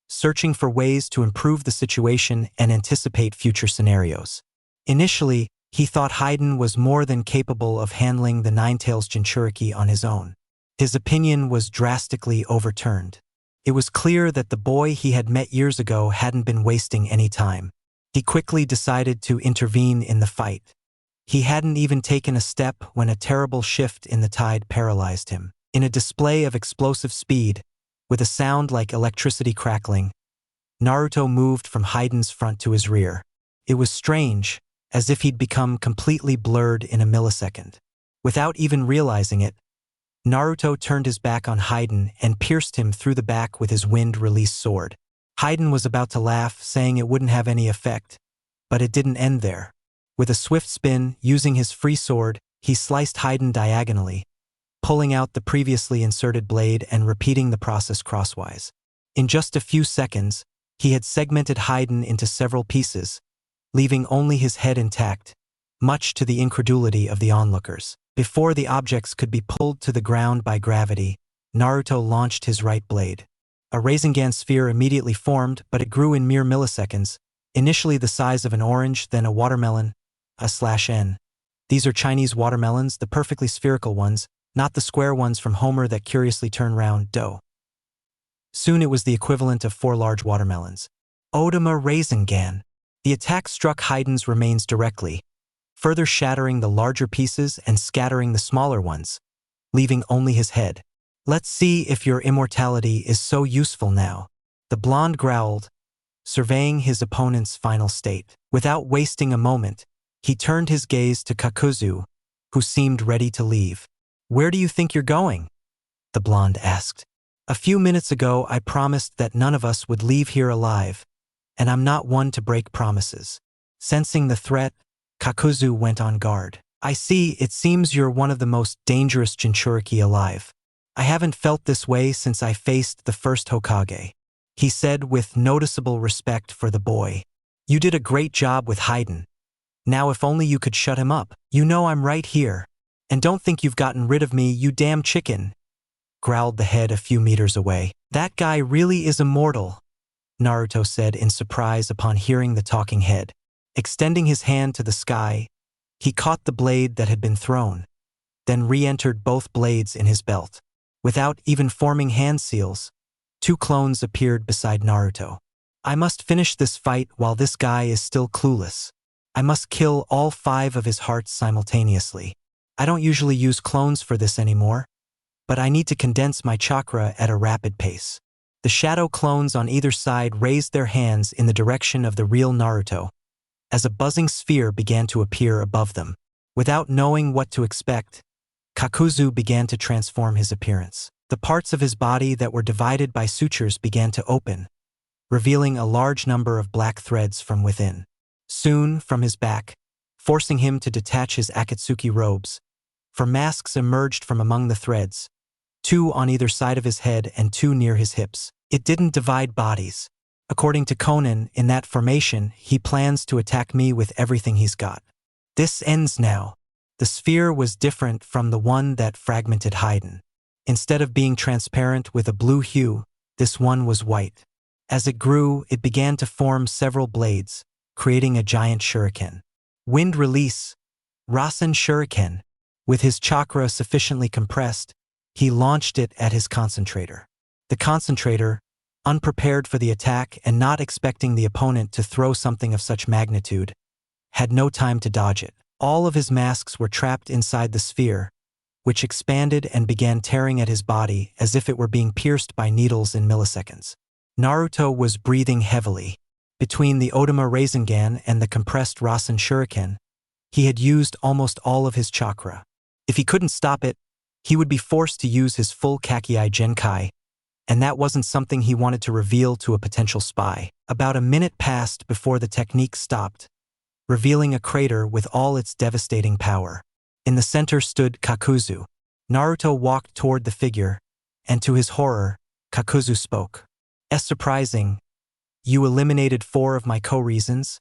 searching for ways to improve the situation and anticipate future scenarios. Initially, he thought Haydn was more than capable of handling the Nine-Tails Jinchuriki on his own. His opinion was drastically overturned. It was clear that the boy he had met years ago hadn't been wasting any time. He quickly decided to intervene in the fight. He hadn't even taken a step when a terrible shift in the tide paralyzed him. In a display of explosive speed, with a sound like electricity crackling, Naruto moved from Haydn's front to his rear. It was strange, as if he'd become completely blurred in a millisecond. Without even realizing it, Naruto turned his back on Haydn and pierced him through the back with his wind-release sword. Haydn was about to laugh, saying it wouldn't have any effect, but it didn't end there. With a swift spin, using his free sword, he sliced Haydn diagonally, pulling out the previously inserted blade and repeating the process crosswise. In just a few seconds, he had segmented Haydn into several pieces, leaving only his head intact, much to the incredulity of the onlookers. Before the objects could be pulled to the ground by gravity, Naruto launched his right blade. A Rasengan sphere immediately formed, but it grew in mere milliseconds, initially the size of an orange, then a watermelon, /n. These are Chinese watermelons, the perfectly spherical ones, not the square ones from Homer that curiously turn round, dough. Soon it was the equivalent of 4 large watermelons. Odama Rasengan. The attack struck Haydn's remains directly, further shattering the larger pieces and scattering the smaller ones, leaving only his head. Let's see if your immortality is so useful now, the blonde growled, surveying his opponent's final state. Without wasting a moment, he turned his gaze to Kakuzu, who seemed ready to leave. Where do you think you're going? The blonde asked. A few minutes ago, I promised that none of us would leave here alive, and I'm not one to break promises. Sensing the threat, Kakuzu went on guard. I see, it seems you're one of the most dangerous Jinchuriki alive. I haven't felt this way since I faced the first Hokage, he said with noticeable respect for the boy. You did a great job with Haydn. Now if only you could shut him up. You know I'm right here. And don't think you've gotten rid of me, you damn chicken, growled the head a few meters away. That guy really is immortal, Naruto said in surprise upon hearing the talking head. Extending his hand to the sky, he caught the blade that had been thrown, then re-entered both blades in his belt. Without even forming hand seals, 2 clones appeared beside Naruto. I must finish this fight while this guy is still clueless. I must kill all 5 of his hearts simultaneously. I don't usually use clones for this anymore, but I need to condense my chakra at a rapid pace. The shadow clones on either side raised their hands in the direction of the real Naruto, as a buzzing sphere began to appear above them. Without knowing what to expect, Kakuzu began to transform his appearance. The parts of his body that were divided by sutures began to open, revealing a large number of black threads from within. Soon, from his back, forcing him to detach his Akatsuki robes, for masks emerged from among the threads, 2 on either side of his head and 2 near his hips. It didn't divide bodies. According to Konan, in that formation, he plans to attack me with everything he's got. This ends now. The sphere was different from the one that fragmented Haydn. Instead of being transparent with a blue hue, this one was white. As it grew, it began to form several blades, creating a giant shuriken. Wind release, Rasen Shuriken. With his chakra sufficiently compressed, he launched it at his concentrator. The concentrator, unprepared for the attack and not expecting the opponent to throw something of such magnitude, had no time to dodge it. All of his masks were trapped inside the sphere, which expanded and began tearing at his body as if it were being pierced by needles in milliseconds. Naruto was breathing heavily. Between the Otama Rasengan and the compressed Rasen Shuriken, he had used almost all of his chakra. If he couldn't stop it, he would be forced to use his full Kakei Genkai, and that wasn't something he wanted to reveal to a potential spy. About a minute passed before the technique stopped, revealing a crater with all its devastating power. In the center stood Kakuzu. Naruto walked toward the figure, and to his horror, Kakuzu spoke. "It's surprising. You eliminated 4 of my co-reasons,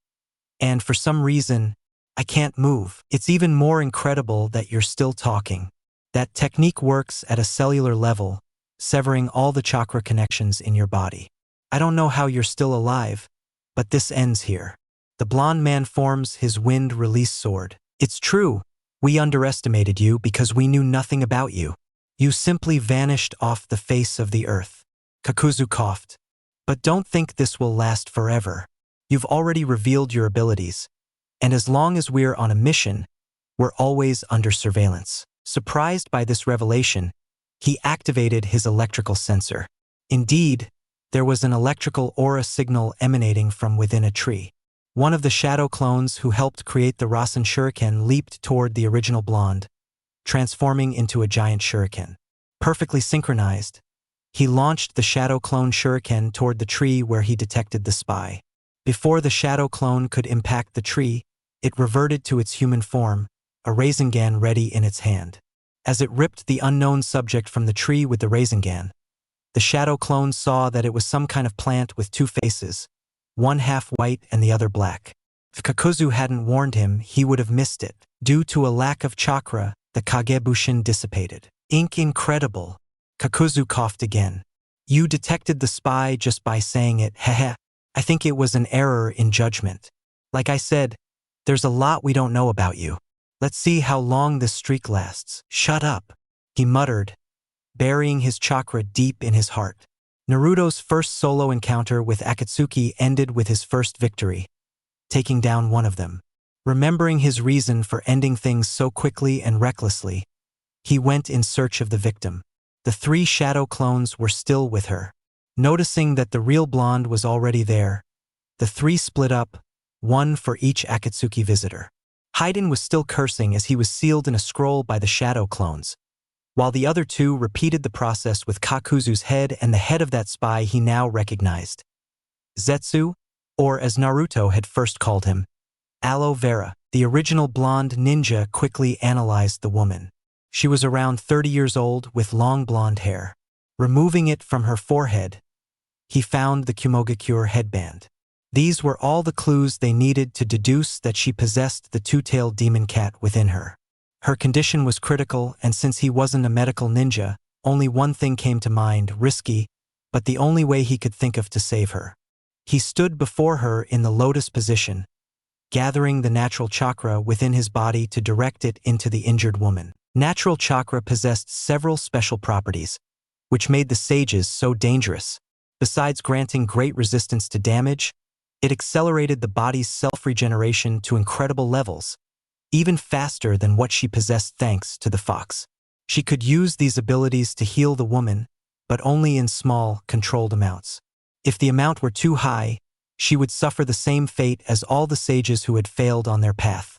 and for some reason, I can't move. It's even more incredible that you're still talking. That technique works at a cellular level, severing all the chakra connections in your body. I don't know how you're still alive, but this ends here." The blonde man forms his wind release sword. "It's true. We underestimated you because we knew nothing about you. You simply vanished off the face of the earth." Kakuzu coughed. "But don't think this will last forever. You've already revealed your abilities, and as long as we're on a mission, we're always under surveillance." Surprised by this revelation, he activated his electrical sensor. Indeed, there was an electrical aura signal emanating from within a tree. One of the shadow clones who helped create the Rasen Shuriken leaped toward the original blonde, transforming into a giant shuriken. Perfectly synchronized, he launched the shadow clone shuriken toward the tree where he detected the spy. Before the shadow clone could impact the tree, it reverted to its human form, a Rasengan ready in its hand. As it ripped the unknown subject from the tree with the Rasengan, the shadow clone saw that it was some kind of plant with 2 faces, one half white and the other black. If Kakuzu hadn't warned him, he would have missed it. Due to a lack of chakra, the Kagebushin dissipated. Incredible. Kakuzu coughed again. "You detected the spy just by saying it, heh. I think it was an error in judgment. Like I said, there's a lot we don't know about you. Let's see how long this streak lasts." "Shut up," he muttered, burying his chakra deep in his heart. Naruto's first solo encounter with Akatsuki ended with his first victory, taking down one of them. Remembering his reason for ending things so quickly and recklessly, he went in search of the victim. The 3 shadow clones were still with her. Noticing that the real blonde was already there, the 3 split up, 1 for each Akatsuki visitor. Haydn was still cursing as he was sealed in a scroll by the shadow clones, while the other 2 repeated the process with Kakuzu's head and the head of that spy he now recognized. Zetsu, or as Naruto had first called him, Aloe Vera. The original blonde ninja quickly analyzed the woman. She was around 30 years old with long blonde hair. Removing it from her forehead, he found the Kumogakure headband. These were all the clues they needed to deduce that she possessed the 2-tailed demon cat within her. Her condition was critical, and since he wasn't a medical ninja, only one thing came to mind: risky, but the only way he could think of to save her. He stood before her in the lotus position, gathering the natural chakra within his body to direct it into the injured woman. Natural chakra possessed several special properties, which made the sages so dangerous. Besides granting great resistance to damage, it accelerated the body's self-regeneration to incredible levels, even faster than what she possessed thanks to the fox. She could use these abilities to heal the woman, but only in small, controlled amounts. If the amount were too high, she would suffer the same fate as all the sages who had failed on their path.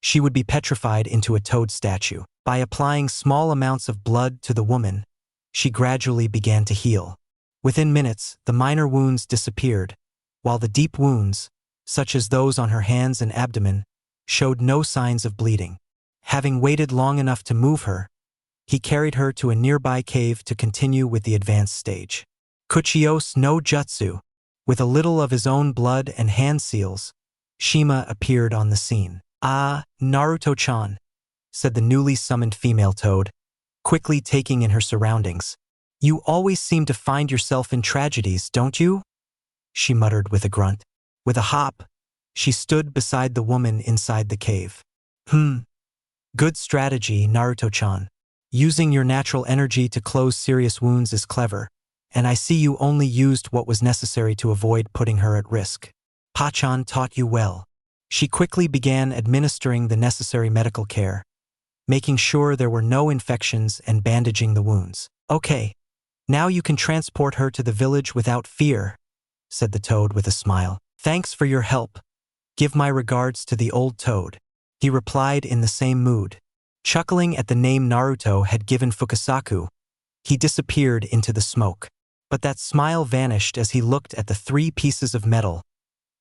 She would be petrified into a toad statue. By applying small amounts of blood to the woman, she gradually began to heal. Within minutes, the minor wounds disappeared, while the deep wounds, such as those on her hands and abdomen, showed no signs of bleeding. Having waited long enough to move her, he carried her to a nearby cave to continue with the advanced stage. Kuchiyose no Jutsu. With a little of his own blood and hand seals, Shima appeared on the scene. "Ah, Naruto-chan," said the newly summoned female toad, quickly taking in her surroundings. "You always seem to find yourself in tragedies, don't you?" she muttered with a grunt. With a hop, she stood beside the woman inside the cave. Good strategy, Naruto-chan. Using your natural energy to close serious wounds is clever, and I see you only used what was necessary to avoid putting her at risk. Pa-chan taught you well." She quickly began administering the necessary medical care, making sure there were no infections and bandaging the wounds. "Okay, now you can transport her to the village without fear," said the toad with a smile. "Thanks for your help. Give my regards to the old toad." He replied in the same mood. Chuckling at the name Naruto had given Fukasaku, he disappeared into the smoke. But that smile vanished as he looked at the 3 pieces of metal,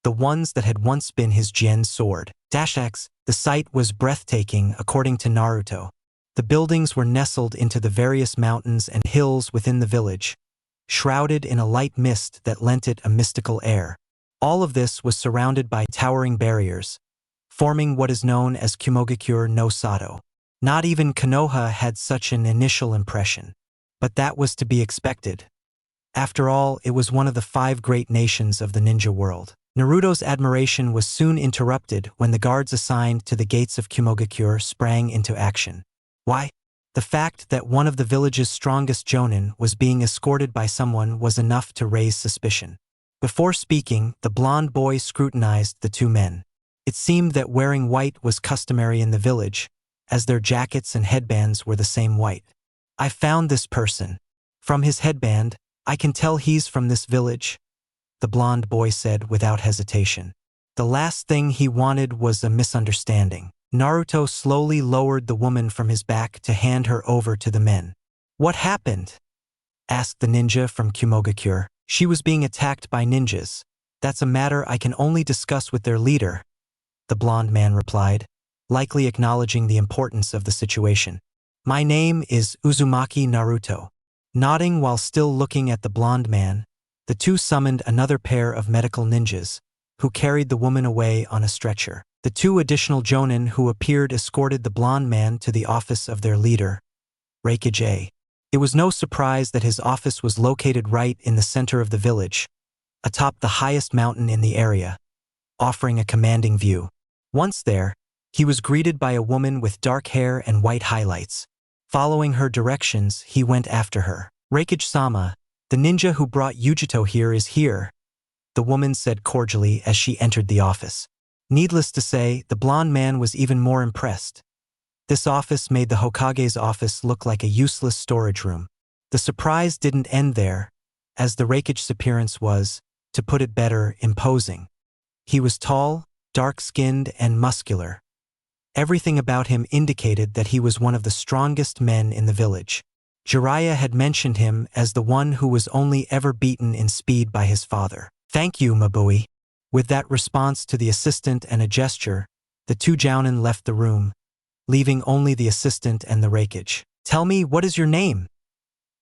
the ones that had once been his Jien sword. X. The sight was breathtaking according to Naruto. The buildings were nestled into the various mountains and hills within the village, shrouded in a light mist that lent it a mystical air. All of this was surrounded by towering barriers, forming what is known as Kumogakure no Sato. Not even Konoha had such an initial impression. But that was to be expected. After all, it was one of the 5 great nations of the ninja world. Naruto's admiration was soon interrupted when the guards assigned to the gates of Kumogakure sprang into action. Why? The fact that one of the village's strongest jonin was being escorted by someone was enough to raise suspicion. Before speaking, the blonde boy scrutinized the 2 men. It seemed that wearing white was customary in the village, as their jackets and headbands were the same white. "I found this person. From his headband, I can tell he's from this village," the blonde boy said without hesitation. The last thing he wanted was a misunderstanding. Naruto slowly lowered the woman from his back to hand her over to the men. "What happened?" asked the ninja from Kumogakure. "She was being attacked by ninjas. That's a matter I can only discuss with their leader," the blonde man replied, likely acknowledging the importance of the situation. "My name is Uzumaki Naruto." Nodding while still looking at the blonde man, the 2 summoned another pair of medical ninjas, who carried the woman away on a stretcher. The 2 additional jonin who appeared escorted the blonde man to the office of their leader, Reikage. It was no surprise that his office was located right in the center of the village, atop the highest mountain in the area, offering a commanding view. Once there, he was greeted by a woman with dark hair and white highlights. Following her directions, he went after her. "Reikage-sama, the ninja who brought Yujito here is here," the woman said cordially as she entered the office. Needless to say, the blonde man was even more impressed. This office made the Hokage's office look like a useless storage room. The surprise didn't end there, as the Reikage's appearance was, to put it better, imposing. He was tall, dark-skinned, and muscular. Everything about him indicated that he was one of the strongest men in the village. Jiraiya had mentioned him as the one who was only ever beaten in speed by his father. "Thank you, Mabui." With that response to the assistant and a gesture, the 2 jounin left the room, leaving only the assistant and the Reikage. "Tell me, what is your name?"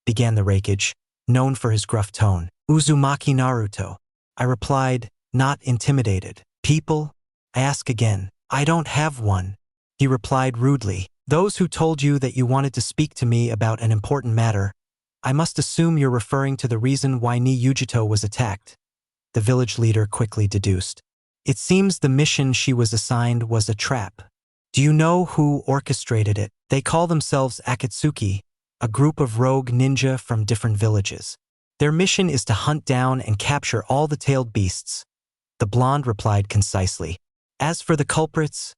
began the Reikage, known for his gruff tone. "Uzumaki Naruto," I replied, not intimidated. "People?" I ask again. "I don't have one," he replied rudely. "Those who told you that you wanted to speak to me about an important matter, I must assume you're referring to the reason why Ni Yujito was attacked," the village leader quickly deduced. "It seems the mission she was assigned was a trap. Do you know who orchestrated it?" They call themselves Akatsuki, a group of rogue ninja from different villages. Their mission is to hunt down and capture all the tailed beasts. The blonde replied concisely. As for the culprits,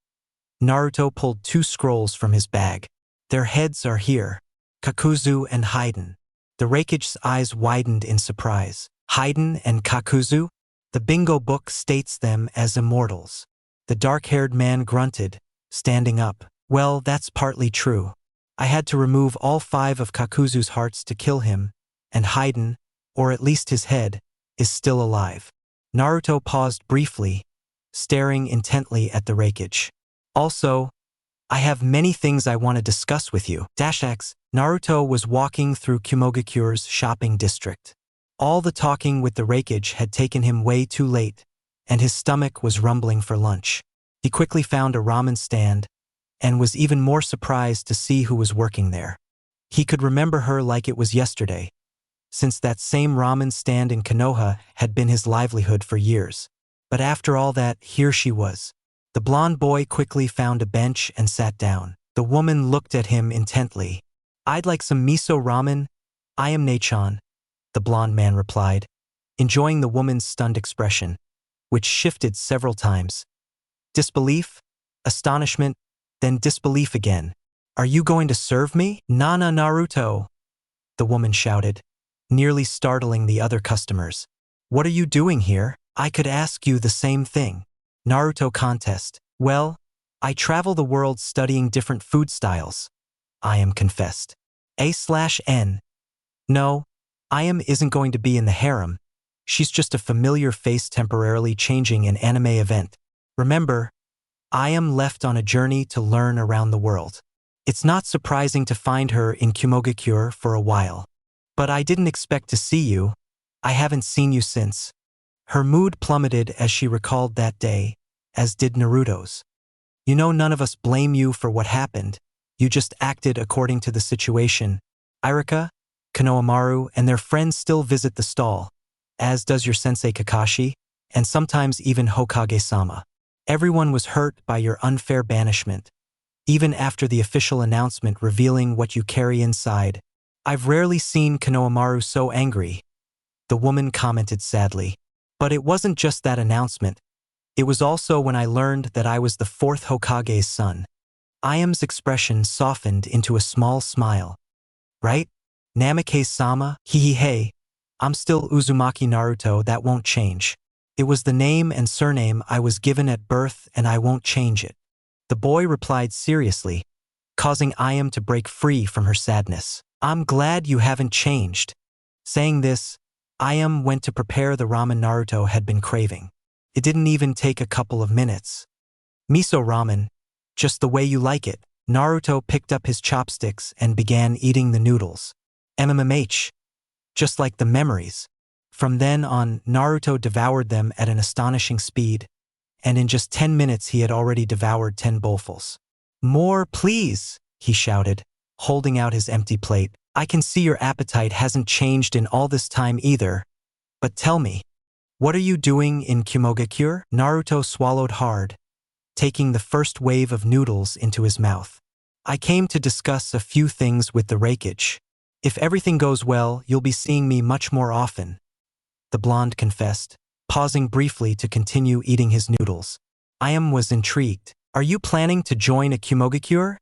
Naruto pulled 2 scrolls from his bag. Their heads are here, Kakuzu and Haiden. The Raikage's eyes widened in surprise. Haiden and Kakuzu? The bingo book states them as immortals. The dark-haired man grunted, standing up. Well, that's partly true. I had to remove all 5 of Kakuzu's hearts to kill him, and Haiden, or at least his head, is still alive. Naruto paused briefly, staring intently at the Raikage. Also, I have many things I want to discuss with you. X. Naruto was walking through Kumogakure's shopping district. All the talking with the Raikage had taken him way too late, and his stomach was rumbling for lunch. He quickly found a ramen stand, and was even more surprised to see who was working there. He could remember her like it was yesterday, since that same ramen stand in Konoha had been his livelihood for years. But after all that, here she was. The blonde boy quickly found a bench and sat down. The woman looked at him intently. I'd like some miso ramen. I am Nechan, the blonde man replied, enjoying the woman's stunned expression, which shifted several times. Disbelief, astonishment, then disbelief again. Are you going to serve me? Nana Naruto, the woman shouted, nearly startling the other customers. What are you doing here? I could ask you the same thing. Naruto contest. Well, I travel the world studying different food styles. I am confessed. A/N. No, I am isn't going to be in the harem. She's just a familiar face temporarily changing an anime event. Remember, I am left on a journey to learn around the world. It's not surprising to find her in Kumogakure for a while. But I didn't expect to see you. I haven't seen you since. Her mood plummeted as she recalled that day, as did Naruto's. You know, none of us blame you for what happened. You just acted according to the situation. Irika, Konohamaru, and their friends still visit the stall, as does your sensei Kakashi, and sometimes even Hokage-sama. Everyone was hurt by your unfair banishment, even after the official announcement revealing what you carry inside. I've rarely seen Konohamaru so angry, the woman commented sadly. But it wasn't just that announcement. It was also when I learned that I was the 4th Hokage's son. Ayam's expression softened into a small smile. Right? Namikaze-sama? Hey, I'm still Uzumaki Naruto, that won't change. It was the name and surname I was given at birth and I won't change it. The boy replied seriously, causing Ayam to break free from her sadness. I'm glad you haven't changed. Saying this, Ayam went to prepare the ramen Naruto had been craving. It didn't even take a couple of minutes. Miso ramen, just the way you like it. Naruto picked up his chopsticks and began eating the noodles. MMH, just like the memories. From then on, Naruto devoured them at an astonishing speed, and in just 10 minutes he had already devoured 10 bowlfuls. More, please, he shouted, holding out his empty plate. I can see your appetite hasn't changed in all this time either, but tell me, what are you doing in Kumogakure? Naruto swallowed hard, taking the first wave of noodles into his mouth. I came to discuss a few things with the Raikage. If everything goes well, you'll be seeing me much more often, the blonde confessed, pausing briefly to continue eating his noodles. Ayam was intrigued. Are you planning to join a Kumogakure?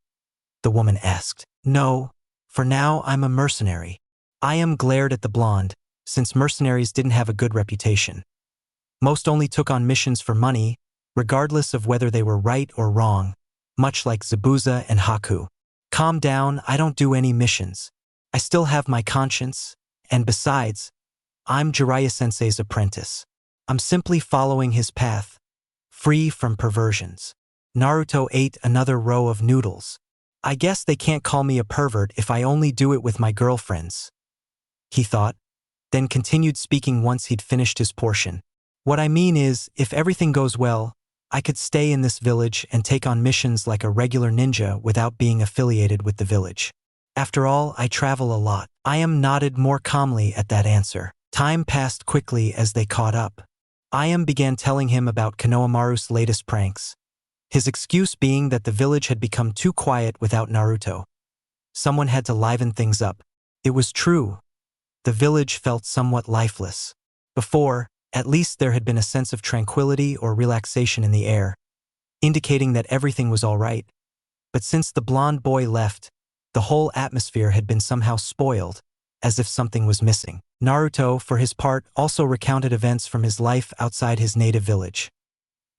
The woman asked. No, for now I'm a mercenary. Ayam glared at the blonde, since mercenaries didn't have a good reputation. Most only took on missions for money, regardless of whether they were right or wrong, much like Zabuza and Haku. Calm down, I don't do any missions. I still have my conscience, and besides, I'm Jiraiya-sensei's apprentice. I'm simply following his path, free from perversions. Naruto ate another row of noodles. I guess they can't call me a pervert if I only do it with my girlfriends, he thought, then continued speaking once he'd finished his portion. What I mean is, if everything goes well, I could stay in this village and take on missions like a regular ninja without being affiliated with the village. After all, I travel a lot. Ayam nodded more calmly at that answer. Time passed quickly as they caught up. Ayam began telling him about Konohamaru's latest pranks, his excuse being that the village had become too quiet without Naruto. Someone had to liven things up. It was true. The village felt somewhat lifeless. Before, at least there had been a sense of tranquility or relaxation in the air, indicating that everything was all right. But since the blonde boy left, the whole atmosphere had been somehow spoiled, as if something was missing. Naruto, for his part, also recounted events from his life outside his native village.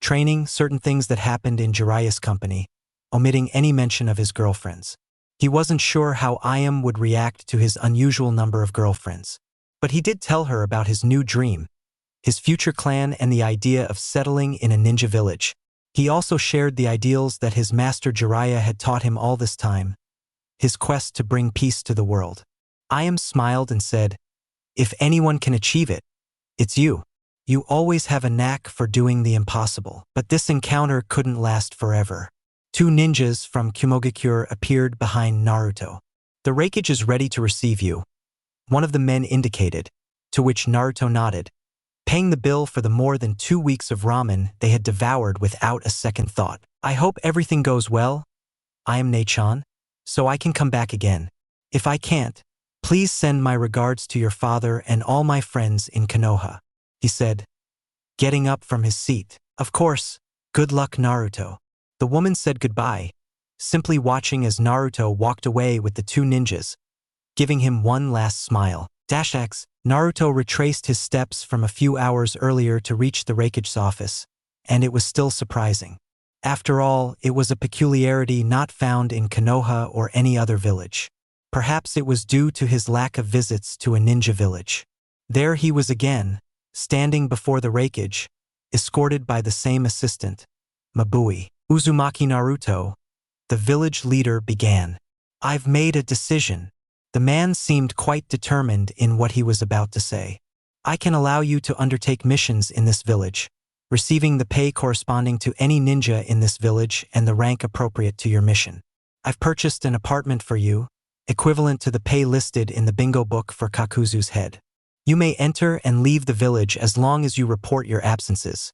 Training, certain things that happened in Jiraiya's company, omitting any mention of his girlfriends. He wasn't sure how Ayam would react to his unusual number of girlfriends. But he did tell her about his new dream, his future clan, and the idea of settling in a ninja village. He also shared the ideals that his master Jiraiya had taught him all this time, his quest to bring peace to the world. Ayam smiled and said, "If anyone can achieve it, it's you. You always have a knack for doing the impossible." But this encounter couldn't last forever. Two ninjas from Kumogakure appeared behind Naruto. "The Raikage is ready to receive you," one of the men indicated, to which Naruto nodded, paying the bill for the more than 2 weeks of ramen they had devoured without a second thought. "I hope everything goes well, Ayam-ne-chan, so I can come back again. If I can't, please send my regards to your father and all my friends in Konoha," he said, getting up from his seat. "Of course, good luck, Naruto." The woman said goodbye, simply watching as Naruto walked away with the two ninjas, giving him one last smile. X. Naruto retraced his steps from a few hours earlier to reach the Raikage's office, and it was still surprising. After all, it was a peculiarity not found in Konoha or any other village. Perhaps it was due to his lack of visits to a ninja village. There he was again, standing before the Raikage, escorted by the same assistant, Mabui. "Uzumaki Naruto," the village leader began. "I've made a decision." The man seemed quite determined in what he was about to say. "I can allow you to undertake missions in this village, receiving the pay corresponding to any ninja in this village and the rank appropriate to your mission. I've purchased an apartment for you, equivalent to the pay listed in the bingo book for Kakuzu's head. You may enter and leave the village as long as you report your absences.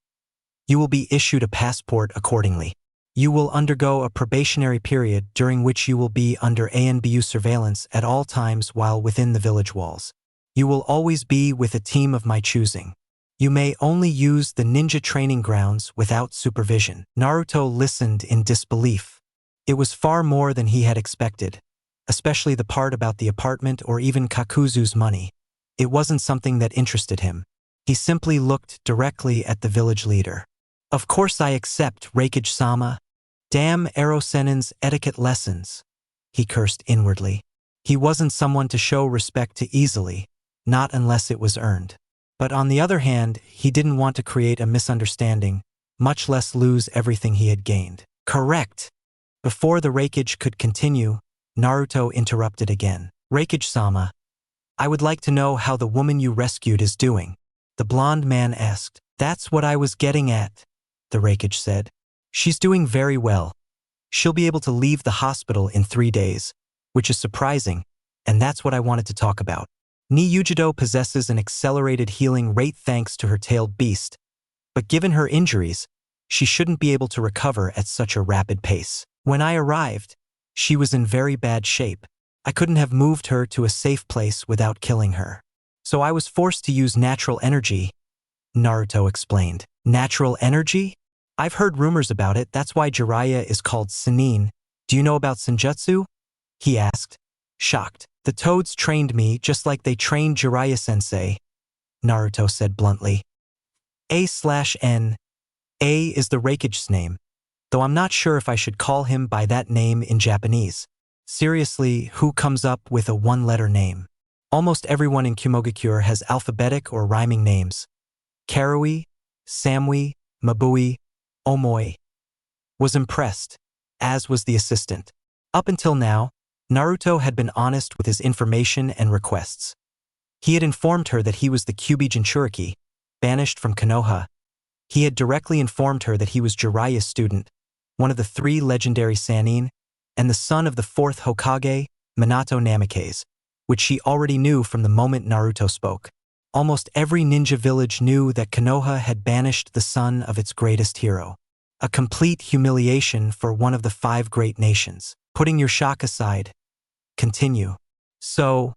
You will be issued a passport accordingly. You will undergo a probationary period during which you will be under ANBU surveillance at all times while within the village walls. You will always be with a team of my choosing. You may only use the ninja training grounds without supervision." Naruto listened in disbelief. It was far more than he had expected, especially the part about the apartment or even Kakuzu's money. It wasn't something that interested him. He simply looked directly at the village leader. "Of course I accept, Raikage-sama. Damn Erosenen's etiquette lessons," he cursed inwardly. He wasn't someone to show respect to easily, not unless it was earned. But on the other hand, he didn't want to create a misunderstanding, much less lose everything he had gained. "Correct." Before the Raikage could continue, Naruto interrupted again. "Raikage-sama, I would like to know how the woman you rescued is doing," the blonde man asked. "That's what I was getting at," the Raikage said. "She's doing very well. She'll be able to leave the hospital in 3 days, which is surprising, and that's what I wanted to talk about. Ni-Yujido possesses an accelerated healing rate thanks to her tailed beast, but given her injuries, she shouldn't be able to recover at such a rapid pace. When I arrived, she was in very bad shape. I couldn't have moved her to a safe place without killing her. So I was forced to use natural energy," Naruto explained. "Natural energy? I've heard rumors about it, that's why Jiraiya is called Sannin. Do you know about Senjutsu?" he asked, shocked. "The toads trained me just like they trained Jiraiya-sensei," Naruto said bluntly. A/N. A is the Raikage's name, though I'm not sure if I should call him by that name in Japanese. Seriously, who comes up with a one-letter name? Almost everyone in Kumogakure has alphabetic or rhyming names. Karui, Samui, Mabui, Omoi. Was impressed, as was the assistant. Up until now, Naruto had been honest with his information and requests. He had informed her that he was the Kyuubi Jinchuriki, banished from Konoha. He had directly informed her that he was Jiraiya's student, one of the 3 legendary Sannin, and the son of the 4th Hokage, Minato Namikaze, which she already knew from the moment Naruto spoke. Almost every ninja village knew that Konoha had banished the son of its greatest hero. A complete humiliation for one of the 5 great nations. Putting your shock aside, continue. So,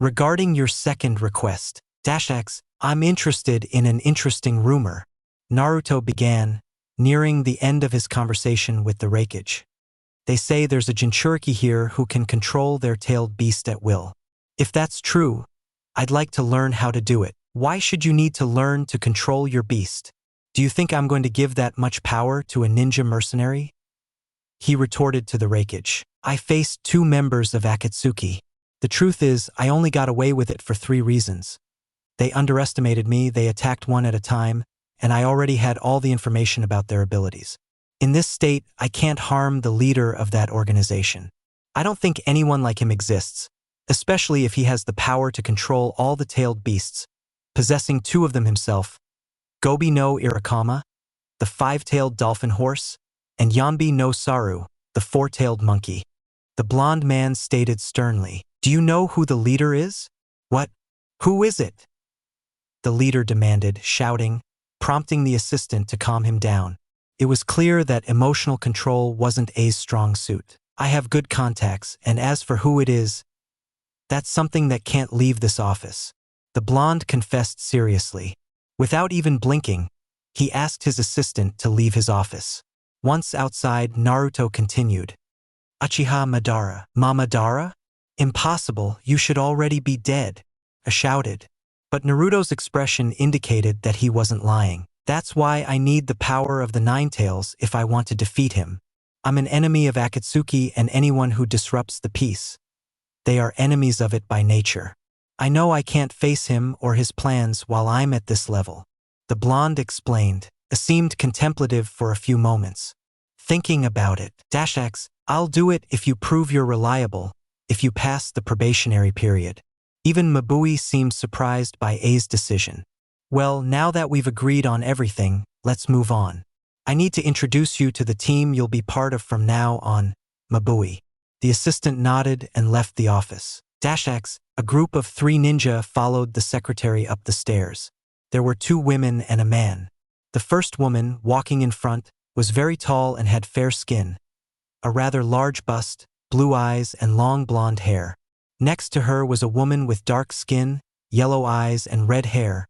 regarding your second request, -X, I'm interested in an interesting rumor. Naruto began, nearing the end of his conversation with the Raikage. They say there's a Jinchuriki here who can control their tailed beast at will. If that's true, I'd like to learn how to do it. Why should you need to learn to control your beast? Do you think I'm going to give that much power to a ninja mercenary? He retorted to the Raikage. I faced 2 members of Akatsuki. The truth is, I only got away with it for 3 reasons. They underestimated me, they attacked one at a time, and I already had all the information about their abilities. In this state, I can't harm the leader of that organization. I don't think anyone like him exists, especially if he has the power to control all the tailed beasts, possessing 2 of them himself, Gobi no Irakama, the 5-tailed dolphin horse, and Yambi no Saru, the 4-tailed monkey. The blond man stated sternly, "Do you know who the leader is?" "What? Who is it?" the leader demanded, shouting, prompting the assistant to calm him down. It was clear that emotional control wasn't A's strong suit. I have good contacts, and as for who it is, that's something that can't leave this office. The blonde confessed seriously. Without even blinking, he asked his assistant to leave his office. Once outside, Naruto continued. Uchiha Madara. Madara? Impossible, you should already be dead, I shouted. But Naruto's expression indicated that he wasn't lying. That's why I need the power of the 9 tails if I want to defeat him. I'm an enemy of Akatsuki and anyone who disrupts the peace. They are enemies of it by nature. I know I can't face him or his plans while I'm at this level. The blonde explained, seemed contemplative for a few moments. Thinking about it, -X, I'll do it if you prove you're reliable, if you pass the probationary period. Even Mabui seemed surprised by A's decision. Well, now that we've agreed on everything, let's move on. I need to introduce you to the team you'll be part of from now on, Mabui. The assistant nodded and left the office. -X, a group of 3 ninja followed the secretary up the stairs. There were 2 women and a man. The first woman, walking in front, was very tall and had fair skin, a rather large bust, blue eyes, and long blonde hair. Next to her was a woman with dark skin, yellow eyes, and red hair,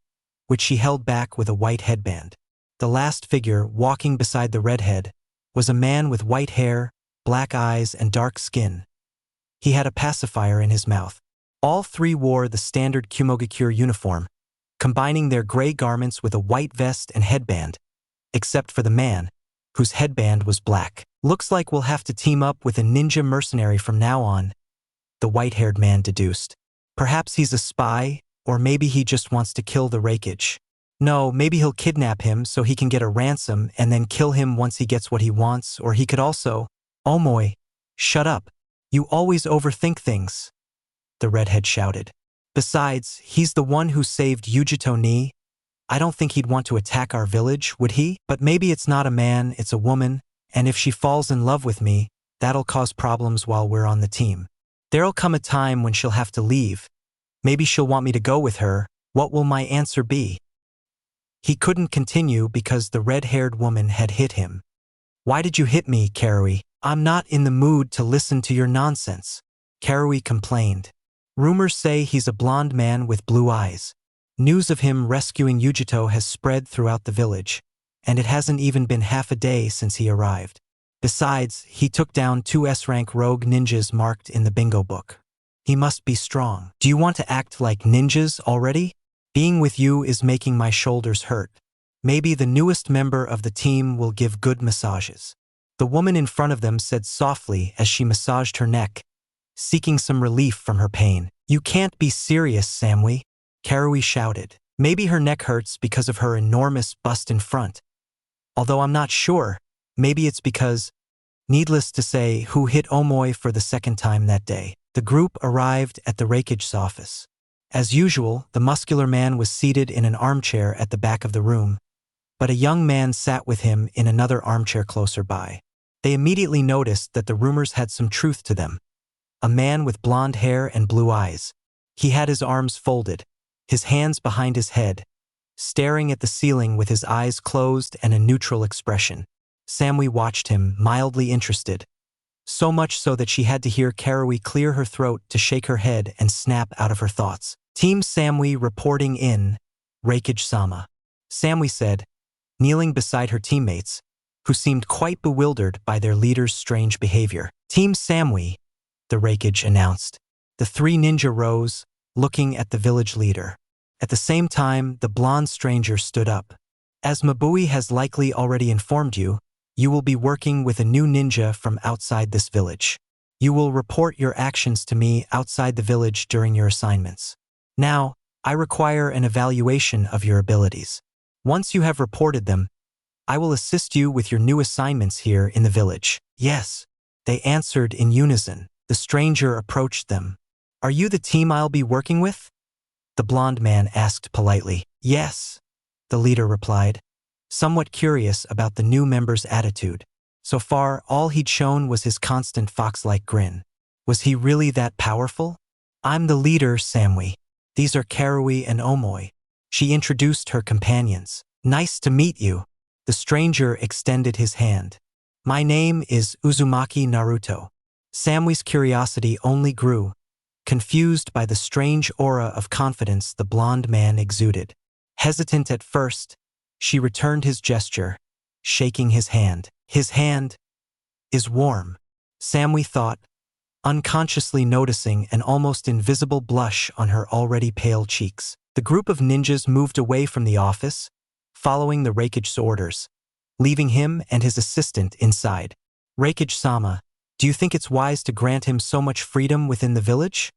which she held back with a white headband. The last figure, walking beside the redhead, was a man with white hair, black eyes, and dark skin. He had a pacifier in his mouth. All 3 wore the standard Kumogakure uniform, combining their gray garments with a white vest and headband, except for the man, whose headband was black. Looks like we'll have to team up with a ninja mercenary from now on, the white-haired man deduced. Perhaps he's a spy, or maybe he just wants to kill the Raikage. No, maybe he'll kidnap him so he can get a ransom and then kill him once he gets what he wants, or he could also… Omoi, shut up. You always overthink things, the redhead shouted. Besides, he's the one who saved Yujito Ni. I don't think he'd want to attack our village, would he? But maybe it's not a man, it's a woman, and if she falls in love with me, that'll cause problems while we're on the team. There'll come a time when she'll have to leave. Maybe she'll want me to go with her. What will my answer be? He couldn't continue because the red-haired woman had hit him. Why did you hit me, Karui? I'm not in the mood to listen to your nonsense, Karui complained. Rumors say he's a blonde man with blue eyes. News of him rescuing Yujito has spread throughout the village, and it hasn't even been half a day since he arrived. Besides, he took down 2 S-rank rogue ninjas marked in the bingo book. He must be strong. Do you want to act like ninjas already? Being with you is making my shoulders hurt. Maybe the newest member of the team will give good massages. The woman in front of them said softly as she massaged her neck, seeking some relief from her pain. You can't be serious, Samui, Karui shouted. Maybe her neck hurts because of her enormous bust in front. Although I'm not sure, maybe it's because, needless to say, who hit Omoi for the second time that day. The group arrived at the Raikage's office. As usual, the muscular man was seated in an armchair at the back of the room, but a young man sat with him in another armchair closer by. They immediately noticed that the rumors had some truth to them. A man with blonde hair and blue eyes. He had his arms folded, his hands behind his head, staring at the ceiling with his eyes closed and a neutral expression. Samui watched him, mildly interested. So much so that she had to hear Karui clear her throat to shake her head and snap out of her thoughts. Team Samui reporting in, Reikage-sama. Samui said, kneeling beside her teammates, who seemed quite bewildered by their leader's strange behavior. Team Samui, the Reikage announced. The three ninja rose, looking at the village leader. At the same time, the blonde stranger stood up. As Mabui has likely already informed you, you will be working with a new ninja from outside this village. You will report your actions to me outside the village during your assignments. Now, I require an evaluation of your abilities. Once you have reported them, I will assist you with your new assignments here in the village. Yes, they answered in unison. The stranger approached them. Are you the team I'll be working with? The blonde man asked politely. Yes, the leader replied, somewhat curious about the new member's attitude. So far, all he'd shown was his constant fox-like grin. Was he really that powerful? I'm the leader, Samui. These are Karui and Omoi. She introduced her companions. Nice to meet you. The stranger extended his hand. My name is Uzumaki Naruto. Samui's curiosity only grew, confused by the strange aura of confidence the blonde man exuded. Hesitant at first, she returned his gesture, shaking his hand. His hand is warm, Samui thought, unconsciously noticing an almost invisible blush on her already pale cheeks. The group of ninjas moved away from the office, following the Reikage's orders, leaving him and his assistant inside. Reikage-sama, do you think it's wise to grant him so much freedom within the village?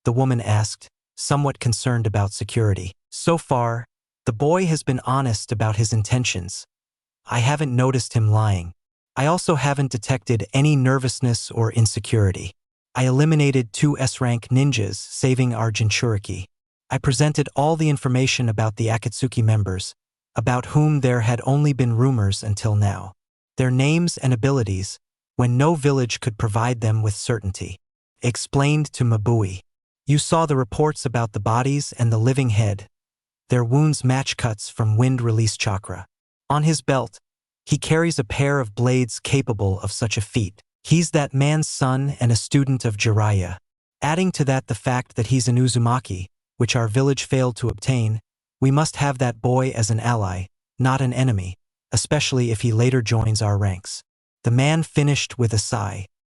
The woman asked, somewhat concerned about security. So far, the boy has been honest about his intentions. I haven't noticed him lying. I also haven't detected any nervousness or insecurity. I eliminated 2 S-rank ninjas, saving our Jinchuriki. I presented all the information about the Akatsuki members, about whom there had only been rumors until now. Their names and abilities, when no village could provide them with certainty. Explained to Mabui. You saw the reports about the bodies and the living head. Their wounds match cuts from wind release chakra. On his belt, he carries a pair of blades capable of such a feat. He's that man's son and a student of Jiraiya. Adding to that the fact that he's an Uzumaki, which our village failed to obtain, we must have that boy as an ally, not an enemy, especially if he later joins our ranks. The man finished with a sigh.